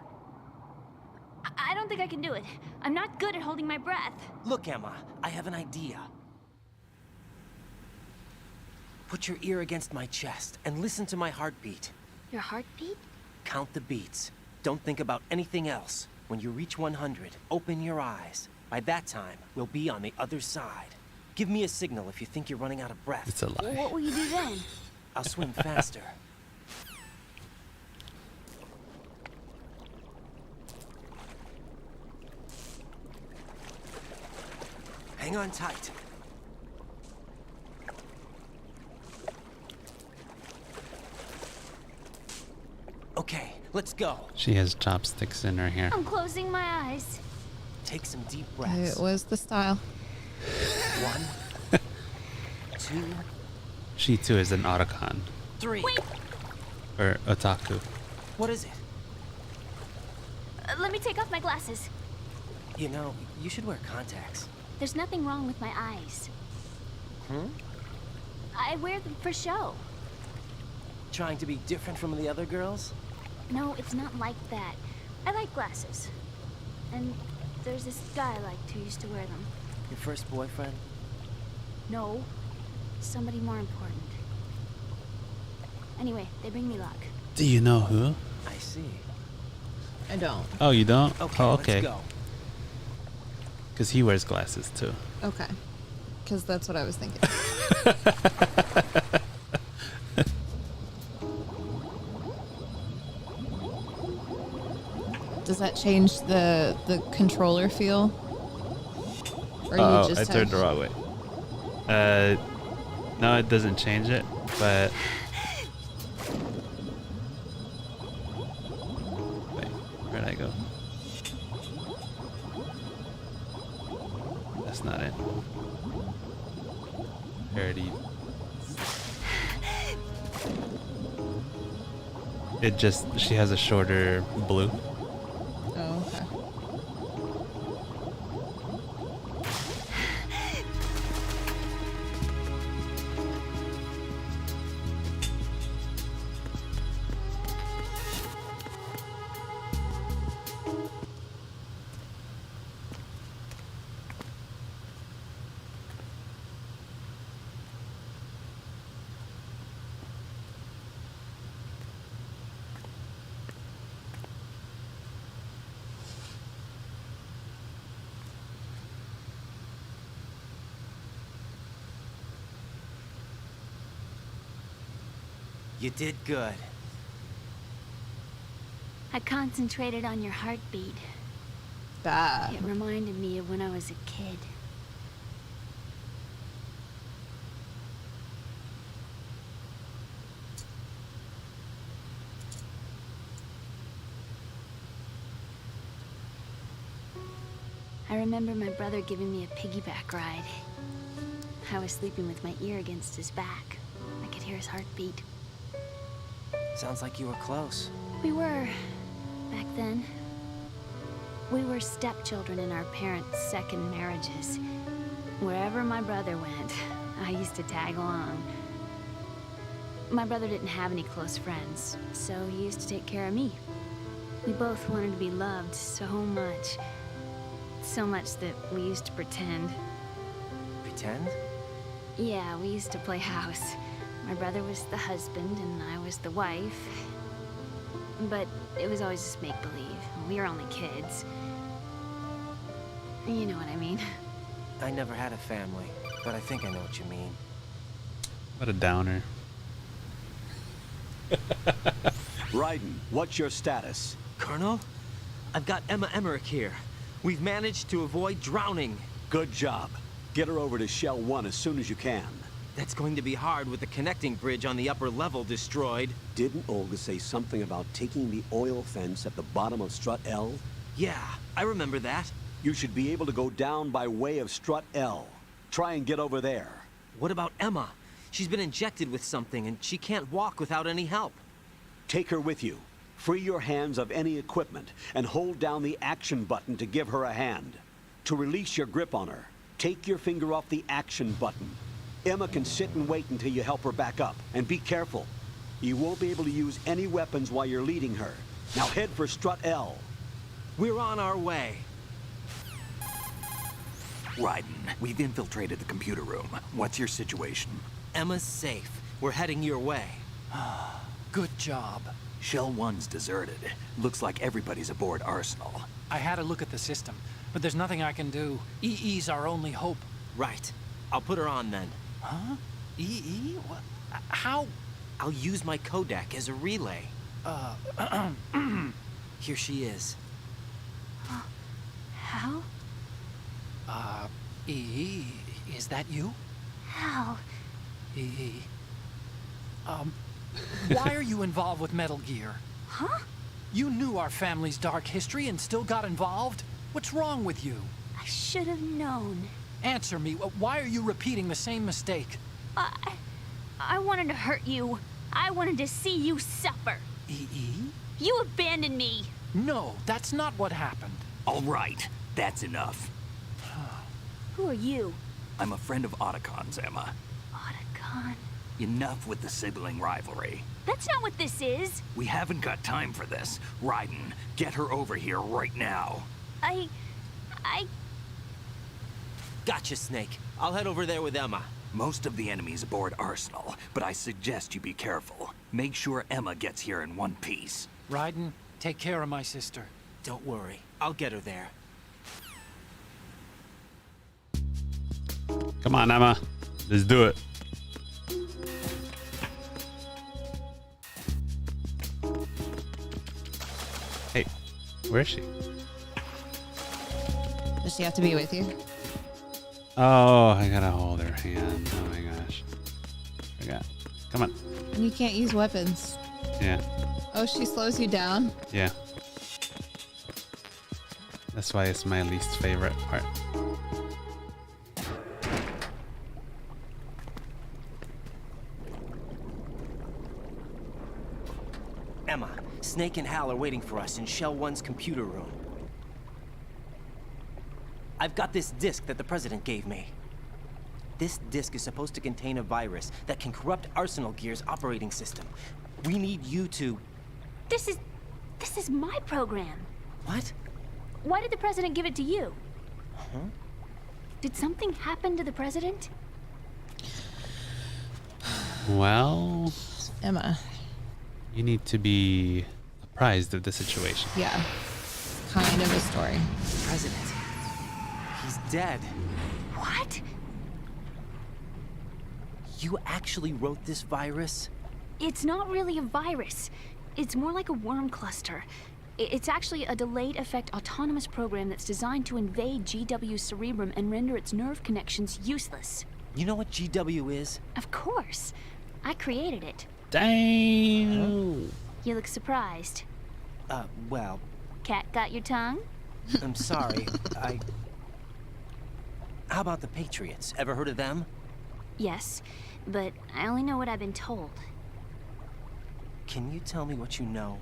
I don't think I can do it. I'm not good at holding my breath. Look, Emma, I have an idea. Put your ear against my chest and listen to my heartbeat. Your heartbeat? Count the beats. Don't think about anything else. When you reach 100, open your eyes. By that time, we'll be on the other side. Give me a signal if you think you're running out of breath. It's a lie. What will you do then? I'll swim faster. Hang on tight. Okay, let's go. She has chopsticks in her hair. I'm closing my eyes. Take some deep breaths. It was the style. 1, 2, She too is an Otacon. 3. Wait, Or otaku. What is it? let me take off my glasses. You know, you should wear contacts. There's nothing wrong with my eyes. Hmm? I wear them for show. Trying to be different from the other girls? No, it's not like that. I like glasses. And there's this guy I liked who used to wear them. Your first boyfriend? No, somebody more important. Anyway, they bring me luck. Do you know who? I see. I don't. Oh, you don't? Okay, oh, okay. let's go. Because he wears glasses too. Okay. Because that's what I was thinking. Does that change the controller feel? Or you Oh, just I turned the wrong way. No, it doesn't change it, but... Wait, where'd I go? That's not it. Parody. It just, she has a shorter blue. Oh, okay. You did good. I concentrated on your heartbeat. Bad. It reminded me of when I was a kid. I remember my brother giving me a piggyback ride. I was sleeping with my ear against his back. I could hear his heartbeat. Sounds like you were close. We were, back then. We were stepchildren in our parents' second marriages. Wherever my brother went, I used to tag along. My brother didn't have any close friends, so he used to take care of me. We both wanted to be loved so much. So much that we used to pretend. Pretend? Yeah, we used to play house. My brother was the husband and I was the wife. But it was always just make-believe. We were only kids. You know what I mean. I never had a family, but I think I know what you mean. What a downer. Raiden, what's your status? Colonel, I've got Emma Emmerich here. We've managed to avoid drowning. Good job. Get her over to Shell 1 as soon as you can. That's going to be hard with the connecting bridge on the upper level destroyed. Didn't Olga say something about taking the oil fence at the bottom of Strut L? Yeah, I remember that. You should be able to go down by way of Strut L. Try and get over there. What about Emma? She's been injected with something and she can't walk without any help. Take her with you. Free your hands of any equipment and hold down the action button to give her a hand. To release your grip on her, take your finger off the action button. Emma can sit and wait until you help her back up. And be careful. You won't be able to use any weapons while you're leading her. Now head for Strut L. We're on our way. Raiden, we've infiltrated the computer room. What's your situation? Emma's safe. We're heading your way. Good job. Shell 1's deserted. Looks like everybody's aboard Arsenal. I had a look at the system, but there's nothing I can do. EE's our only hope. Right. I'll put her on then. Huh? EE? What? How? I'll use my Kodak as a relay. Here she is. How? EE, is that you? How? EE. Why are you involved with Metal Gear? Huh? You knew our family's dark history and still got involved? What's wrong with you? I should have known. Answer me. Why are you repeating the same mistake? I wanted to hurt you. I wanted to see you suffer. EE? You abandoned me. No, that's not what happened. All right, that's enough. Who are you? I'm a friend of Otacon's, Emma. Otacon? Enough with the sibling rivalry. That's not what this is. We haven't got time for this. Raiden, get her over here right now. I... Gotcha, Snake. I'll head over there with Emma. Most of the enemy's aboard Arsenal, but I suggest you be careful. Make sure Emma gets here in one piece. Raiden, take care of my sister. Don't worry. I'll get her there. Come on, Emma. Let's do it. Hey, where is she? Does she have to be with you? Oh, I gotta hold her hand. Oh my gosh. Come on. And you can't use weapons. Yeah. Oh, she slows you down? Yeah. That's why it's my least favorite part. Emma, Snake and Hal are waiting for us in Shell 1's computer room. I've got this disk that the President gave me. This disk is supposed to contain a virus that can corrupt Arsenal Gear's operating system. We need you to... This is my program. What? Why did the President give it to you? Huh? Did something happen to the President? Well... Emma. You need to be apprised of the situation. Yeah. Kind of a story. President. He's dead. What? You actually wrote this virus? It's not really a virus. It's more like a worm cluster. It's actually a delayed effect autonomous program that's designed to invade GW's cerebrum and render its nerve connections useless. You know what GW is? Of course. I created it. Damn. You look surprised. Well... Cat got your tongue? I'm sorry. How about the Patriots? Ever heard of them? Yes, but I only know what I've been told. Can you tell me what you know?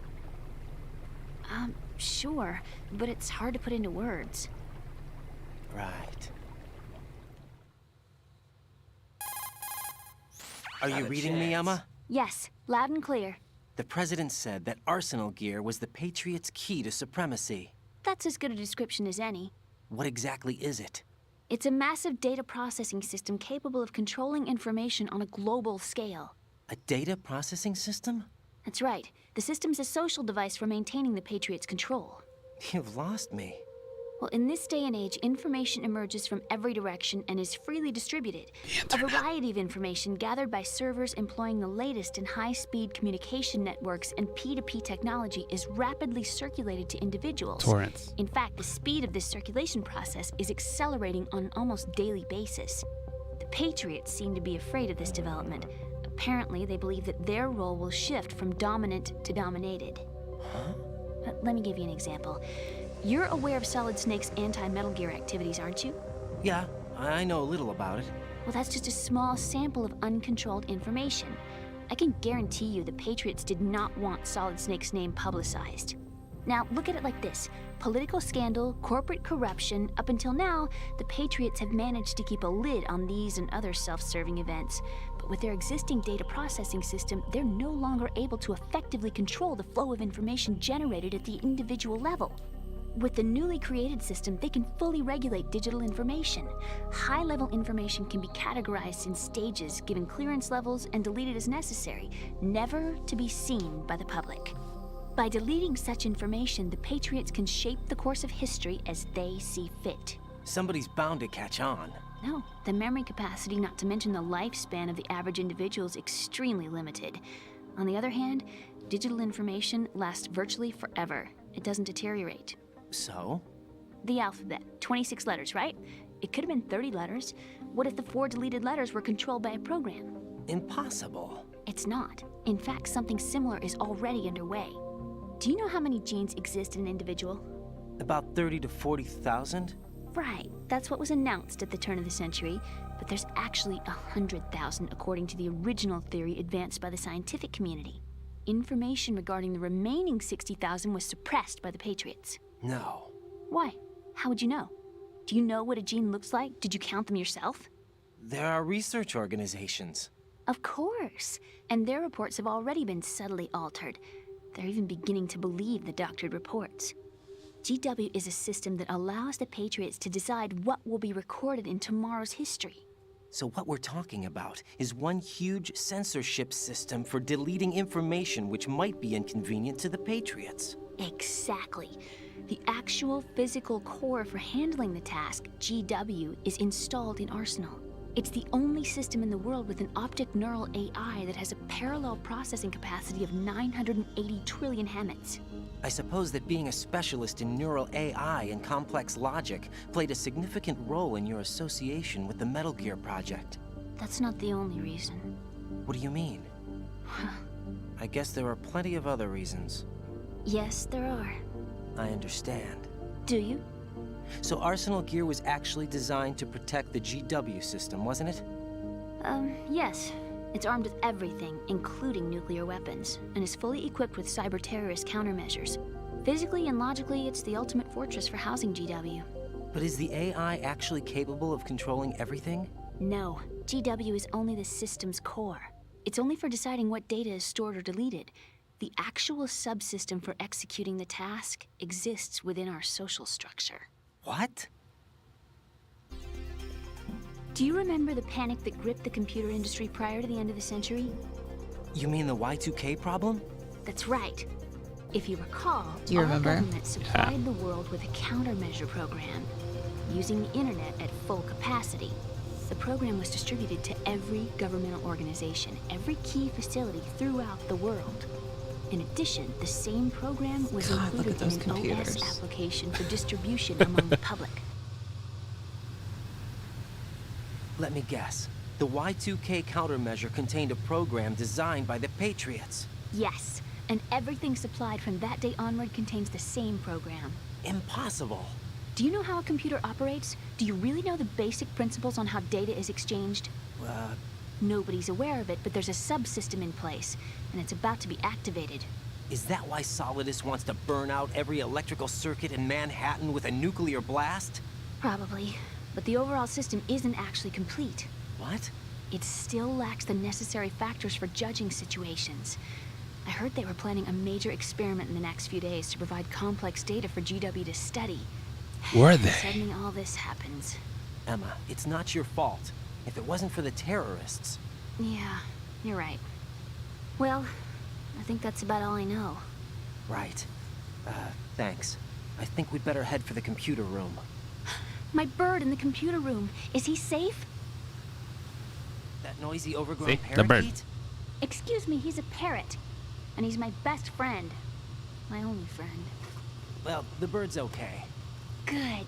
Sure, but it's hard to put into words. Right. Are you reading me, Emma? Yes, loud and clear. The President said that Arsenal gear was the Patriots' key to supremacy. That's as good a description as any. What exactly is it? It's a massive data processing system capable of controlling information on a global scale. A data processing system? That's right. The system's a social device for maintaining the Patriots' control. You've lost me. Well, in this day and age, information emerges from every direction and is freely distributed. A variety of information gathered by servers employing the latest in high-speed communication networks and P2P technology is rapidly circulated to individuals. Torrents. In fact, the speed of this circulation process is accelerating on an almost daily basis. The Patriots seem to be afraid of this development. Apparently, they believe that their role will shift from dominant to dominated. Huh? Let me give you an example. You're aware of Solid Snake's anti-Metal Gear activities, aren't you? Yeah, I know a little about it. Well, that's just a small sample of uncontrolled information. I can guarantee you the Patriots did not want Solid Snake's name publicized. Now, look at it like this. Political scandal, corporate corruption, up until now, the Patriots have managed to keep a lid on these and other self-serving events. But with their existing data processing system, they're no longer able to effectively control the flow of information generated at the individual level. With the newly created system, they can fully regulate digital information. High-level information can be categorized in stages, given clearance levels, and deleted as necessary, never to be seen by the public. By deleting such information, the Patriots can shape the course of history as they see fit. Somebody's bound to catch on. No, the memory capacity, not to mention the lifespan of the average individual, is extremely limited. On the other hand, digital information lasts virtually forever. It doesn't deteriorate. So? The alphabet, 26 letters, right? It could have been 30 letters. What if the 4 deleted letters were controlled by a program? Impossible. It's not. In fact, something similar is already underway. Do you know how many genes exist in an individual? About 30 to 40,000? Right, that's what was announced at the turn of the century, but there's actually 100,000 according to the original theory advanced by the scientific community. Information regarding the remaining 60,000 was suppressed by the Patriots. No. Why? How would you know? Do you know what a gene looks like? Did you count them yourself? There are research organizations. Of course. And their reports have already been subtly altered. They're even beginning to believe the doctored reports. GW is a system that allows the Patriots to decide what will be recorded in tomorrow's history. So what we're talking about is one huge censorship system for deleting information which might be inconvenient to the Patriots. Exactly. The actual physical core for handling the task, GW, is installed in Arsenal. It's the only system in the world with an optic neural AI that has a parallel processing capacity of 980 trillion Hammets. I suppose that being a specialist in neural AI and complex logic played a significant role in your association with the Metal Gear project. That's not the only reason. What do you mean? I guess there are plenty of other reasons. Yes, there are. I understand. Do you? So Arsenal gear was actually designed to protect the GW system, wasn't it? Yes. It's armed with everything, including nuclear weapons, and is fully equipped with cyber-terrorist countermeasures. Physically and logically, it's the ultimate fortress for housing GW. But is the AI actually capable of controlling everything? No. GW is only the system's core. It's only for deciding what data is stored or deleted. The actual subsystem for executing the task exists within our social structure. What? Do you remember the panic that gripped the computer industry prior to the end of the century? You mean the Y2K problem? That's right. If you recall, Do you remember? Our government supplied the world with a countermeasure program, using the internet at full capacity. The program was distributed to every governmental organization, every key facility throughout the world. In addition, the same program was included in an OS application for distribution among the public. Let me guess. The Y2K countermeasure contained a program designed by the Patriots. Yes, and everything supplied from that day onward contains the same program. Impossible. Do you know how a computer operates? Do you really know the basic principles on how data is exchanged? Nobody's aware of it, but there's a subsystem in place, and it's about to be activated. Is that why Solidus wants to burn out every electrical circuit in Manhattan with a nuclear blast? Probably. But the overall system isn't actually complete. What? It still lacks the necessary factors for judging situations. I heard they were planning a major experiment in the next few days to provide complex data for GW to study. Were they? Suddenly all this happens. Emma, it's not your fault. If it wasn't for the terrorists... Yeah, you're right. Well, I think that's about all I know. Right. Thanks. I think we'd better head for the computer room. My bird in the computer room. Is he safe? That noisy overgrown See? parakeet? The bird. Excuse me, he's a parrot. And he's my best friend. My only friend. Well, the bird's okay. Good.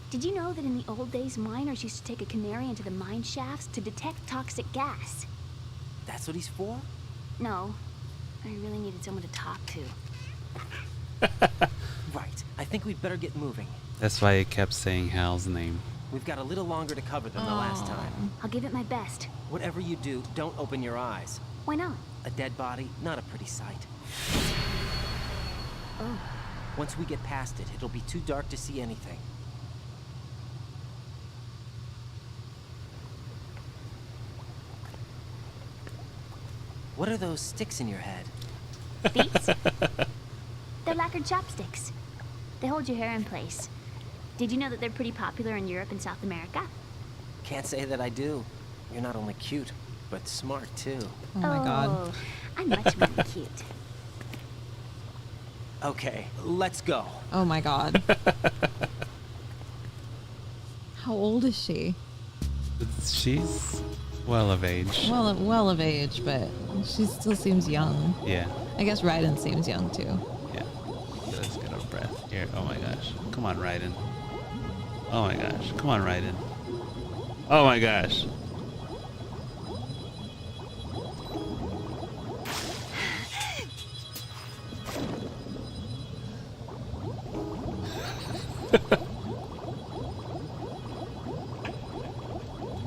Did you know that in the old days, miners used to take a canary into the mine shafts to detect toxic gas? That's what he's for? No. I really needed someone to talk to. Right. I think we'd better get moving. That's why he kept saying Hal's name. We've got a little longer to cover than the last time. I'll give it my best. Whatever you do, don't open your eyes. Why not? A dead body, not a pretty sight. Oh. Once we get past it, it'll be too dark to see anything. What are those sticks in your head? These? They're lacquered chopsticks. They hold your hair in place. Did you know that they're pretty popular in Europe and South America? Can't say that I do. You're not only cute, but smart too. Oh my god. I'm much more than cute. Okay, let's go. Oh my god. How old is she? She's well of age. Well of age, but she still seems young. Yeah. I guess Raiden seems young too. Yeah. Let's get a breath here. Oh my gosh. Come on, Raiden. Oh my gosh. Come on, Raiden. Oh my gosh.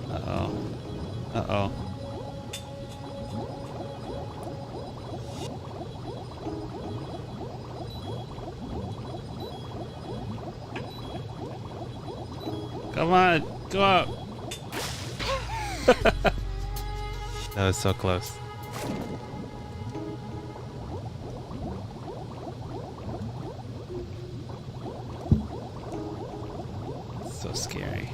Uh-oh. Uh-oh. Come on, go up. That was so close. So scary.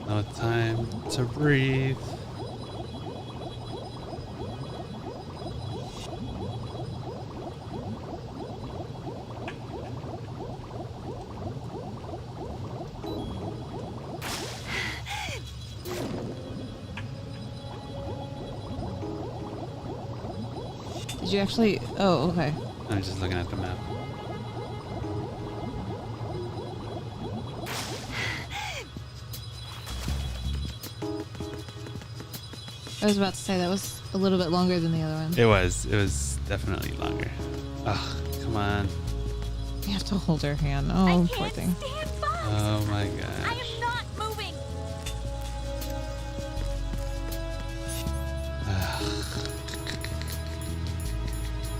No time to breathe. Did you actually? Oh, okay. I'm just looking at the map. I was about to say that was a little bit longer than the other one. It was definitely longer. Ugh, come on. You have to hold her hand. Oh, poor thing. Oh my god. I am not moving.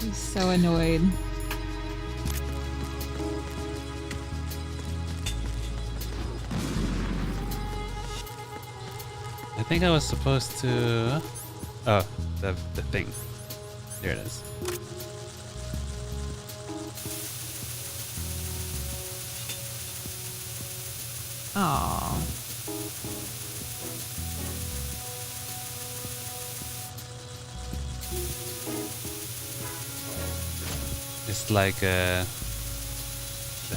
He's so annoyed. I think I was supposed to. Oh, the thing. There it is. Aww. It's like the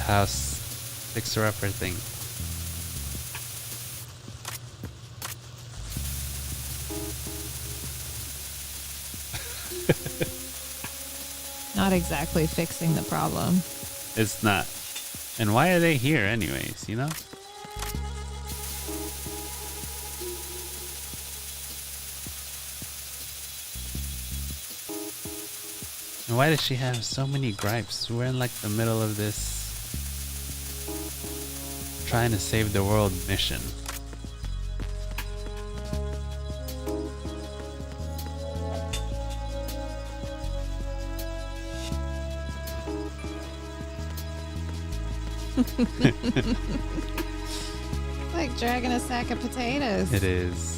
house fixer-upper thing. Not exactly fixing the problem. It's not. And why are they here anyways, you know? And why does she have so many gripes? We're in like the middle of this trying to save the world mission. Like dragging a sack of potatoes. It is.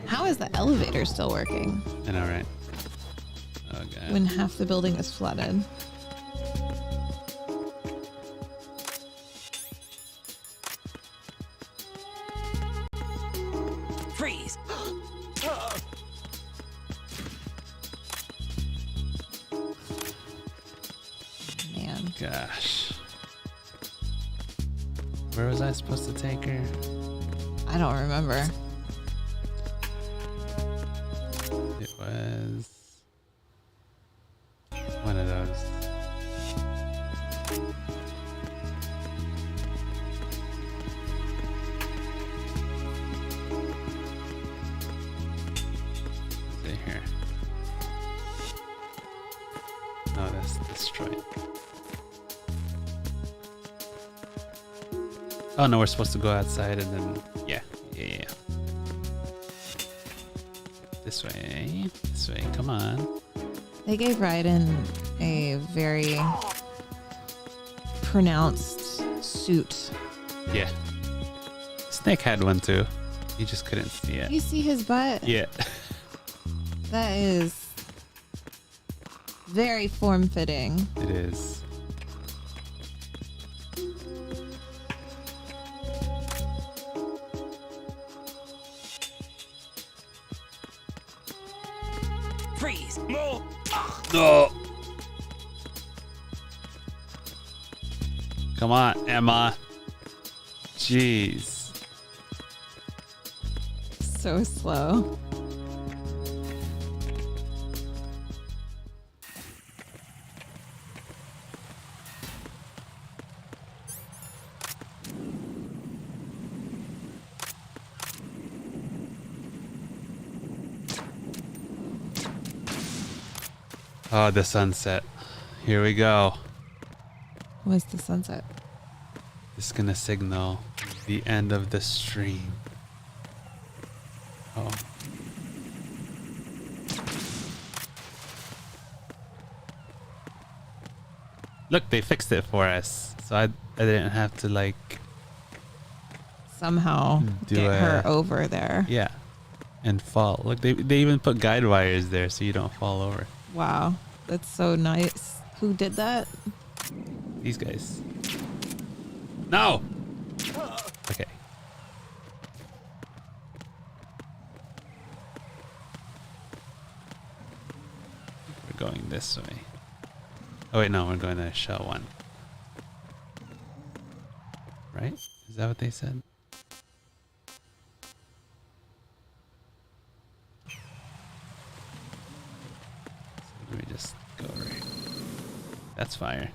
How is the elevator still working I know, right? Oh god. when half the building is flooded? Freeze! Man. Gosh. Where was I supposed to take her? I don't remember. It was one of those. See here. No, that's destroyed. Oh no, we're supposed to go outside and then yeah. This way, come on. They gave Raiden a very pronounced suit. Yeah. Snake had one too. You just couldn't see it. You see his butt? Yeah. That is very form-fitting. It is. Freeze! No! No. Come on, Emma. Jeez. So slow. Oh, the sunset. Here we go. What's the sunset? It's gonna signal the end of the stream. Oh. Look, they fixed it for us. So I didn't have to like Somehow do get her a- over there. Yeah. And fall. Look, they even put guide wires there so you don't fall over. Wow. That's so nice. Who did that? These guys. No! Okay. We're going this way. Oh wait, no, we're going to shell one. Right? Is that what they said? So let me just go right. That's fire.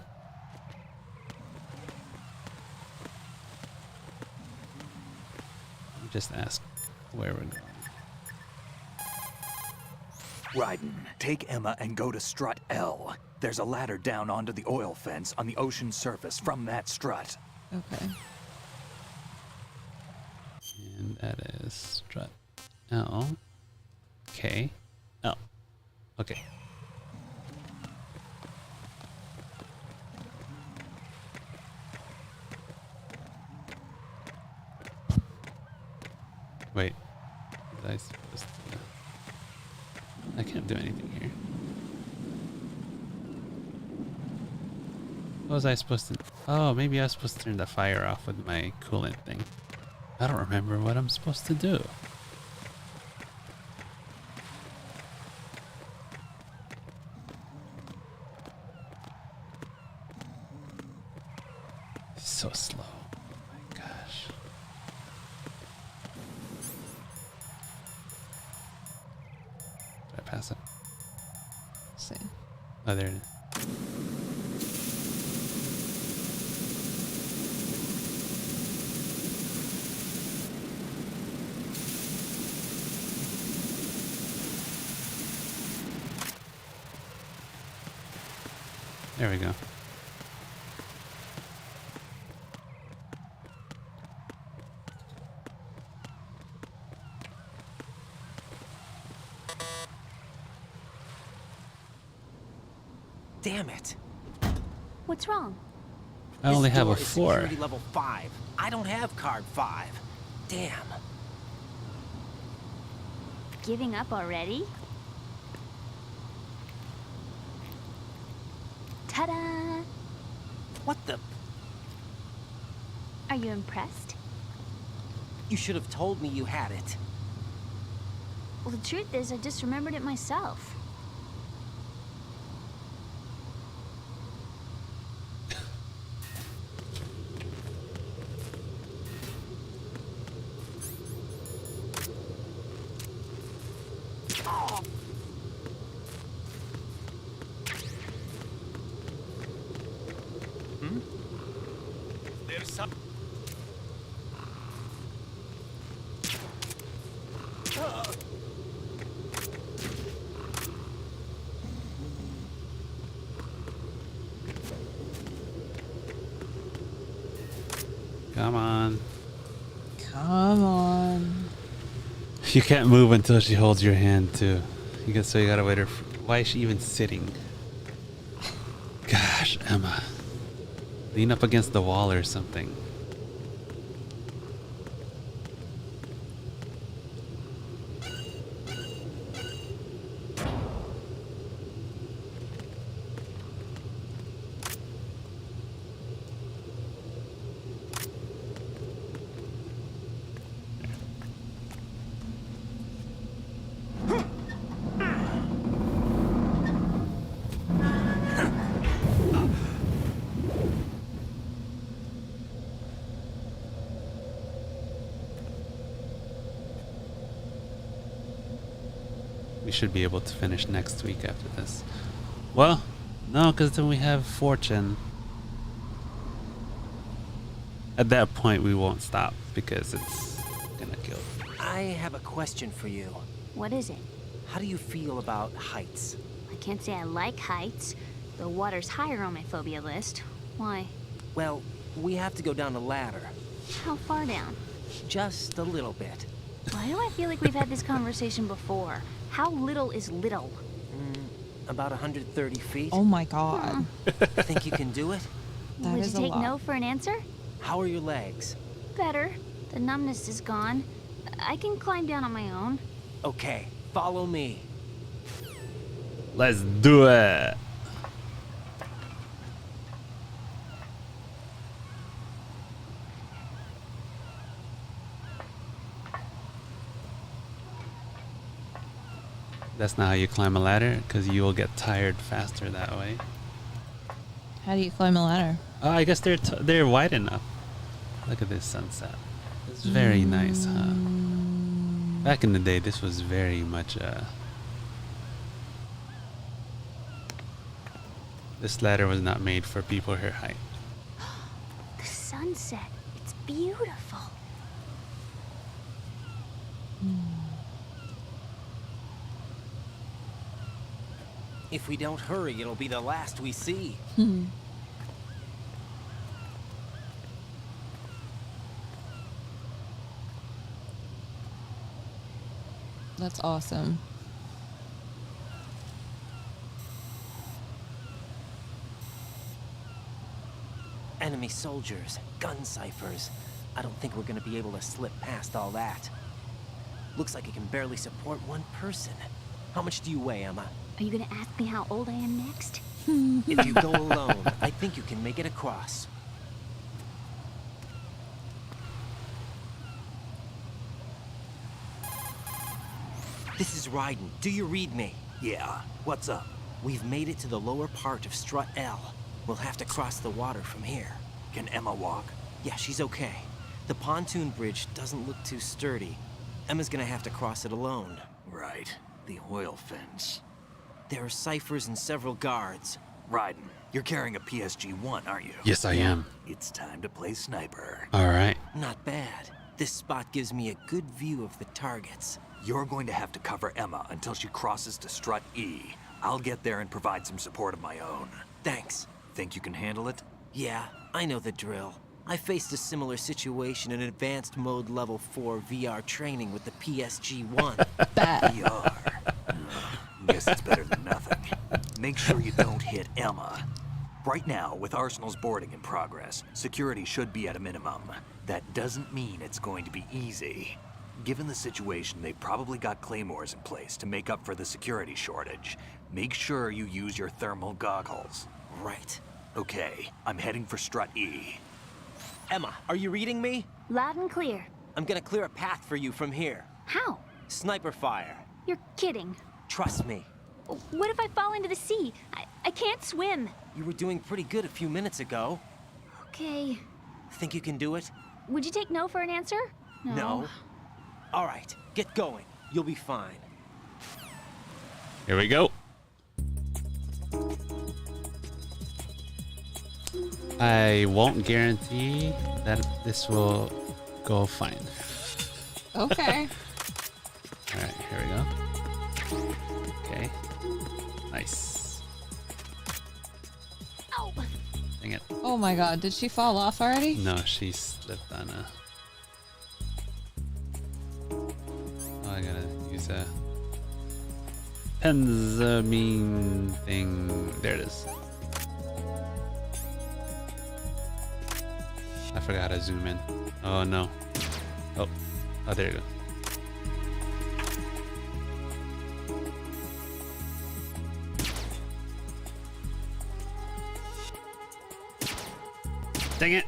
Just ask where we're going. Raiden, take Emma and go to strut L. There's a ladder down onto the oil fence on the ocean surface from that strut. Okay. And that is strut L. K. L. Okay. Wait. Was I supposed to... I can't do anything here. What was I supposed to... Oh, maybe I was supposed to turn the fire off with my coolant thing. I don't remember what I'm supposed to do. It's so slow. Oh my gosh. Did I pass it? See. Oh, there it is. There we go. Damn it. What's wrong? I only have a This 4. door is security level 5. I don't have card 5. Damn. Giving up already? Ta-da! What the? Are you impressed? You should have told me you had it. Well, the truth is, I just remembered it myself. There's some... Come on. Come on. You can't move until she holds your hand too. So you gotta wait her. Why is she even sitting? Gosh, Emma. Lean up against the wall or something. We should be able to finish next week after this. Well, no, because then we have Fortune. At that point, we won't stop because it's gonna kill. I have a question for you. What is it? How do you feel about heights? I can't say I like heights. The water's higher on my phobia list. Why? Well, we have to go down a ladder. How far down? Just a little bit. Why do I feel like we've had this conversation before? How little is little? About 130 feet. Oh my god. Think you can do it? That Would is you a take lot. no for an answer? How are your legs? Better. The numbness is gone. I can climb down on my own. Okay, follow me. Let's do it. That's not how you climb a ladder, because you will get tired faster that way. How do you climb a ladder? Oh, I guess they're wide enough. Look at this sunset. It's very nice, huh? Back in the day, this was very much this ladder was not made for people her height. The sunset. It's beautiful. If we don't hurry, it'll be the last we see. That's awesome. Enemy soldiers, gun ciphers. I don't think we're gonna be able to slip past all that. Looks like it can barely support one person. How much do you weigh, Emma? Are you gonna ask me how old I am next? If you go alone, I think you can make it across. This is Raiden. Do you read me? Yeah, what's up? We've made it to the lower part of Strut L. We'll have to cross the water from here. Can Emma walk? Yeah, she's okay. The pontoon bridge doesn't look too sturdy. Emma's gonna have to cross it alone. Right. The oil fence. There are ciphers and several guards. Raiden, you're carrying a PSG-1, aren't you? Yes, I am. It's time to play sniper. All right. Not bad. This spot gives me a good view of the targets. You're going to have to cover Emma until she crosses to Strut E. I'll get there and provide some support of my own. Thanks. Think you can handle it? Yeah, I know the drill. I faced a similar situation in Advanced Mode Level 4 VR training with the PSG-1. VR. Guess it's better than nothing. Make sure you don't hit Emma. Right now, with Arsenal's boarding in progress, security should be at a minimum. That doesn't mean it's going to be easy. Given the situation, they've probably got claymores in place to make up for the security shortage. Make sure you use your thermal goggles. Right. Okay, I'm heading for Strut E. Emma, are you reading me? Loud and clear. I'm gonna clear a path for you from here. How? Sniper fire. You're kidding. Trust me. What if I fall into the sea? I can't swim. You were doing pretty good a few minutes ago. Okay. Think you can do it? Would you take no for an answer? No. All right, get going. You'll be fine. Here we go. I won't guarantee that this will go fine. Okay. All right, here we go. Okay. Nice. Ow. Dang it. Oh my god, did she fall off already? No, she slipped on a... Oh, I gotta use a Penzamine thing. There it is. I forgot to zoom in. Oh no. Oh, there you go. Dang it.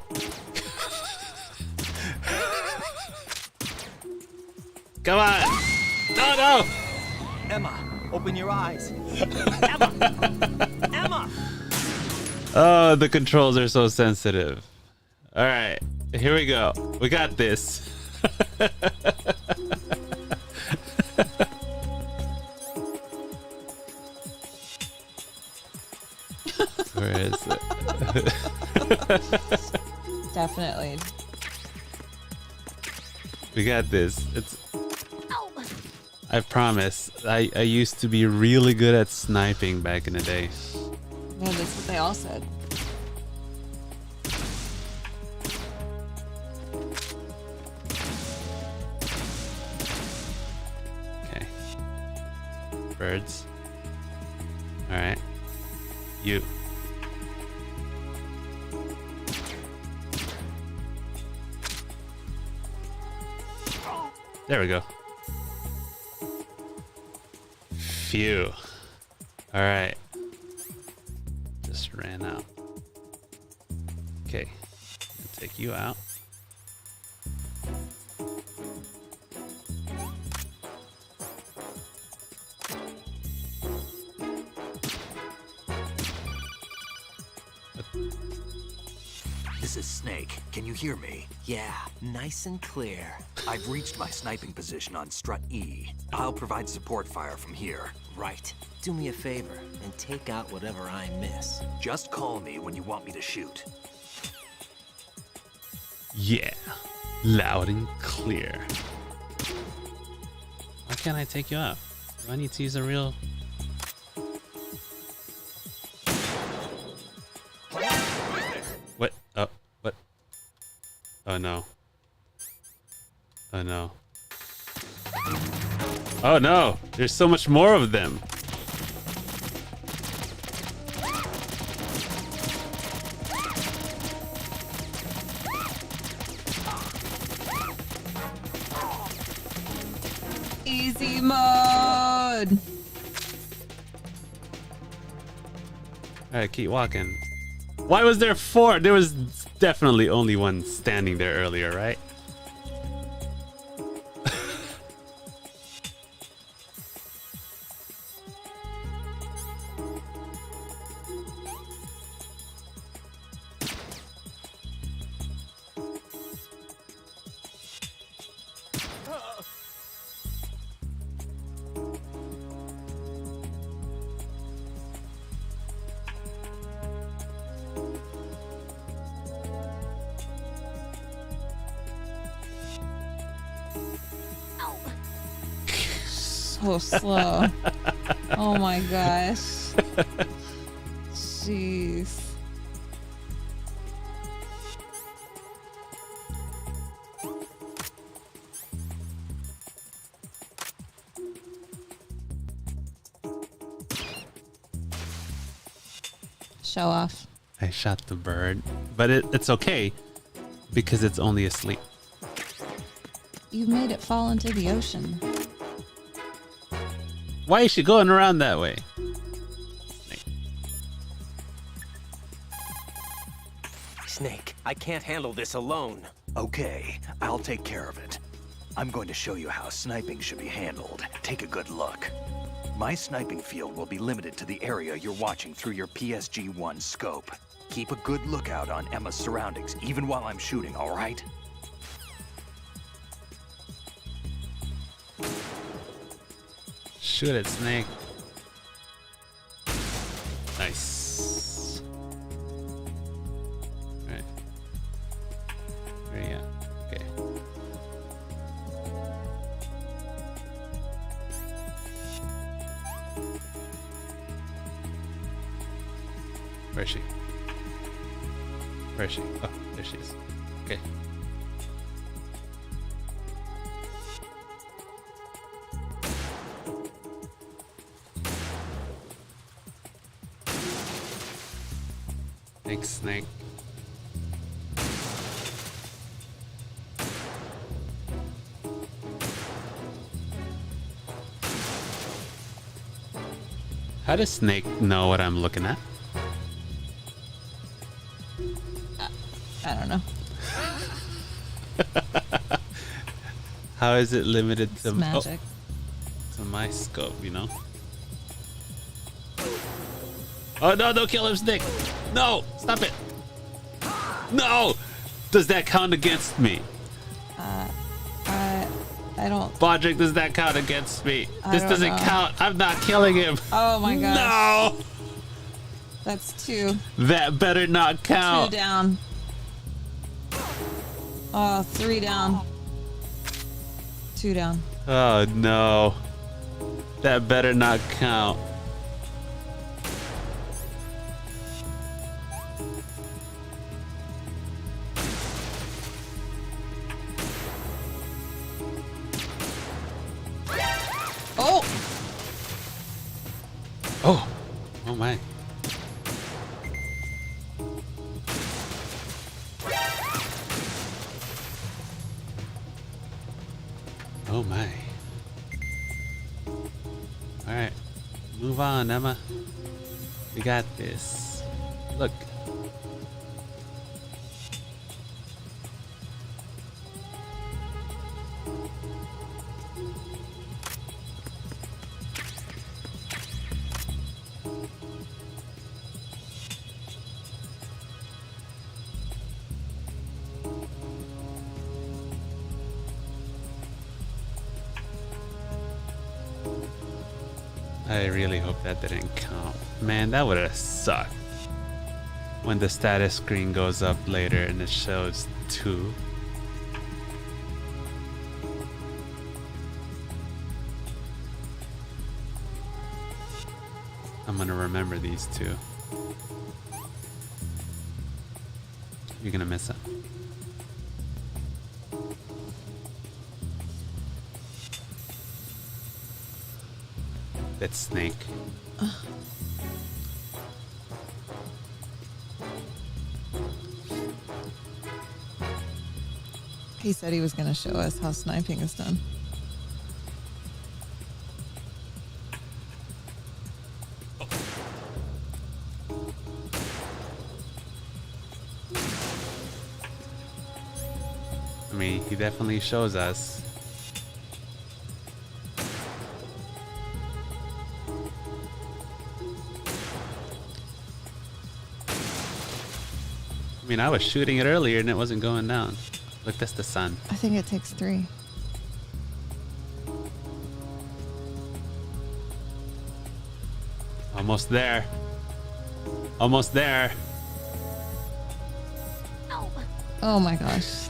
Come on. No. Emma, open your eyes. Emma! Emma! Oh, the controls are so sensitive. All right, here we go. We got this. Where is it? Definitely. We got this. I promise. I used to be really good at sniping back in the day. Yeah, that's what they all said. Okay. Birds. All right. You. There we go. Phew. All right. Just ran out. Okay. I'll take you out. This is Snake. Can you hear me? Yeah, nice and clear. I've reached my sniping position on Strut E. I'll provide support fire from here. Right. Do me a favor and take out whatever I miss. Just call me when you want me to shoot. Yeah. Loud and clear. Why can't I take you out? Do I need to use a real... What? Oh, what? Oh no. Oh no. Oh no! There's so much more of them! Easy mode! Alright, keep walking. Why was there 4? There was definitely only one standing there earlier, right? So slow. Oh my gosh. jeez. Show off. I shot the bird, but it's okay because it's only asleep. You made it fall into the ocean. Why is she going around that way? Snake, I can't handle this alone. Okay, I'll take care of it. I'm going to show you how sniping should be handled. Take a good look. My sniping field will be limited to the area you're watching through your PSG-1 scope. Keep a good lookout on Emma's surroundings, even while I'm shooting, all right? Shoot it, Snake. Nice. Alright. There you go. Okay. Where is she? Where is she? Oh, there she is. Okay. Thanks, Snake. How does Snake know what I'm looking at? I don't know. How is it limited to magic? To my scope, you know? Oh no, don't kill him, Snake! No! Stop it! No! Does that count against me? I don't. Bodrick, does that count against me? This don't doesn't know. count. I'm not killing him. Oh my gosh. No! That's 2. That better not count. 2 down. Oh, 3 down. 2 down. Oh no. That better not count. Oh! Oh! Oh my. Oh my. Alright. Move on, Emma. We got this. Look. I really hope that didn't count. Man, that would have sucked. When the status screen goes up later and it shows 2. I'm gonna remember these 2. You're gonna miss it. That Snake. He said he was going to show us how sniping is done. I mean, he definitely shows us. I mean, I was shooting it earlier and it wasn't going down. Look, that's the sun. I think it takes 3. Almost there. Almost there. Oh my gosh.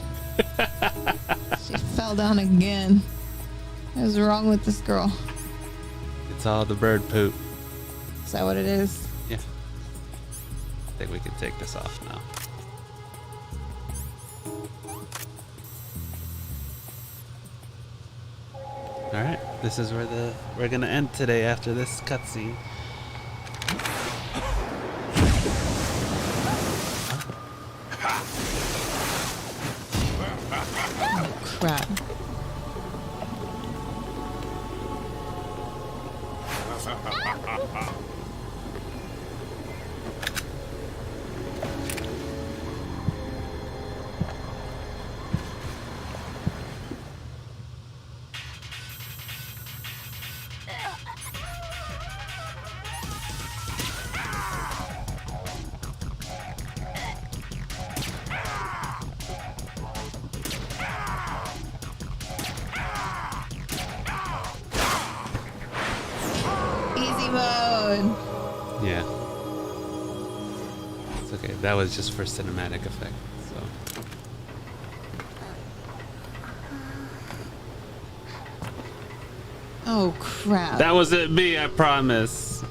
She fell down again. What is wrong with this girl? It's all the bird poop. Is that what it is? Yeah. I think we can take this off now. All right, this is where we're gonna end today after this cutscene. Oh, crap. Easy mode. Yeah. It's okay. That was just for cinematic effect. So. Oh, crap. That wasn't me, I promise.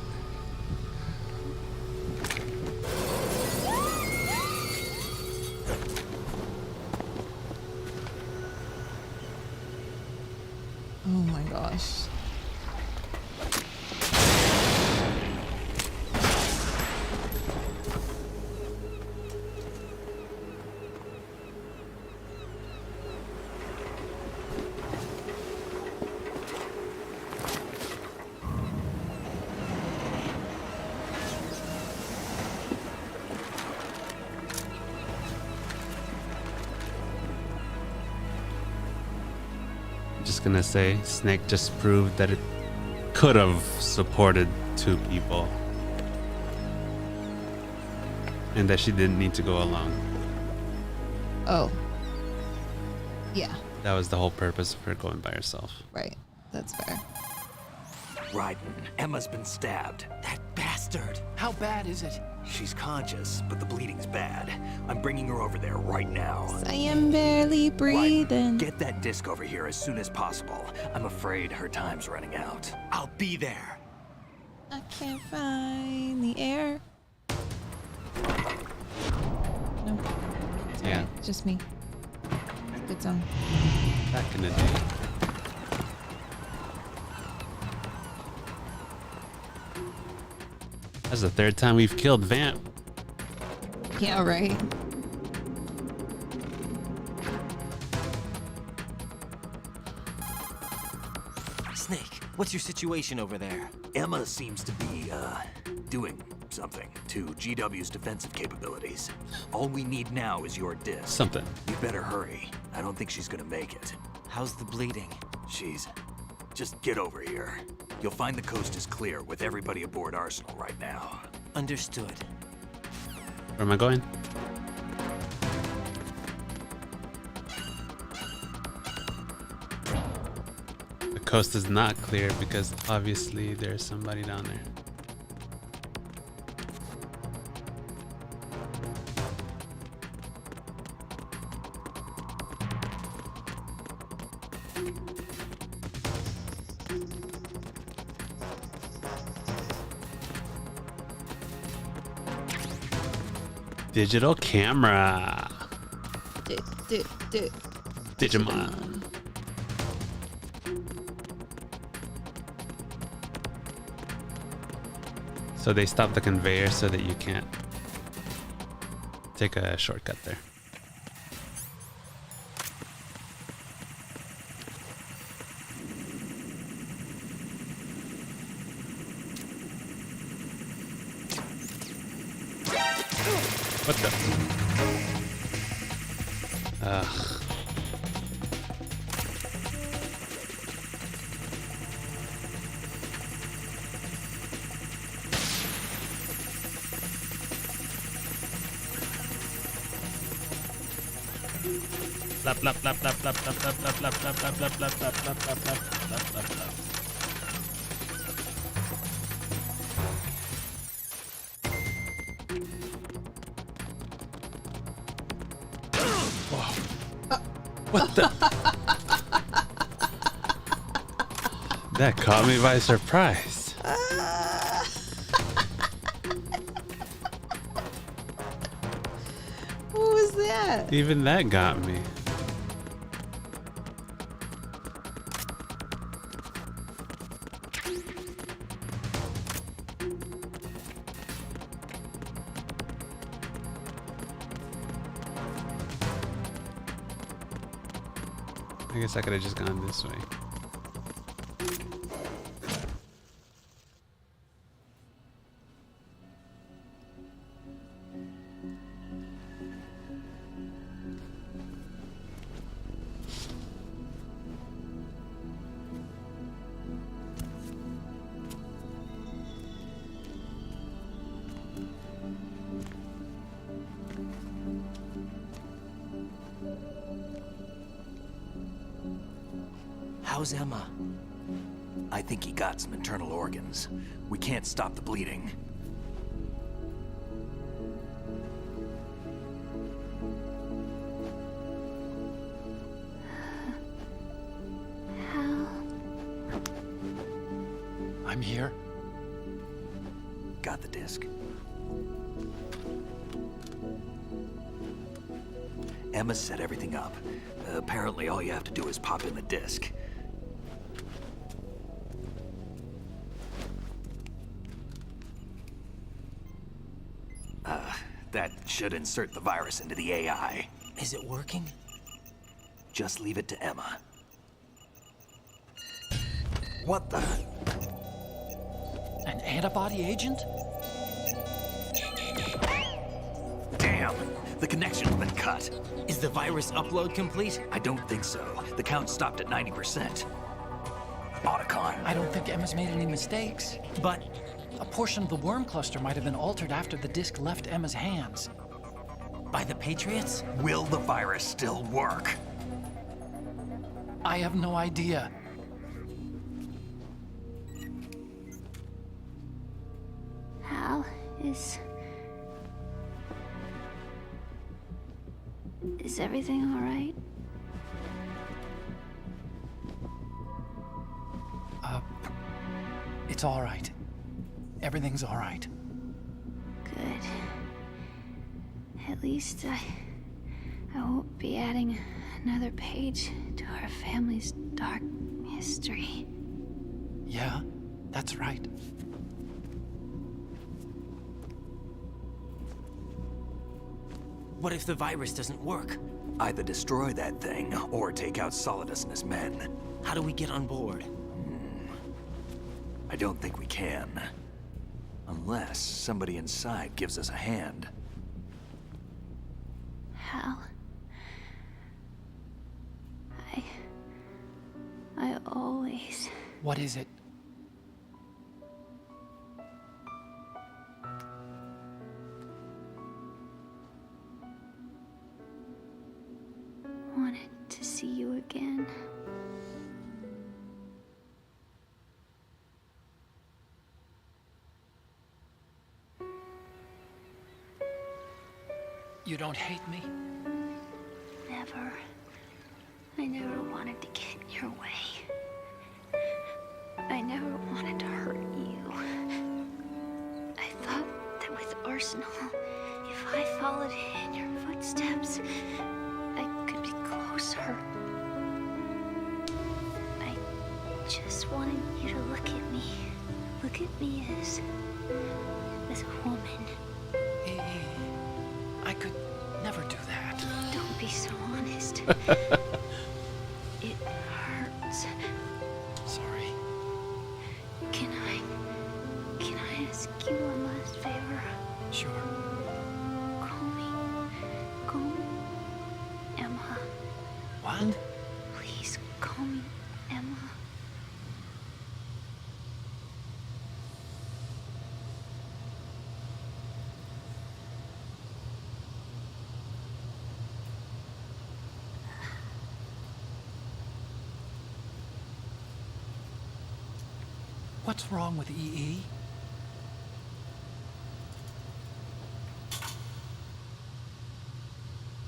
Oh my gosh. Just gonna say, Snake just proved that it could have supported 2 people. And that she didn't need to go alone. Oh. Yeah, That was the whole purpose of her going by herself. right. That's fair. Raiden, Emma's been stabbed. That bastard. How bad is it? She's conscious, but the bleeding's bad. I'm bringing her over there right now. I am barely breathing. Get that disc over here as soon as possible. I'm afraid her time's running out. I'll be there. I can't find the air. No. It's Yeah. alright, just me. Good song. Back in the day. That's the 3rd time we've killed Vamp. Yeah, right. Snake, what's your situation over there? Emma seems to be, doing something to GW's defensive capabilities. All we need now is your disc. Something. You better hurry. I don't think she's gonna make it. How's the bleeding? Just get over here. You'll find the coast is clear with everybody aboard Arsenal right now. Understood. Where am I going? The coast is not clear because obviously there's somebody down there. Digital camera. Digimon. So they stop the conveyor so that you can't take a shortcut there. What the? Ugh. Flap, flap, flap, flap, flap, flap, flap, flap, flap, flap, flap, flap, flap, flap, flap, flap, flap, flap, flap. What the? That caught me by surprise. was that? Even that got me. I guess I could have just gone this way. How's Emma? I think he got some internal organs. We can't stop the bleeding. I'm here. Got the disc. Emma set everything up. Apparently all you have to do is pop in the disc. That should insert the virus into the AI. Is it working? Just leave it to Emma. What the? An antibody agent? Damn! The connection's been cut. Is the virus upload complete? I don't think so. The count stopped at 90%. Otacon. I don't think Emma's made any mistakes. But a portion of the worm cluster might have been altered after the disc left Emma's hands. By the Patriots? Will the virus still work? I have no idea. Hal, is everything all right? It's all right. Everything's all right. Good. At least I won't be adding another page to our family's dark history. Yeah, that's right. What if the virus doesn't work? Either destroy that thing, or take out Solidus and his men. How do we get on board? I don't think we can. Unless somebody inside gives us a hand. Hal, I always... What is it? wanted to see you again. You don't hate me? Never. I never wanted to get in your way. I never wanted to hurt you. I thought that with Arsenal, if I followed in your footsteps, I could be closer. I just wanted you to look at me. Look at me as a woman. I could never do that. Don't be so honest. It hurts. Sorry. Can I ask you one last favor? Sure. Call me Emma. What? Please call me Emma. What's wrong with EE?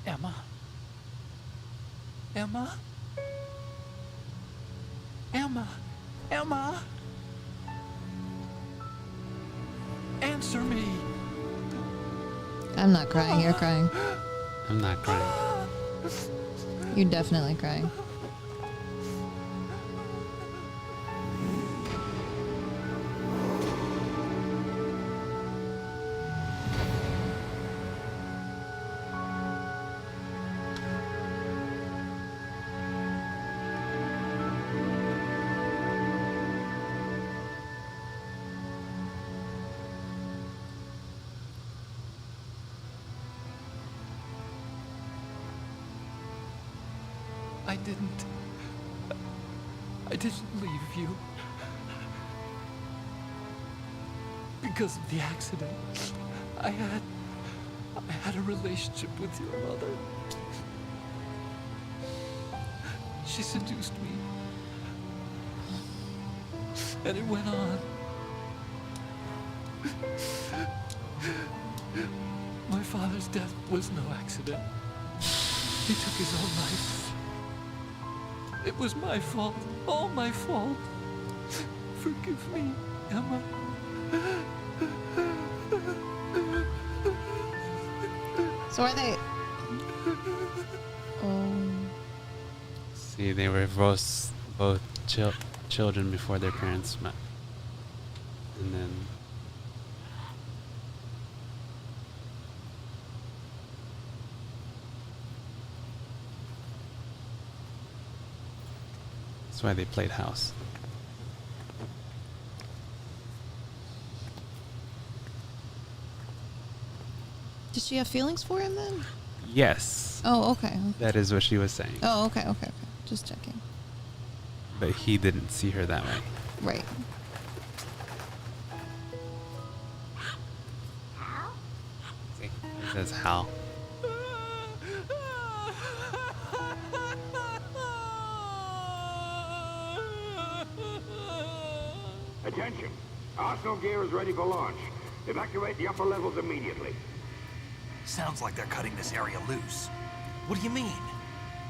Emma? Emma? Emma? Emma? Answer me! I'm not crying, you're crying. I'm not crying. You're definitely crying. I didn't leave you. Because of the accident, I had a relationship with your mother. She seduced me. And it went on. My father's death was no accident. He took his own life. It was my fault. All my fault. Forgive me, Emma. So are they... See, they were both children before their parents met. And then... That's why they played house. Did she have feelings for him then? Yes. Oh, okay. That is what she was saying. Oh, okay. Just checking. But he didn't see her that way. Right. See? It says Hal. Attention! Arsenal gear is ready for launch. Evacuate the upper levels immediately. Sounds like they're cutting this area loose. What do you mean?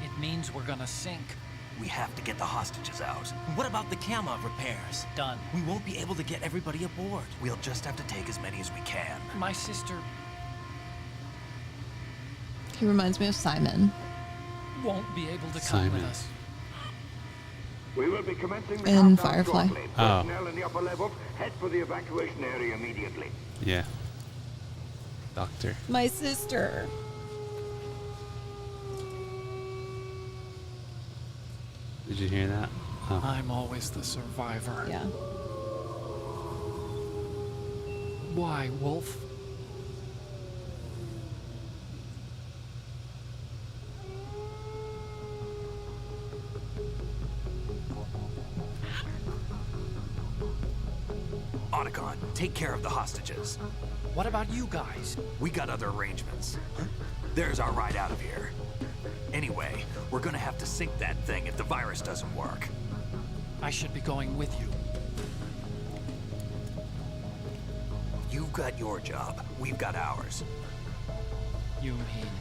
It means we're gonna sink. We have to get the hostages out. What about the camera repairs? Done. We won't be able to get everybody aboard. We'll just have to take as many as we can. My sister He reminds me of Simon. won't be able to come with Simon. us. We will be commencing the In countdown Firefly. shortly. Oh. Personnel in the upper levels, head for the evacuation area immediately. Yeah. Doctor. My sister. Did you hear that? Oh. I'm always the survivor. Yeah. Why, Wolf? Otacon, take care of the hostages. What about you guys? We got other arrangements. There's our ride out of here. Anyway, we're gonna have to sink that thing if the virus doesn't work. I should be going with you. You've got your job, we've got ours. You mean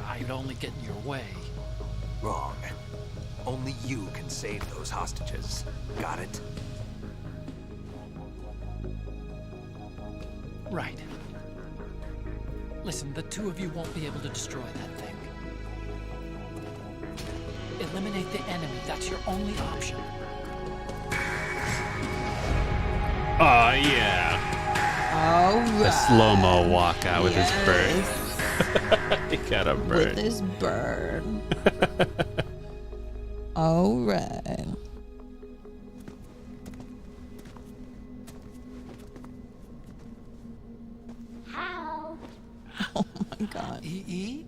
I'd only get in your way? Wrong. Only you can save those hostages. Got it? Right. Listen, the two of you won't be able to destroy that thing. Eliminate the enemy. That's your only option. Oh, yeah. All right. A slow-mo walkout with his bird. He got a bird. With his bird. All right. How? Oh my god. E?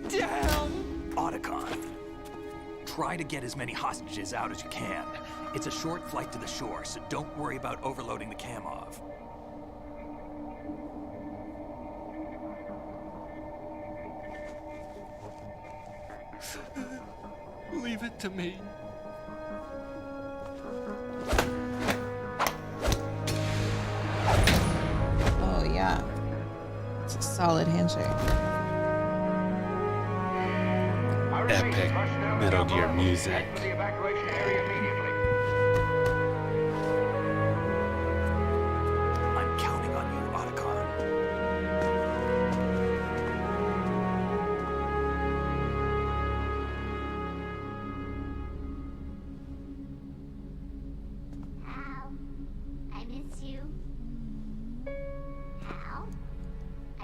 Damn! Otacon. Try to get as many hostages out as you can. It's a short flight to the shore, so don't worry about overloading the Kamov. Leave it to me. Oh yeah. It's a solid handshake. Epic Metal Gear music. The evacuation area immediately. I'm counting on you, Otacon.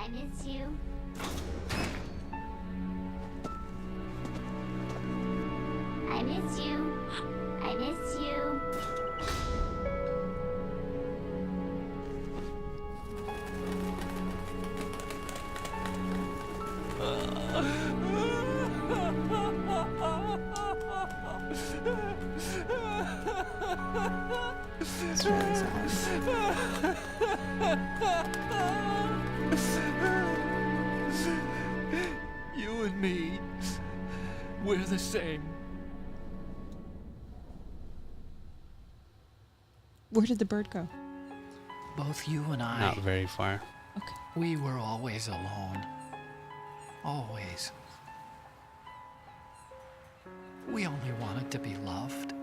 I miss you. I miss you. I miss you. It's really sad. You and me, we're the same. Where did the bird go? Both you and I. Not very far. Okay. We were always alone. Always. We only wanted to be loved.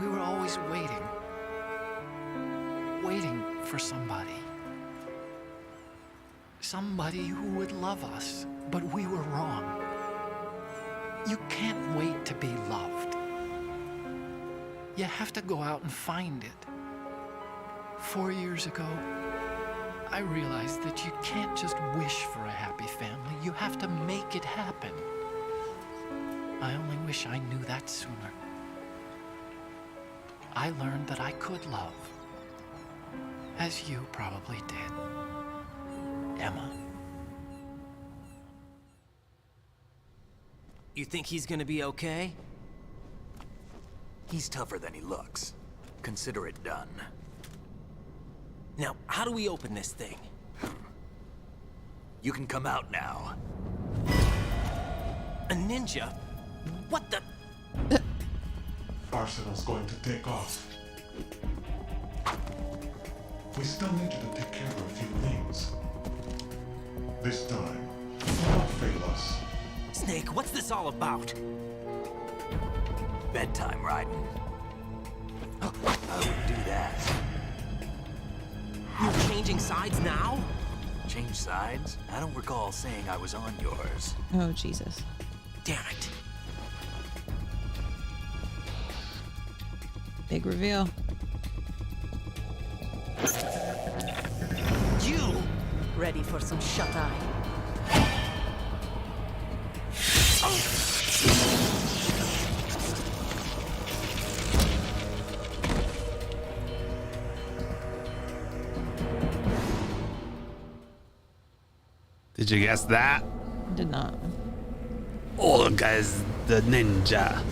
We were always waiting. Waiting for somebody. Somebody who would love us, but we were wrong. You can't wait to be loved. You have to go out and find it. 4 years ago, I realized that you can't just wish for a happy family. You have to make it happen. I only wish I knew that sooner. I learned that I could love, as you probably did, Emma. You think he's gonna be okay? He's tougher than he looks. Consider it done. Now, how do we open this thing? You can come out now. A ninja? What the? Arsenal's going to take off. We still need you to take care of a few things. This time, do not fail us. Snake, what's this all about? Bedtime, Raiden. I would do that. You're changing sides now? Change sides? I don't recall saying I was on yours. Oh, Jesus. Damn it. Big reveal. You! Ready for some shut-eye? Did you guess that? Did not. Olga's the ninja.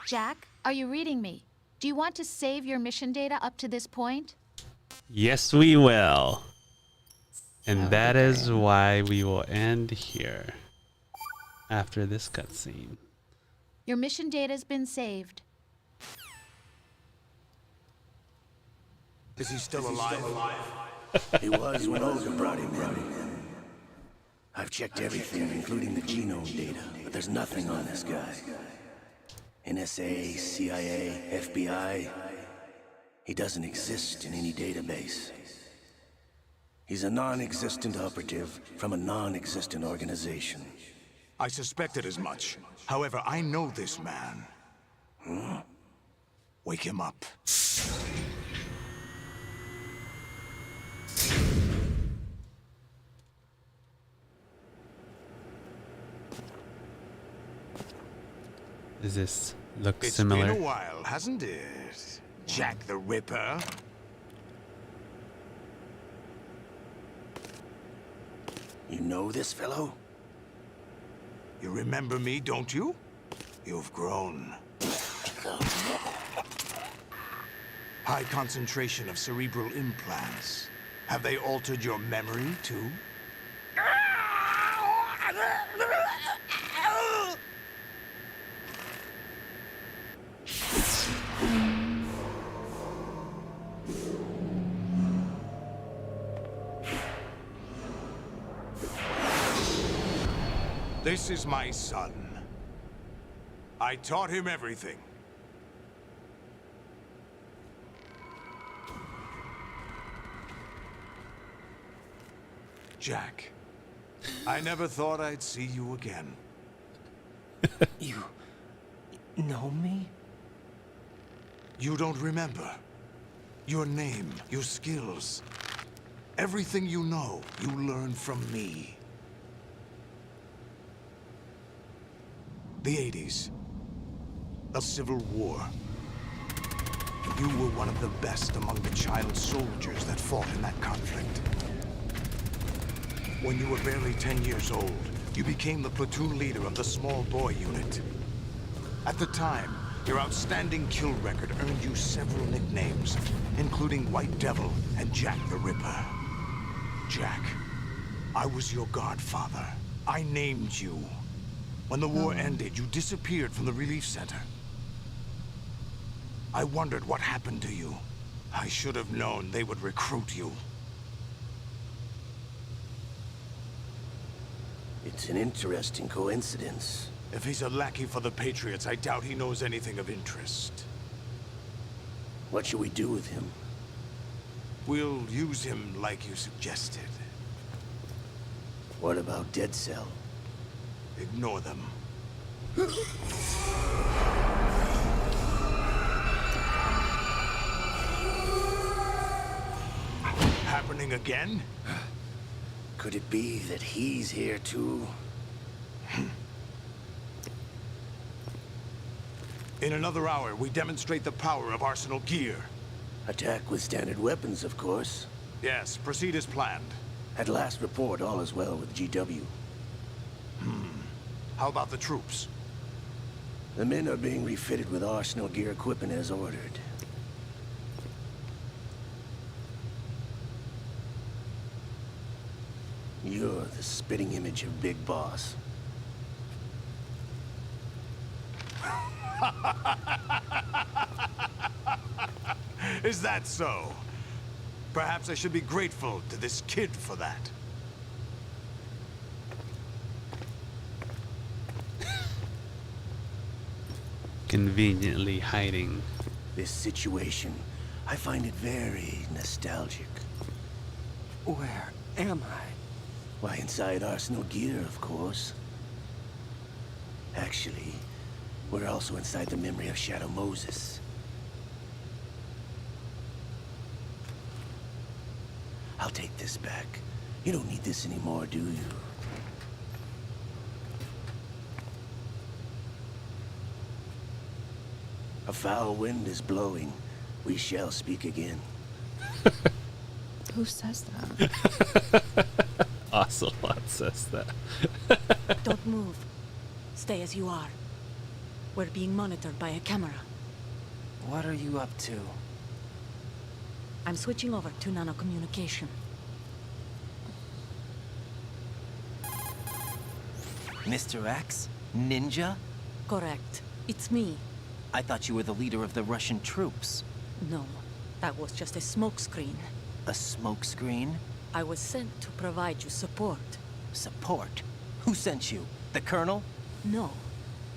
Jack, are you reading me? Do you want to save your mission data up to this point? Yes, we will. And that is why we will end here after this cutscene. Your mission data's been saved. Is he still alive? He was when Olga brought him in. I've checked everything, including the genome data, but there's nothing on this guy. NSA, CIA, FBI. He doesn't exist in any database. He's a non-existent operative from a non-existent organization. I suspected as much. However, I know this man. Huh? Wake him up. Does this look It's similar? been a while, hasn't it? Jack the Ripper. You know this fellow? You remember me, don't you? High concentration of cerebral implants. Have they altered your memory, too? This is my son. I taught him everything. Jack, I never thought I'd see you again. You know me? You don't remember. Your name, your skills. Everything you know, you learned from me. The 80s. A civil war. You were one of the best among the child soldiers that fought in that conflict. When you were barely 10 years old, you became the platoon leader of the small boy unit. At the time, your outstanding kill record earned you several nicknames, including White Devil and Jack the Ripper. Jack, I was your godfather. I named you. When the war ended, you disappeared from the relief center. I wondered what happened to you. I should have known they would recruit you. It's an interesting coincidence. If he's a lackey for the Patriots, I doubt he knows anything of interest. What should we do with him? We'll use him like you suggested. What about Dead Cell? Ignore them. Happening again? Could it be that he's here too? In another hour, we demonstrate the power of Arsenal gear. Attack with standard weapons, of course. Yes, proceed as planned. At last report, all is well with GW. How about the troops? The men are being refitted with Arsenal gear equipment as ordered. You're the spitting image of Big Boss. Is that so? Perhaps I should be grateful to this kid for that. Conveniently hiding. This situation, I find it very nostalgic. Where am I? Why, inside Arsenal gear, of course. Actually, we're also inside the memory of Shadow Moses. I'll take this back. You don't need this anymore, do you? A foul wind is blowing. We shall speak again. Who says that? Ocelot says that. Don't move. Stay as you are. We're being monitored by a camera. What are you up to? I'm switching over to nanocommunication. Mr. X? Ninja? Correct. It's me. I thought you were the leader of the Russian troops. No, that was just a smokescreen. A smokescreen? I was sent to provide you support. Support? Who sent you? The Colonel? No,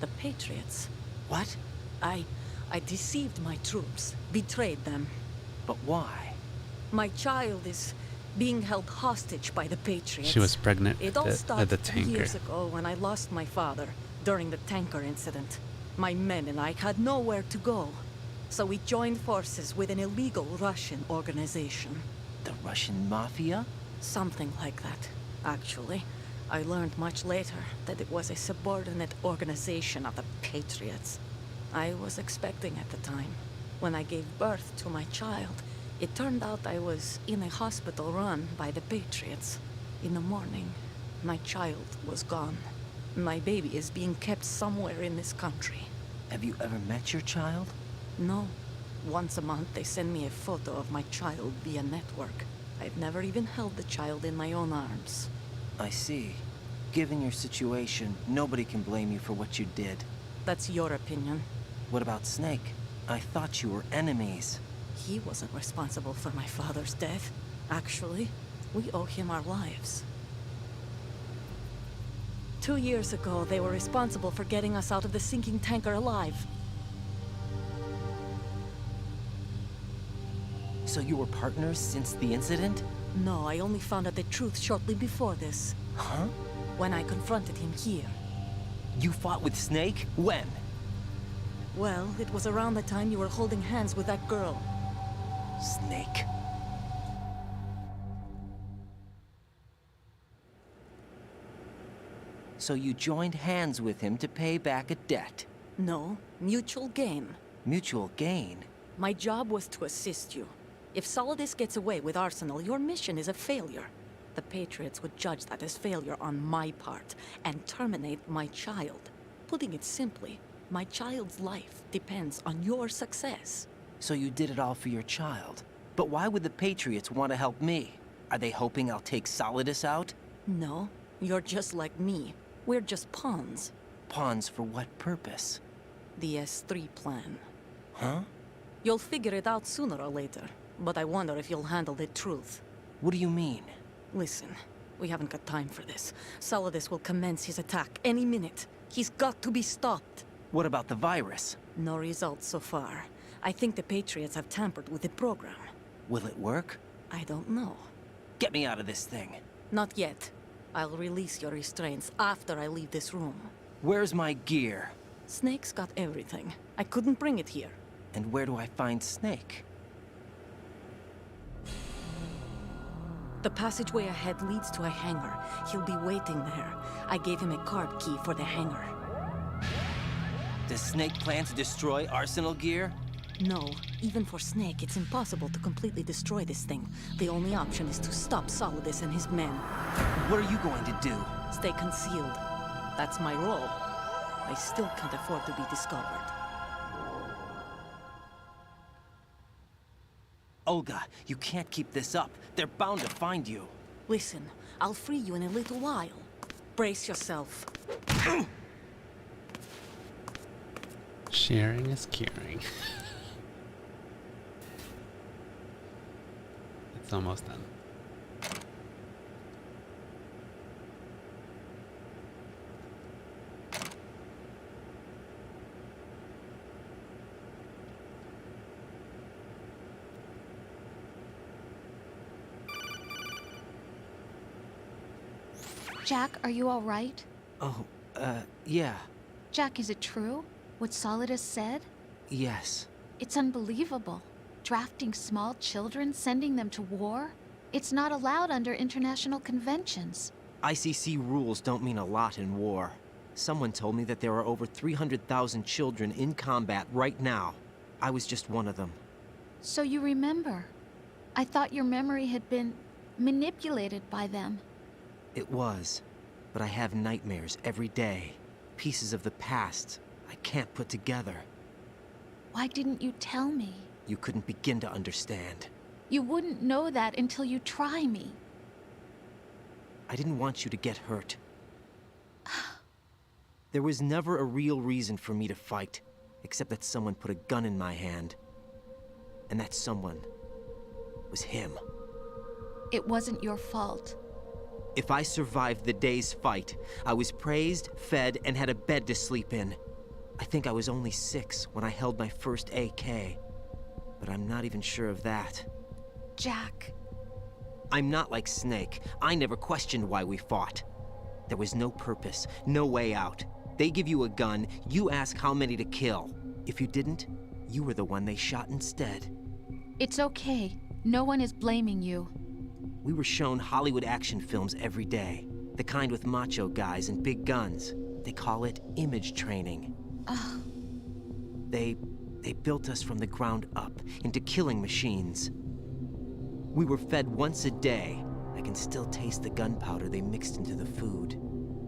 the Patriots. What? I deceived my troops, betrayed them. But why? My child is being held hostage by the Patriots. She was pregnant It all at started the 2 tanker. years ago when I lost my father during the tanker incident. My men and I had nowhere to go, so we joined forces with an illegal Russian organization. The Russian Mafia? Something like that, actually. I learned much later that it was a subordinate organization of the Patriots. I was expecting at the time. When I gave birth to my child, it turned out I was in a hospital run by the Patriots. In the morning, my child was gone. My baby is being kept somewhere in this country. Have you ever met your child? No. Once a month, they send me a photo of my child via network. I've never even held the child in my own arms. I see. Given your situation, nobody can blame you for what you did. That's your opinion. What about Snake? I thought you were enemies. He wasn't responsible for my father's death. Actually, we owe him our lives. 2 years ago, they were responsible for getting us out of the sinking tanker alive. So you were partners since the incident? No, I only found out the truth shortly before this. Huh? When I confronted him here. You fought with Snake? When? Well, it was around the time you were holding hands with that girl. Snake. So you joined hands with him to pay back a debt? No, mutual gain. Mutual gain? My job was to assist you. If Solidus gets away with Arsenal, your mission is a failure. The Patriots would judge that as failure on my part, and terminate my child. Putting it simply, my child's life depends on your success. So you did it all for your child. But why would the Patriots want to help me? Are they hoping I'll take Solidus out? No, you're just like me. We're just pawns. Pawns for what purpose? The S3 plan. Huh? You'll figure it out sooner or later, but I wonder if you'll handle the truth. What do you mean? Listen, we haven't got time for this. Solidus will commence his attack any minute. He's got to be stopped. What about the virus? No results so far. I think the Patriots have tampered with the program. Will it work? I don't know. Get me out of this thing. Not yet. I'll release your restraints after I leave this room. Where's my gear? Snake's got everything. I couldn't bring it here. And where do I find Snake? The passageway ahead leads to a hangar. He'll be waiting there. I gave him a card key for the hangar. Does Snake plan to destroy Arsenal gear? No. Even for Snake, it's impossible to completely destroy this thing. The only option is to stop Solidus and his men. What are you going to do? Stay concealed. That's my role. I still can't afford to be discovered. Olga, you can't keep this up. They're bound to find you. Listen, I'll free you in a little while. Brace yourself. Sharing is caring. It's almost done. Jack, are you all right? Oh, yeah. Jack, is it true? What Solidus said? Yes. It's unbelievable. Drafting small children, sending them to war? It's not allowed under international conventions. ICC rules don't mean a lot in war. Someone told me that there are over 300,000 children in combat right now. I was just one of them. So you remember. I thought your memory had been manipulated by them. It was, but I have nightmares every day. Pieces of the past I can't put together. Why didn't you tell me? You couldn't begin to understand. You wouldn't know that until you try me. I didn't want you to get hurt. There was never a real reason for me to fight, except that someone put a gun in my hand. And that someone was him. It wasn't your fault. If I survived the day's fight, I was praised, fed, and had a bed to sleep in. I think I was only 6 when I held my first AK. But I'm not even sure of that. Jack. I'm not like Snake. I never questioned why we fought. There was no purpose, no way out. They give you a gun, you ask how many to kill. If you didn't, you were the one they shot instead. It's okay. No one is blaming you. We were shown Hollywood action films every day. The kind with macho guys and big guns. They call it image training. They built us from the ground up into killing machines. We were fed once a day. I can still taste the gunpowder they mixed into the food.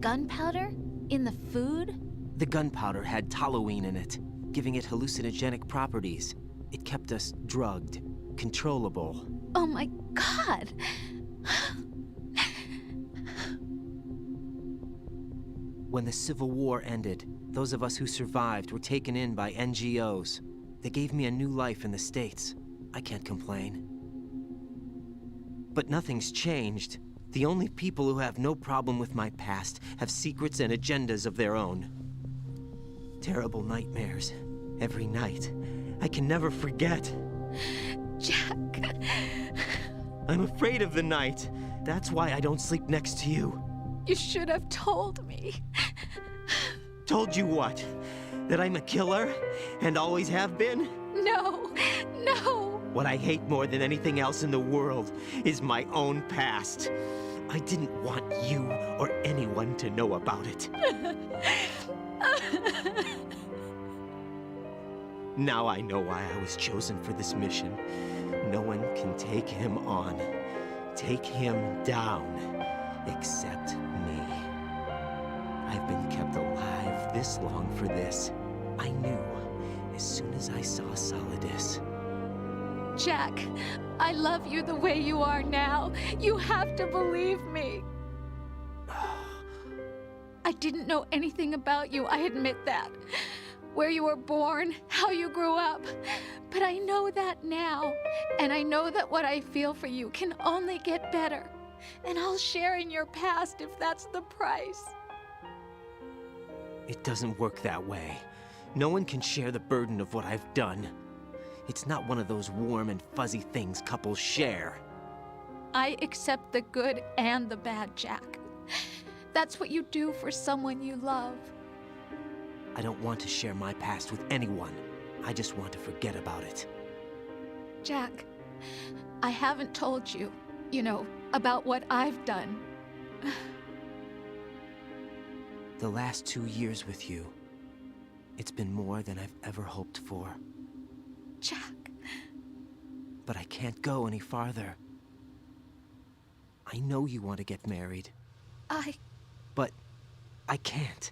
Gunpowder? In the food? The gunpowder had toluene in it, giving it hallucinogenic properties. It kept us drugged, controllable. Oh my God! When the Civil War ended, those of us who survived were taken in by NGOs. They gave me a new life in the States. I can't complain. But nothing's changed. The only people who have no problem with my past have secrets and agendas of their own. Terrible nightmares. Every night. I can never forget. Jack. I'm afraid of the night. That's why I don't sleep next to you. You should have told me. Told you what? That I'm a killer? And always have been? No, no. What I hate more than anything else in the world is my own past. I didn't want you or anyone to know about it. Now I know why I was chosen for this mission. No one can take him on, take him down, except me. I've been kept alive this long for this. I knew as soon as I saw Solidus. Jack, I love you the way you are now. You have to believe me. I didn't know anything about you, I admit that. Where you were born, how you grew up. But I know that now. And I know that what I feel for you can only get better. And I'll share in your past if that's the price. It doesn't work that way. No one can share the burden of what I've done. It's not one of those warm and fuzzy things couples share. I accept the good and the bad, Jack. That's what you do for someone you love. I don't want to share my past with anyone. I just want to forget about it. Jack, I haven't told you, about what I've done. The last 2 years with you, it's been more than I've ever hoped for. Jack. But I can't go any farther. I know you want to get married. But I can't.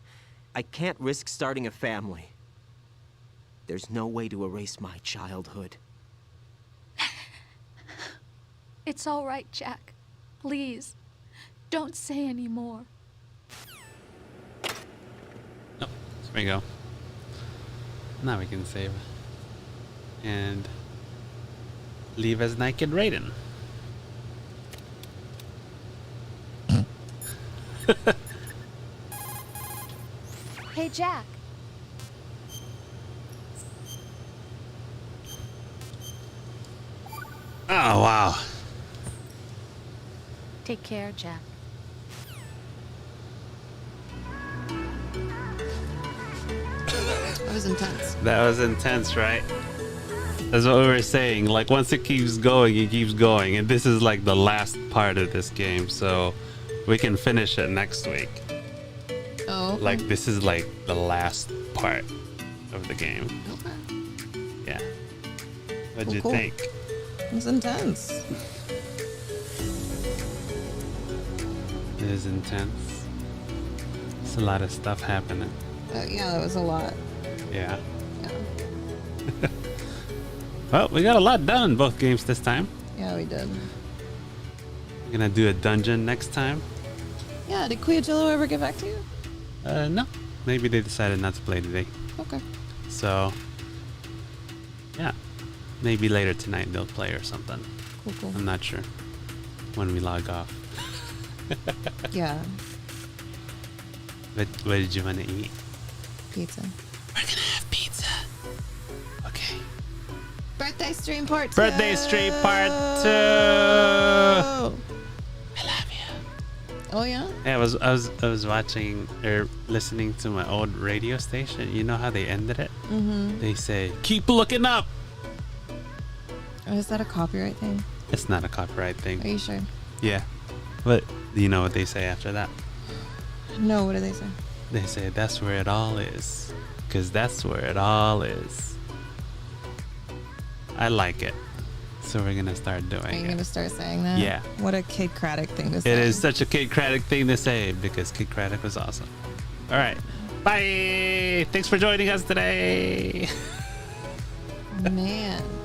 I can't risk starting a family. There's no way to erase my childhood. It's all right, Jack. Please, don't say any more. Oh, there we go. Now we can save. And leave as naked Raiden. Hey, Jack. Oh, wow. Take care, Jack. That was intense. That was intense, right? That's what we were saying. Like, once it keeps going, it keeps going. And this is like the last part of this game. So we can finish it next week. Oh. Okay. Like, this is like the last part of the game. Okay. Yeah. What'd you Cool. think? It was intense. It is intense. It's a lot of stuff happening. Yeah, that was a lot. Yeah. Well, we got a lot done in both games this time. Yeah, we did. We're gonna do a dungeon next time. Yeah, did Quijillo ever get back to you? No. Maybe they decided not to play today. Okay. So, yeah. Maybe later tonight they'll play or something. Cool. I'm not sure when we log off. Yeah. But what did you want to eat? Pizza. We're gonna have pizza. Okay. Birthday stream part 2. Birthday stream part 2. I love you. Oh yeah? Yeah, I was watching or listening to my old radio station. You know how they ended it? Mm-hmm. They say, "Keep looking up." Oh, is that a copyright thing? It's not a copyright thing. Are you sure? Yeah. But do you know what they say after that? No, what do they say? They say that's where it all is. 'Cause that's where it all is. I like it. So we're gonna start doing Are you it. gonna start saying that? Yeah. What a Kid Craddock thing to say. It is such a Kid Craddock thing to say because Kid Craddock was awesome. All right. Bye. Thanks for joining us today. Man.